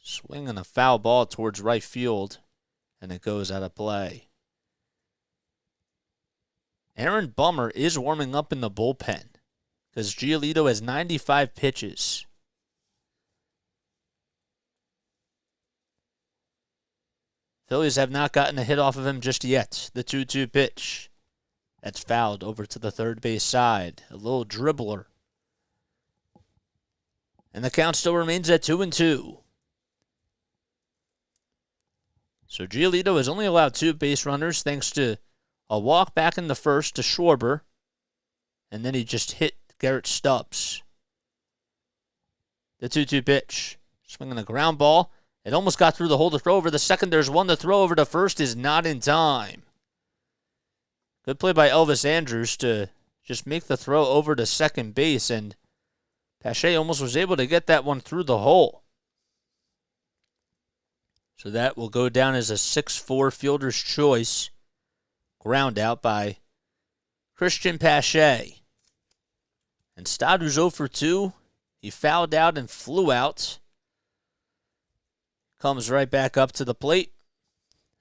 [SPEAKER 1] Swinging a foul ball towards right field, and it goes out of play. Aaron Bummer is warming up in the bullpen because Giolito has 95 pitches. Phillies have not gotten a hit off of him just yet. The 2-2 pitch. That's fouled over to the third base side. A little dribbler. And the count still remains at 2-2. So Giolito has only allowed 2 base runners thanks to a walk back in the first to Schwarber. And then he just hit Garrett Stubbs. The 2-2 pitch. Swinging a ground ball. It almost got through the hole to throw over the second. There's one to throw over to first is not in time. Good play by Elvis Andrus to just make the throw over to second base, and Pache almost was able to get that one through the hole. So that will go down as a 6-4 fielder's choice. Ground out by Christian Pache. And Stott, who's 0 for 2, he fouled out and flew out. Comes right back up to the plate,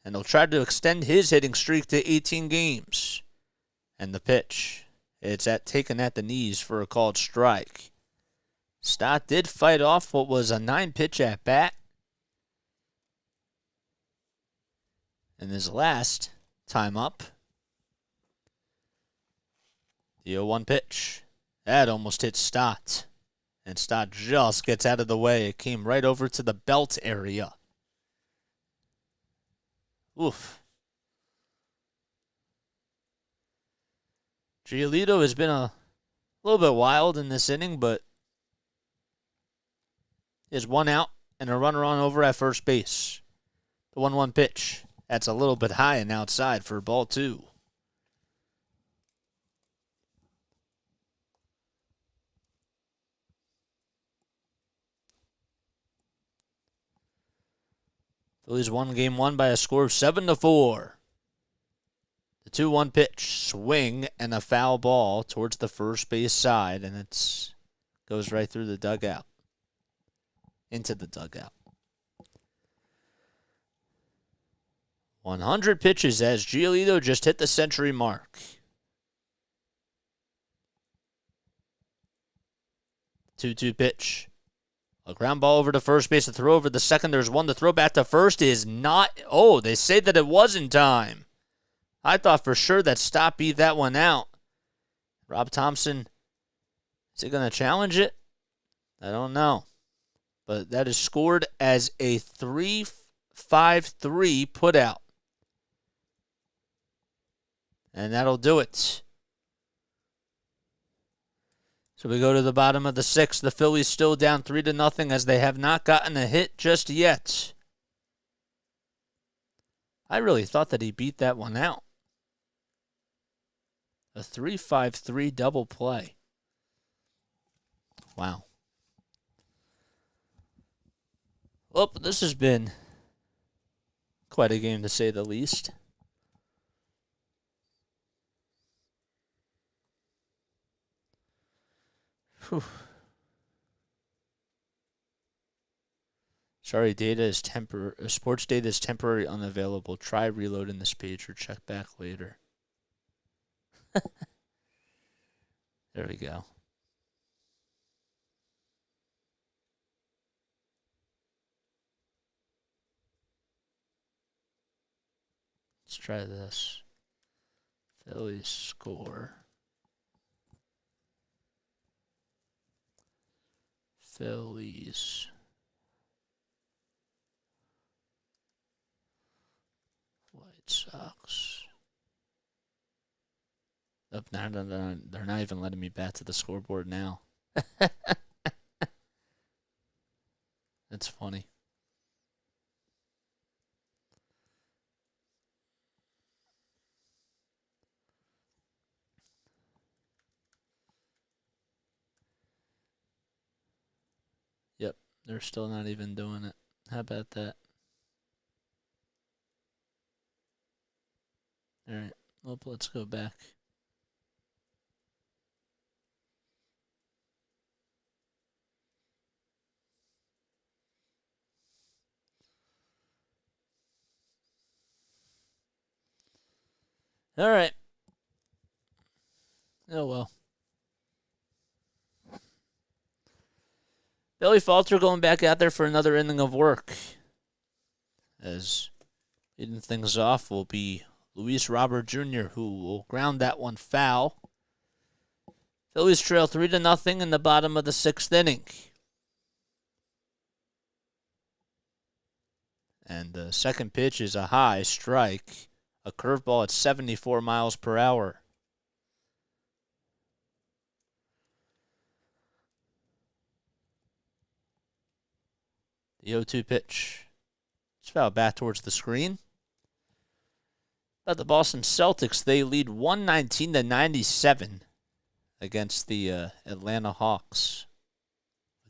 [SPEAKER 1] and he'll try to extend his hitting streak to 18 games. And the pitch, it's taken at the knees for a called strike. Stott did fight off what was a 9-pitch at bat. And his last time up, the 0-1 pitch. That almost hit Stott. And Stott just gets out of the way. It came right over to the belt area. Oof. Giolito has been a little bit wild in this inning, but he has 1 out and a runner on over at first base. The 1-1 pitch. That's a little bit high and outside for ball 2. Phillies won game 1 by a score of 7-4. The 2-1 pitch, swing and a foul ball towards the first base side, and it goes right through the dugout, into the dugout. 100 pitches as Giolito just hit the century mark. 2-2 pitch. A ground ball over to first base, a throw over the second. There's one to throw back to first is not. Oh, they say that it was in time. I thought for sure that Stott beat that one out. Rob Thompson, is he going to challenge it? I don't know. But that is scored as a 3-5-3 putout. And that'll do it. So we go to the bottom of the 6th. The Phillies still down 3-0 as they have not gotten a hit just yet. I really thought that he beat that one out. A 3-5-3 double play. Wow. Well, this has been quite a game to say the least. Whew. Sorry, sports data is temporary unavailable. Try reloading this page or check back later. There we go. Let's try this. Phillies score. Phillies. White Sox. Up now, they're not even letting me back to the scoreboard now. That's funny. Yep, they're still not even doing it. How about that? All right, well, let's go back. All right. Oh, well. Bailey Falter going back out there for another inning of work. As leading things off will be Luis Robert Jr., who will ground that one foul. Phillies trail 3-0 in the bottom of the 6th inning. And the second pitch is a high strike, a curveball at 74 miles per hour. The 0-2 pitch. It's fouled back towards the screen. But the Boston Celtics, they lead 119-97 against the Atlanta Hawks.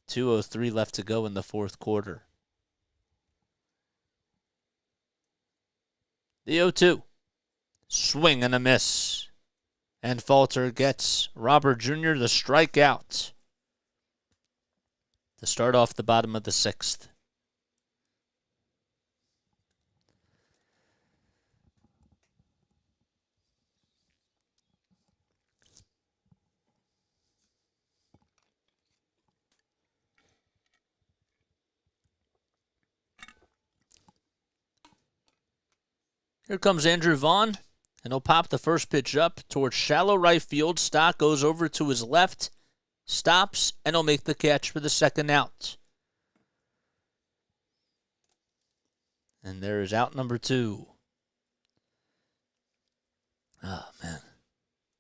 [SPEAKER 1] 2:03 left to go in the fourth quarter. The 0-2. Swing and a miss. And Falter gets Robert Jr. the strikeout to start off the bottom of the 6th. Here comes Andrew Vaughn, and he'll pop the first pitch up towards shallow right field. Stock goes over to his left, stops, and he'll make the catch for the second out. And there is out number 2. Oh, man.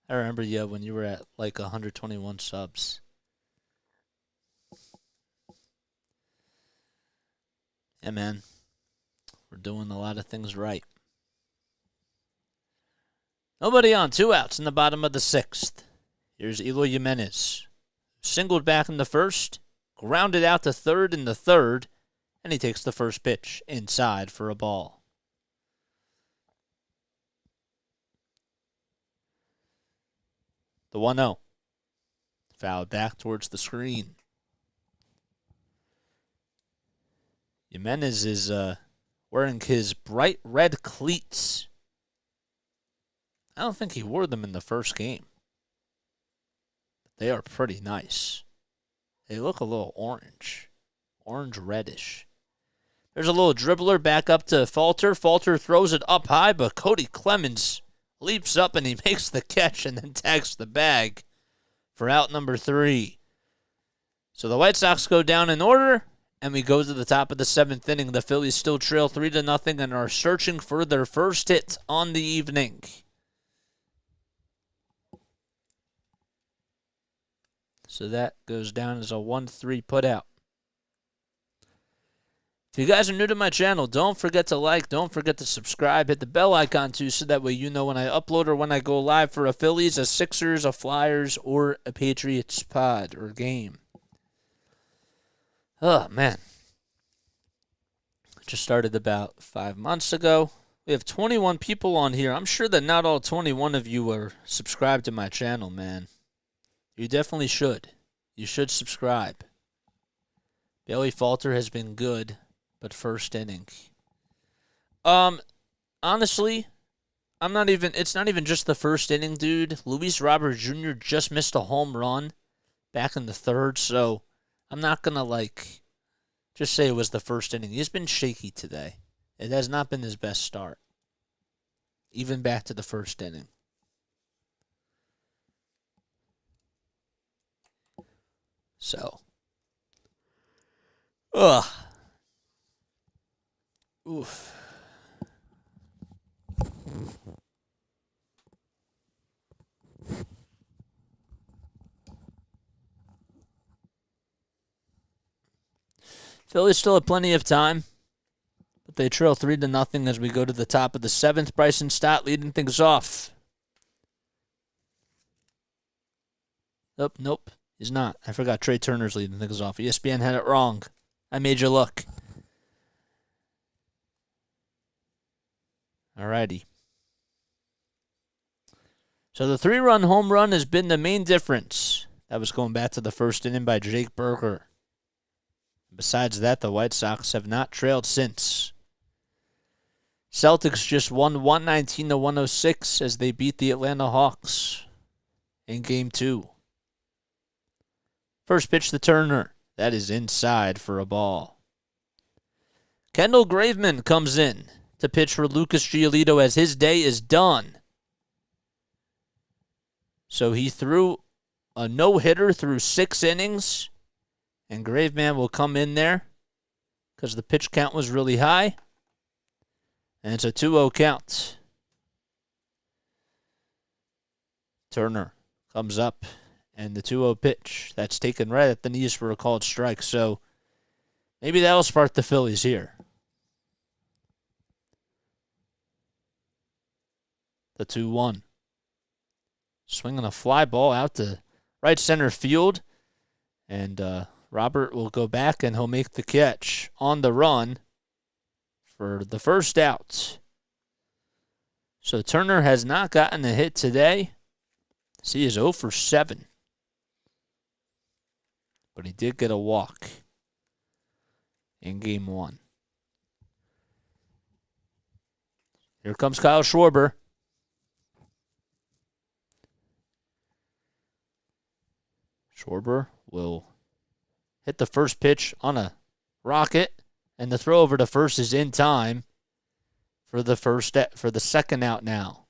[SPEAKER 1] I remember you when you were at like 121 subs. Yeah, man. We're doing a lot of things right. Nobody on, 2 outs in the bottom of the 6th. Here's Eloy Jimenez. Singled back in the first, grounded out to third in the third, and he takes the first pitch inside for a ball. The 1-0. Fouled back towards the screen. Jimenez is wearing his bright red cleats. I don't think he wore them in the first game. They are pretty nice. They look a little orange. Orange-reddish. There's a little dribbler back up to Falter. Falter throws it up high, but Cody Clemens leaps up and he makes the catch and then tags the bag for out number 3. So the White Sox go down in order, and we go to the top of the 7th inning. The Phillies still trail 3-0 and are searching for their first hit on the evening. So that goes down as a 1-3 putout. If you guys are new to my channel, don't forget to like, don't forget to subscribe, hit the bell icon too, so that way you know when I upload or when I go live for a Phillies, a Sixers, a Flyers, or a Patriots pod or game. Oh, man. Just started about 5 months ago. We have 21 people on here. I'm sure that not all 21 of you are subscribed to my channel, man. You definitely should. You should subscribe. Bailey Falter has been good, but first inning. Honestly, it's not even just the first inning, dude. Luis Robert Jr. just missed a home run back in the 3rd, so I'm not going to, just say it was the first inning. He's been shaky today. It has not been his best start, even back to the first inning. So, ugh. Oof. Phillies still have plenty of time, but they trail 3-0 as we go to the top of the 7th. Bryson Stott leading things off. Nope, he's not. I forgot Trey Turner's leading things off. ESPN had it wrong. I made you look. Alrighty. So the 3-run home run has been the main difference. That was going back to the first inning by Jake Burger. Besides that, the White Sox have not trailed since. Celtics just won 119-106 as they beat the Atlanta Hawks in Game 2. First pitch to Turner. That is inside for a ball. Kendall Graveman comes in to pitch for Lucas Giolito as his day is done. So he threw a no-hitter through 6 innings, and Graveman will come in there because the pitch count was really high, and it's a 2-0 count. Turner comes up, and the 2-0 pitch, that's taken right at the knees for a called strike, so maybe that'll spark the Phillies here. The 2-1. Swinging a fly ball out to right center field. And Robert will go back and he'll make the catch on the run for the first out. So Turner has not gotten a hit today. He is 0 for 7. But he did get a walk in Game 1. Here comes Kyle Schwarber. Schwarber will hit the first pitch on a rocket, and the throw over to first is in time for the second out now.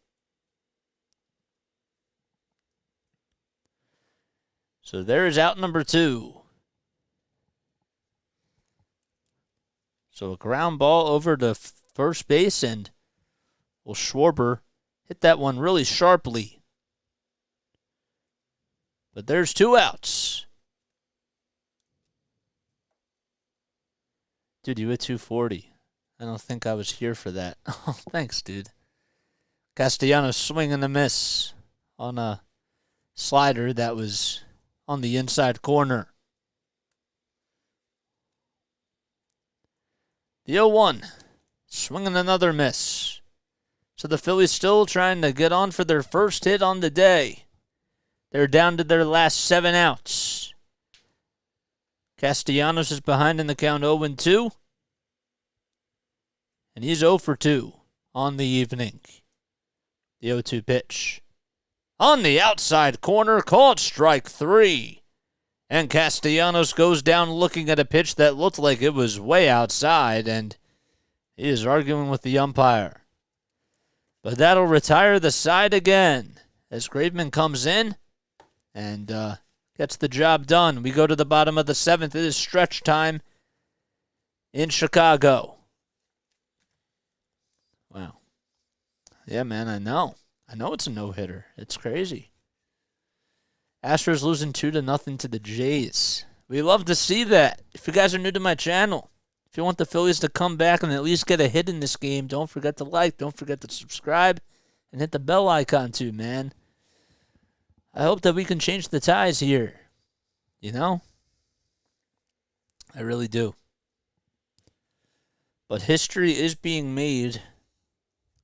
[SPEAKER 1] So there is out number 2. So a ground ball over to first base, and Schwarber hit that one really sharply. But there's 2 outs. Dude, you hit 240. I don't think I was here for that. Oh, thanks, dude. Castellanos swing and a miss on a slider that was on the inside corner. The 0-1. Swinging another miss. So the Phillies still trying to get on for their first hit on the day. They're down to their last 7 outs. Castellanos is behind in the count 0-2. And he's 0 for 2 on the evening. The 0-2 pitch. On the outside corner, called strike 3. And Castellanos goes down looking at a pitch that looked like it was way outside, and he is arguing with the umpire. But that'll retire the side again as Graveman comes in and gets the job done. We go to the bottom of the 7th. It is stretch time in Chicago. Wow. Yeah, man, I know. I know it's a no-hitter. It's crazy. Astros losing 2-0 to the Jays. We love to see that. If you guys are new to my channel, if you want the Phillies to come back and at least get a hit in this game, don't forget to like, don't forget to subscribe, and hit the bell icon too, man. I hope that we can change the ties here. You know? I really do. But history is being made.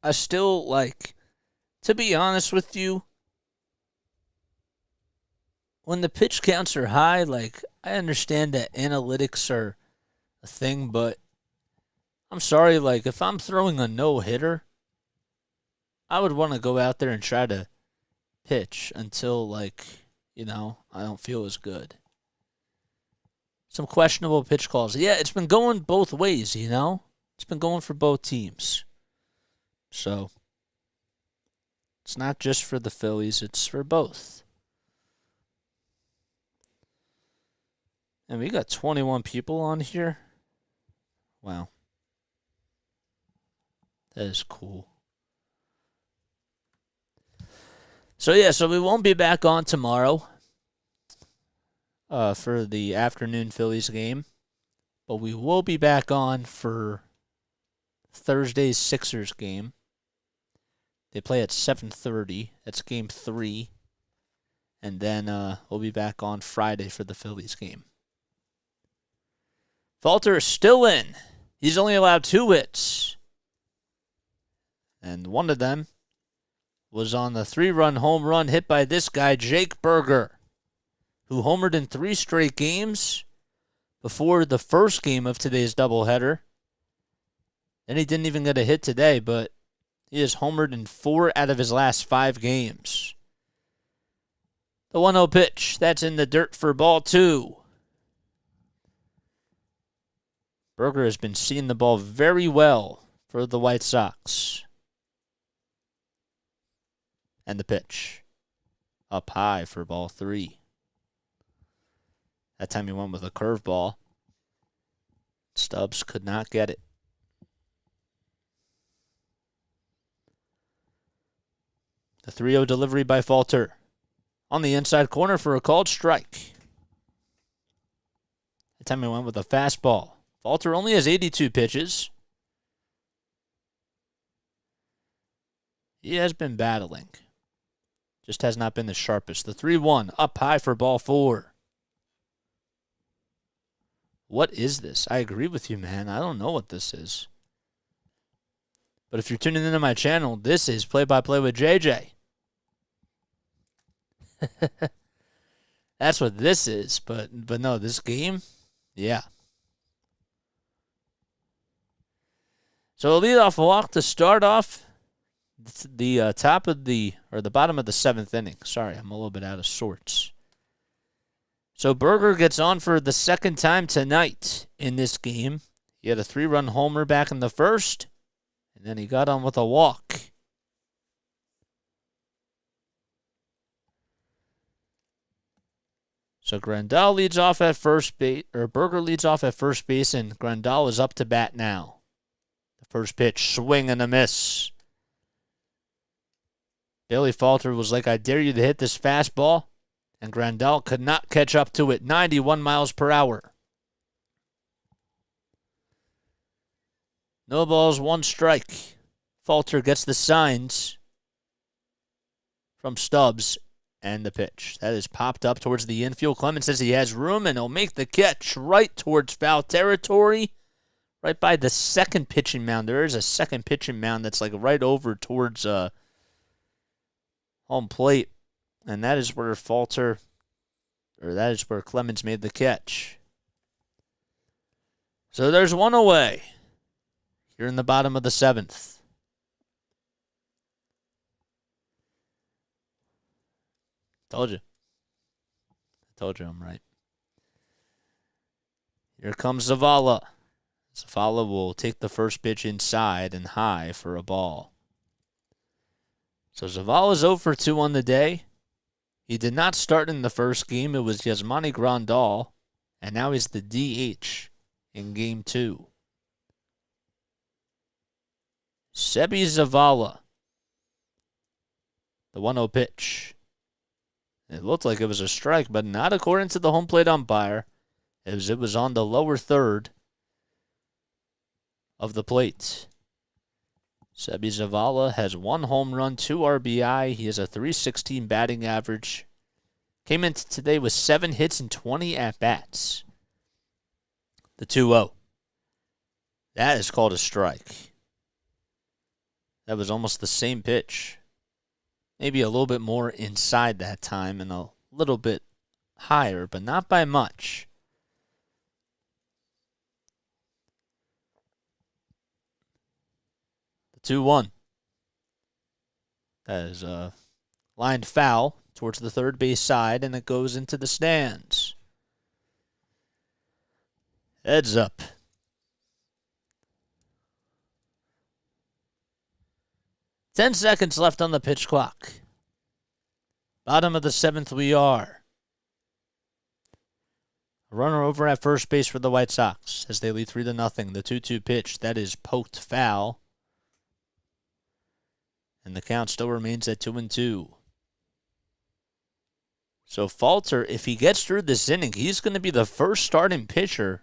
[SPEAKER 1] I still, to be honest with you, when the pitch counts are high, I understand that analytics are a thing, but I'm sorry, if I'm throwing a no-hitter, I would want to go out there and try to pitch until, I don't feel as good. Some questionable pitch calls. Yeah, it's been going both ways, It's been going for both teams. So, it's not just for the Phillies, it's for both. And we got 21 people on here. Wow. That is cool. So we won't be back on tomorrow for the afternoon Phillies game. But we will be back on for Thursday's Sixers game. They play at 7:30. That's game 3. And then we'll be back on Friday for the Phillies game. Falter is still in. He's only allowed 2 hits. And one of them was on the 3-run home run hit by this guy, Jake Burger, who homered in 3 straight games before the first game of today's doubleheader. Then he didn't even get a hit today, but he has homered in 4 out of his last 5 games. The 1-0 pitch, that's in the dirt for ball 2. Burger has been seeing the ball very well for the White Sox. And the pitch, up high for ball 3. That time he went with a curveball. Stubbs could not get it. The 3-0 delivery by Falter on the inside corner for a called strike. That time he went with a fastball. Falter only has 82 pitches. He has been battling. Just has not been the sharpest. The 3-1 up high for ball 4. What is this? I agree with you, man. I don't know what this is. But if you're tuning into my channel, this is Play-by-Play with JJ. That's what this is. But no, this game, yeah. So a leadoff walk to start off the top of the bottom of the 7th inning. Sorry, I'm a little bit out of sorts. So Burger gets on for the second time tonight in this game. He had a 3-run homer back in the first, and then he got on with a walk. So Grandal leads off at first base, or Burger leads off at first base, and Grandal is up to bat now. The first pitch, swing and a miss. Bailey Falter was like, I dare you to hit this fastball. And Grandal could not catch up to it. 91 miles per hour. No balls, 1 strike. Falter gets the signs from Stubbs and the pitch. That is popped up towards the infield. Clemens says he has room and he'll make the catch right towards foul territory. Right by the second pitching mound. There is a second pitching mound that's like right over towards home plate. And that is where Clemens made the catch. So there's 1 away here in the bottom of the 7th. Told you. I told you I'm right. Here comes Zavala. Zavala will take the first pitch inside and high for a ball. So Zavala's 0 for 2 on the day. He did not start in the first game. It was Yasmani Grandal, and now he's the DH in game 2. Sebi Zavala. The 1-0 pitch. It looked like it was a strike, but not according to the home plate umpire, as it was on the lower third of the plate. Sebi Zavala has 1 home run, 2 RBI. He has a .316 batting average. Came in today with 7 hits and 20 at-bats. The 2-0. That is called a strike. That was almost the same pitch. Maybe a little bit more inside that time and a little bit higher, but not by much. The 2-1. That is a lined foul towards the third base side, and it goes into the stands. Heads up. Ten seconds left on the pitch clock. Bottom of the 7th we are. runner over at first base for the White Sox as they lead 3-0. The 2-2 pitch, that is poked foul. And the count still remains at 2-2. So Falter, if he gets through this inning, he's going to be the first starting pitcher.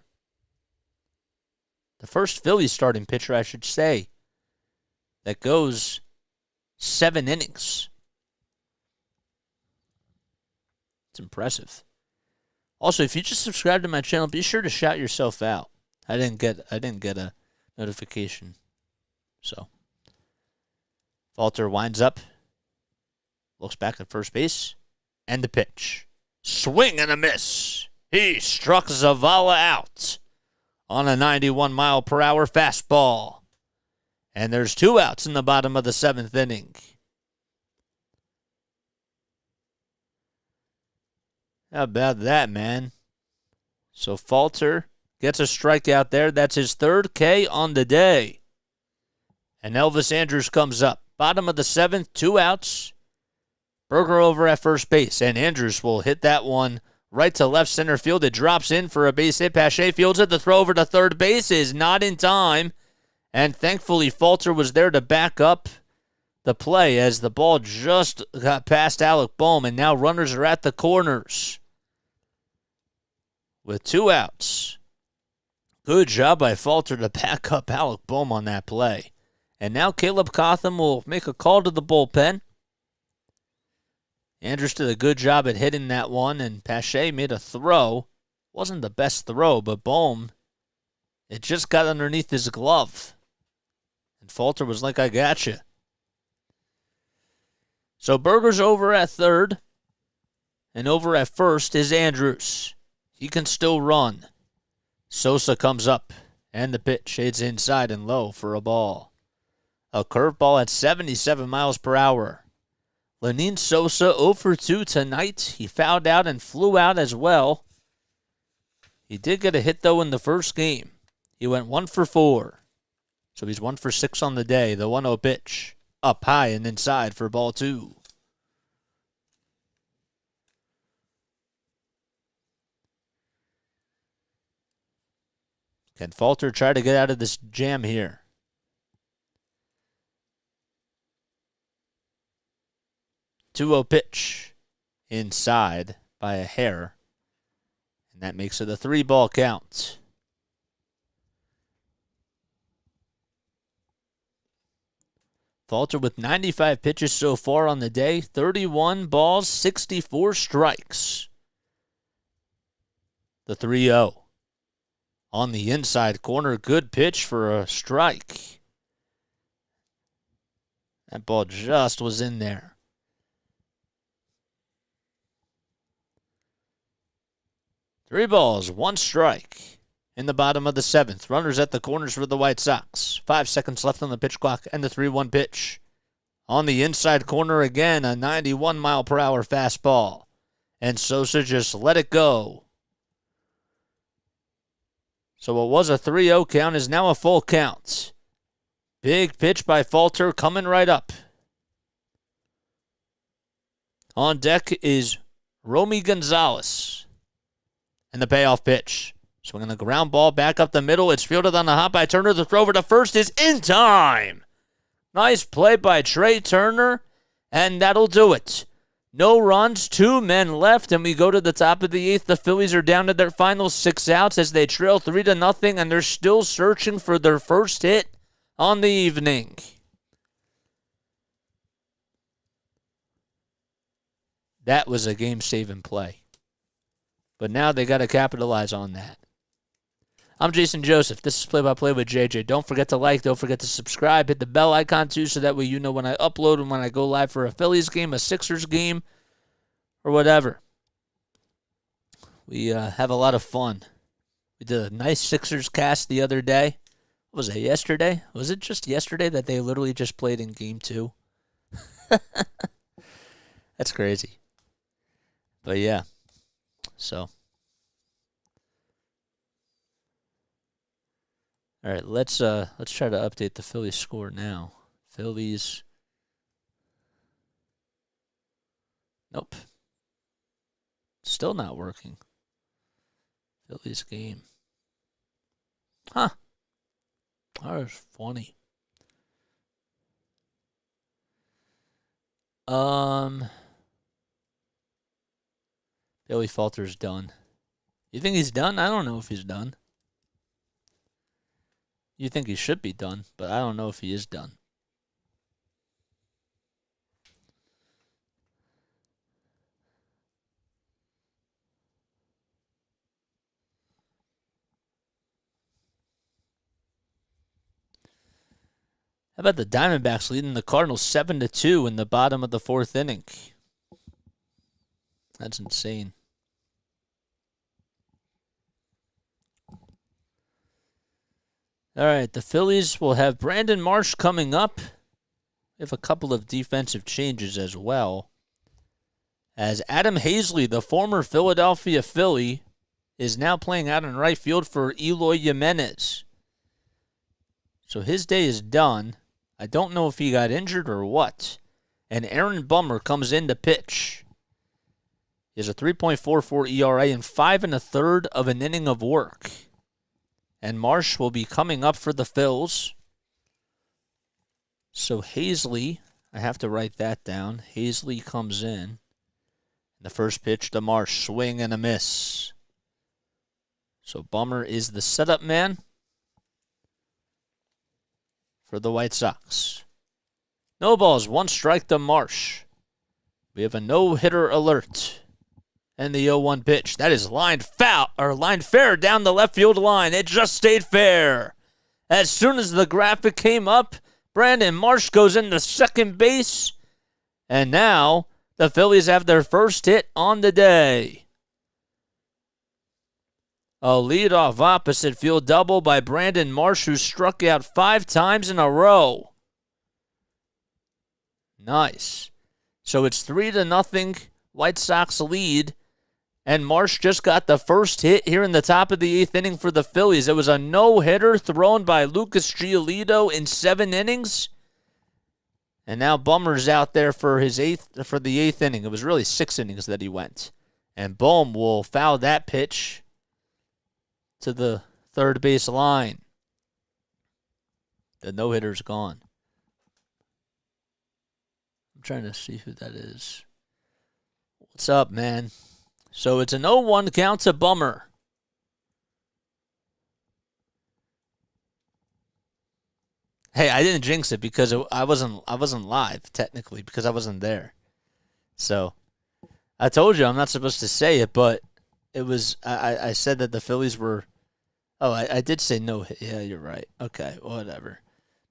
[SPEAKER 1] The first Phillies starting pitcher, I should say, that goes 7 innings. It's impressive. Also, if you just subscribe to my channel, be sure to shout yourself out. I didn't get a notification. So Falter winds up, looks back at first base, and the pitch. Swing and a miss. He struck Zavala out on a 91-mile-per-hour fastball. And there's 2 outs in the bottom of the 7th inning. How about that, man? So Falter gets a strikeout there. That's his 3rd K on the day. And Elvis Andrus comes up. Bottom of the 7th, 2 outs. Berger over at first base. And Andrus will hit that one right to left center field. It drops in for a base hit. Pache fields it. The throw over to third base is not in time. And thankfully, Falter was there to back up the play as the ball just got past Alec Bohm. And now runners are at the corners with 2 outs. Good job by Falter to back up Alec Bohm on that play. And now Caleb Cotham will make a call to the bullpen. Andrus did a good job at hitting that one, and Pache made a throw. Wasn't the best throw, but Bohm, it just got underneath his glove. And Falter was like, I got you. So Berger's over at third, and over at first is Andrus. He can still run. Sosa comes up, and the pitch shades inside and low for a ball. A curveball at 77 miles per hour. Lenyn Sosa 0 for 2 tonight. He fouled out and flew out as well. He did get a hit, though, in the first game. He went 1 for 4. So he's 1 for 6 on the day. The 1-0 pitch up high and inside for ball 2. Can Falter try to get out of this jam here? Two-0 pitch inside by a hair. And that makes it a 3-ball count. Falter with 95 pitches so far on the day. 31 balls, 64 strikes. The 3-0. On the inside corner, good pitch for a strike. That ball just was in there. 3 balls, 1 strike in the bottom of the 7th. Runners at the corners for the White Sox. 5 seconds left on the pitch clock and the 3-1 pitch. On the inside corner again, a 91-mile-per-hour fastball. And Sosa just let it go. So what was a 3-0 count is now a full count. Big pitch by Falter coming right up. On deck is Romy Gonzalez. And the payoff pitch. Swinging the ground ball back up the middle. It's fielded on the hop by Turner. The throw over to first is in time. Nice play by Trey Turner. And that'll do it. No runs, 2 men left, and we go to the top of the 8th. The Phillies are down to their final 6 outs as they trail 3-0, and they're still searching for their first hit on the evening. That was a game-saving play. But now they got to capitalize on that. I'm Jason Joseph. This is Play-by-Play with JJ. Don't forget to like. Don't forget to subscribe. Hit the bell icon, too, so that way you know when I upload and when I go live for a Phillies game, a Sixers game, or whatever. We have a lot of fun. We did a nice Sixers cast the other day. Was it yesterday? Was it just yesterday that they literally just played in Game 2? That's crazy. But, yeah. So... all right, let's try to update the Phillies score now. Phillies. Nope. Still not working. Phillies game. Huh. That was funny. Bailey Falter's done. You think he's done? I don't know if he's done. You think he should be done, but I don't know if he is done. How about the Diamondbacks leading the Cardinals 7-2 in the bottom of the fourth inning? That's insane. All right, the Phillies will have Brandon Marsh coming up. We have a couple of defensive changes as well. As Adam Hazley, the former Philadelphia Philly, is now playing out in right field for Eloy Jimenez. So his day is done. I don't know if he got injured or what. And Aaron Bummer comes in to pitch. He has a 3.44 ERA and 5 1/3 of an inning of work. And Marsh will be coming up for the Phils. So Hazley, I have to write that down. Hazley comes in. The first pitch to Marsh, swing and a miss. So Bummer is the setup man for the White Sox. No balls, 1 strike to Marsh. We have a no-hitter alert. And the 0-1 pitch. That is lined fair down the left field line. It just stayed fair. As soon as the graphic came up, Brandon Marsh goes into second base. And now the Phillies have their first hit on the day. A leadoff opposite field double by Brandon Marsh, who struck out 5 times in a row. Nice. So it's 3-0 White Sox lead. And Marsh just got the first hit here in the top of the 8th inning for the Phillies. It was a no-hitter thrown by Lucas Giolito in 7 innings. And now Bummer's out there for the 8th inning. It was really 6 innings that he went. And Bohm will foul that pitch to the third base line. The no-hitter's gone. I'm trying to see who that is. What's up, man? So it's an 0-1 count to Bummer. Hey, I didn't jinx it because I wasn't live technically because I wasn't there. So I told you I'm not supposed to say it, but it was I said that the Phillies were. Oh, I did say no. Yeah, you're right. Okay, whatever.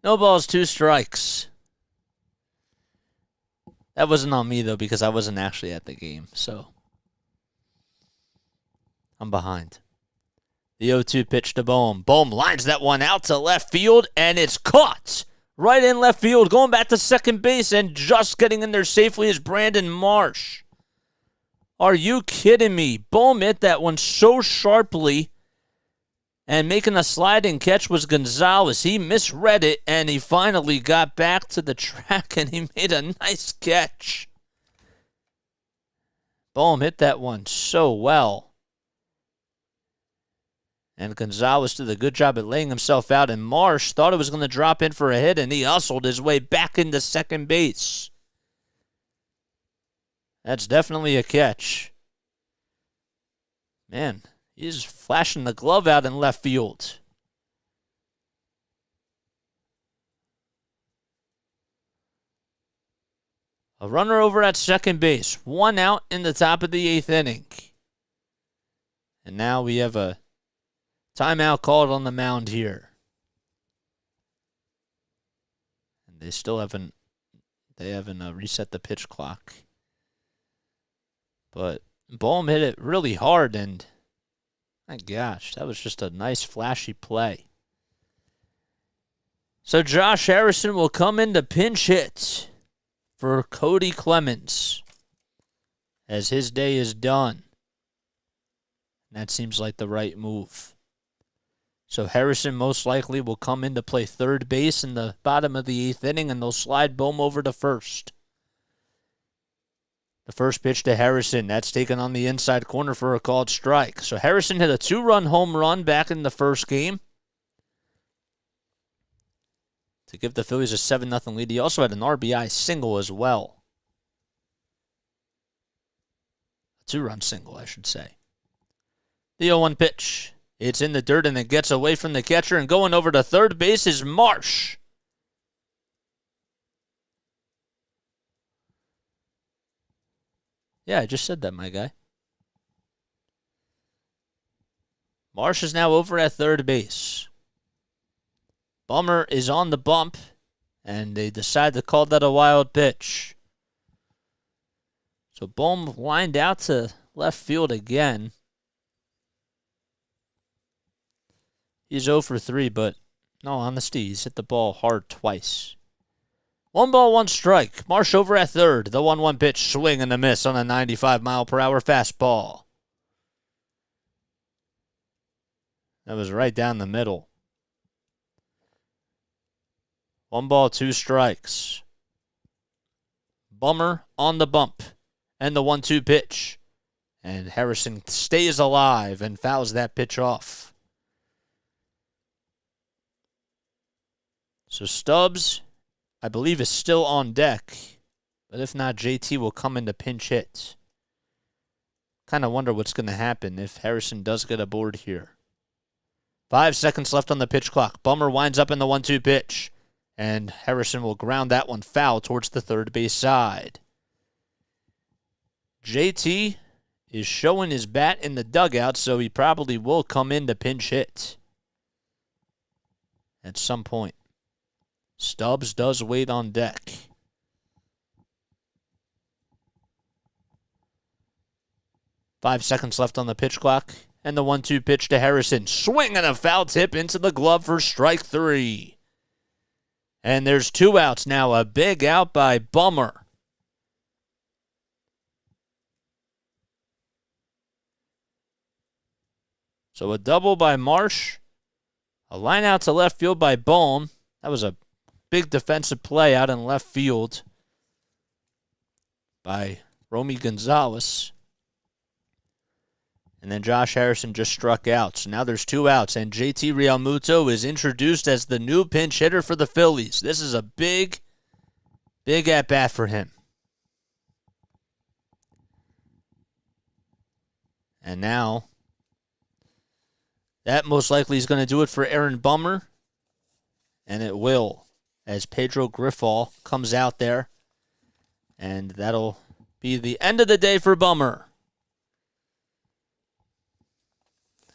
[SPEAKER 1] No balls, 2 strikes. That wasn't on me though because I wasn't actually at the game, so. I'm behind. The 0-2 pitch to Bohm. Bohm lines that one out to left field, and it's caught right in left field. Going back to second base, and just getting in there safely is Brandon Marsh. Are you kidding me? Bohm hit that one so sharply, and making a sliding catch was Gonzalez. He misread it, and he finally got back to the track, and he made a nice catch. Bohm hit that one so well. And Gonzalez did a good job at laying himself out, and Marsh thought it was going to drop in for a hit, and he hustled his way back into second base. That's definitely a catch. Man, he's flashing the glove out in left field. A runner over at second base. 1 out in the top of the 8th inning. And now we have a timeout called on the mound here. And they still haven't reset the pitch clock. But Bohm hit it really hard, and my gosh, that was just a nice flashy play. So Josh Harrison will come in to pinch hit for Cody Clemens as his day is done. And that seems like the right move. So Harrison most likely will come in to play third base in the bottom of the 8th inning, and they'll slide Bohm over to first. The first pitch to Harrison. That's taken on the inside corner for a called strike. So Harrison hit a 2-run home run back in the first game to give the Phillies a 7-0 lead. He also had an RBI single as well. A 2-run single, I should say. The 0-1 pitch. It's in the dirt and it gets away from the catcher, and going over to third base is Marsh. Yeah, I just said that, my guy. Marsh is now over at third base. Bummer is on the bump, and they decide to call that a wild pitch. So Bohm lined out to left field again. He's 0 for 3, but no honesty, he's hit the ball hard twice. 1 ball, 1 strike. Marsh over at third. The 1-1 pitch, swing and a miss on a 95-mile-per-hour fastball. That was right down the middle. 1 ball, 2 strikes. Bummer on the bump. And the 1-2 pitch. And Harrison stays alive and fouls that pitch off. So Stubbs, I believe, is still on deck. But if not, JT will come in to pinch hit. Kind of wonder what's going to happen if Harrison does get aboard here. 5 seconds left on the pitch clock. Bummer winds up in the 1-2 pitch. And Harrison will ground that one foul towards the third base side. JT is showing his bat in the dugout, so he probably will come in to pinch hit at some point. Stubbs does wait on deck. Five seconds left on the pitch clock. And the 1-2 pitch to Harrison. Swing and a foul tip into the glove for strike 3. And there's 2 outs now. A big out by Bummer. So a double by Marsh. A line out to left field by Bohm. That was a big defensive play out in left field by Romy Gonzalez. And then Josh Harrison just struck out. So now there's 2 outs, and JT Realmuto is introduced as the new pinch hitter for the Phillies. This is a big at-bat for him. And now, that most likely is going to do it for Aaron Bummer. And it will, as Pedro Grifol comes out there. And that'll be the end of the day for Bummer.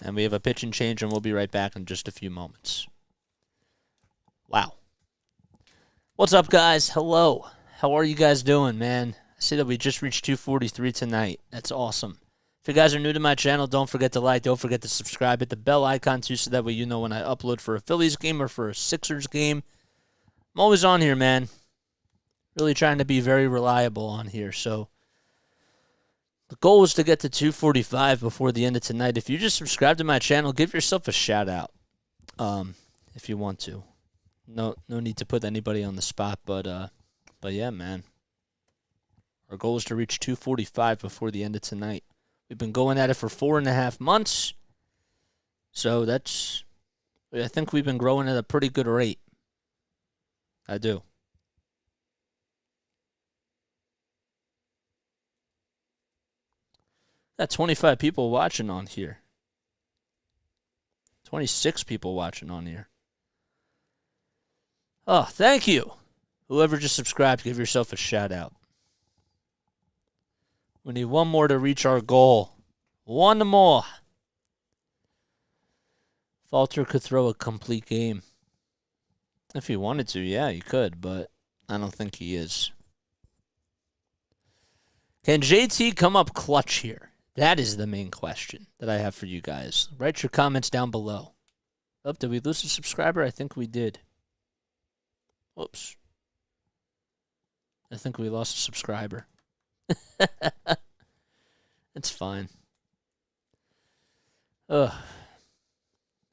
[SPEAKER 1] And we have a pitch and change, and we'll be right back in just a few moments. Wow. What's up, guys? Hello. How are you guys doing, man? I see that we just reached 243 tonight. That's awesome. If you guys are new to my channel, don't forget to like, don't forget to subscribe, hit the bell icon too, so that way you know when I upload for a Phillies game or for a Sixers game. I'm always on here, man. Really trying to be very reliable on here, so the goal was to get to 245 before the end of tonight. If you just subscribe to my channel, give yourself a shout out if you want to. No need to put anybody on the spot, but yeah, man. Our goal is to reach 245 before the end of tonight. We've been going at it for 4.5 months, so I think we've been growing at a pretty good rate. I do. Got 25 people watching on here. 26 people watching on here. Oh, thank you. Whoever just subscribed, give yourself a shout out. We need 1 more to reach our goal. 1 more. Falter could throw a complete game. If he wanted to, yeah, he could, but I don't think he is. Can JT come up clutch here? That is the main question that I have for you guys. Write your comments down below. Oh, did we lose a subscriber? I think we did. Whoops. I think we lost a subscriber. It's fine. Ugh.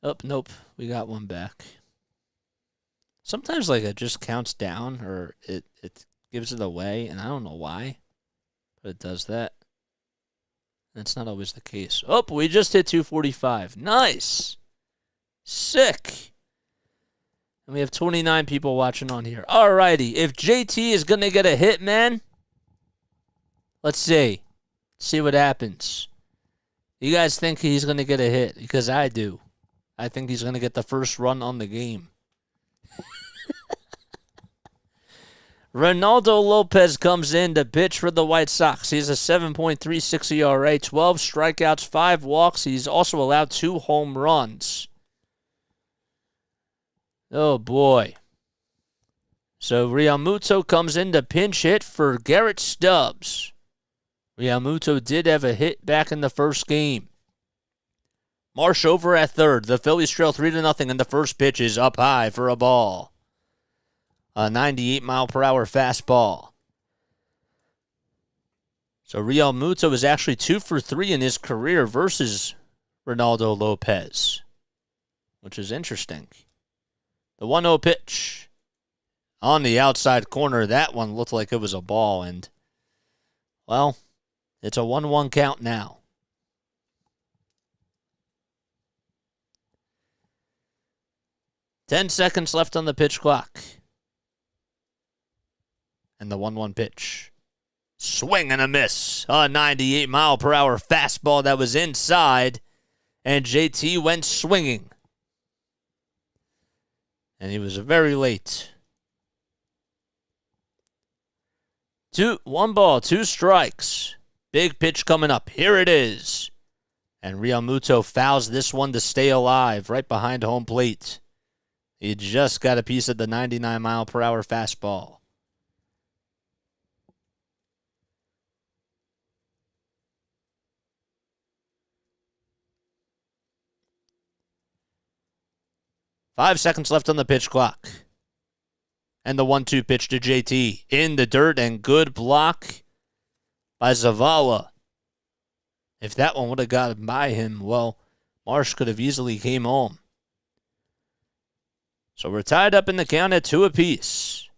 [SPEAKER 1] Oh, nope. We got 1 back. Sometimes, like, it just counts down or it gives it away, and I don't know why. but it does that. That's not always the case. Oh, we just hit 245. Nice. Sick. And we have 29 people watching on here. Alrighty. If JT is going to get a hit, man, let's see. See what happens. You guys think he's going to get a hit? Because I do. I think he's going to get the first run on the game. Ronaldo Lopez comes in to pitch for the White Sox. He's a 7.36 ERA, 12 strikeouts, 5 walks. He's also allowed 2 home runs. Oh, boy. So Realmuto comes in to pinch hit for Garrett Stubbs. Realmuto did have a hit back in the first game. Marsh over at third. The Phillies trail 3-0, and the first pitch is up high for a ball. A 98-mile-per-hour fastball. So Realmuto is actually 2 for 3 in his career versus Ronaldo Lopez, which is interesting. The 1-0 pitch on the outside corner. That one looked like it was a ball, and, well, it's a 1-1 count now. Ten seconds left on the pitch clock. And the 1-1 pitch. Swing and a miss. A 98-mile-per-hour fastball that was inside. And JT went swinging. And he was very late. 1 ball, 2 strikes. Big pitch coming up. Here it is. And Realmuto fouls this one to stay alive right behind home plate. He just got a piece of the 99-mile-per-hour fastball. Five seconds left on the pitch clock. And the 1-2 pitch to JT. In the dirt, and good block by Zavala. If that one would have gotten by him, well, Marsh could have easily came home. So we're tied up in the count at 2 apiece.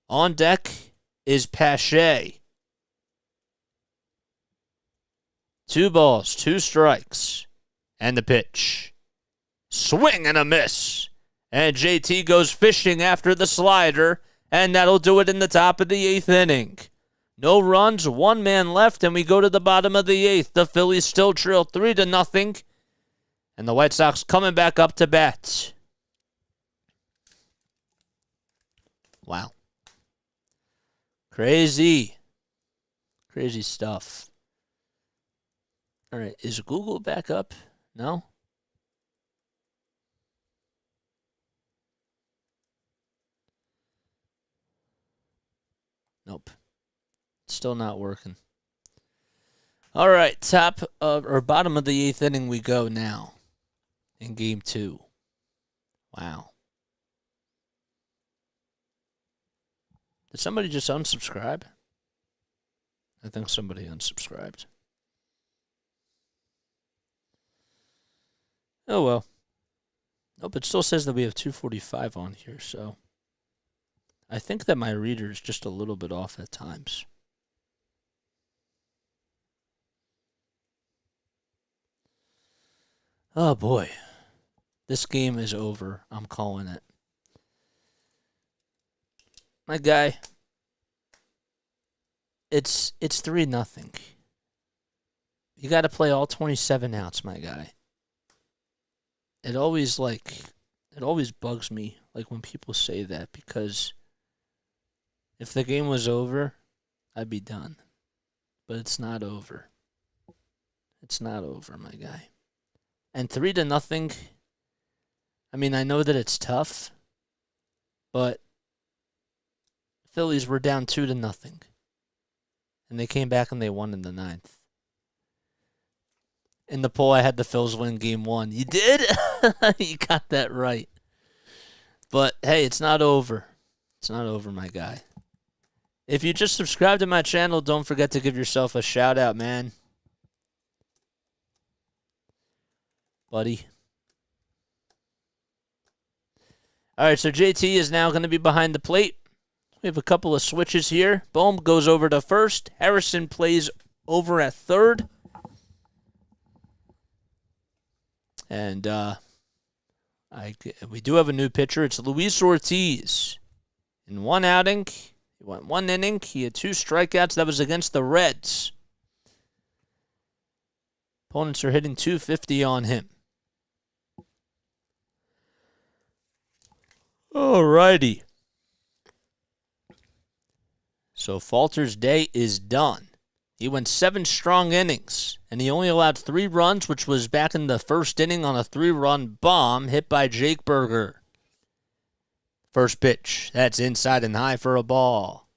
[SPEAKER 1] On deck is Pache. 2 balls, 2 strikes, and the pitch. Swing and a miss. And JT goes fishing after the slider, and that'll do it in the top of the 8th inning. No runs, 1 man left, and we go to the bottom of the 8th. The Phillies still trail 3-0, and the White Sox coming back up to bat. Wow. Crazy. Crazy stuff. All right, is Google back up? No? Nope. Still not working. All right, top of or bottom of the 8th inning we go now in game 2. Wow. Did somebody just unsubscribe? I think somebody unsubscribed. Oh, well. Nope, it still says that we have 245 on here, so I think that my reader is just a little bit off at times. Oh, boy. This game is over. I'm calling it. My guy, it's 3-0. You got to play all 27 outs, my guy. It always bugs me like when people say that, because if the game was over, I'd be done. But it's not over. It's not over, my guy. And 3-0, I mean, I know that it's tough, but Phillies were down 2-0. And they came back and they won in the 9th. In the poll, I had the Phils win game 1. You did? You got that right. But, hey, it's not over. It's not over, my guy. If you just subscribe to my channel, don't forget to give yourself a shout out, man. Buddy. All right, so JT is now going to be behind the plate We have a couple of switches here. Bohm goes over to first. Harrison plays over at third. And we do have a new pitcher. It's Luis Ortiz. In one outing, he went 1 inning. He had 2 strikeouts. That was against the Reds. Opponents are hitting .250 on him. Alrighty. So Falter's day is done. He went 7 strong innings, and he only allowed 3 runs, which was back in the first inning on a 3-run bomb hit by Jake Berger. First pitch. That's inside and high for a ball.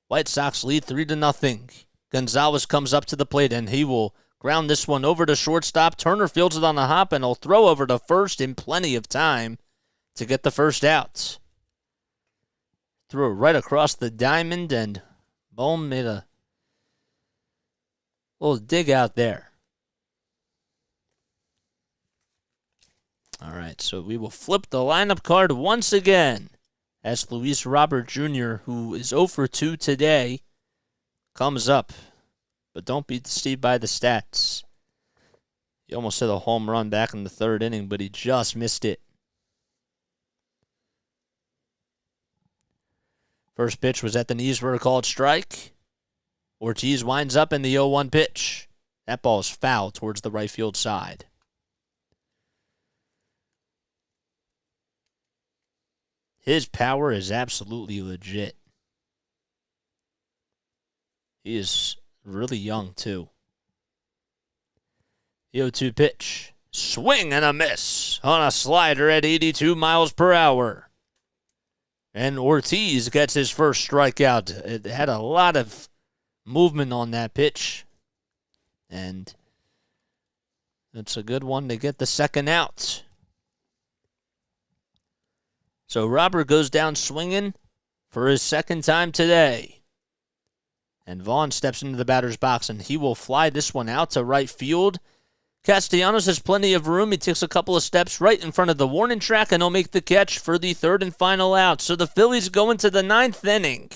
[SPEAKER 1] White Sox lead 3-0. Gonzalez comes up to the plate, and he will ground this one over to shortstop. Turner fields it on the hop, and he'll throw over to first in plenty of time to get the first out. Threw it right across the diamond, and Bohm made a little dig out there. All right, so we will flip the lineup card once again as Luis Robert Jr., who is 0 for 2 today, comes up. But don't be deceived by the stats. He almost hit a home run back in the 3rd inning, but he just missed it. First pitch was at the knees for a called strike. Ortiz winds up in the 0-1 pitch. That ball is foul towards the right field side. His power is absolutely legit. He is really young, too. The 0-2 pitch. Swing and a miss on a slider at 82 miles per hour. And Ortiz gets his first strikeout. It had a lot of movement on that pitch. And it's a good one to get the second out. So Robert goes down swinging for his 2nd time today. And Vaughn steps into the batter's box, and he will fly this one out to right field. Castellanos has plenty of room. He takes a couple of steps right in front of the warning track, and he'll make the catch for the 3rd and final out. So the Phillies go into the 9th inning.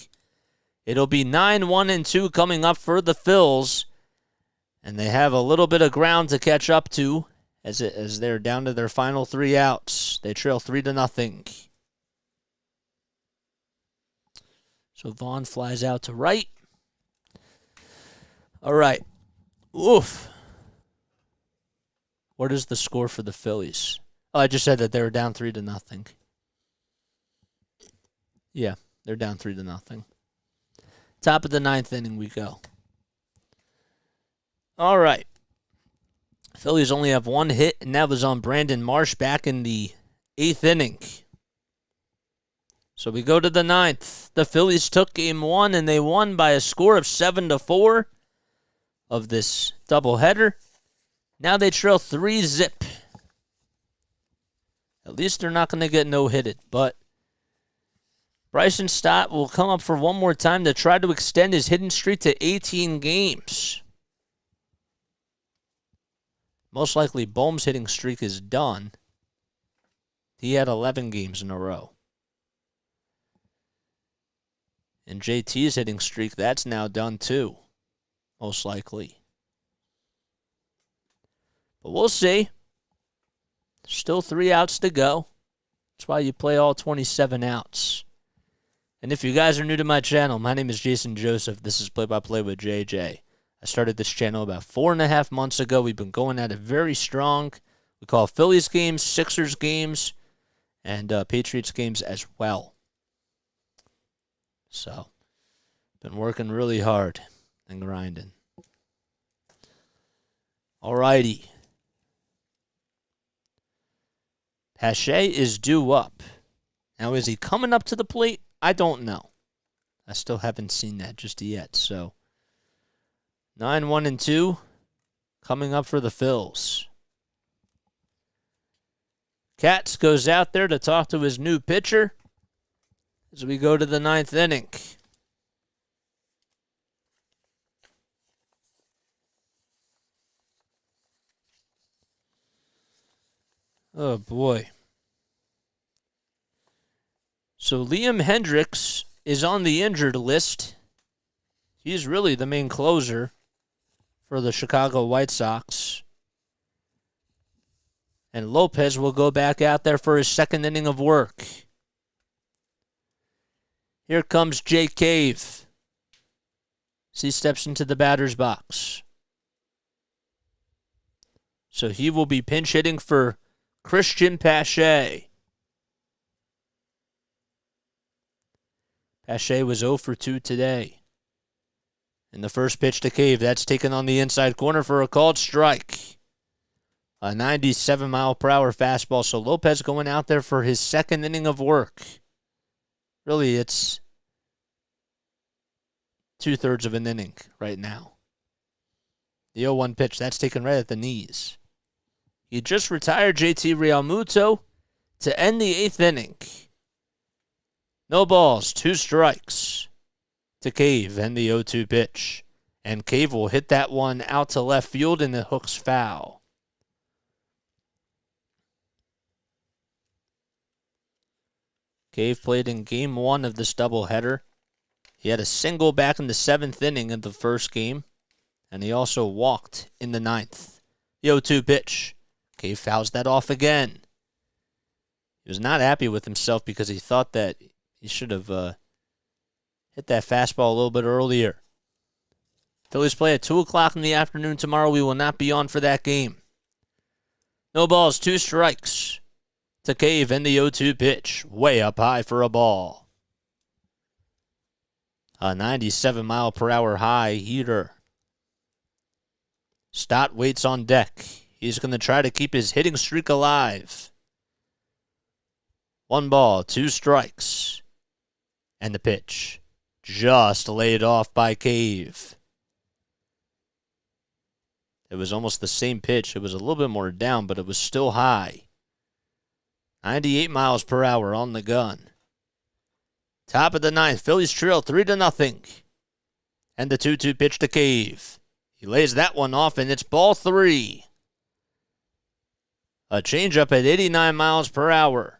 [SPEAKER 1] It'll be 9-1-2 coming up for the Phils. And they have a little bit of ground to catch up to as they're down to their final 3 outs. They trail 3-0. So Vaughn flies out to right. All right. Oof. What is the score for the Phillies? Oh, I just said that they were down 3-0. Yeah, they're down 3-0. Top of the 9th inning we go. All right. Phillies only have 1 hit, and that was on Brandon Marsh back in the 8th inning. So we go to the 9th. The Phillies took game 1, and they won by a score of 7-4 of this doubleheader. Now they trail 3-0. At least they're not going to get no-hitted, but Bryson Stott will come up for one more time to try to extend his hitting streak to 18 games. Most likely, Bohm's hitting streak is done. He had 11 games in a row. And JT's hitting streak, that's now done too. Most likely. But we'll see. Still 3 outs to go. That's why you play all 27 outs. And if you guys are new to my channel, my name is Jason Joseph. This is Play-by-Play with JJ. I started this channel about 4.5 months ago. We've been going at it very strong. We call Phillies games, Sixers games, and Patriots games as well. So, been working really hard and grinding. Alrighty. Pache is due up. Now, is he coming up to the plate? I don't know. I still haven't seen that just yet. So, 9-1-2 coming up for the Phils. Katz goes out there to talk to his new pitcher as we go to the 9th inning. Oh, boy. So Liam Hendricks is on the injured list. He's really the main closer for the Chicago White Sox. And Lopez will go back out there for his second inning of work. Here comes Jake Cave. As he steps into the batter's box. So he will be pinch hitting for Christian Pache. Pache was 0 for 2 today. And the first pitch to Cave, that's taken on the inside corner for a called strike. A 97-mile-per-hour fastball. So Lopez going out there for his second inning of work. Really, it's 2/3 of an inning right now. The 0-1 pitch, that's taken right at the knees. He just retired JT Realmuto to end the 8th inning. No balls, 2 strikes to Cave and the 0-2 pitch. And Cave will hit that one out to left field and the hook's foul. Cave played in Game 1 of this doubleheader. He had a single back in the 7th inning of the first game, and he also walked in the 9th. The 0-2 pitch. Cave fouls that off again. He was not happy with himself because he thought that he should have hit that fastball a little bit earlier. Phillies play at 2 o'clock in the afternoon tomorrow. We will not be on for that game. No balls, 2 strikes to Cave and the 0-2 pitch. Way up high for a ball. A 97-mile-per-hour high heater. Stott waits on deck. He's going to try to keep his hitting streak alive. 1 ball, 2 strikes. And the pitch. Just laid off by Cave. It was almost the same pitch. It was a little bit more down, but it was still high. 98 miles per hour on the gun. Top of the 9th, Phillies trail 3-0. And the 2-2 pitch to Cave. He lays that one off, and it's ball 3. A changeup at 89 miles per hour.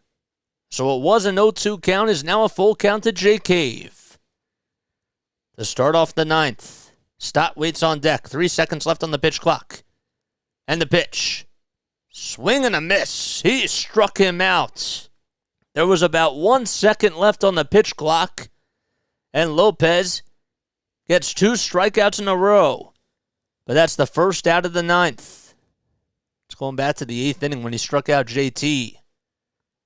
[SPEAKER 1] So it was an 0-2 count, is now a full count to Jake Cave. To start off the 9th, Stott waits on deck. 3 seconds left on the pitch clock. And the pitch. Swing and a miss. He struck him out. There was about 1 second left on the pitch clock, and Lopez gets 2 strikeouts in a row. But that's the first out of the 9th. It's going back to the 8th inning when he struck out JT.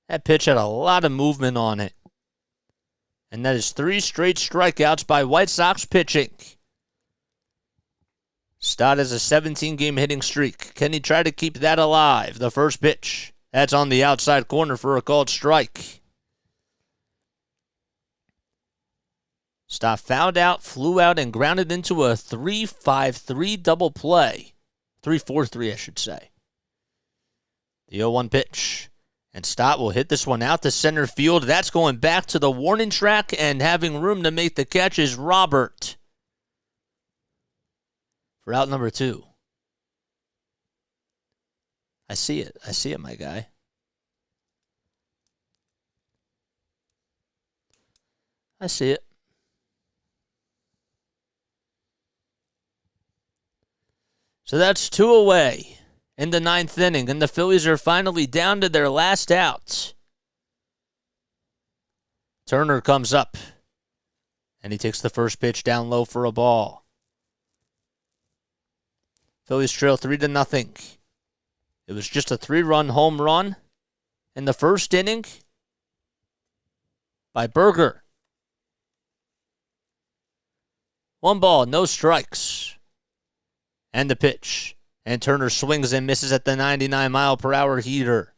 [SPEAKER 1] That pitch had a lot of movement on it. And that is 3 straight strikeouts by White Sox pitching. Stott has a 17-game hitting streak. Can he try to keep that alive? The first pitch. That's on the outside corner for a called strike. Stott fouled out, flew out, and grounded into a 3-5-3 double play. 3-4-3, I should say. The 0-1 pitch. And Stott will hit this one out to center field. That's going back to the warning track, and having room to make the catch is Robert. For out number 2. I see it. I see it, my guy. I see it. So that's 2 away in the 9th inning, and the Phillies are finally down to their last out. Turner comes up, and he takes the first pitch down low for a ball. Phillies trail 3-0. It was just a 3-run home run in the first inning by Berger. 1 ball, no strikes. And the pitch. And Turner swings and misses at the 99-mile-per-hour heater.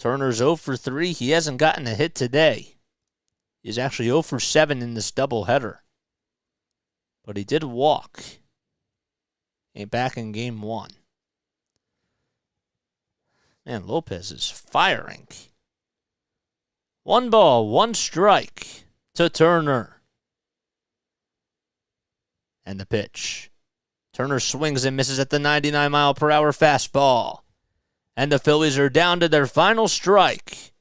[SPEAKER 1] Turner's 0 for 3. He hasn't gotten a hit today. He's actually 0 for 7 in this doubleheader. But he did walk. Back in Game 1. Man, Lopez is firing. 1 ball, 1 strike to Turner. And the pitch. Turner swings and misses at the 99-mile-per-hour fastball. And the Phillies are down to their final strike.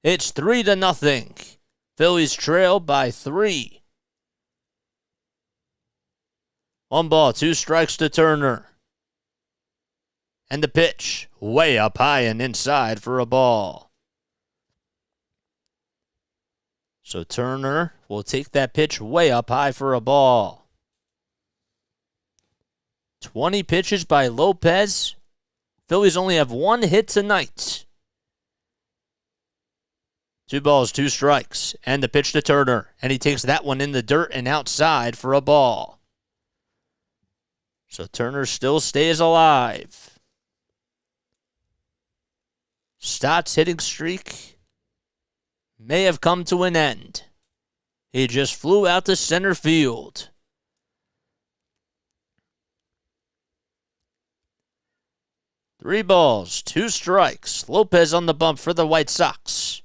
[SPEAKER 1] It's 3-0. Phillies trail by 3. 1 ball, 2 strikes to Turner. And the pitch, way up high and inside for a ball. So Turner will take that pitch way up high for a ball. 20 pitches by Lopez. Phillies only have 1 hit tonight. 2 balls, 2 strikes. And the pitch to Turner. And he takes that one in the dirt and outside for a ball. So Turner still stays alive. Stott's hitting streak may have come to an end. He just flew out to center field. Three balls, 2 strikes. Lopez on the bump for the White Sox.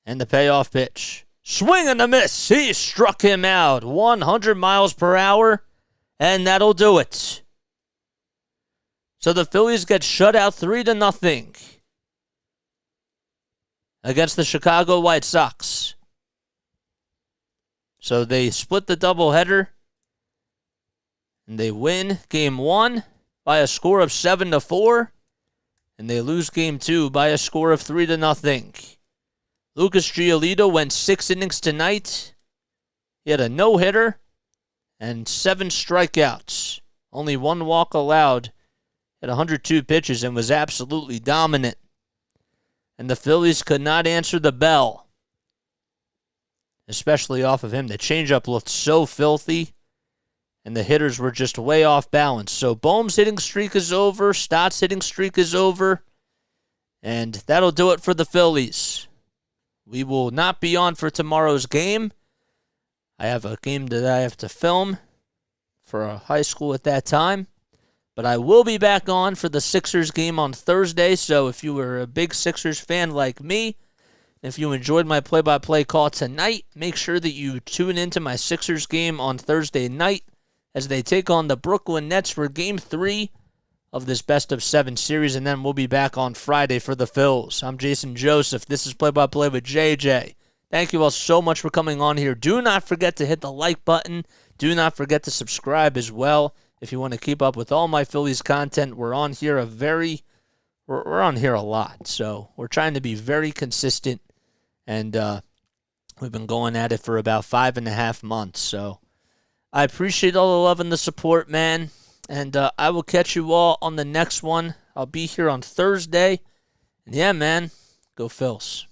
[SPEAKER 1] And the payoff pitch. Swing and a miss. He struck him out 100 miles per hour, and that'll do it. So the Phillies get shut out 3-0 against the Chicago White Sox. So they split the doubleheader, and they win Game 1 by a score of 7-4, and they lose Game 2 by a score of 3-0. Lucas Giolito went 6 innings tonight. He had a no-hitter and 7 strikeouts. Only 1 walk allowed at 102 pitches and was absolutely dominant. And the Phillies could not answer the bell, especially off of him. The changeup looked so filthy, and the hitters were just way off balance. So Bohm's hitting streak is over. Stott's hitting streak is over. And that'll do it for the Phillies. We will not be on for tomorrow's game. I have a game that I have to film for a high school at that time. But I will be back on for the Sixers game on Thursday. So if you were a big Sixers fan like me, if you enjoyed my play-by-play call tonight, make sure that you tune into my Sixers game on Thursday night as they take on the Brooklyn Nets for Game 3 of this best-of-7 series, and then we'll be back on Friday for the Phils. I'm Jason Joseph. This is Play-by-Play with JJ. Thank you all so much for coming on here. Do not forget to hit the like button. Do not forget to subscribe as well if you want to keep up with all my Phillies content. We're on here we're on here a lot, so we're trying to be very consistent, and we've been going at it for about 5.5 months, so I appreciate all the love and the support, man. And I will catch you all on the next one. I'll be here on Thursday. And yeah, man, go Phils.